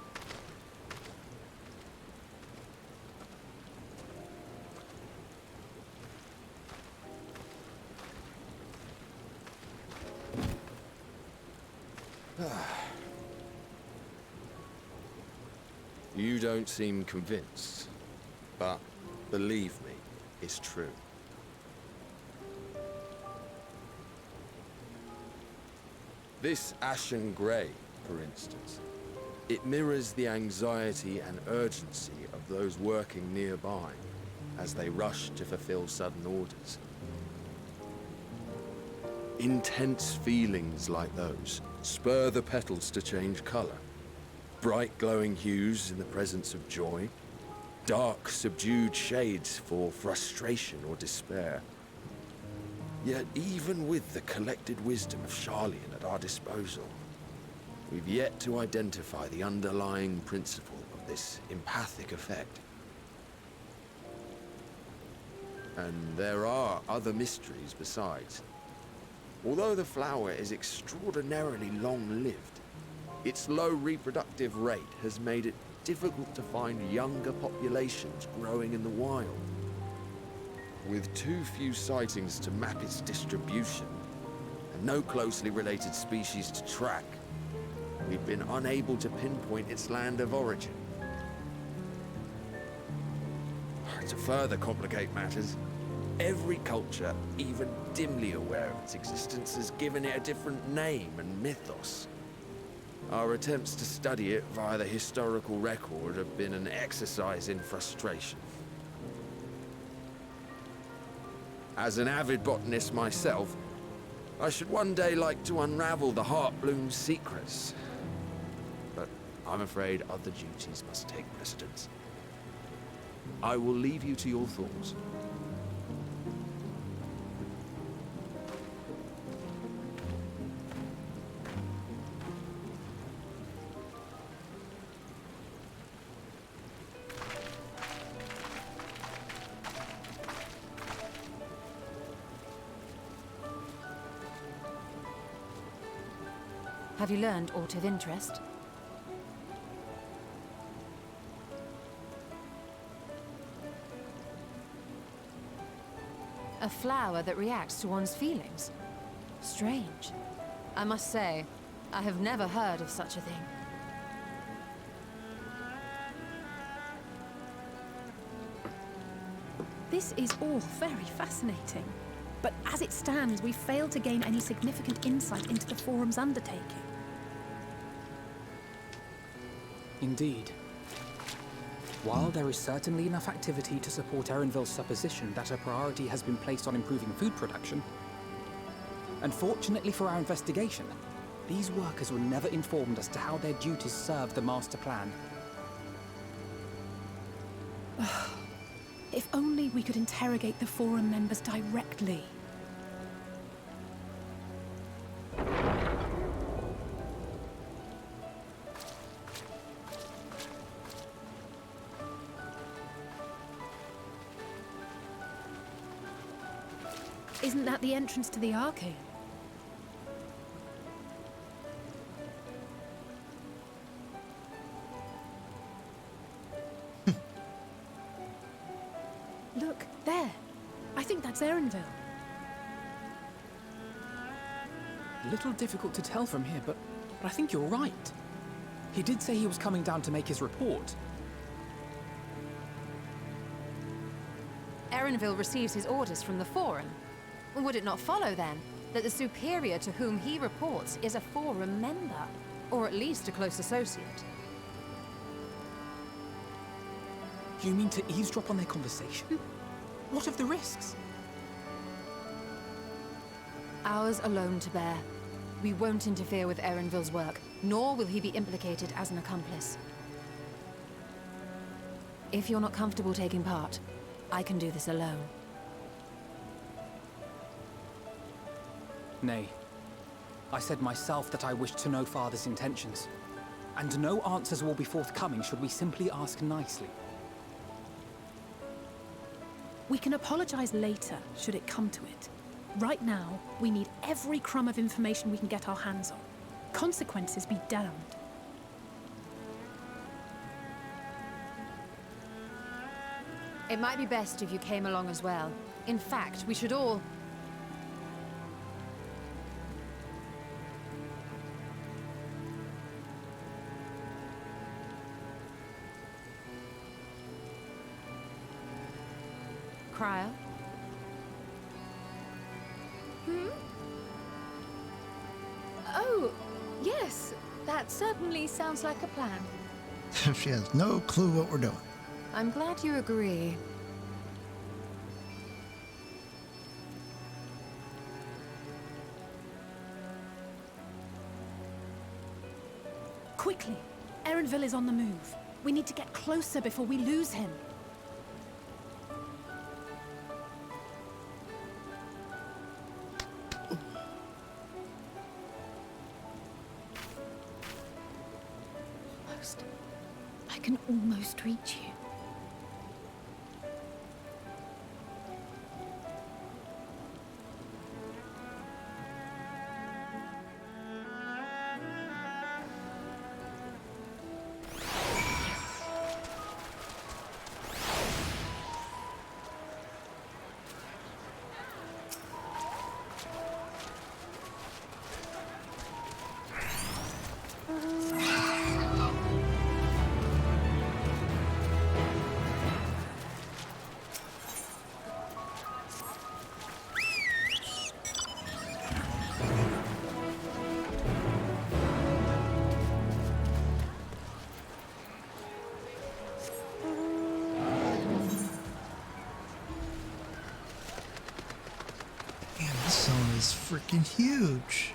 Speaker 20: You don't seem convinced, but believe me, it's true. This ashen grey, for instance, it mirrors the anxiety and urgency of those working nearby as they rush to fulfill sudden orders. Intense feelings like those spur the petals to change colour. Bright glowing hues in the presence of joy, dark subdued shades for frustration or despair. Yet even with the collected wisdom of Charlian at our disposal, we've yet to identify the underlying principle of this empathic effect. And there are other mysteries besides. Although the flower is extraordinarily long-lived, its low reproductive rate has made it difficult to find younger populations growing in the wild. With too few sightings to map its distribution, and no closely related species to track, we've been unable to pinpoint its land of origin. To further complicate matters, every culture, even dimly aware of its existence, has given it a different name and mythos. Our attempts to study it via the historical record have been an exercise in frustration. As an avid botanist myself, I should one day like to unravel the Heartbloom's secrets. But I'm afraid other duties must take precedence. I will leave you to your thoughts.
Speaker 5: Have you learned aught of interest? A flower that reacts to one's feelings? Strange. I must say, I have never heard of such a thing.
Speaker 2: This is all very fascinating. But as it stands, we fail to gain any significant insight into the Forum's undertaking.
Speaker 7: Indeed. While there is certainly enough activity to support Erenville's supposition that a priority has been placed on improving food production, unfortunately for our investigation, these workers were never informed as to how their duties serve the master plan.
Speaker 2: If only we could interrogate the Forum members directly. Isn't that the entrance to the arcade? Look, there. I think that's Erenville.
Speaker 7: A little difficult to tell from here, but I think you're right. He did say he was coming down to make his report.
Speaker 5: Erenville receives his orders from the Forum. Would it not follow, then, that the superior to whom he reports is a Forum member, or at least a close associate?
Speaker 7: You mean to eavesdrop on their conversation? What of the risks?
Speaker 5: Ours alone to bear. We won't interfere with Erenville's work, nor will he be implicated as an accomplice. If you're not comfortable taking part, I can do this alone.
Speaker 7: Nay. I said myself that I wished to know Father's intentions. And no answers will be forthcoming should we simply ask nicely.
Speaker 2: We can apologize later, should it come to it. Right now, we need every crumb of information we can get our hands on. Consequences be damned.
Speaker 5: It might be best if you came along as well. In fact, we should all... Cryo?
Speaker 2: Oh, yes. That certainly sounds like a plan.
Speaker 1: She has no clue what we're doing.
Speaker 5: I'm glad you agree.
Speaker 2: Quickly! Erenville is on the move. We need to get closer before we lose him. I can almost reach you.
Speaker 1: This zone is freaking huge.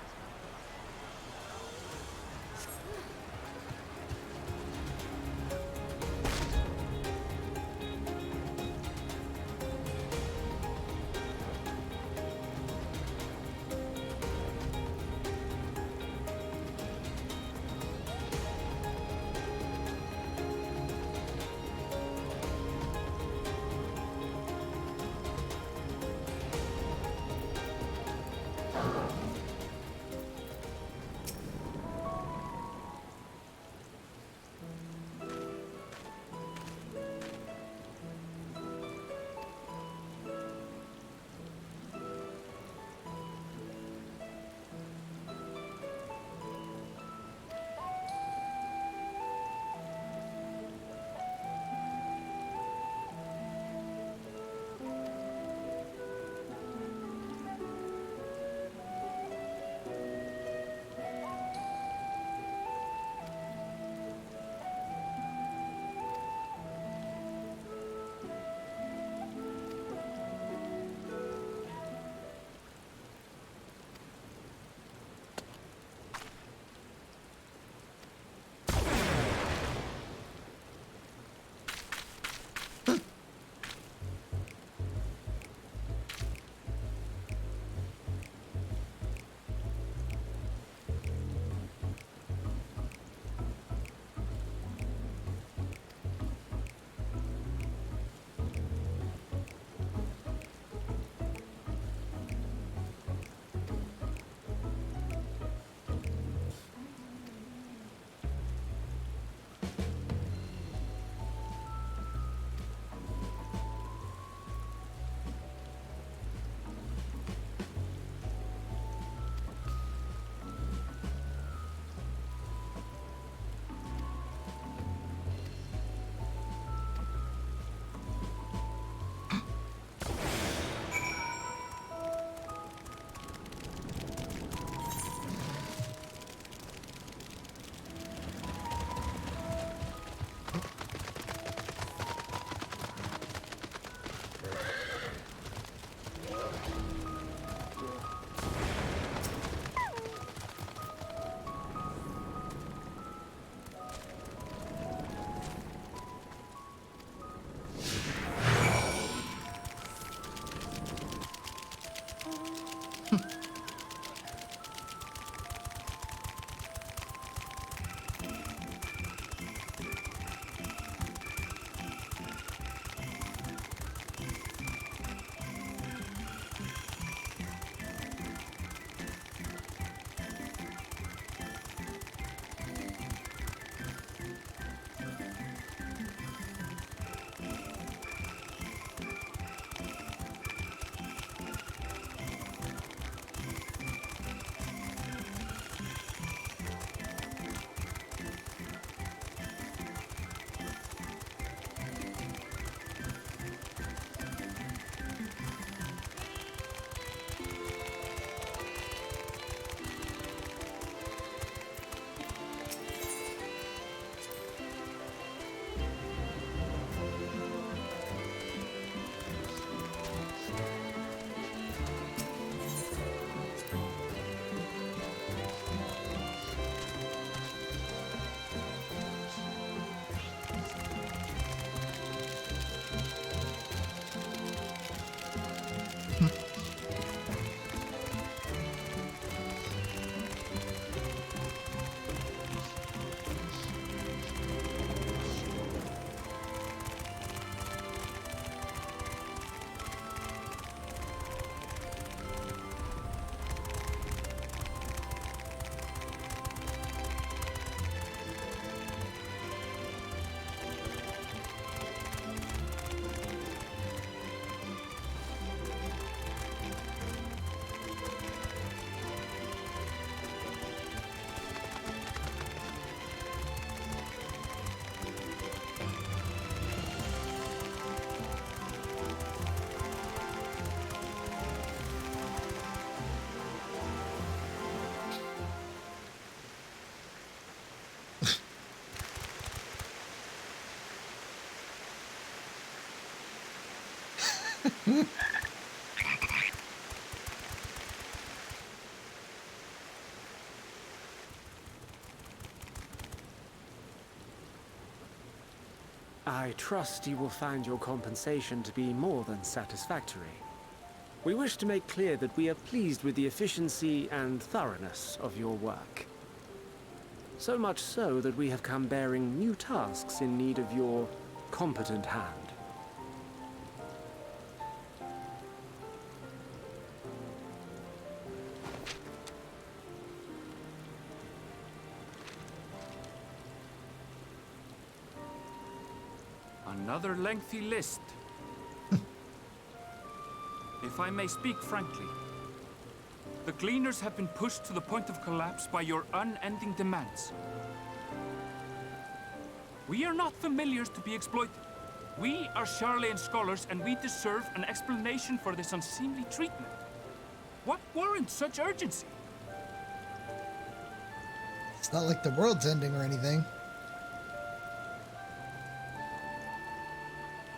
Speaker 9: I trust you will find your compensation to be more than satisfactory. We wish to make clear that we are pleased with the efficiency and thoroughness of your work. So much so that we have come bearing new tasks in need of your competent hand.
Speaker 21: Another lengthy list. If I may speak frankly, the Gleaners have been pushed to the point of collapse by your unending demands. We are not familiars to be exploited. We are Charlian scholars, and we deserve an explanation for this unseemly treatment. What warrants such urgency?
Speaker 1: It's not like the world's ending or anything.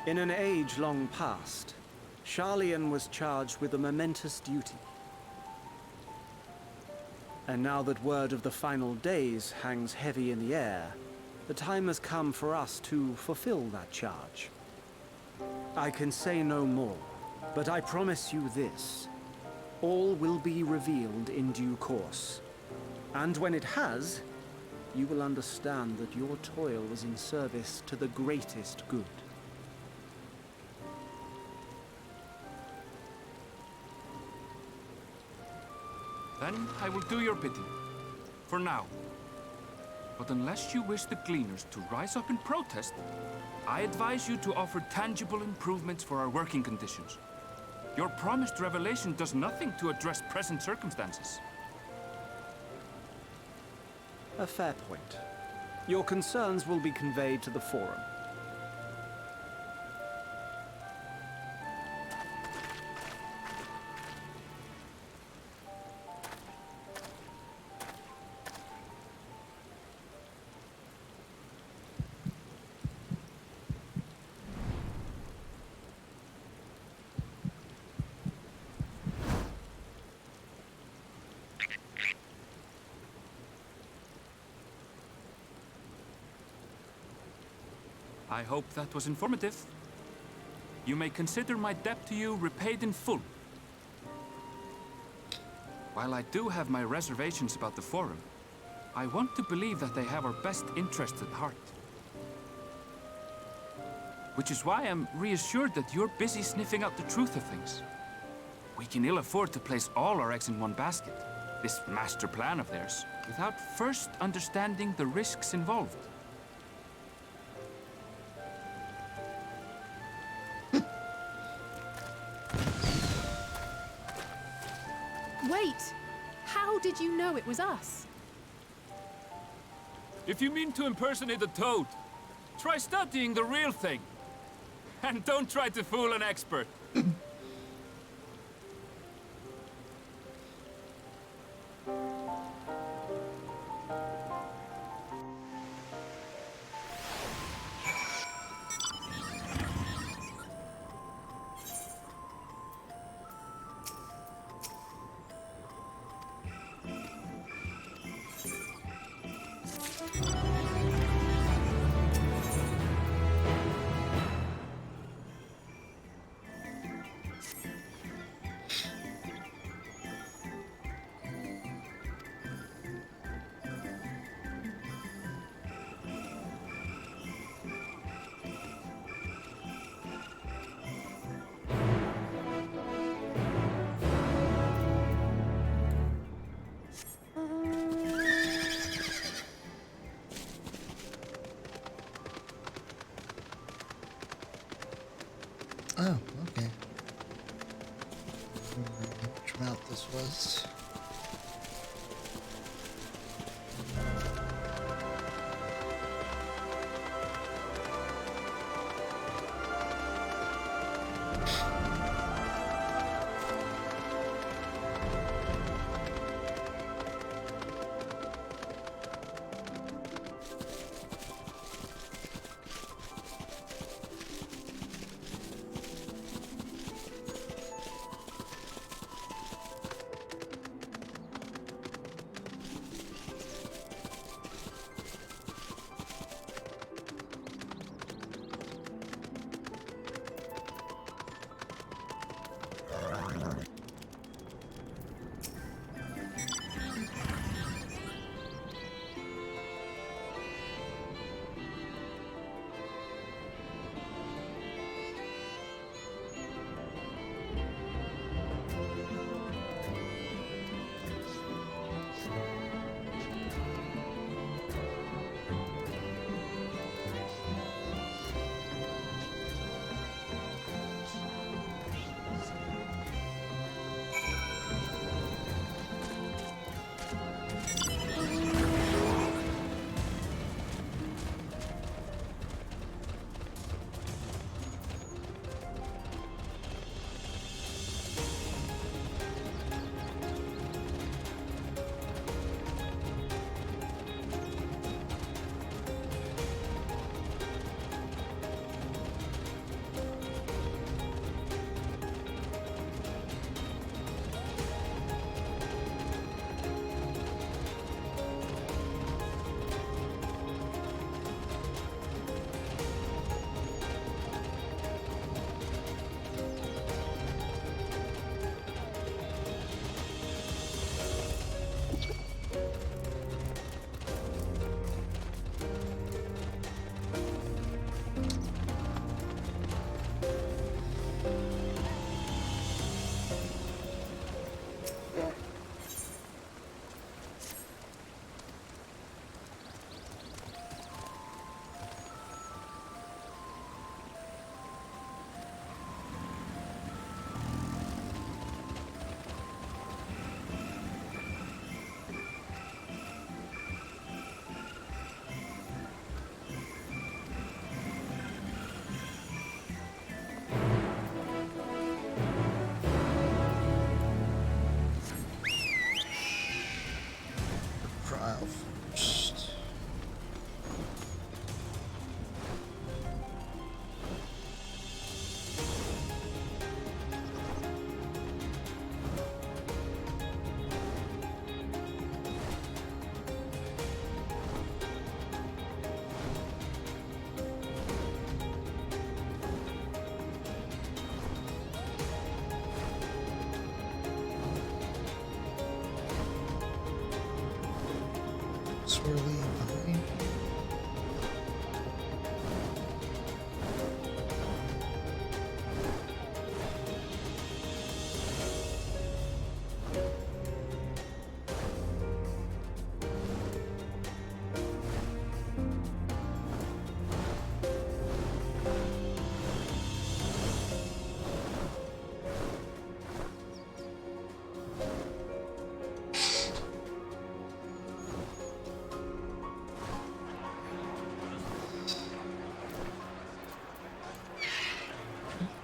Speaker 9: In an age long past, Charlian was charged with a momentous duty. And now that word of the final days hangs heavy in the air, the time has come for us to fulfill that charge. I can say no more, but I promise you this. All will be revealed in due course. And when it has, you will understand that your toil was in service to the greatest good.
Speaker 21: Then I will do your bidding. For now. But unless you wish the Gleaners to rise up in protest, I advise you to offer tangible improvements for our working conditions. Your promised revelation does nothing to address present circumstances.
Speaker 9: A fair point. Your concerns will be conveyed to the Forum.
Speaker 21: I hope that was informative. You may consider my debt to you repaid in full. While I do have my reservations about the Forum, I want to believe that they have our best interests at heart. Which is why I'm reassured that you're busy sniffing out the truth of things. We can ill afford to place all our eggs in one basket, this master plan of theirs, without first understanding the risks involved.
Speaker 2: Wait! How did you know it was us?
Speaker 21: If you mean to impersonate a toad, try studying the real thing. And don't try to fool an expert.
Speaker 1: Oh, okay. Which mount this was.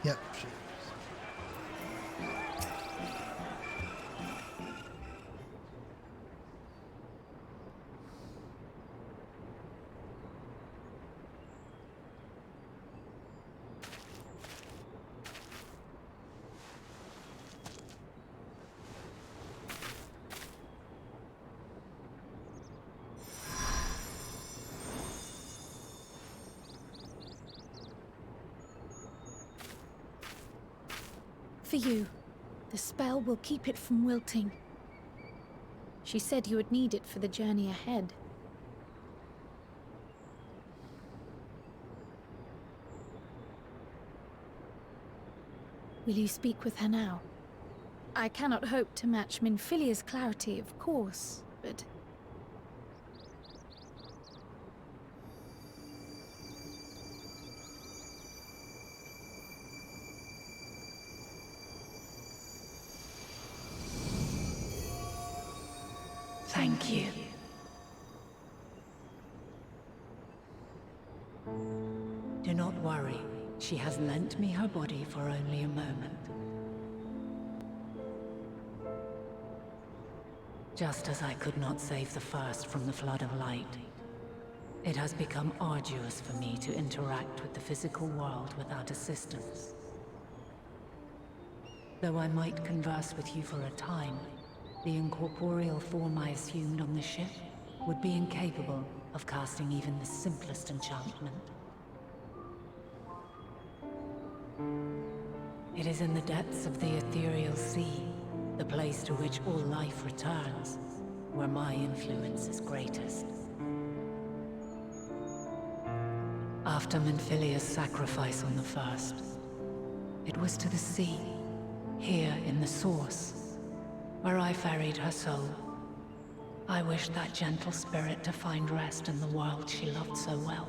Speaker 1: Yep.
Speaker 2: For you. The spell will keep it from wilting. She said you would need it for the journey ahead. Will you speak with her now? I cannot hope to match Minfilia's clarity, of course, but...
Speaker 12: Thank you. Do not worry. She has lent me her body for only a moment. Just as I could not save the first from the flood of light, it has become arduous for me to interact with the physical world without assistance. Though I might converse with you for a time, the incorporeal form I assumed on the ship would be incapable of casting even the simplest enchantment. It is in the depths of the ethereal sea, the place to which all life returns, where my influence is greatest. After Minfilia's sacrifice on the first, it was to the sea, here in the source, where I ferried her soul. I wished that gentle spirit to find rest in the world she loved so well.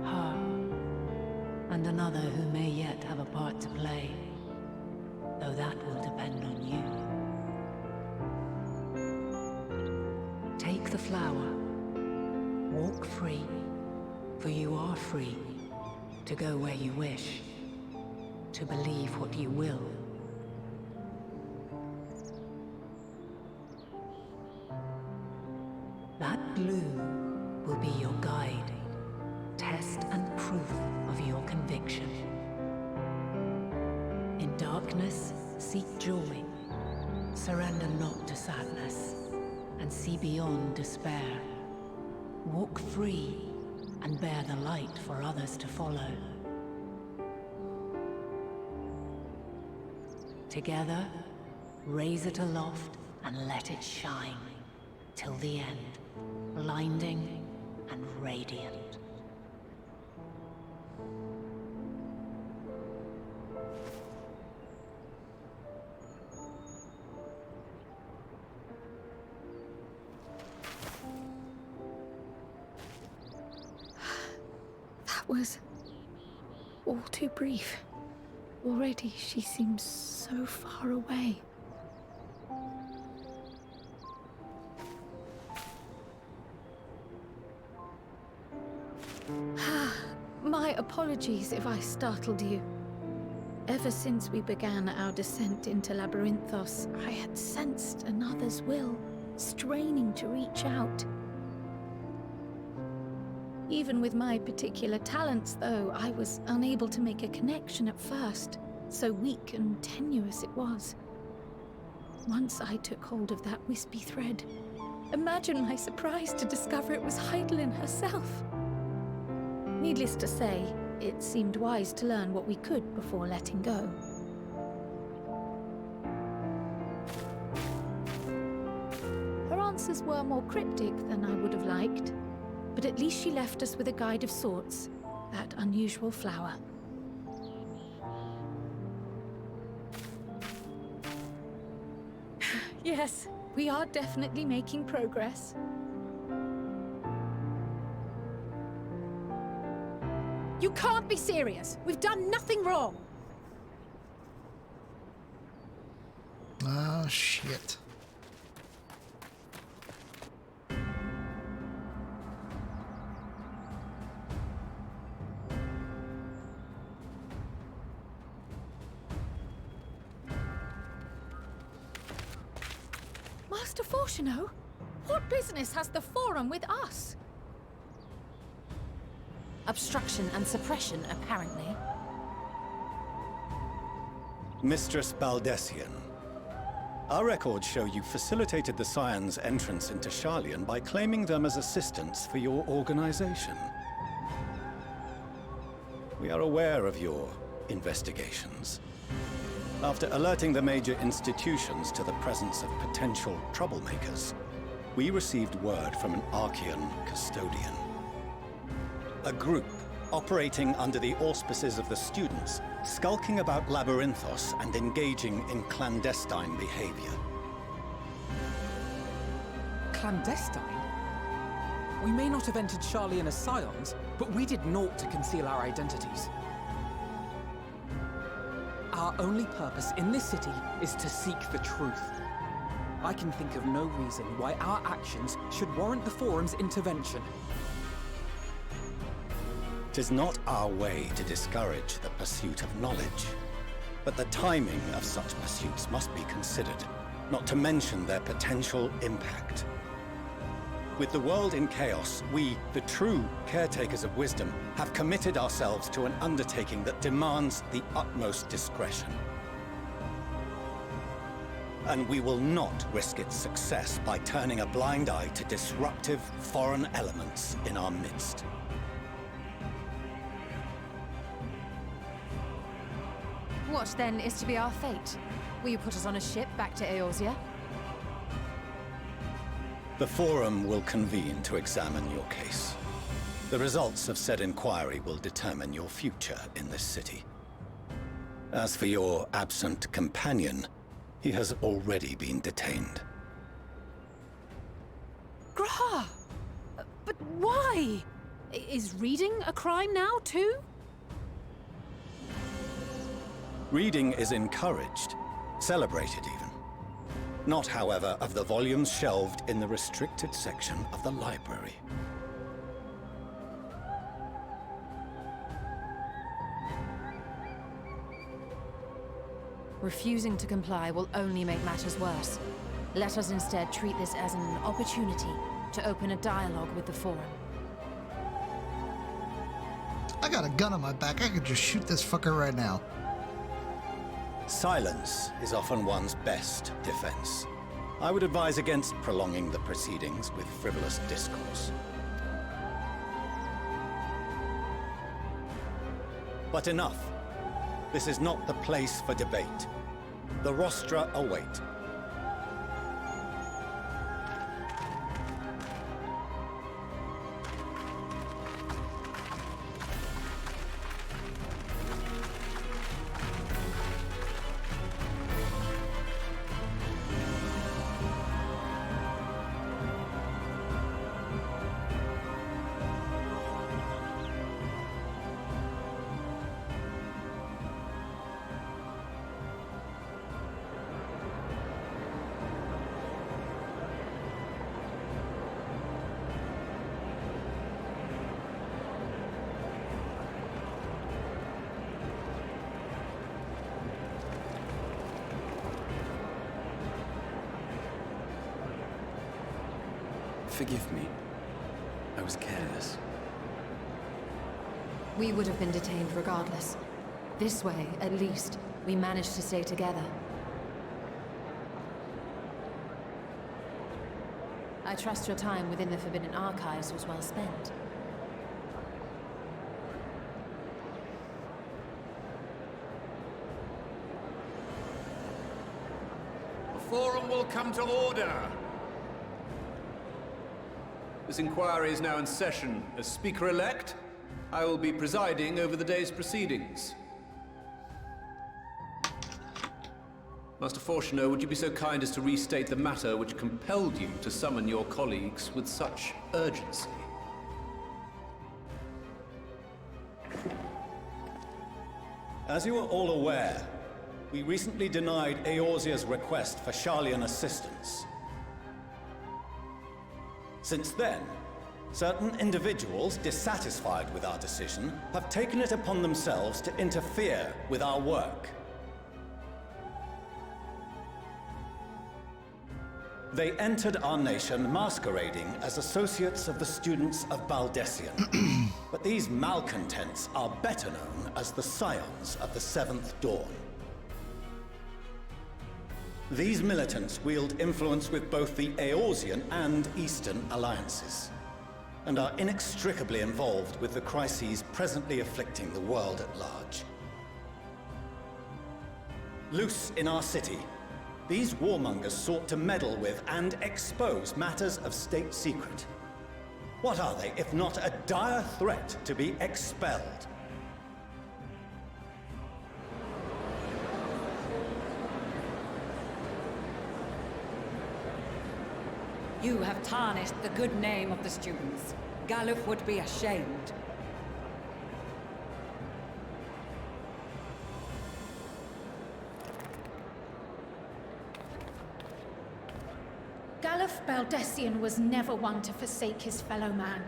Speaker 12: Her, and another who may yet have a part to play, though that will depend on you. Take the flower, walk free, for you are free to go where you wish, to believe what you will. That blue will be your guide, test and proof of your conviction. In darkness, seek joy. Surrender not to sadness, and see beyond despair. Walk free, and bear the light for others to follow. Together, raise it aloft and let it shine, till the end, blinding and radiant.
Speaker 2: That was all too brief. Already she seems so far away. My apologies if I startled you. Ever since we began our descent into Labyrinthos, I had sensed another's will, straining to reach out. Even with my particular talents, though, I was unable to make a connection at first. So weak and tenuous it was. Once I took hold of that wispy thread, imagine my surprise to discover it was Heidelin herself. Needless to say, it seemed wise to learn what we could before letting go. Her answers were more cryptic than I would have liked, but at least she left us with a guide of sorts, that unusual flower. Yes, we are definitely making progress. You can't be serious! We've done nothing wrong!
Speaker 1: Ah, shit.
Speaker 2: Fortuno, what business has the Forum with us?
Speaker 5: Obstruction and suppression, apparently.
Speaker 14: Mistress Baldesian, our records show you facilitated the Scions' entrance into Sharlayan by claiming them as assistants for your organization. We are aware of your investigations. After alerting the major institutions to the presence of potential troublemakers, we received word from an Archean custodian. A group operating under the auspices of the students, skulking about Labyrinthos and engaging in clandestine behavior.
Speaker 7: Clandestine? We may not have entered Sharlayan as Scions, but we did naught to conceal our identities. Our only purpose in this city is to seek the truth. I can think of no reason why our actions should warrant the Forum's intervention.
Speaker 14: 'Tis not our way to discourage the pursuit of knowledge, but the timing of such pursuits must be considered, not to mention their potential impact. With the world in chaos, we, the true caretakers of wisdom, have committed ourselves to an undertaking that demands the utmost discretion. And we will not risk its success by turning a blind eye to disruptive foreign elements in our midst.
Speaker 5: What, then, is to be our fate? Will you put us on a ship back to Eorzea?
Speaker 14: The Forum will convene to examine your case. The results of said inquiry will determine your future in this city. As for your absent companion, he has already been detained.
Speaker 2: Graha! But why? Is reading a crime now, too?
Speaker 14: Reading is encouraged, celebrated even. Not, however, of the volumes shelved in the restricted section of the library.
Speaker 5: Refusing to comply will only make matters worse. Let us instead treat this as an opportunity to open a dialogue with the Forum.
Speaker 1: I got a gun on my back. I could just shoot this fucker right now.
Speaker 14: Silence is often one's best defense. I would advise against prolonging the proceedings with frivolous discourse. But enough. This is not the place for debate. The rostra await.
Speaker 13: Forgive me. I was careless.
Speaker 5: We would have been detained regardless. This way, at least, we managed to stay together. I trust your time within the Forbidden Archives was well spent.
Speaker 22: The Forum will come to order! This inquiry is now in session. As Speaker-elect, I will be presiding over the day's proceedings. Master Fortuno, would you be so kind as to restate the matter which compelled you to summon your colleagues with such urgency?
Speaker 14: As you are all aware, we recently denied Eorzea's request for Sharlayan assistance. Since then, certain individuals dissatisfied with our decision have taken it upon themselves to interfere with our work. They entered our nation masquerading as associates of the students of Baldesian. But these malcontents are better known as the Scions of the Seventh Dawn. These militants wield influence with both the Eorzean and Eastern alliances, and are inextricably involved with the crises presently afflicting the world at large. Loose in our city, these warmongers sought to meddle with and expose matters of state secret. What are they, if not a dire threat to be expelled?
Speaker 17: You have tarnished the good name of the students. Galuf would be ashamed.
Speaker 19: Galuf Baldesian was never one to forsake his fellow man.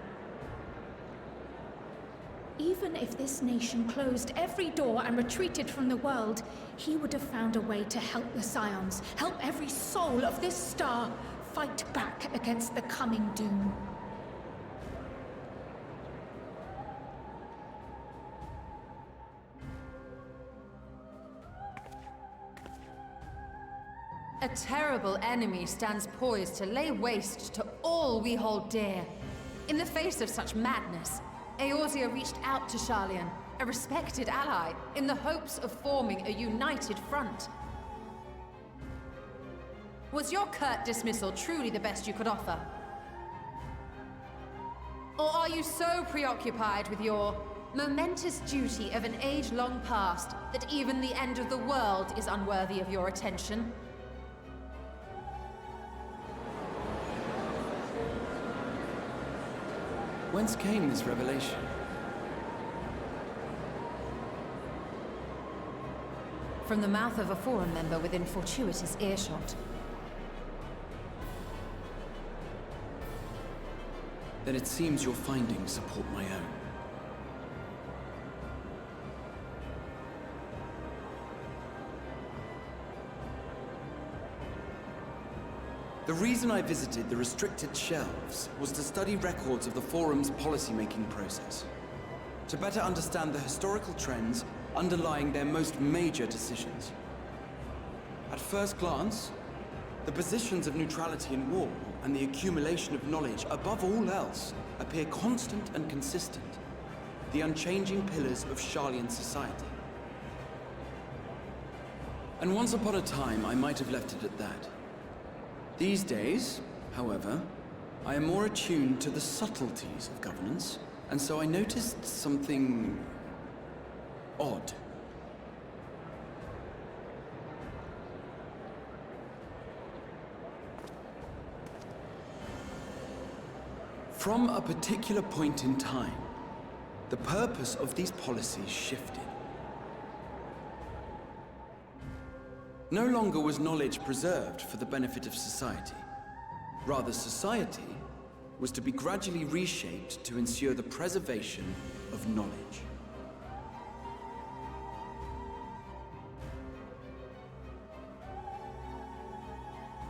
Speaker 19: Even if this nation closed every door and retreated from the world, he would have found a way to help the Scions, help every soul of this star fight back against the coming doom.
Speaker 5: A terrible enemy stands poised to lay waste to all we hold dear. In the face of such madness, Eorzea reached out to Sharlayan, a respected ally, in the hopes of forming a united front. Was your curt dismissal truly the best you could offer? Or are you so preoccupied with your momentous duty of an age long past that even the end of the world is unworthy of your attention?
Speaker 13: Whence came this revelation?
Speaker 5: From the mouth of a Forum member within fortuitous earshot.
Speaker 13: Then it seems your findings support my own. The reason I visited the restricted shelves was to study records of the Forum's policy-making process, to better understand the historical trends underlying their most major decisions. At first glance, the positions of neutrality in war and the accumulation of knowledge above all else appear constant and consistent, the unchanging pillars of Sharlayan society. And once upon a time, I might have left it at that. These days, however, I am more attuned to the subtleties of governance, and so I noticed something odd. From a particular point in time, the purpose of these policies shifted. No longer was knowledge preserved for the benefit of society. Rather, society was to be gradually reshaped to ensure the preservation of knowledge.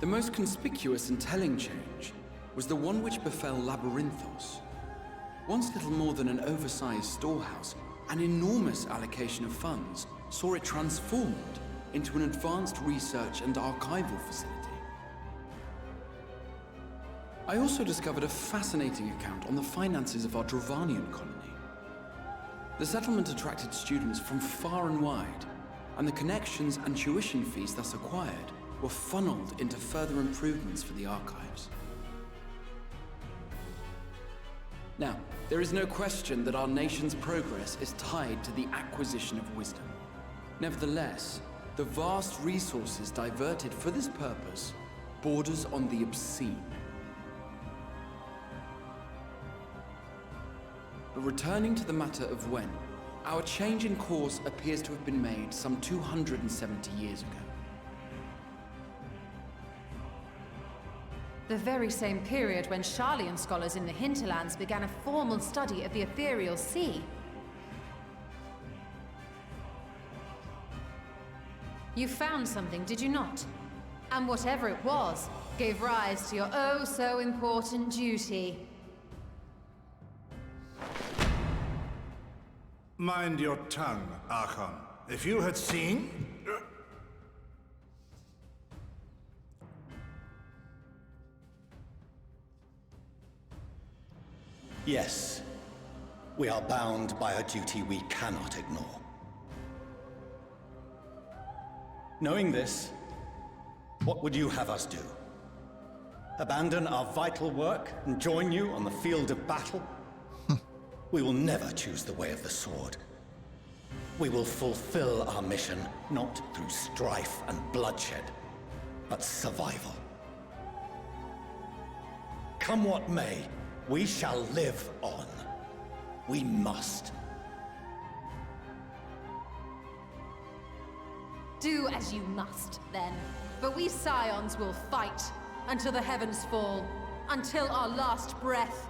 Speaker 13: The most conspicuous and telling change was the one which befell Labyrinthos. Once little more than an oversized storehouse, an enormous allocation of funds saw it transformed into an advanced research and archival facility. I also discovered a fascinating account on the finances of our Dravanian colony. The settlement attracted students from far and wide, and the connections and tuition fees thus acquired were funneled into further improvements for the archives. Now, there is no question that our nation's progress is tied to the acquisition of wisdom. Nevertheless, the vast resources diverted for this purpose borders on the obscene. But returning to the matter of when, our change in course appears to have been made some 270 years ago.
Speaker 5: The very same period when Sharlayan scholars in the hinterlands began a formal study of the ethereal sea. You found something, did you not? And whatever it was, gave rise to your oh-so-important duty.
Speaker 10: Mind your tongue, Archon. If you had seen...
Speaker 14: Yes, we are bound by a duty we cannot ignore. Knowing this, what would you have us do? Abandon our vital work and join you on the field of battle? We will never choose the way of the sword. We will fulfill our mission not through strife and bloodshed, but survival. Come what may, we shall live on. We must.
Speaker 5: Do as you must, then. But we Scions will fight until the heavens fall, until our last breath.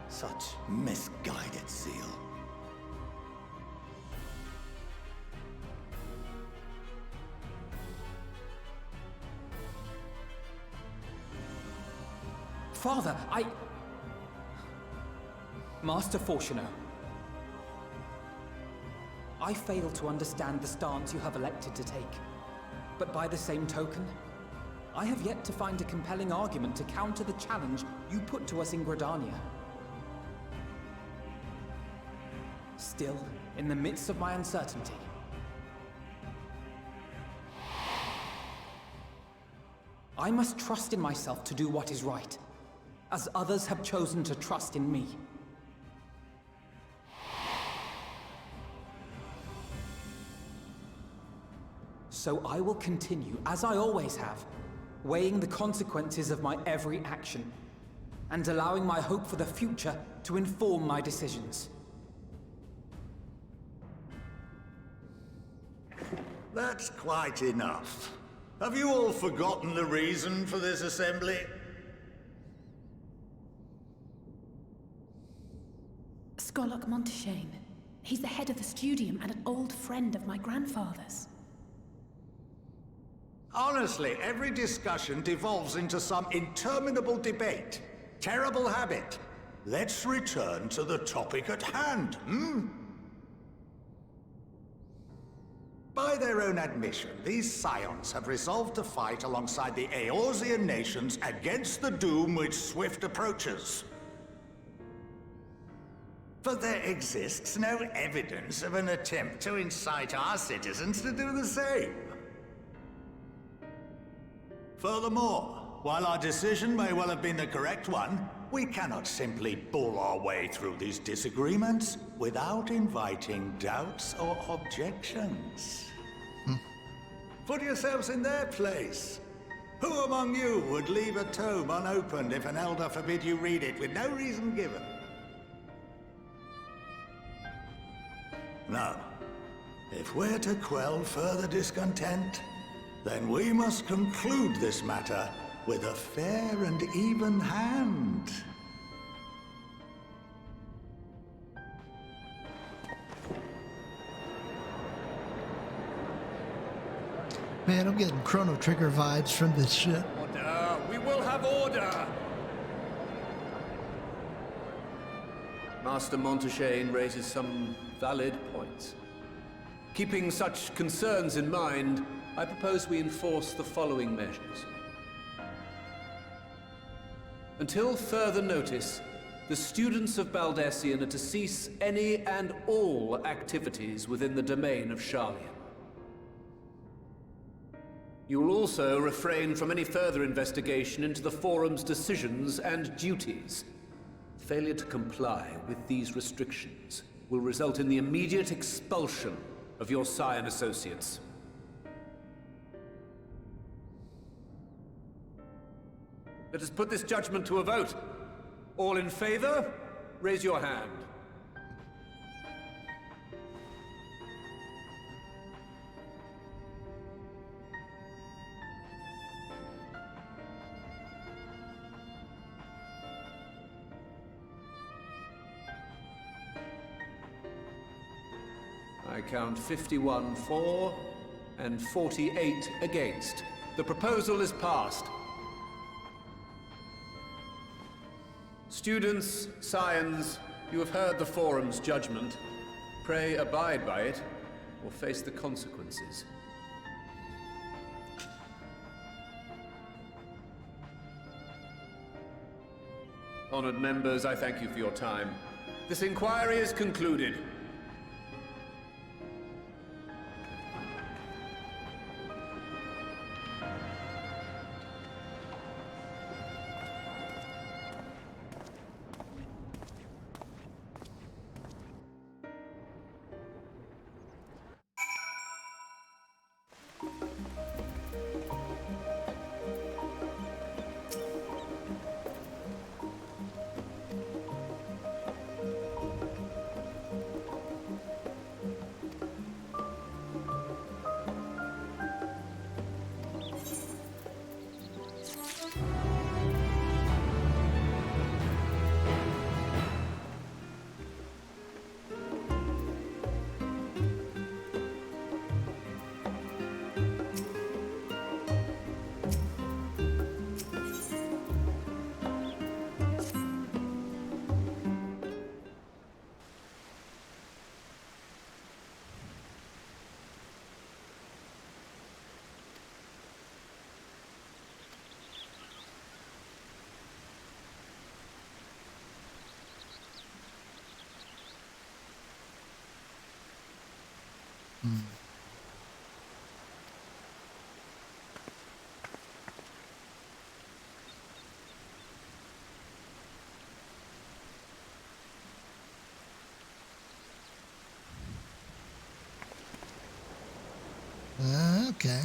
Speaker 14: Such misguided zeal.
Speaker 7: Father, Master Fortuno. I fail to understand the stance you have elected to take. But by the same token, I have yet to find a compelling argument to counter the challenge you put to us in Gridania. Still, in the midst of my uncertainty, I must trust in myself to do what is right, as others have chosen to trust in me. So I will continue, as I always have, weighing the consequences of my every action, and allowing my hope for the future to inform my decisions.
Speaker 10: That's quite enough. Have you all forgotten the reason for this assembly?
Speaker 19: Skolok Monteshane. He's the head of the Studium and an old friend of my grandfather's.
Speaker 10: Honestly, every discussion devolves into some interminable debate. Terrible habit. Let's return to the topic at hand, hmm? By their own admission, these Scions have resolved to fight alongside the Eorzean nations against the doom which swift approaches. But there exists no evidence of an attempt to incite our citizens to do the same. Furthermore, while our decision may well have been the correct one, we cannot simply bull our way through these disagreements without inviting doubts or objections. Put yourselves in their place. Who among you would leave a tome unopened if an elder forbid you read it with no reason given? Now, if we're to quell further discontent, then we must conclude this matter with a fair and even hand.
Speaker 1: Man, I'm getting Chrono Trigger vibes from this shit.
Speaker 22: Order! We will have order! Master Monteshane raises some valid points. Keeping such concerns in mind, I propose we enforce the following measures. Until further notice, the students of Baldesian are to cease any and all activities within the domain of Sharlayan. You will also refrain from any further investigation into the Forum's decisions and duties. Failure to comply with these restrictions will result in the immediate expulsion of your Scion associates. Let us put this judgment to a vote. All in favor, raise your hand. I count 51 for and 48 against. The proposal is passed. Students, Scions, you have heard the Forum's judgment. Pray abide by it, or face the consequences. Honored members, I thank you for your time. This inquiry is concluded.
Speaker 1: Okay.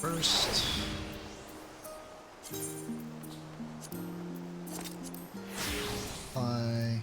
Speaker 1: First, I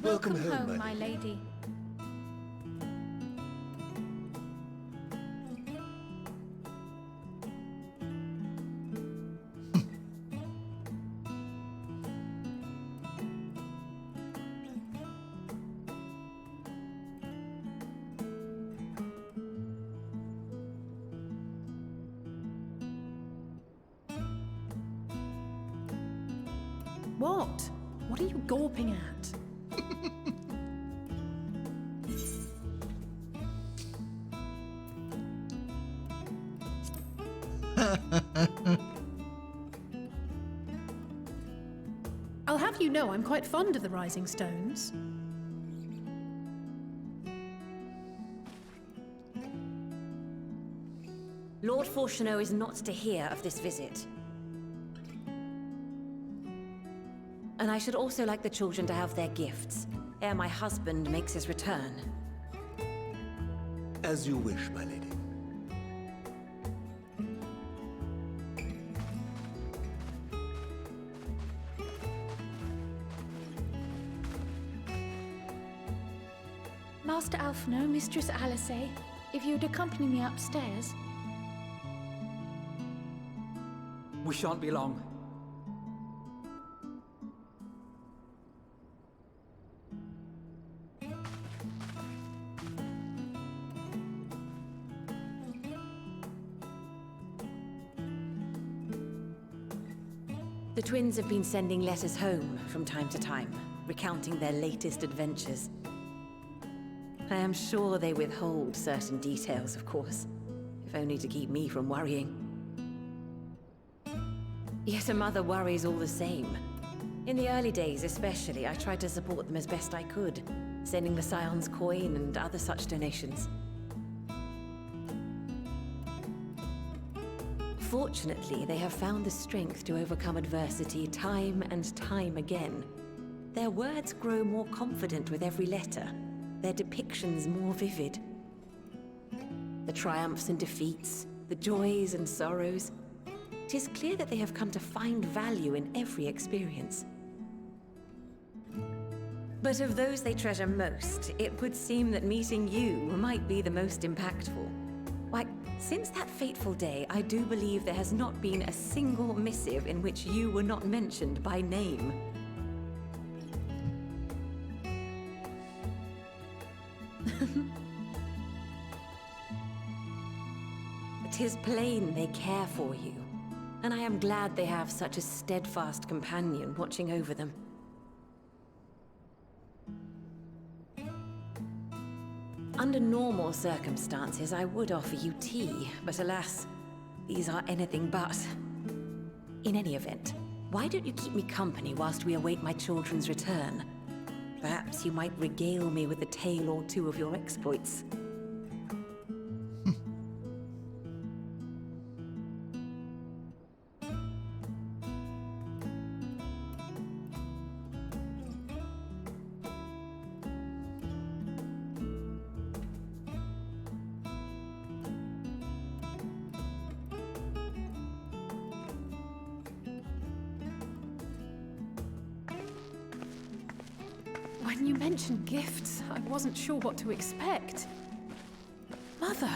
Speaker 4: Welcome home,
Speaker 19: my lady.
Speaker 2: What? What are you gawping at? I'll have you know I'm quite fond of the Rising Stones.
Speaker 11: Lord Fortuneau is not to hear of this visit. And I should also like the children to have their gifts, ere my husband makes his return.
Speaker 6: As you wish, my lady.
Speaker 19: Master Alphino, Mistress Alice, if you'd accompany me upstairs.
Speaker 7: We shan't be long.
Speaker 11: The twins have been sending letters home from time to time, recounting their latest adventures. I am sure they withhold certain details, of course, if only to keep me from worrying. Yet a mother worries all the same. In the early days especially, I tried to support them as best I could, sending the Scions coin and other such donations. Fortunately, they have found the strength to overcome adversity time and time again. Their words grow more confident with every letter, their depictions more vivid. The triumphs and defeats, the joys and sorrows. It is clear that they have come to find value in every experience. But of those they treasure most, it would seem that meeting you might be the most impactful. Why, since that fateful day, I do believe there has not been a single missive in which you were not mentioned by name. It is plain they care for you, and I am glad they have such a steadfast companion watching over them. Under normal circumstances, I would offer you tea, but alas, these are anything but. In any event, why don't you keep me company whilst we await my children's return? Perhaps you might regale me with a tale or two of your exploits.
Speaker 2: When you mentioned gifts, I wasn't sure what to expect. Mother,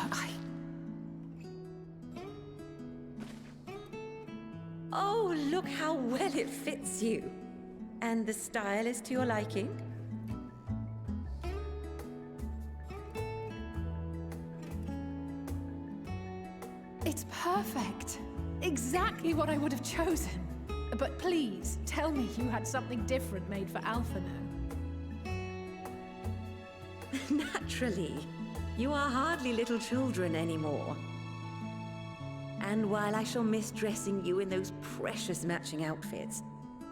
Speaker 11: Oh, look how well it fits you. And the style is to your liking?
Speaker 2: It's perfect. Exactly what I would have chosen. But please, tell me you had something different made for Alphino.
Speaker 11: Naturally. You are hardly little children anymore. And while I shall miss dressing you in those precious matching outfits,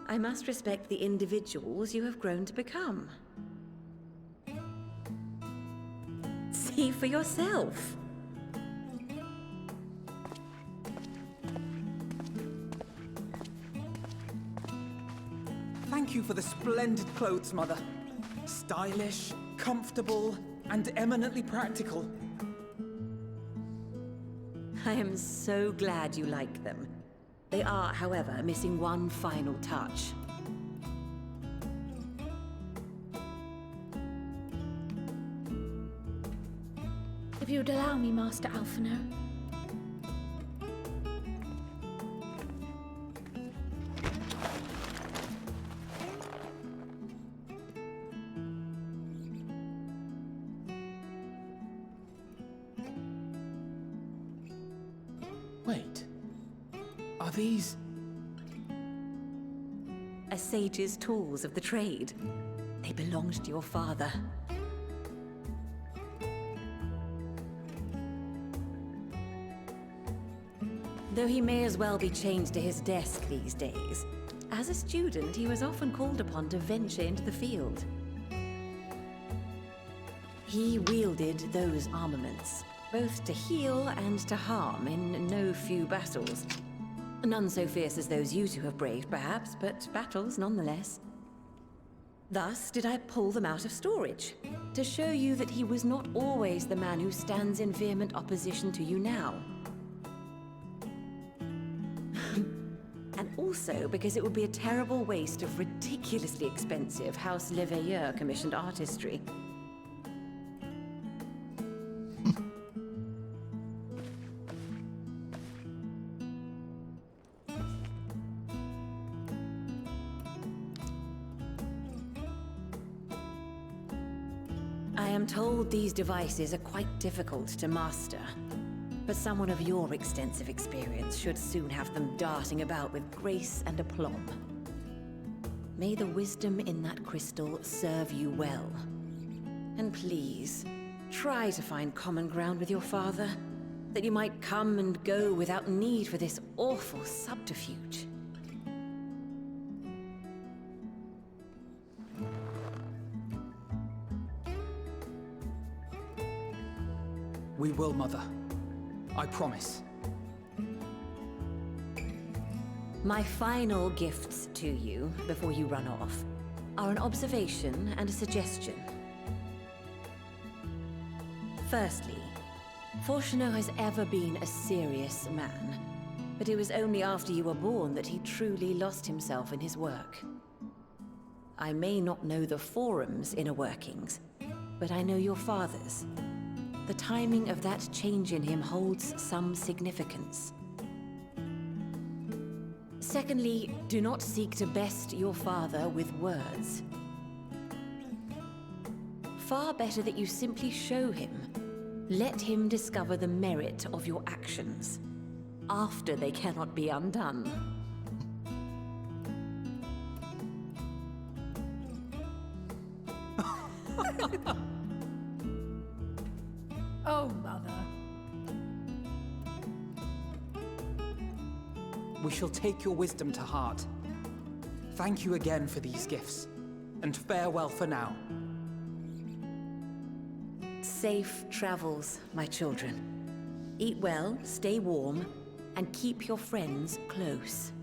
Speaker 11: I must respect the individuals you have grown to become. See for yourself.
Speaker 7: Thank you for the splendid clothes, Mother. Stylish, comfortable, and eminently practical.
Speaker 11: I am so glad you like them. They are, however, missing one final touch.
Speaker 19: you'd allow me, Master Alphino.
Speaker 13: Wait. Are these...
Speaker 11: A sage's tools of the trade. They belonged to your father. Though he may as well be chained to his desk these days, as a student he was often called upon to venture into the field. He wielded those armaments, both to heal and to harm in no few battles. None so fierce as those you two have braved, perhaps, but battles nonetheless. Thus did I pull them out of storage, to show you that he was not always the man who stands in vehement opposition to you now. And also because it would be a terrible waste of ridiculously expensive House Leveilleur commissioned artistry. I am told these devices are quite difficult to master, but someone of your extensive experience should soon have them darting about with grace and aplomb. May the wisdom in that crystal serve you well. And please, try to find common ground with your father, that you might come and go without need for this awful subterfuge.
Speaker 7: We will, Mother. I promise.
Speaker 11: My final gifts to you, before you run off, are an observation and a suggestion. Firstly, Fortunato has ever been a serious man, but it was only after you were born that he truly lost himself in his work. I may not know the Forum's inner workings, but I know your father's. The timing of that change in him holds some significance. Secondly, do not seek to best your father with words. Far better that you simply show him. Let him discover the merit of your actions, after they cannot be undone.
Speaker 2: Oh, Mother.
Speaker 7: We shall take your wisdom to heart. Thank you again for these gifts, and farewell for now.
Speaker 11: Safe travels, my children. Eat well, stay warm, and keep your friends close.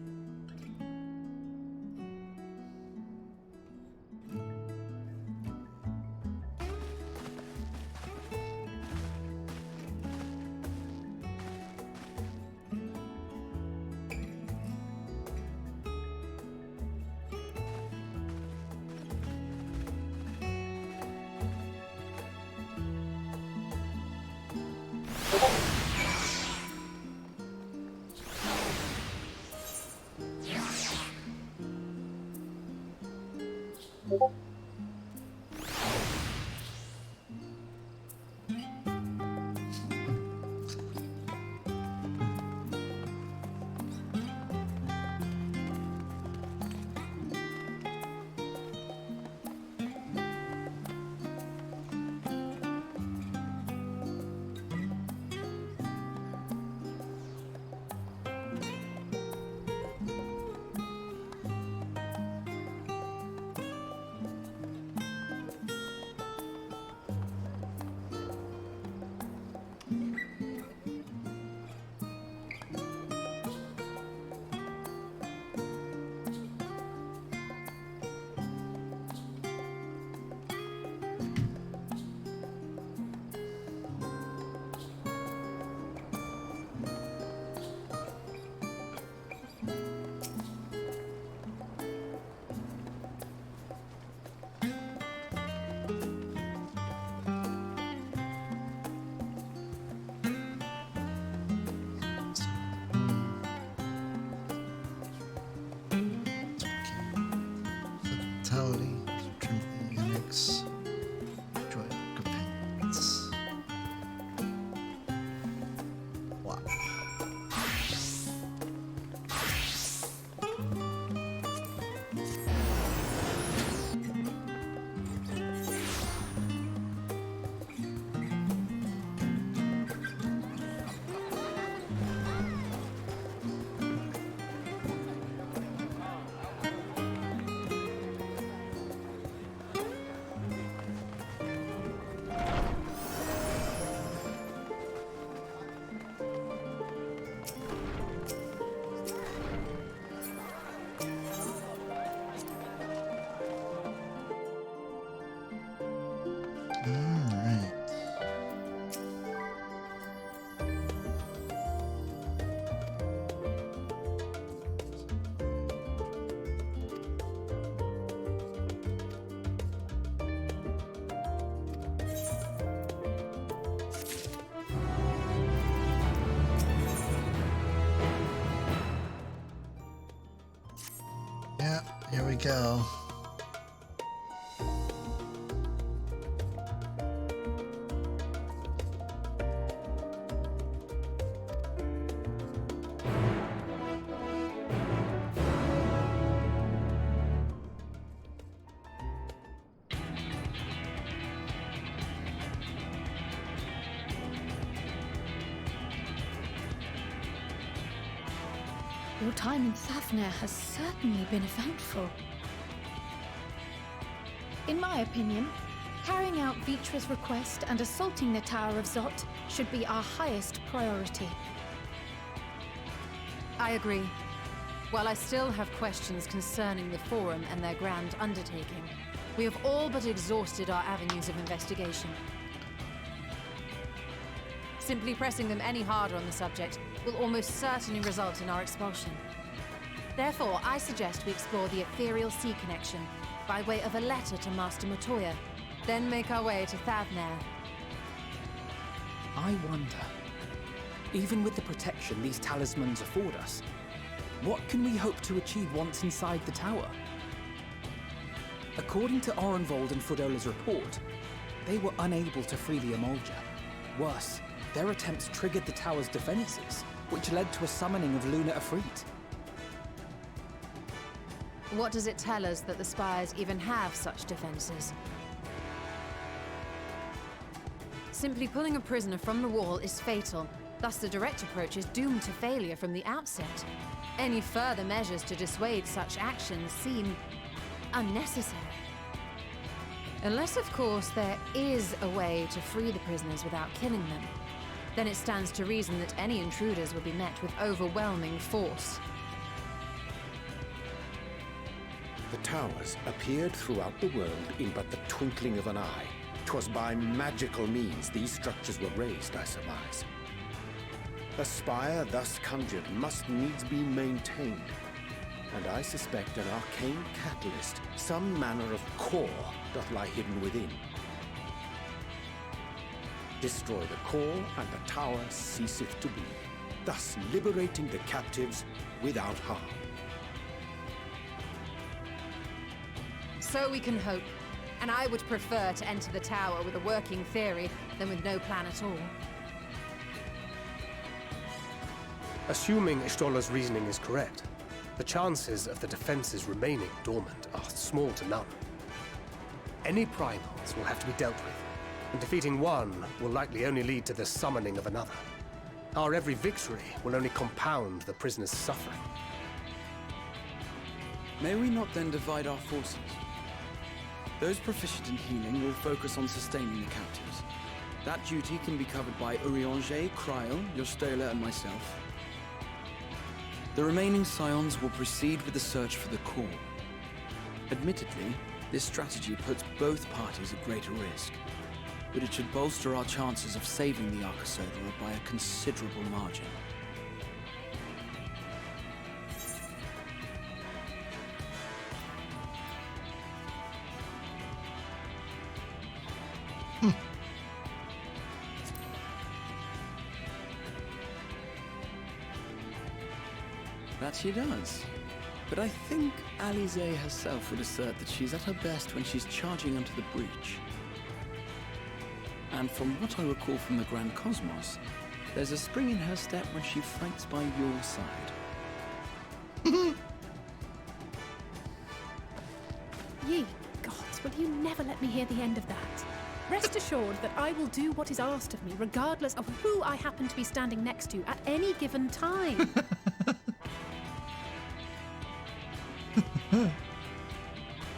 Speaker 1: go.
Speaker 19: Your time in Thavner has certainly been eventful. In my opinion, carrying out Vitra's request and assaulting the Tower of Zot should be our highest priority.
Speaker 5: I agree. While I still have questions concerning the Forum and their grand undertaking, we have all but exhausted our avenues of investigation. Simply pressing them any harder on the subject will almost certainly result in our expulsion. Therefore, I suggest we explore the ethereal sea connection by way of a letter to Master Matoya, then make our way to Thavner.
Speaker 7: I wonder, even with the protection these talismans afford us, what can we hope to achieve once inside the tower? According to Orenvold and Frodola's report, they were unable to free the Emolja. Worse, their attempts triggered the tower's defenses, which led to a summoning of Luna Ifrit.
Speaker 5: What does it tell us that the Spires even have such defenses? Simply pulling a prisoner from the wall is fatal, thus the direct approach is doomed to failure from the outset. Any further measures to dissuade such actions seem unnecessary. Unless, of course, there is a way to free the prisoners without killing them. Then it stands to reason that any intruders will be met with overwhelming force.
Speaker 6: The towers appeared throughout the world in but the twinkling of an eye. 'Twas by magical means these structures were raised, I surmise. A spire thus conjured must needs be maintained, and I suspect an arcane catalyst, some manner of core, doth lie hidden within. Destroy the core, and the tower ceaseth to be, thus liberating the captives without harm.
Speaker 5: So we can hope, and I would prefer to enter the tower with a working theory than with no plan at all.
Speaker 4: Assuming Ishtola's reasoning is correct, the chances of the defenses remaining dormant are small to none. Any primals will have to be dealt with, and defeating one will likely only lead to the summoning of another. Our every victory will only compound the prisoner's suffering.
Speaker 13: May we not then divide our forces? Those proficient in healing will focus on sustaining the captives. That duty can be covered by Urianger, Kryl, Yostola, and myself. The remaining Scions will proceed with the search for the core. Admittedly, this strategy puts both parties at greater risk, but it should bolster our chances of saving the Arcosodra by a considerable margin. That she does. But I think Alize herself would assert that she's at her best when she's charging onto the breach. And from what I recall from the Grand Cosmos, there's a spring in her step when she fights by your side.
Speaker 2: Ye gods, will you never let me hear the end of that? Rest assured that I will do what is asked of me, regardless of who I happen to be standing next to at any given time.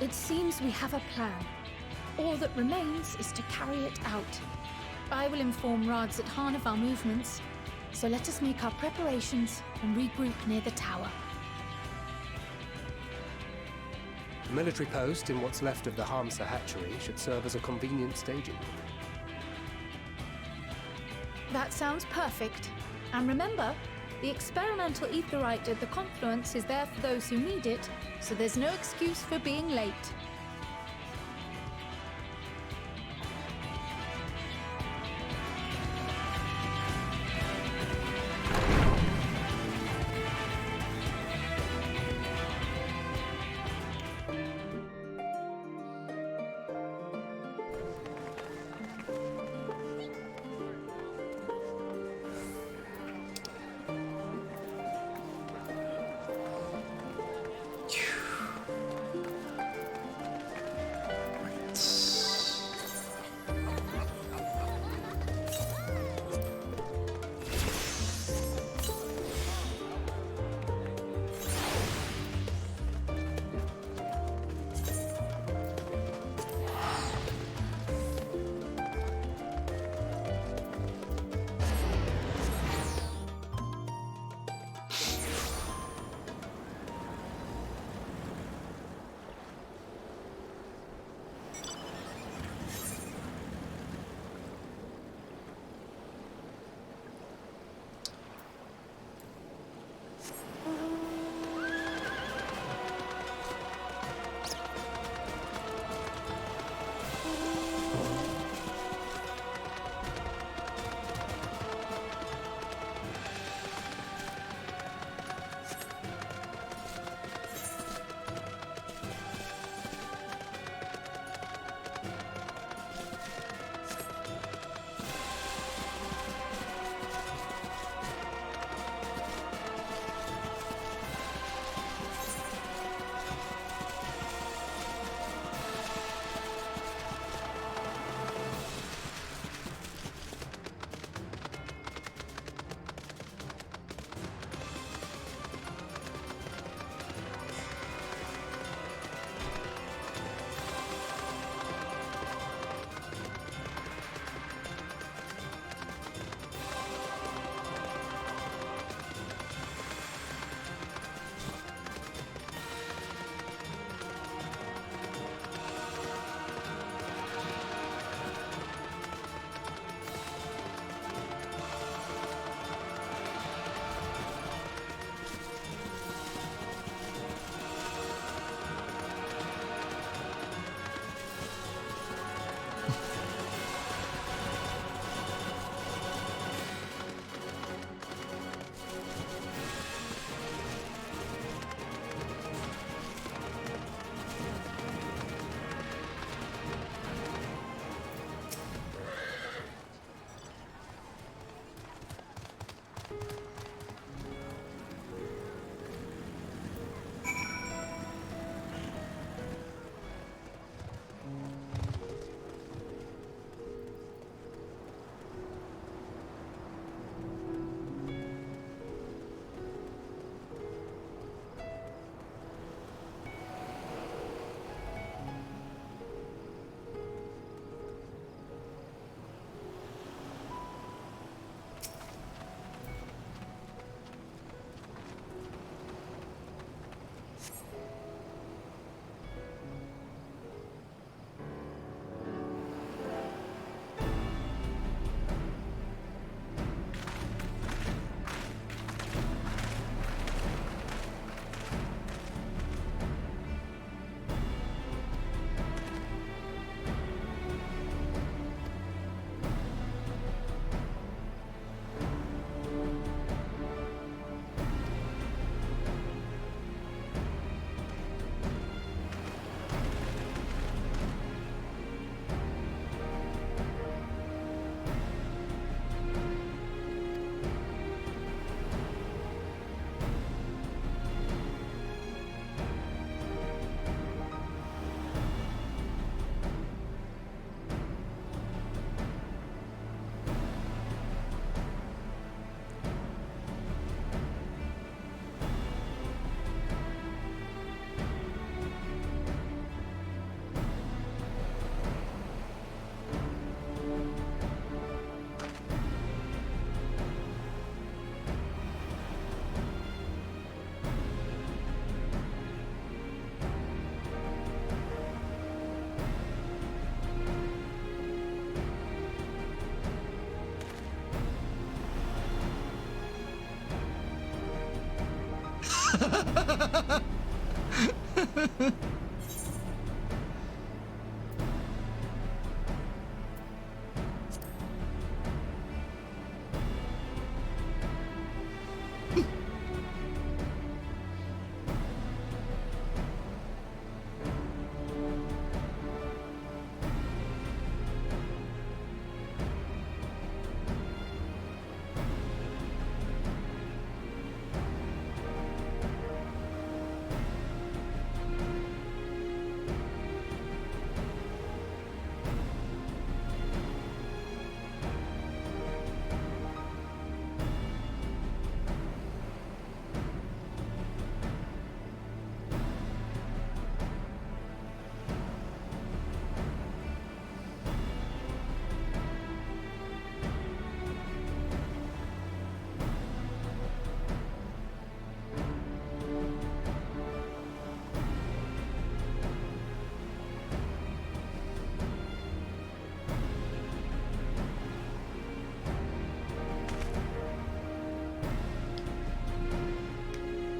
Speaker 19: It seems we have a plan. All that remains is to carry it out. I will inform Rads at Han of our movements, so let us make our preparations and regroup near the tower.
Speaker 4: The military post in what's left of the Hamsa hatchery should serve as a convenient staging point.
Speaker 19: That sounds perfect. And remember, the experimental aetherite at the confluence is there for those who need it, so there's no excuse for being late.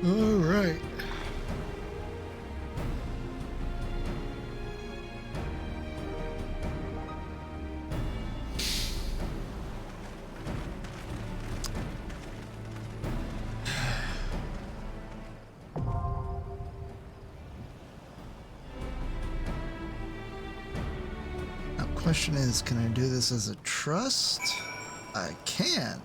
Speaker 1: All right. Now, question is, can I do this as a trust? I can.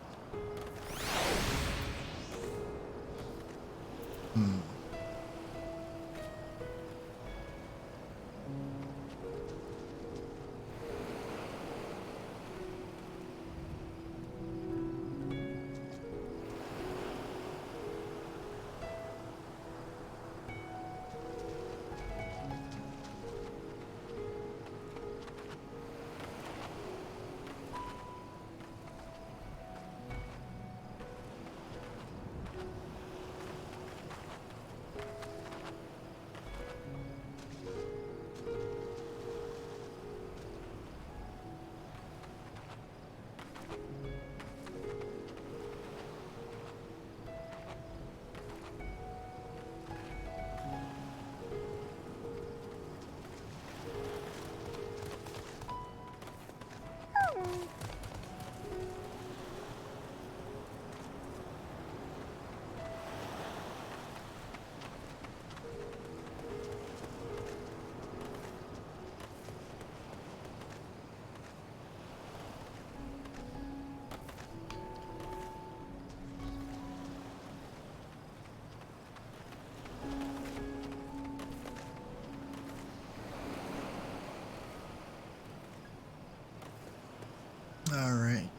Speaker 1: All right.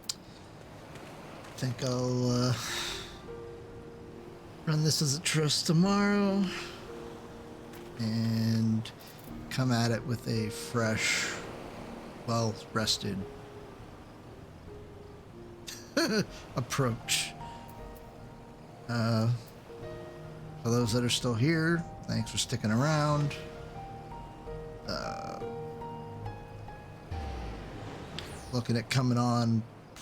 Speaker 1: I think I'll run this as a trust tomorrow and come at it with a fresh, well-rested approach. For those that are still here, thanks for sticking around. Looking at coming on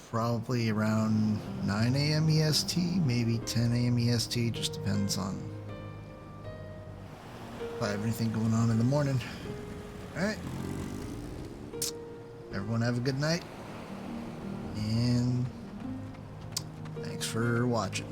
Speaker 1: probably around 9 a.m. EST, maybe 10 a.m. EST, just depends on if I have anything going on in the morning. Alright. Everyone have a good night. And thanks for watching.